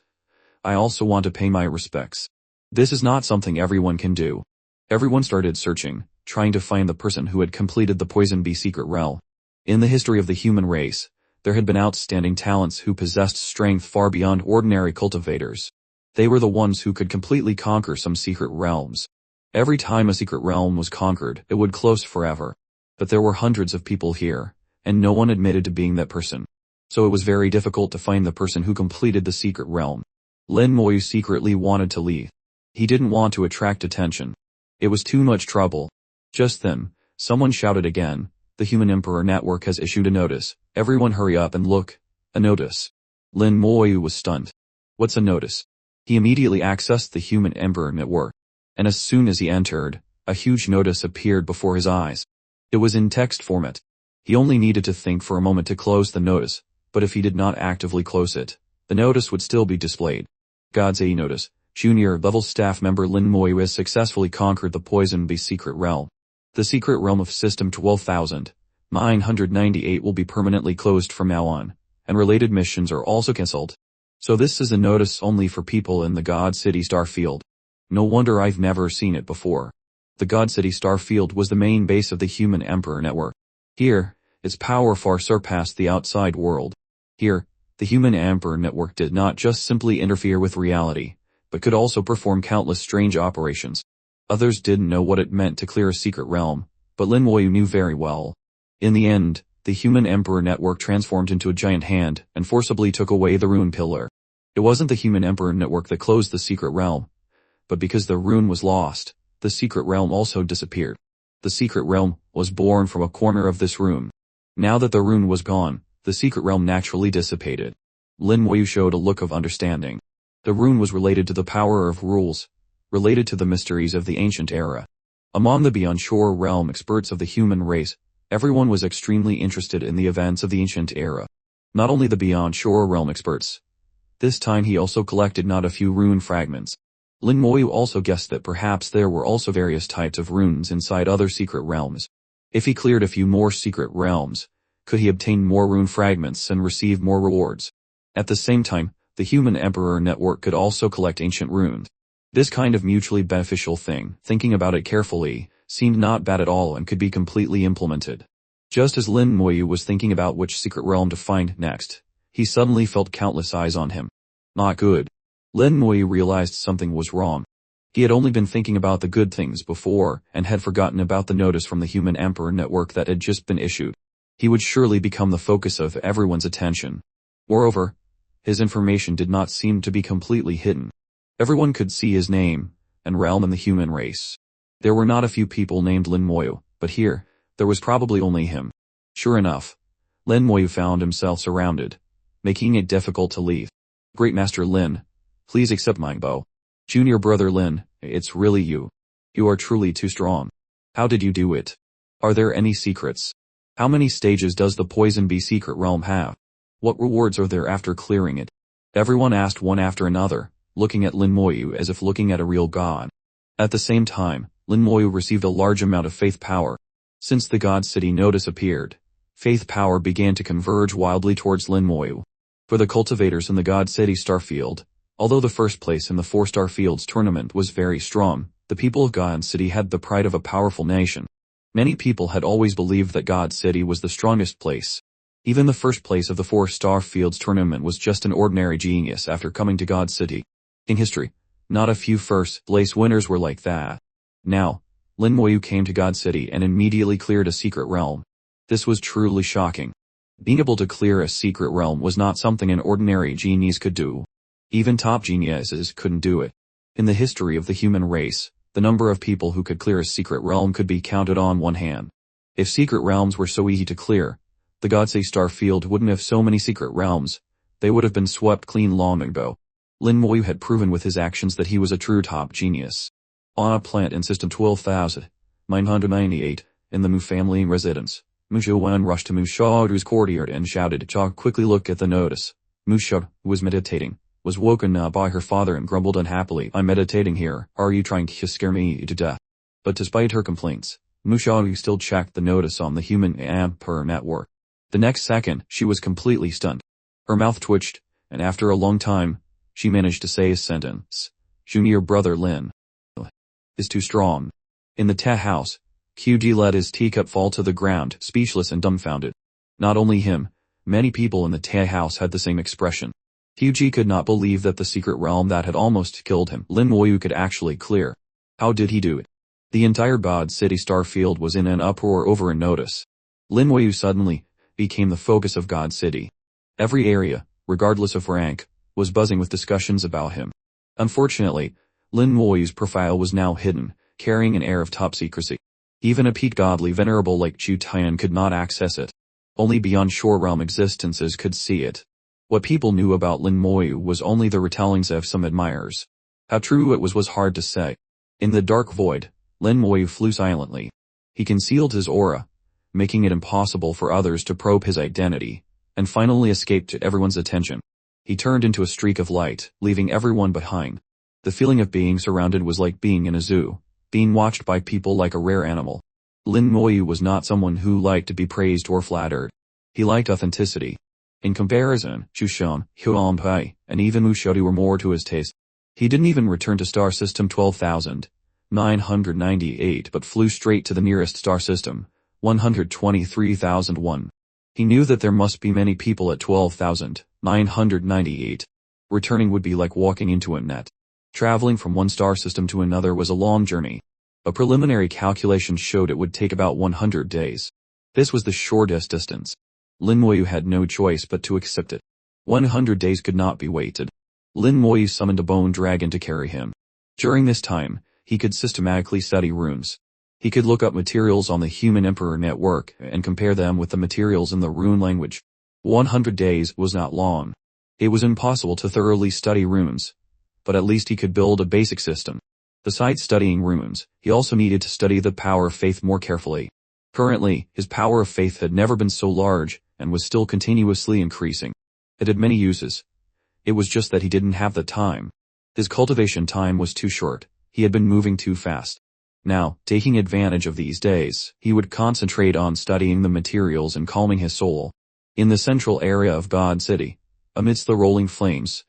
I also want to pay my respects." This is not something everyone can do. Everyone started searching, trying to find the person who had completed the Poison Bee secret realm. In the history of the human race, there had been outstanding talents who possessed strength far beyond ordinary cultivators. They were the ones who could completely conquer some secret realms. Every time a secret realm was conquered, it would close forever. But there were hundreds of people here, and no one admitted to being that person. So it was very difficult to find the person who completed the secret realm. Lin Moi secretly wanted to leave. He didn't want to attract attention. It was too much trouble. Just then, someone shouted again, "The Human Emperor Network has issued a notice. Everyone hurry up and look." A notice. Lin Moi was stunned. What's a notice? He immediately accessed the Human Emperor Network. And as soon as he entered, a huge notice appeared before his eyes. It was in text format. He only needed to think for a moment to close the notice, but if he did not actively close it, the notice would still be displayed. God's A notice. Junior level staff member Lin Moi has successfully conquered the Poison Bee secret realm. The secret realm of System 12,998 will be permanently closed from now on, and related missions are also cancelled. So this is a notice only for people in the God City Star Field. No wonder I've never seen it before. The God City Star Field was the main base of the Human Emperor Network. Here, its power far surpassed the outside world. Here, the human Emperor network did not just simply interfere with reality, but could also perform countless strange operations. Others didn't know what it meant to clear a secret realm, but Lin Moyu knew very well. In the end, the human Emperor network transformed into a giant hand and forcibly took away the rune pillar. It wasn't the human Emperor network that closed the secret realm, but because the rune was lost, the secret realm also disappeared. The secret realm was born from a corner of this rune. Now that the rune was gone, the secret realm naturally dissipated. Lin Moyu showed a look of understanding. The rune was related to the power of rules, related to the mysteries of the ancient era. Among the Beyond Shore realm experts of the human race, everyone was extremely interested in the events of the ancient era. Not only the Beyond Shore realm experts. This time he also collected not a few rune fragments. Lin Moyu also guessed that perhaps there were also various types of runes inside other secret realms. If he cleared a few more secret realms, could he obtain more rune fragments and receive more rewards? At the same time, the human Emperor network could also collect ancient runes. This kind of mutually beneficial thing, thinking about it carefully, seemed not bad at all and could be completely implemented. Just as Lin Moyu was thinking about which secret realm to find next, he suddenly felt countless eyes on him. Not good. Lin Moyu realized something was wrong. He had only been thinking about the good things before and had forgotten about the notice from the human Emperor network that had just been issued. He would surely become the focus of everyone's attention. Moreover, his information did not seem to be completely hidden. Everyone could see his name and realm in the human race. There were not a few people named Lin Moyu, but here, there was probably only him. Sure enough, Lin Moyu found himself surrounded, making it difficult to leave. Great Master Lin, please accept my bow. Junior brother Lin, it's really you. You are truly too strong. How did you do it? Are there any secrets? How many stages does the Poison Bee secret realm have? What rewards are there after clearing it? Everyone asked one after another, looking at Lin Moyu as if looking at a real god. At the same time, Lin Moyu received a large amount of faith power. Since the God City notice appeared, faith power began to converge wildly towards Lin Moyu. For the cultivators in the God City Starfield, although the first place in the 4-star fields tournament was very strong, the people of God City had the pride of a powerful nation. Many people had always believed that God City was the strongest place. Even the first place of the 4-star fields tournament was just an ordinary genius after coming to God City. In history, not a few first-place winners were like that. Now, Lin Moyu came to God City and immediately cleared a secret realm. This was truly shocking. Being able to clear a secret realm was not something an ordinary genius could do. Even top geniuses couldn't do it. In the history of the human race, the number of people who could clear a secret realm could be counted on one hand. If secret realms were so easy to clear, the God City Starfield wouldn't have so many secret realms. They would have been swept clean long ago. Lin Moyu had proven with his actions that he was a true top genius. On a planet in System 12,998, in the Mu family residence, Mu Wan rushed to Mu Shaodu's courtyard and shouted, "Cha, quickly look at the notice." Mu Shao, who was meditating, was woken up by her father and grumbled unhappily, "I'm meditating here, are you trying to scare me to death?" But despite her complaints, Mu Shao still checked the notice on the human Emperor network. The next second, she was completely stunned. Her mouth twitched, and after a long time, she managed to say a sentence. "Junior brother Lin is too strong." In the tea house, QG let his teacup fall to the ground, speechless and dumbfounded. Not only him, many people in the tea house had the same expression. QG could not believe that the secret realm that had almost killed him, Lin Moyu, could actually clear. How did he do it? The entire God City Starfield was in an uproar over a notice. Lin Moyu suddenly became the focus of God City. Every area, regardless of rank, was buzzing with discussions about him. Unfortunately, Lin Moyu's profile was now hidden, carrying an air of top secrecy. Even a peak godly venerable like Chu Tian could not access it. Only Beyond Shore realm existences could see it. What people knew about Lin Moyu was only the retellings of some admirers. How true it was hard to say. In the dark void, Lin Moyu flew silently. He concealed his aura, making it impossible for others to probe his identity, and finally escaped to everyone's attention. He turned into a streak of light, leaving everyone behind. The feeling of being surrounded was like being in a zoo, being watched by people like a rare animal. Lin Moyu was not someone who liked to be praised or flattered. He liked authenticity. In comparison, Chu Shan, Huan Pai, and even Mu Shodi were more to his taste. He didn't even return to star system 12,998 but flew straight to the nearest star system, 123,001. He knew that there must be many people at 12,998. Returning would be like walking into a net. Traveling from one star system to another was a long journey. A preliminary calculation showed it would take about 100 days. This was the shortest distance. Lin Moyu had no choice but to accept it. 100 days could not be waited. Lin Moyu summoned a bone dragon to carry him. During this time, he could systematically study runes. He could look up materials on the Human Emperor network and compare them with the materials in the rune language. 100 days was not long. It was impossible to thoroughly study runes, but at least he could build a basic system. Besides studying runes, he also needed to study the power of faith more carefully. Currently, his power of faith had never been so large and was still continuously increasing. It had many uses. It was just that he didn't have the time. His cultivation time was too short. He had been moving too fast. Now, taking advantage of these days, he would concentrate on studying the materials and calming his soul. In the central area of God City, amidst the rolling flames,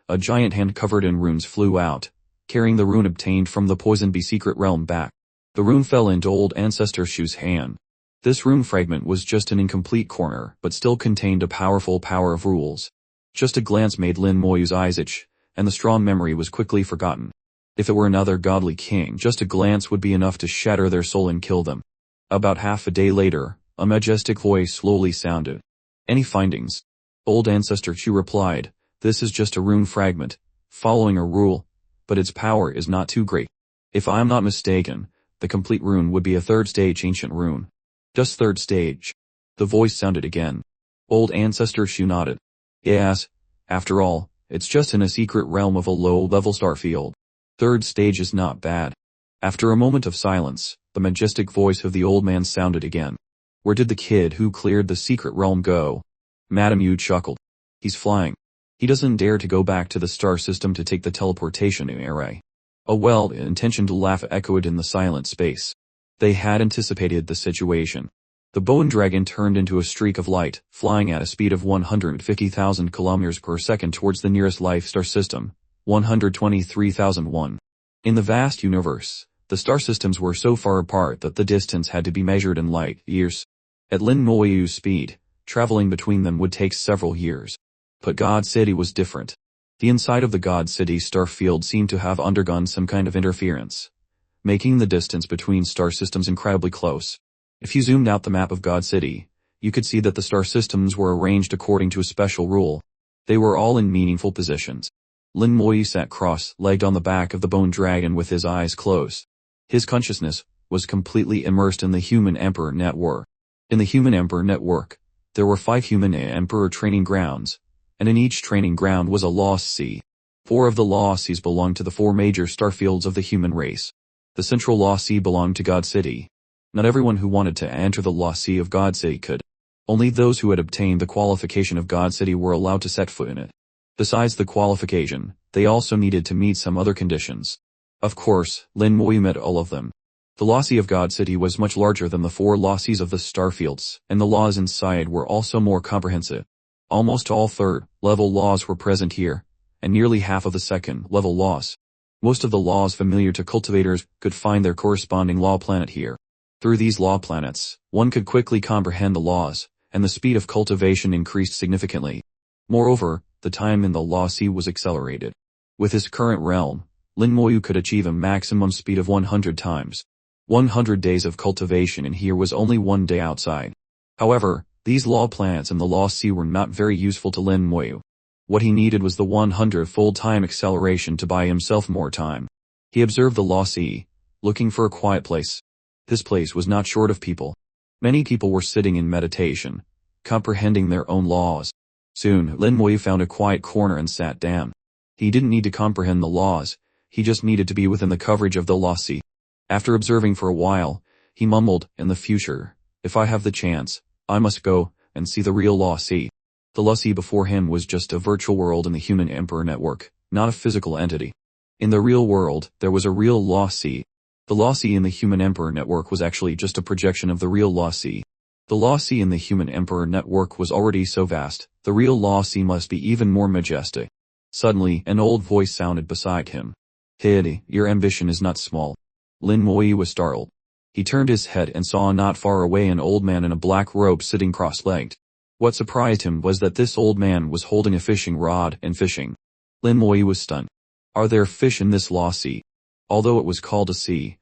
a giant hand covered in runes flew out, carrying the rune obtained from the Poison Bee secret realm back. The rune fell into Old Ancestor Shu's hand. This rune fragment was just an incomplete corner, but still contained a powerful power of rules. Just a glance made Lin Moyu's eyes itch, and the strong memory was quickly forgotten. If it were another godly king, just a glance would be enough to shatter their soul and kill them. About half a day later, a majestic voice slowly sounded. Any findings? Old Ancestor Shu replied, this is just a rune fragment, following a rule, but its power is not too great. If I am not mistaken, the complete rune would be a third stage ancient rune. Just third stage. The voice sounded again. Old Ancestor Shu nodded. Yes, after all, it's just in a secret realm of a low-level star field. Third stage is not bad. After a moment of silence, the majestic voice of the old man sounded again. Where did the kid who cleared the secret realm go? Madame Yu chuckled. He's flying. He doesn't dare to go back to the star system to take the teleportation array. A well-intentioned laugh echoed in the silent space. They had anticipated the situation. The bone dragon turned into a streak of light, flying at a speed of 150,000 kilometers per second towards the nearest life star system, 123,001. In the vast universe, the star systems were so far apart that the distance had to be measured in light years. At Lin Moyu's speed, traveling between them would take several years. But God City was different. The inside of the God City star field seemed to have undergone some kind of interference, making the distance between star systems incredibly close. If you zoomed out the map of God City, you could see that the star systems were arranged according to a special rule. They were all in meaningful positions. Lin Moyu sat cross-legged on the back of the bone dragon with his eyes closed. His consciousness was completely immersed in the Human Emperor network. In the Human Emperor network, there were 5 Human Emperor training grounds, and in each training ground was a lost sea. 4 of the lost seas belonged to the 4 major star fields of the human race. The central lost sea belonged to God City. Not everyone who wanted to enter the lost sea of God City could. Only those who had obtained the qualification of God City were allowed to set foot in it. Besides the qualification, they also needed to meet some other conditions. Of course, Lin Moyu met all of them. The lost sea of God City was much larger than the 4 lost seas of the starfields, and the laws inside were also more comprehensive. Almost all third-level laws were present here, and nearly half of the second-level laws. Most of the laws familiar to cultivators could find their corresponding law planet here. Through these law planets, one could quickly comprehend the laws, and the speed of cultivation increased significantly. Moreover, the time in the law sea was accelerated. With his current realm, Lin Moyu could achieve a maximum speed of 100 times. 100 days of cultivation in here was only 1 day outside. However, these law planets in the law sea were not very useful to Lin Moyu. What he needed was the 100 full-time acceleration to buy himself more time. He observed the law sea, looking for a quiet place. This place was not short of people. Many people were sitting in meditation, comprehending their own laws. Soon, Lin Moyu found a quiet corner and sat down. He didn't need to comprehend the laws, he just needed to be within the coverage of the law sea. After observing for a while, he mumbled, in the future, if I have the chance, I must go and see the real law sea. The law sea before him was just a virtual world in the Human Emperor network, not a physical entity. In the real world, there was a real law sea. The law sea in the Human Emperor network was actually just a projection of the real law sea. The law sea in the Human Emperor network was already so vast, the real law sea must be even more majestic. Suddenly, an old voice sounded beside him. Kid, your ambition is not small. Lin Moyu was startled. He turned his head and saw not far away an old man in a black robe sitting cross-legged. What surprised him was that this old man was holding a fishing rod and fishing. Lin Moyu was stunned. Are there fish in this lost sea? Although it was called a sea,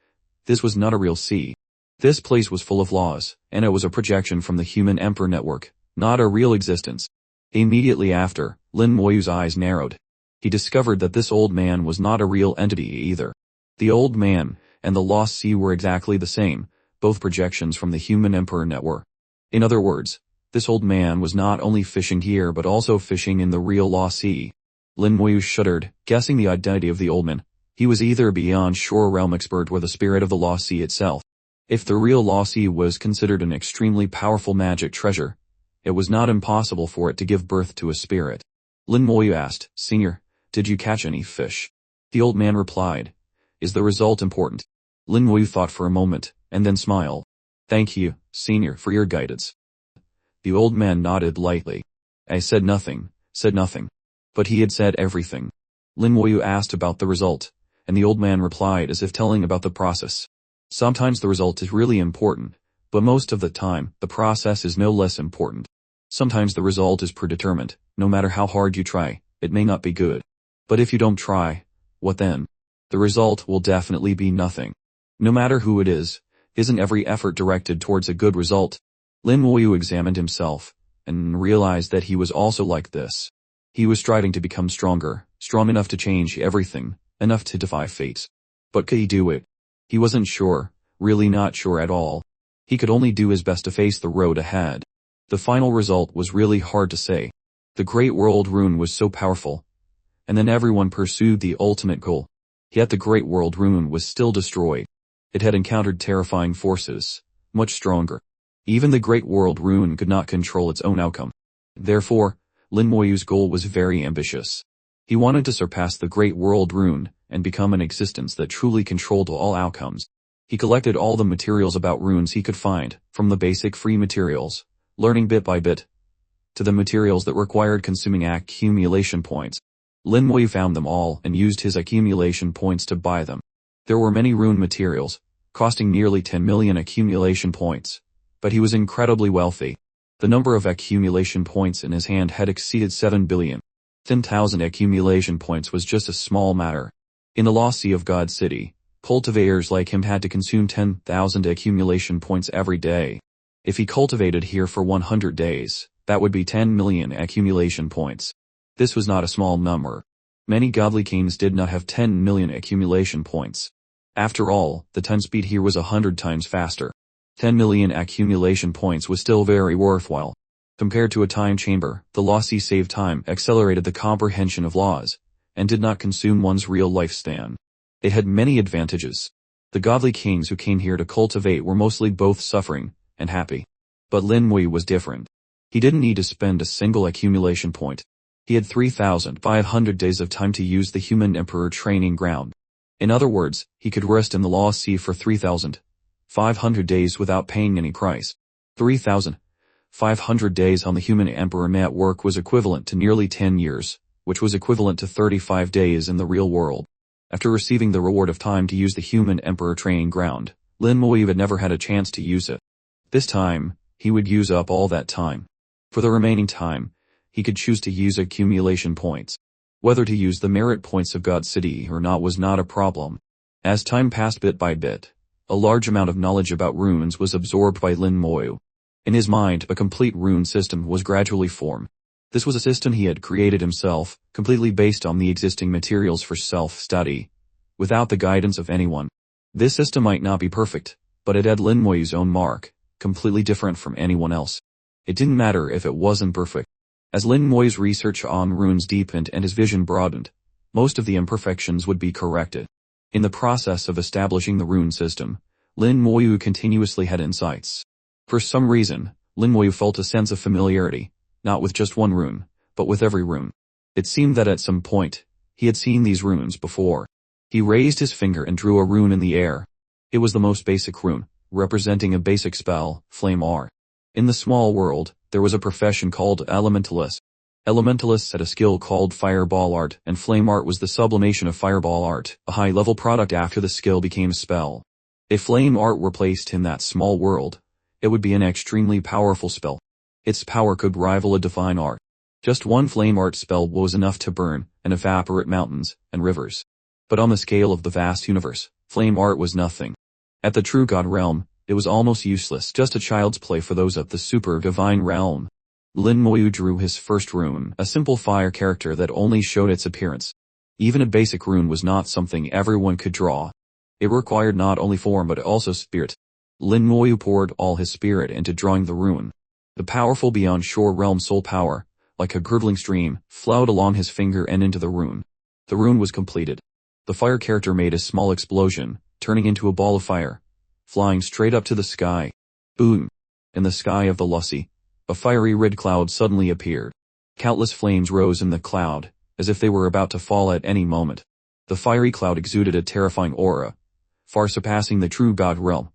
this was not a real sea. This place was full of laws, and it was a projection from the human emperor network, not a real existence. Immediately after, Lin Moyu's eyes narrowed. He discovered that this old man was not a real entity either. The old man and the lost sea were exactly the same, both projections from the human emperor network. In other words, this old man was not only fishing here but also fishing in the real lost sea. Lin Moyu shuddered, guessing the identity of the old man. He was either beyond shore realm expert or the spirit of the lost sea itself. If the real lost sea was considered an extremely powerful magic treasure, it was not impossible for it to give birth to a spirit. Lin Moyu asked, "Senior, did you catch any fish?" The old man replied, "Is the result important?" Lin Moyu thought for a moment, and then smiled. "Thank you, Senior, for your guidance." The old man nodded lightly. I said nothing. But he had said everything. Lin Moyu asked about the result, and the old man replied as if telling about the process. Sometimes the result is really important, but most of the time, the process is no less important. Sometimes the result is predetermined. No matter how hard you try, it may not be good. But if you don't try, what then? The result will definitely be nothing. No matter who it is, isn't every effort directed towards a good result? Lin Moyu examined himself, and realized that he was also like this. He was striving to become stronger, strong enough to change everything, enough to defy fate. But could he do it? He wasn't sure, really not sure at all. He could only do his best to face the road ahead. The final result was really hard to say. The Great World Rune was so powerful. And then everyone pursued the ultimate goal. Yet the Great World Rune was still destroyed. It had encountered terrifying forces, much stronger. Even the Great World Rune could not control its own outcome. Therefore, Lin Moyu's goal was very ambitious. He wanted to surpass the Great World Rune and become an existence that truly controlled all outcomes. He collected all the materials about runes he could find, from the basic free materials, learning bit by bit, to the materials that required consuming accumulation points. Lin Moyu found them all and used his accumulation points to buy them. There were many rune materials, costing nearly 10 million accumulation points, but he was incredibly wealthy. The number of accumulation points in his hand had exceeded 7 billion. 10,000 accumulation points was just a small matter. In the Lost Sea of God City, cultivators like him had to consume 10,000 accumulation points every day. If he cultivated here for 100 days, that would be 10 million accumulation points. This was not a small number. Many godly kings did not have 10 million accumulation points. After all, the time speed here was 100 times faster. 10 million accumulation points was still very worthwhile. Compared to a time chamber, the Lost Sea saved time, accelerated the comprehension of laws, and did not consume one's real lifespan. It had many advantages. The godly kings who came here to cultivate were mostly both suffering and happy. But Lin Moyu was different. He didn't need to spend a single accumulation point. He had 3,500 days of time to use the human emperor training ground. In other words, he could rest in the Lost Sea for 3,500 days without paying any price. 3,500 days on the human emperor network was equivalent to nearly 10 years, which was equivalent to 35 days in the real world. After receiving the reward of time to use the human emperor training ground, Lin Moyu had never had a chance to use it. This time, he would use up all that time. For the remaining time, he could choose to use accumulation points. Whether to use the merit points of God City or not was not a problem. As time passed bit by bit, a large amount of knowledge about runes was absorbed by Lin Moyu. In his mind, a complete rune system was gradually formed. This was a system he had created himself, completely based on the existing materials for self-study, without the guidance of anyone. This system might not be perfect, but it had Lin Moyu's own mark, completely different from anyone else. It didn't matter if it wasn't perfect. As Lin Moyu's research on runes deepened and his vision broadened, most of the imperfections would be corrected. In the process of establishing the rune system, Lin Moyu continuously had insights. For some reason, Lin Moyu felt a sense of familiarity, not with just one rune, but with every rune. It seemed that at some point, he had seen these runes before. He raised his finger and drew a rune in the air. It was the most basic rune, representing a basic spell, Flame R. In the small world, there was a profession called Elementalist. Elementalists had a skill called Fireball Art, and Flame Art was the sublimation of Fireball Art, a high-level product after the skill became a spell. If flame art were placed in that small world, it would be an extremely powerful spell. Its power could rival a divine art. Just one flame art spell was enough to burn and evaporate mountains and rivers. But on the scale of the vast universe, flame art was nothing. At the true god realm, it was almost useless, just a child's play for those of the super divine realm. Lin Moyu drew his first rune, a simple fire character that only showed its appearance. Even a basic rune was not something everyone could draw. It required not only form but also spirit. Lin Moyu poured all his spirit into drawing the rune. The powerful beyond shore realm soul power, like a gurgling stream, flowed along his finger and into the rune. The rune was completed. The fire character made a small explosion, turning into a ball of fire, flying straight up to the sky. Boom! In the sky of the Lussie, a fiery red cloud suddenly appeared. Countless flames rose in the cloud, as if they were about to fall at any moment. The fiery cloud exuded a terrifying aura, far surpassing the true god realm,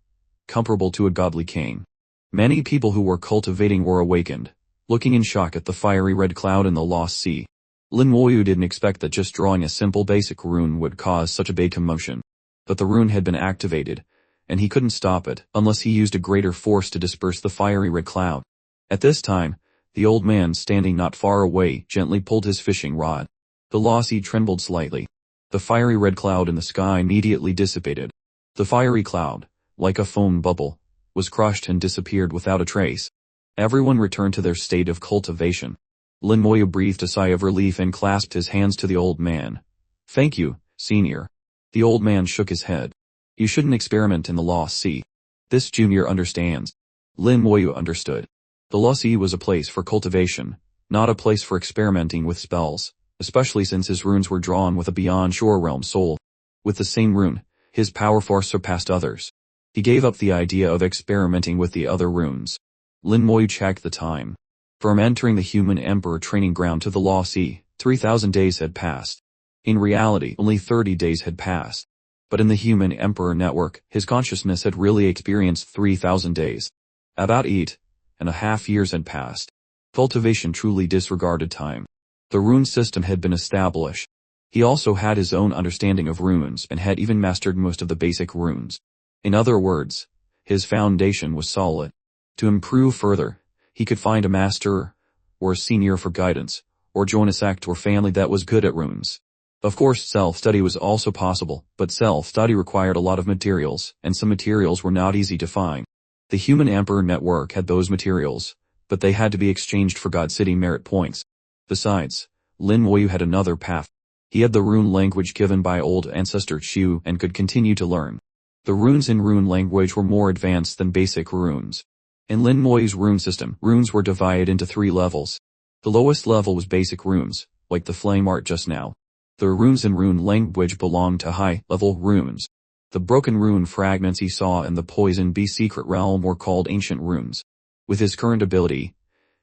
comparable to a godly king. Many people who were cultivating were awakened, looking in shock at the fiery red cloud in the lost sea. Lin Moyu didn't expect that just drawing a simple basic rune would cause such a big commotion. But the rune had been activated, and he couldn't stop it unless he used a greater force to disperse the fiery red cloud. At this time, the old man standing not far away gently pulled his fishing rod. The lassie trembled slightly. The fiery red cloud in the sky immediately dissipated. The fiery cloud, like a foam bubble, was crushed and disappeared without a trace. Everyone returned to their state of cultivation. Lin Moyu breathed a sigh of relief and clasped his hands to the old man. "Thank you, senior." The old man shook his head. "You shouldn't experiment in the lost sea. This junior understands." Lin Moyu understood. The lost sea was a place for cultivation, not a place for experimenting with spells, especially since his runes were drawn with a beyond shore realm soul. With the same rune, his power far surpassed others. He gave up the idea of experimenting with the other runes. Lin Moyu checked the time. From entering the human emperor training ground to the lost sea, 3,000 days had passed. In reality, only 30 days had passed. But in the human emperor network, his consciousness had really experienced 3,000 days. About 8.5 years had passed. Cultivation truly disregarded time. The rune system had been established. He also had his own understanding of runes and had even mastered most of the basic runes. In other words, his foundation was solid. To improve further, he could find a master or a senior for guidance, or join a sect or family that was good at runes. Of course, self-study was also possible, but self-study required a lot of materials, and some materials were not easy to find. The Human Emperor Network had those materials, but they had to be exchanged for God City merit points. Besides, Lin Moyu had another path. He had the rune language given by old ancestor Chu and could continue to learn. The runes in rune language were more advanced than basic runes. In Lin Moyu's rune system, runes were divided into 3 levels. The lowest level was basic runes, like the flame art just now. The runes in rune language belonged to high-level runes. The broken rune fragments he saw in the Poison Bee secret realm were called ancient runes. With his current ability,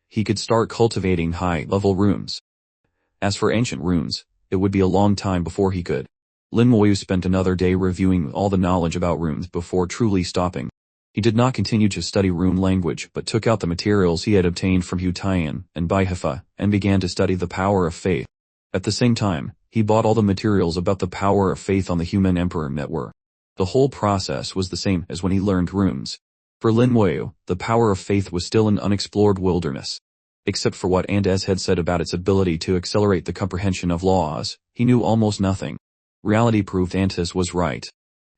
he could start cultivating high-level runes. As for ancient runes, it would be a long time before he could. Lin Moyu spent another day reviewing all the knowledge about runes before truly stopping. He did not continue to study rune language but took out the materials he had obtained from Hu Tian and Baihefa and began to study the power of faith. At the same time, he bought all the materials about the power of faith on the Human Emperor Network. The whole process was the same as when he learned runes. For Lin Moyu, the power of faith was still an unexplored wilderness. Except for what Andes had said about its ability to accelerate the comprehension of laws, he knew almost nothing. Reality proved Andes was right.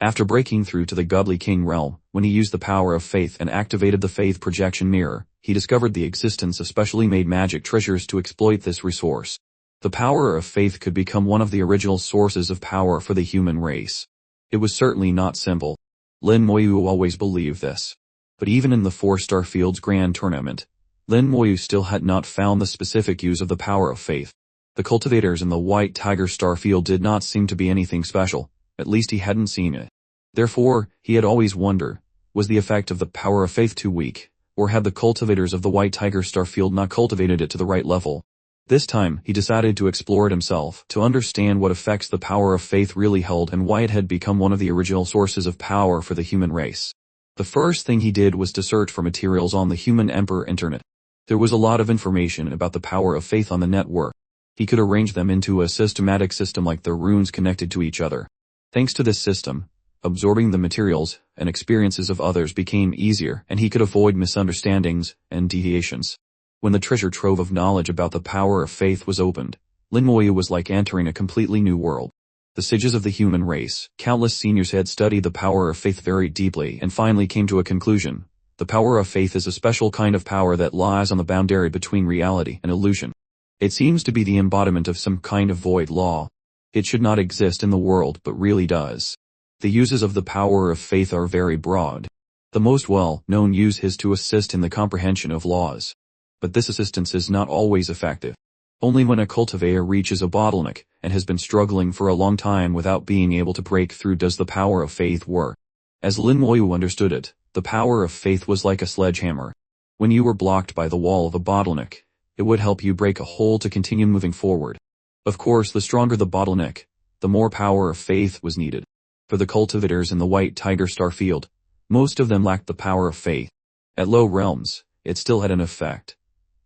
After breaking through to the Godly King realm, when he used the power of faith and activated the faith projection mirror, he discovered the existence of specially made magic treasures to exploit this resource. The power of faith could become one of the original sources of power for the human race. It was certainly not simple. Lin Moyu always believed this. But even in the 4-star Fields Grand Tournament, Lin Moyu still had not found the specific use of the power of faith. The cultivators in the White Tiger Star Field did not seem to be anything special. At least he hadn't seen it. Therefore, he had always wondered, was the effect of the power of faith too weak, or had the cultivators of the White Tiger Star Field not cultivated it to the right level? This time, he decided to explore it himself, to understand what effects the power of faith really held and why it had become one of the original sources of power for the human race. The first thing he did was to search for materials on the Human Emperor Internet. There was a lot of information about the power of faith on the network. He could arrange them into a systematic system like the runes connected to each other. Thanks to this system, Absorbing the materials and experiences of others became easier, and he could avoid misunderstandings and deviations. When the treasure trove of knowledge about the power of faith was opened, Lin Moyu was like entering a completely new world. The sages of the human race, countless seniors had studied the power of faith very deeply and finally came to a conclusion. The power of faith is a special kind of power that lies on the boundary between reality and illusion. It seems to be the embodiment of some kind of void law. It should not exist in the world but really does. The uses of the power of faith are very broad. The most well-known use is to assist in the comprehension of laws. But this assistance is not always effective. Only when a cultivator reaches a bottleneck and has been struggling for a long time without being able to break through does the power of faith work. As Lin Moyu understood it, the power of faith was like a sledgehammer. When you were blocked by the wall of a bottleneck, it would help you break a hole to continue moving forward. Of course, the stronger the bottleneck, the more power of faith was needed. For the cultivators in the White Tiger Star Field, most of them lacked the power of faith. At low realms, it still had an effect.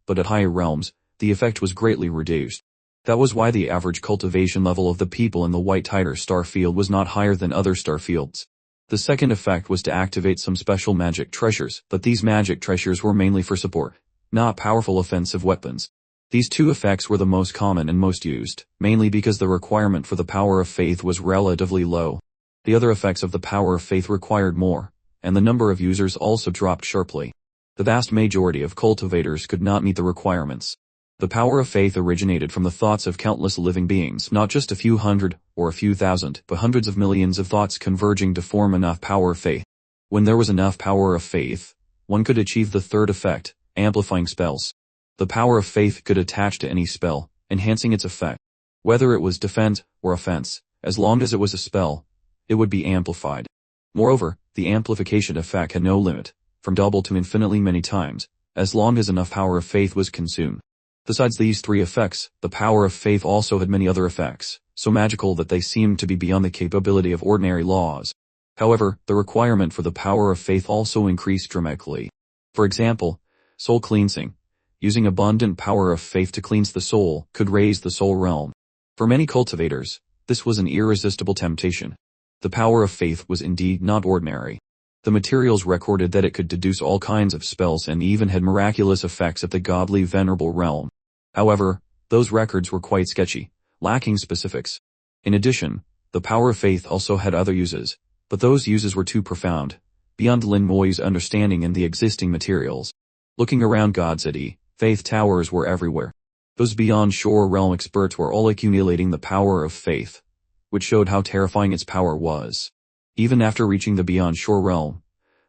But at higher realms, the effect was greatly reduced. That was why the average cultivation level of the people in the White Tiger Star Field was not higher than other star fields. The second effect was to activate some special magic treasures, but these magic treasures were mainly for support, not powerful offensive weapons. These two effects were the most common and most used, mainly because the requirement for the power of faith was relatively low. The other effects of the power of faith required more, and the number of users also dropped sharply. The vast majority of cultivators could not meet the requirements. The power of faith originated from the thoughts of countless living beings, not just a few hundred or a few thousand, but hundreds of millions of thoughts converging to form enough power of faith. When there was enough power of faith, one could achieve the third effect, amplifying spells. The power of faith could attach to any spell, enhancing its effect. Whether it was defense or offense, as long as it was a spell, it would be amplified. Moreover, the amplification effect had no limit, from double to infinitely many times, as long as enough power of faith was consumed. Besides these three effects, the power of faith also had many other effects, so magical that they seemed to be beyond the capability of ordinary laws. However, the requirement for the power of faith also increased dramatically. For example, soul cleansing. Using abundant power of faith to cleanse the soul could raise the soul realm. For many cultivators, this was an irresistible temptation. The power of faith was indeed not ordinary. The materials recorded that it could deduce all kinds of spells and even had miraculous effects at the godly venerable realm. However, those records were quite sketchy, lacking specifics. In addition, the power of faith also had other uses, but those uses were too profound, beyond Lin Moyu's understanding in the existing materials. Looking around God City, faith towers were everywhere. Those beyond shore realm experts were all accumulating the power of faith, which showed how terrifying its power was. Even after reaching the beyond shore realm,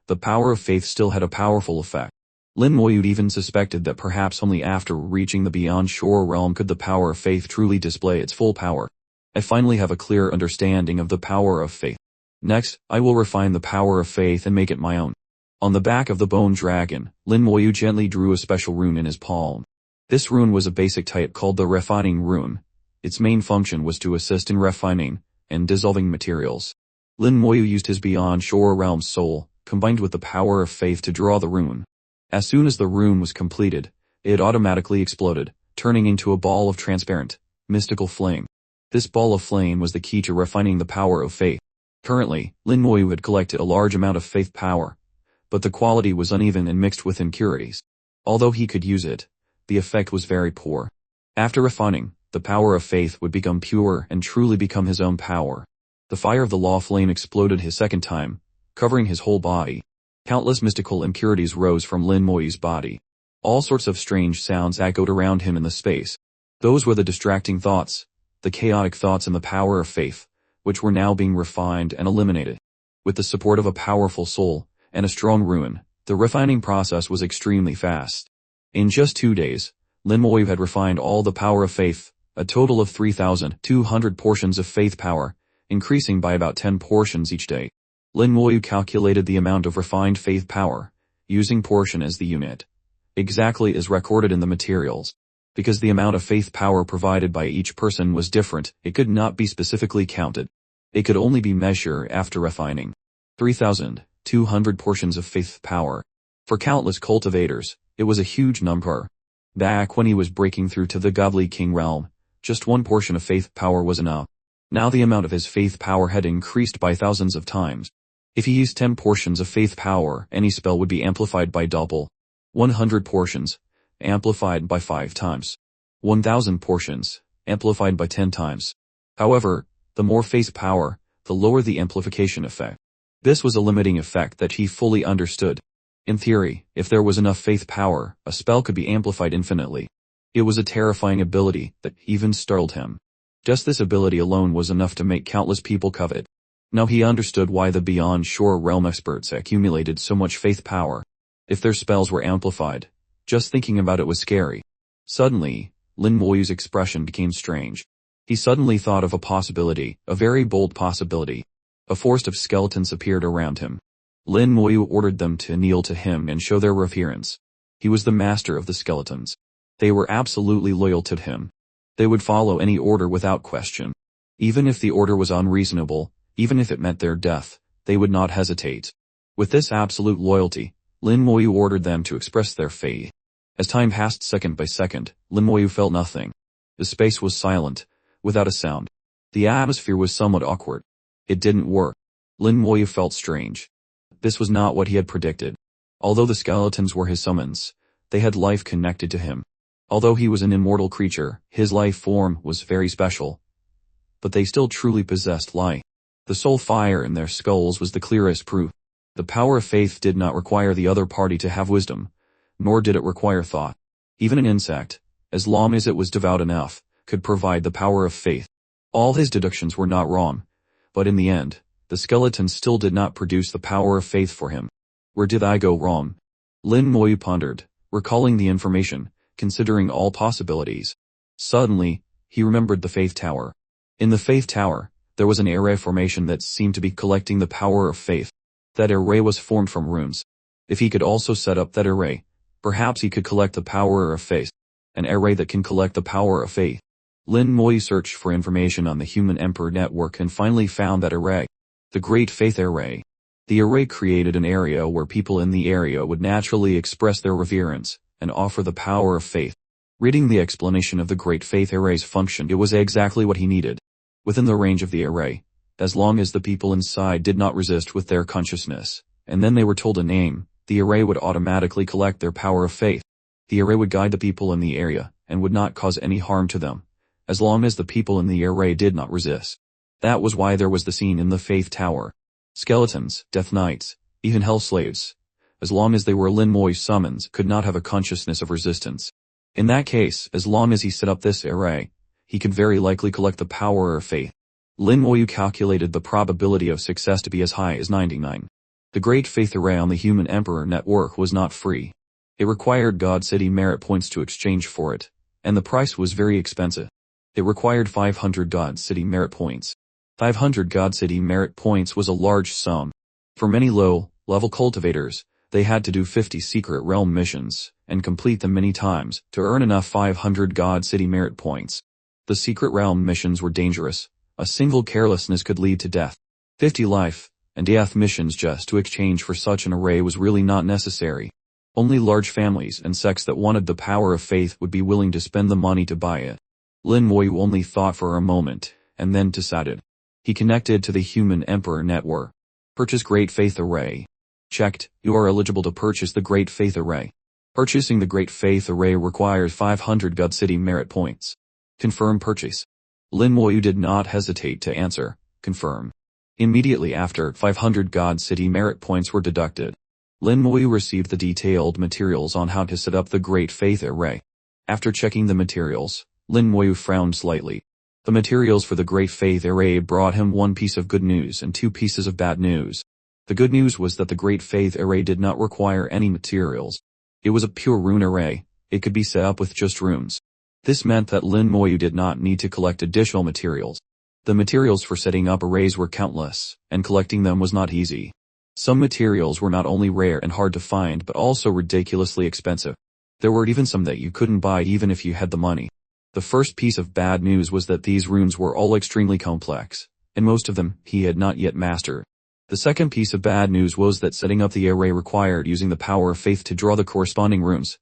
the power of faith still had a powerful effect. Lin Moyu even suspected that perhaps only after reaching the beyond shore realm could the power of faith truly display its full power. I finally have a clear understanding of the power of faith. Next, I will refine the power of faith and make it my own. On the back of the bone dragon, Lin Moyu gently drew a special rune in his palm. This rune was a basic type called the refining rune. Its main function was to assist in refining and dissolving materials. Lin Moyu used his beyond shore realm's soul, combined with the power of faith to draw the rune. As soon as the rune was completed, it automatically exploded, turning into a ball of transparent, mystical flame. This ball of flame was the key to refining the power of faith. Currently, Lin Moyu had collected a large amount of faith power, but the quality was uneven and mixed with impurities. Although he could use it, the effect was very poor. After refining, the power of faith would become pure and truly become his own power. The fire of the law flame exploded his second time, covering his whole body. Countless mystical impurities rose from Lin Moyu's body. All sorts of strange sounds echoed around him in the space. Those were the distracting thoughts, the chaotic thoughts and the power of faith, which were now being refined and eliminated. With the support of a powerful soul and a strong rune, the refining process was extremely fast. In just 2 days, Lin Moyu had refined all the power of faith, a total of 3,200 portions of faith power, increasing by about 10 portions each day. Lin Moyu calculated the amount of refined faith power, using portion as the unit, exactly as recorded in the materials. Because the amount of faith power provided by each person was different, it could not be specifically counted. It could only be measured after refining. 3,200 portions of faith power. For countless cultivators, it was a huge number. Back when he was breaking through to the godly king realm, just one portion of faith power was enough. Now the amount of his faith power had increased by thousands of times. If he used 10 portions of faith power, any spell would be amplified by double. 100 portions, amplified by 5 times. 1,000 portions, amplified by 10 times. However, the more faith power, the lower the amplification effect. This was a limiting effect that he fully understood. In theory, if there was enough faith power, a spell could be amplified infinitely. It was a terrifying ability that even startled him. Just this ability alone was enough to make countless people covet. Now he understood why the Beyond Shore realm experts accumulated so much faith power. If their spells were amplified, just thinking about it was scary. Suddenly, Lin Moyu's expression became strange. He suddenly thought of a possibility, a very bold possibility. A forest of skeletons appeared around him. Lin Moyu ordered them to kneel to him and show their reverence. He was the master of the skeletons. They were absolutely loyal to him. They would follow any order without question. Even if the order was unreasonable, even if it meant their death, they would not hesitate. With this absolute loyalty, Lin Moyu ordered them to express their faith. As time passed second by second, Lin Moyu felt nothing. The space was silent, without a sound. The atmosphere was somewhat awkward. It didn't work. Lin Moyu felt strange. This was not what he had predicted. Although the skeletons were his summons, they had life connected to him. Although he was an immortal creature, his life form was very special. But they still truly possessed life. The soul fire in their skulls was the clearest proof. The power of faith did not require the other party to have wisdom, nor did it require thought. Even an insect, as long as it was devout enough, could provide the power of faith. All his deductions were not wrong, but in the end, the skeleton still did not produce the power of faith for him. Where did I go wrong? Lin Moyu pondered, recalling the information, considering all possibilities. Suddenly, he remembered the Faith Tower. In the Faith Tower, there was an array formation that seemed to be collecting the power of faith. That array was formed from runes. If he could also set up that array, perhaps he could collect the power of faith. An array that can collect the power of faith. Lin Moyu searched for information on the Human Emperor network and finally found that array. The Great Faith Array. The array created an area where people in the area would naturally express their reverence and offer the power of faith. Reading the explanation of the Great Faith Array's function, it was exactly what he needed. Within the range of the array, as long as the people inside did not resist with their consciousness, and then they were told a name, the array would automatically collect their power of faith. The array would guide the people in the area, and would not cause any harm to them, as long as the people in the array did not resist. That was why there was the scene in the Faith Tower. Skeletons, Death Knights, even Hell Slaves, as long as they were Lin Moyu's summons, could not have a consciousness of resistance. In that case, as long as he set up this array, he could very likely collect the power of faith. Lin Moyu calculated the probability of success to be as high as 99. The Great Faith Array on the Human Emperor network was not free. It required God City merit points to exchange for it, and the price was very expensive. It required 500 God City merit points. 500 God City merit points was a large sum. For many low-level cultivators, they had to do 50 secret realm missions, and complete them many times, to earn enough 500 God City merit points. The secret realm missions were dangerous. A single carelessness could lead to death. 50 life and death missions just to exchange for such an array was really not necessary. Only large families and sects that wanted the power of faith would be willing to spend the money to buy it. Lin Moyu only thought for a moment, and then decided. He connected to the Human Emperor network. Purchase Great Faith Array. Checked, you are eligible to purchase the Great Faith Array. Purchasing the Great Faith Array requires 500 God City merit points. Confirm purchase. Lin Moyu did not hesitate to answer, confirm. Immediately after, 500 God City merit points were deducted. Lin Moyu received the detailed materials on how to set up the Great Faith Array. After checking the materials, Lin Moyu frowned slightly. The materials for the Great Faith Array brought him one piece of good news and two pieces of bad news. The good news was that the Great Faith Array did not require any materials. It was a pure rune array. It could be set up with just runes. This meant that Lin Moyu did not need to collect additional materials. The materials for setting up arrays were countless, and collecting them was not easy. Some materials were not only rare and hard to find but also ridiculously expensive. There were even some that you couldn't buy even if you had the money. The first piece of bad news was that these runes were all extremely complex, and most of them he had not yet mastered. The second piece of bad news was that setting up the array required using the power of faith to draw the corresponding runes,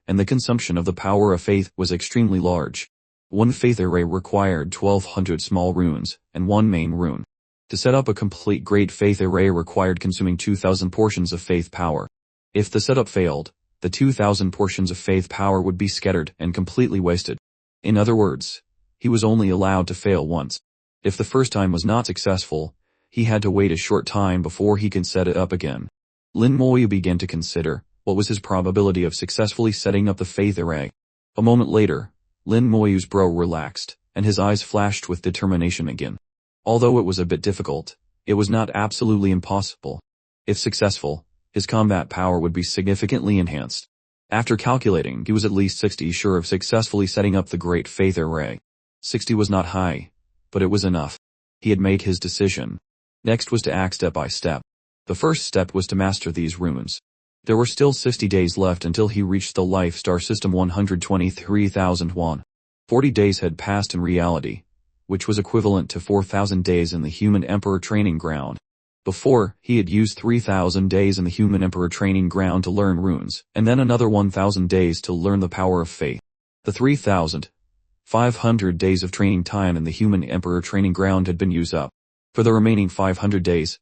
and the consumption of the power of faith was extremely large. One faith array required 1200 small runes, and one main rune. To set up a complete great faith array required consuming 2000 portions of faith power. If the setup failed, the 2000 portions of faith power would be scattered and completely wasted. In other words, he was only allowed to fail once. If the first time was not successful, he had to wait a short time before he could set it up again. Lin Moyu began to consider what was his probability of successfully setting up the faith array. A moment later, Lin Moyu's brow relaxed, and his eyes flashed with determination again. Although it was a bit difficult, it was not absolutely impossible. If successful, his combat power would be significantly enhanced. After calculating, he was at least 60 sure of successfully setting up the Great Faith Array. 60 was not high, but it was enough. He had made his decision. Next was to act step by step. The first step was to master these runes. There were still 60 days left until he reached the life star system 123,001. 40 days had passed in reality, which was equivalent to 4,000 days in the Human Emperor Training Ground. Before, he had used 3,000 days in the Human Emperor Training Ground to learn runes, and then another 1,000 days to learn the power of faith. The 3,500 days of training time in the Human Emperor Training Ground had been used up. For the remaining 500 days,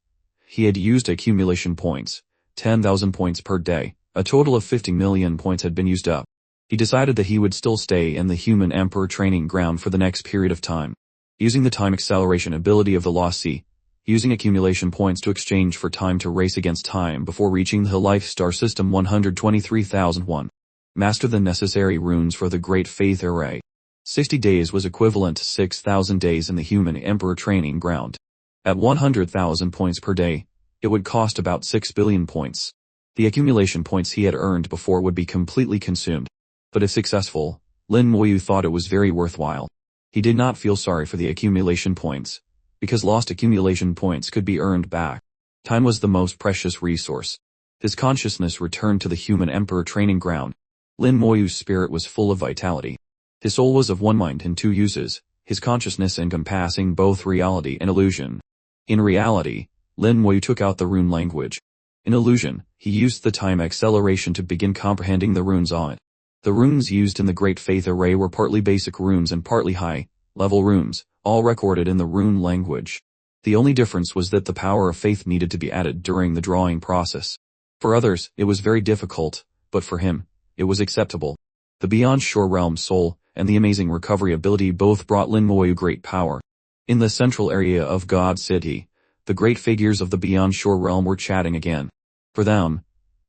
he had used accumulation points, 10,000 points per day. A total of 50 million points had been used up. He decided that he would still stay in the Human Emperor Training Ground for the next period of time. Using the time acceleration ability of the Lost Sea, using accumulation points to exchange for time to race against time before reaching the Life Star System 123,001. Master the necessary runes for the Great Faith Array. 60 days was equivalent to 6,000 days in the Human Emperor Training Ground. At 100,000 points per day, it would cost about 6 billion points. The accumulation points he had earned before would be completely consumed. But if successful, Lin Moyu thought it was very worthwhile. He did not feel sorry for the accumulation points, because lost accumulation points could be earned back. Time was the most precious resource. His consciousness returned to the Human Emperor Training Ground. Lin Moyu's spirit was full of vitality. His soul was of one mind in two uses, his consciousness encompassing both reality and illusion. In reality, Lin Moyu took out the rune language. In illusion, he used the time acceleration to begin comprehending the runes on it. The runes used in the Great Faith Array were partly basic runes and partly high-level runes, all recorded in the rune language. The only difference was that the power of faith needed to be added during the drawing process. For others, it was very difficult, but for him, it was acceptable. The Beyond Shore Realm Soul and the amazing recovery ability both brought Lin Moyu great power. In the central area of God City, the great figures of the Beyond Shore Realm were chatting again. For them,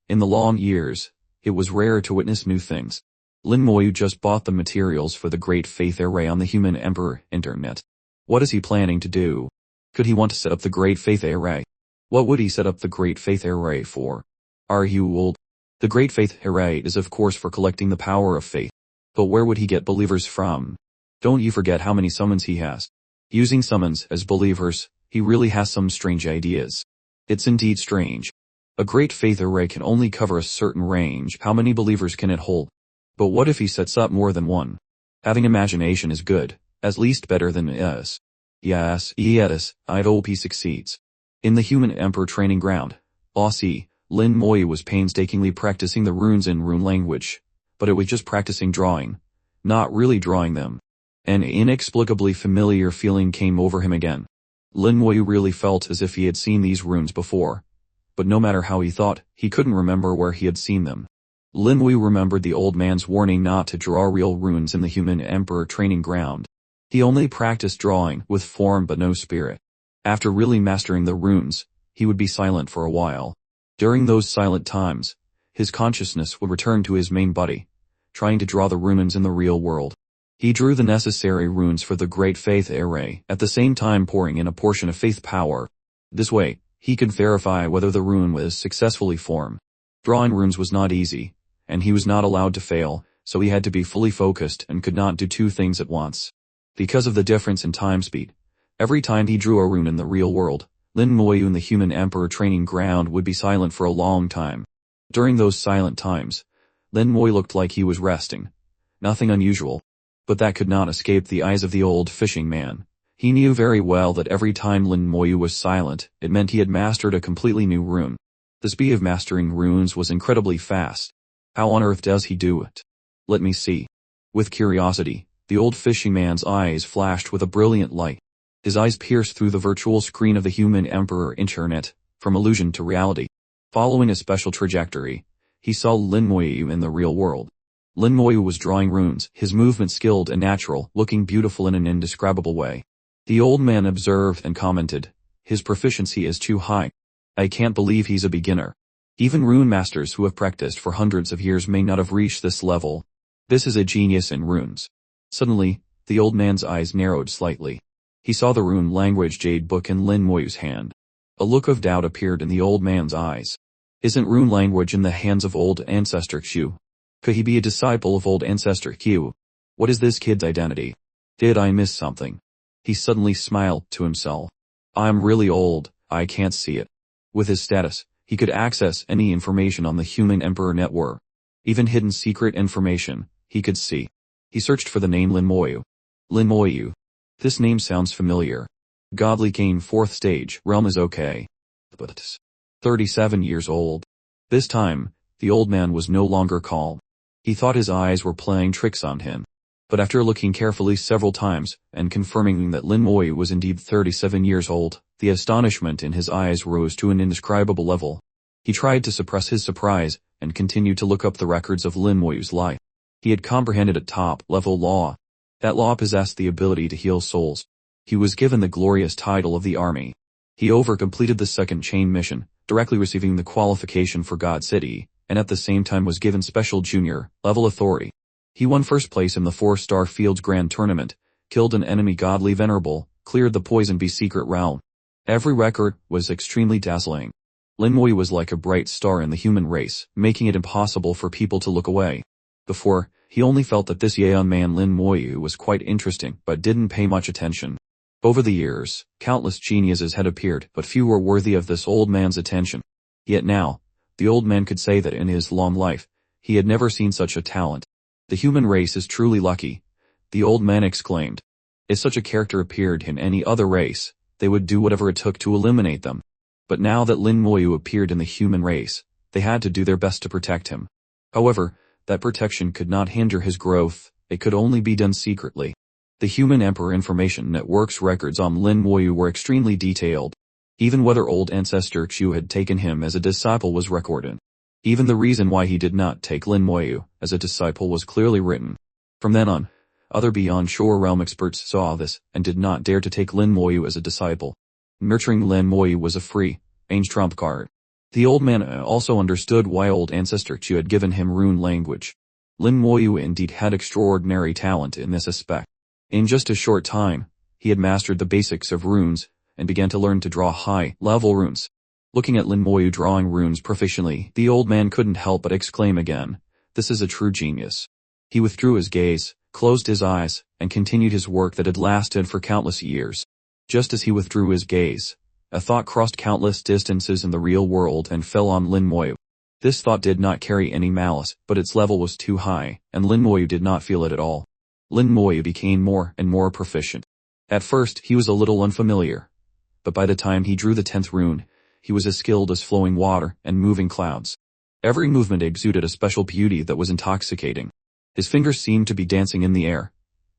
in the long years, it was rare to witness new things. Lin Moyu just bought the materials for the Great Faith Array on the Human Emperor Internet. What is he planning to do? Could he want to set up the Great Faith Array? What would he set up the Great Faith Array for? Are you old? The Great Faith Array is of course for collecting the power of faith. But where would he get believers from? Don't you forget how many summons he has. Using summons as believers, he really has some strange ideas. It's indeed strange. A Great Faith Array can only cover a certain range. How many believers can it hold? But what if he sets up more than one? Having imagination is good, at least better than yes. Yes, I hope he succeeds. In the Human Emperor Training Ground, Aussie, Lin Moyu was painstakingly practicing the runes in rune language, but it was just practicing drawing, not really drawing them. An inexplicably familiar feeling came over him again. Lin Moyu really felt as if he had seen these runes before, but no matter how he thought, he couldn't remember where he had seen them. Lin Moyu remembered the old man's warning not to draw real runes in the Human Emperor Training Ground. He only practiced drawing with form but no spirit. After really mastering the runes, he would be silent for a while. During those silent times, his consciousness would return to his main body, trying to draw the runes in the real world. He drew the necessary runes for the Great Faith Array, at the same time pouring in a portion of faith power. This way, he could verify whether the rune was successfully formed. Drawing runes was not easy, and he was not allowed to fail, so he had to be fully focused and could not do two things at once. Because of the difference in time speed, every time he drew a rune in the real world, Lin Moyu in the Human Emperor Training Ground would be silent for a long time. During those silent times, Lin Moyu looked like he was resting. Nothing unusual. But that could not escape the eyes of the old fishing man. He knew very well that every time Lin Moyu was silent, it meant he had mastered a completely new rune. The speed of mastering runes was incredibly fast. How on earth does he do it? Let me see. With curiosity, The old fishing man's eyes flashed with a brilliant light. His eyes pierced through the virtual screen of the human emperor internet, from illusion to reality. Following a special trajectory, he saw Lin Moyu in the real world. Lin Moyu was drawing runes, his movement skilled and natural, looking beautiful in an indescribable way. The old man observed and commented, "His proficiency is too high. I can't believe he's a beginner. Even rune masters who have practiced for hundreds of years may not have reached this level. This is a genius in runes." Suddenly, the old man's eyes narrowed slightly. He saw the rune language jade book in Lin Moyu's hand. A look of doubt appeared in the old man's eyes. Isn't rune language in the hands of old ancestor Q? Could he be a disciple of old ancestor Q? What is this kid's identity? Did I miss something? He suddenly smiled to himself. I'm really old, I can't see it. With his status, he could access any information on the human emperor network. Even hidden secret information, he could see. He searched for the name Lin Moyu. Lin Moyu. This name sounds familiar. Godly Kane 4th stage, realm is okay. But 37 years old. This time, the old man was no longer calm. He thought his eyes were playing tricks on him. But after looking carefully several times, and confirming that Lin Moyu was indeed 37 years old, the astonishment in his eyes rose to an indescribable level. He tried to suppress his surprise, and continued to look up the records of Lin Moyu's life. He had comprehended a top-level law. That law possessed the ability to heal souls. He was given the glorious title of the army. He overcompleted the second chain mission, directly receiving the qualification for God City, and at the same time was given special junior-level authority. He won first place in the 4-star Fields Grand Tournament, killed an enemy godly venerable, cleared the Poison Bee secret realm. Every record was extremely dazzling. Lin Moyu was like a bright star in the human race, making it impossible for people to look away. Before, he only felt that this young man Lin Moyu was quite interesting, but didn't pay much attention. Over the years, countless geniuses had appeared, but few were worthy of this old man's attention. Yet now, the old man could say that in his long life, he had never seen such a talent. The human race is truly lucky, the old man exclaimed. If such a character appeared in any other race, they would do whatever it took to eliminate them. But now that Lin Moyu appeared in the human race, they had to do their best to protect him. However, that protection could not hinder his growth, it could only be done secretly. The Human Emperor Information Network's records on Lin Moyu were extremely detailed. Even whether old ancestor Qiu had taken him as a disciple was recorded. Even the reason why he did not take Lin Moyu as a disciple was clearly written. From then on, other Beyond Shore Realm experts saw this and did not dare to take Lin Moyu as a disciple. Nurturing Lin Moyu was a free-range trump card. The old man also understood why old ancestor Qiu had given him rune language. Lin Moyu indeed had extraordinary talent in this aspect. In just a short time, he had mastered the basics of runes, and began to learn to draw high-level runes. Looking at Lin Moyu drawing runes proficiently, the old man couldn't help but exclaim again, "This is a true genius." He withdrew his gaze, closed his eyes, and continued his work that had lasted for countless years. Just as he withdrew his gaze, a thought crossed countless distances in the real world and fell on Lin Moyu. This thought did not carry any malice, but its level was too high, and Lin Moyu did not feel it at all. Lin Moyu became more and more proficient. At first, he was a little unfamiliar. But by the time he drew the 10th rune, he was as skilled as flowing water and moving clouds. Every movement exuded a special beauty that was intoxicating. His fingers seemed to be dancing in the air,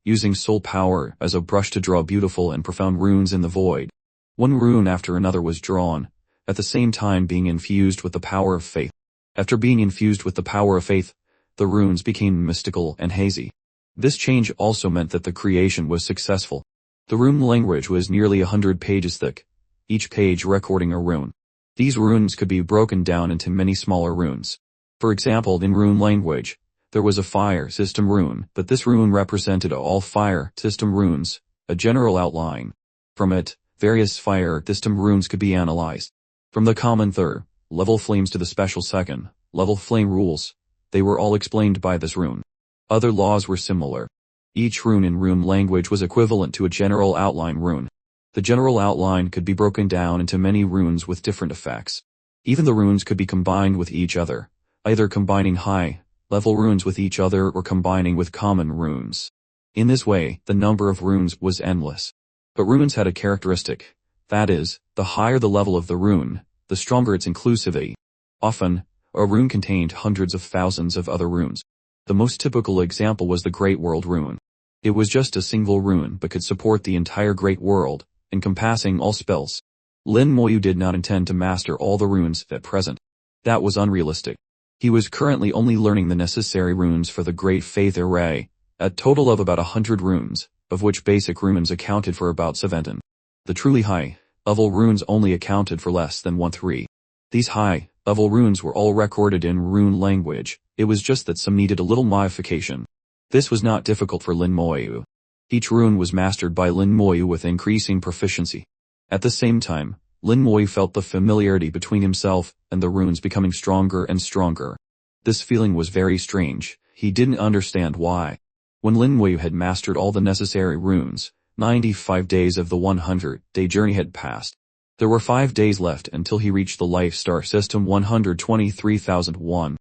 using soul power as a brush to draw beautiful and profound runes in the void. One rune after another was drawn, at the same time being infused with the power of faith. After being infused with the power of faith, the runes became mystical and hazy. This change also meant that the creation was successful. The rune language was nearly 100 pages thick, each page recording a rune. These runes could be broken down into many smaller runes. For example, in rune language, there was a fire system rune, but this rune represented all fire system runes, a general outline. From it, various fire system runes could be analyzed. From the common third-level flames to the special second-level flame rules, they were all explained by this rune. Other laws were similar. Each rune in rune language was equivalent to a general outline rune. The general outline could be broken down into many runes with different effects. Even the runes could be combined with each other, either combining high-level runes with each other or combining with common runes. In this way, the number of runes was endless. But runes had a characteristic. That is, the higher the level of the rune, the stronger its inclusivity. Often, a rune contained hundreds of thousands of other runes. The most typical example was the Great World Rune. It was just a single rune but could support the entire great world, encompassing all spells. Lin Moyu did not intend to master all the runes at present. That was unrealistic. He was currently only learning the necessary runes for the Great Faith Array, a total of about 100 runes, of which basic runes accounted for about 17. The truly high-level runes only accounted for less than 1/3. These high-level runes were all recorded in rune language, it was just that some needed a little modification. This was not difficult for Lin Moyu. Each rune was mastered by Lin Moyu with increasing proficiency. At the same time, Lin Moyu felt the familiarity between himself and the runes becoming stronger and stronger. This feeling was very strange, he didn't understand why. When Lin Moyu had mastered all the necessary runes, 95 days of the 100-day journey had passed. There were 5 days left until he reached the life star system 123,001.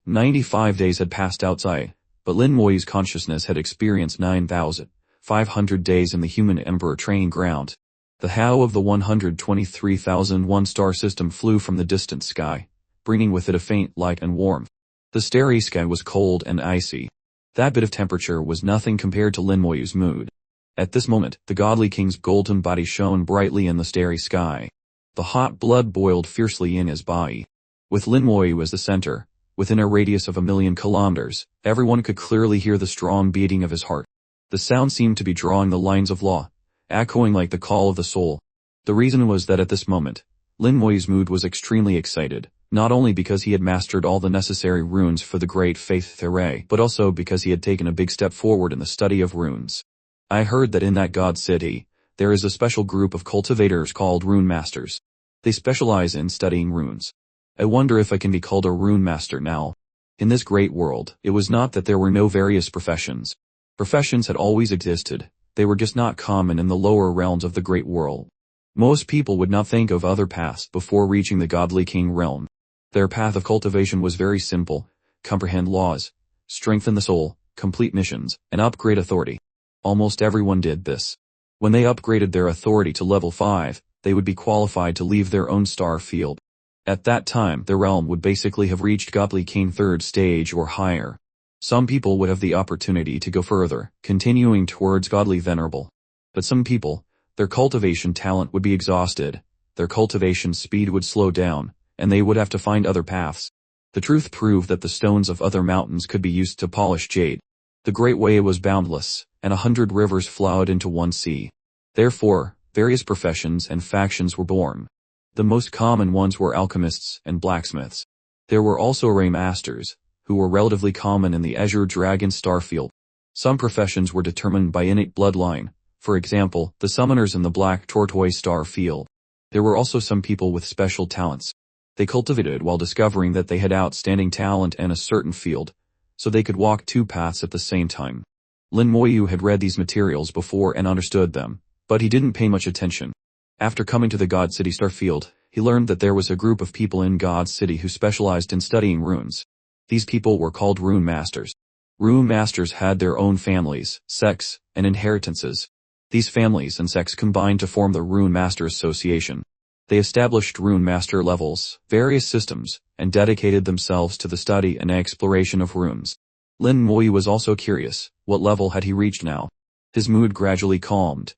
95 days had passed outside, but Lin Moyu's consciousness had experienced 9,500 days in the human emperor training ground. The how of the 123,001 star system flew from the distant sky, bringing with it a faint light and warmth. The starry sky was cold and icy. That bit of temperature was nothing compared to Lin Moyu's mood. At this moment, the godly king's golden body shone brightly in the starry sky. The hot blood boiled fiercely in his body. With Lin Moyu as the center, within a radius of 1,000,000 kilometers, everyone could clearly hear the strong beating of his heart. The sound seemed to be drawing the lines of law, echoing like the call of the soul. The reason was that at this moment, Lin Moyu's mood was extremely excited, not only because he had mastered all the necessary runes for the Great Faith Array, but also because he had taken a big step forward in the study of runes. I heard that in that god city, there is a special group of cultivators called Rune Masters. They specialize in studying runes. I wonder if I can be called a rune master now. In this great world, it was not that there were no various professions. Professions had always existed, they were just not common in the lower realms of the great world. Most people would not think of other paths before reaching the godly king realm. Their path of cultivation was very simple: comprehend laws, strengthen the soul, complete missions, and upgrade authority. Almost everyone did this. When they upgraded their authority to level 5, they would be qualified to leave their own star field. At that time, their realm would basically have reached godly king 3rd stage or higher. Some people would have the opportunity to go further, continuing towards godly venerable. But some people, their cultivation talent would be exhausted, their cultivation speed would slow down, and they would have to find other paths. The truth proved that the stones of other mountains could be used to polish jade. The great way was boundless, and 100 rivers flowed into one sea. Therefore, various professions and factions were born. The most common ones were alchemists and blacksmiths. There were also array masters, who were relatively common in the Azure Dragon star field. Some professions were determined by innate bloodline, for example, the summoners in the Black Tortoise star field. There were also some people with special talents. They cultivated while discovering that they had outstanding talent in a certain field, so they could walk 2 paths at the same time. Lin Moyu had read these materials before and understood them, but he didn't pay much attention. After coming to the God City star field, he learned that there was a group of people in God City who specialized in studying runes. These people were called Rune Masters. Rune Masters had their own families, sects, and inheritances. These families and sects combined to form the Rune Master Association. They established Rune Master levels, various systems, and dedicated themselves to the study and exploration of runes. Lin Moyu was also curious, what level had he reached now? His mood gradually calmed,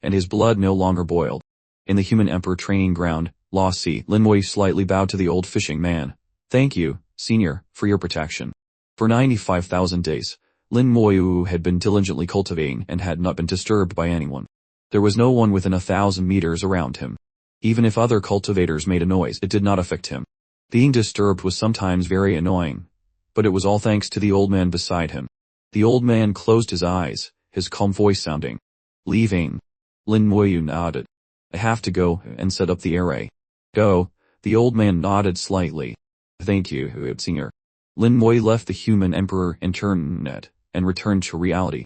and his blood no longer boiled. In the human emperor training ground, Lost Sea, Lin Moyu slightly bowed to the old fishing man. Thank you, Senior, for your protection. For 95,000 days, Lin Moyu had been diligently cultivating and had not been disturbed by anyone. There was no one within 1,000 meters around him. Even if other cultivators made a noise, it did not affect him. Being disturbed was sometimes very annoying, but it was all thanks to the old man beside him. The old man closed his eyes, his calm voice sounding. Leaving. Lin Moyu nodded. I have to go and set up the array. Go. The old man nodded slightly. Thank you, Senior. Lin Moyu left the human emperor internet and returned to reality.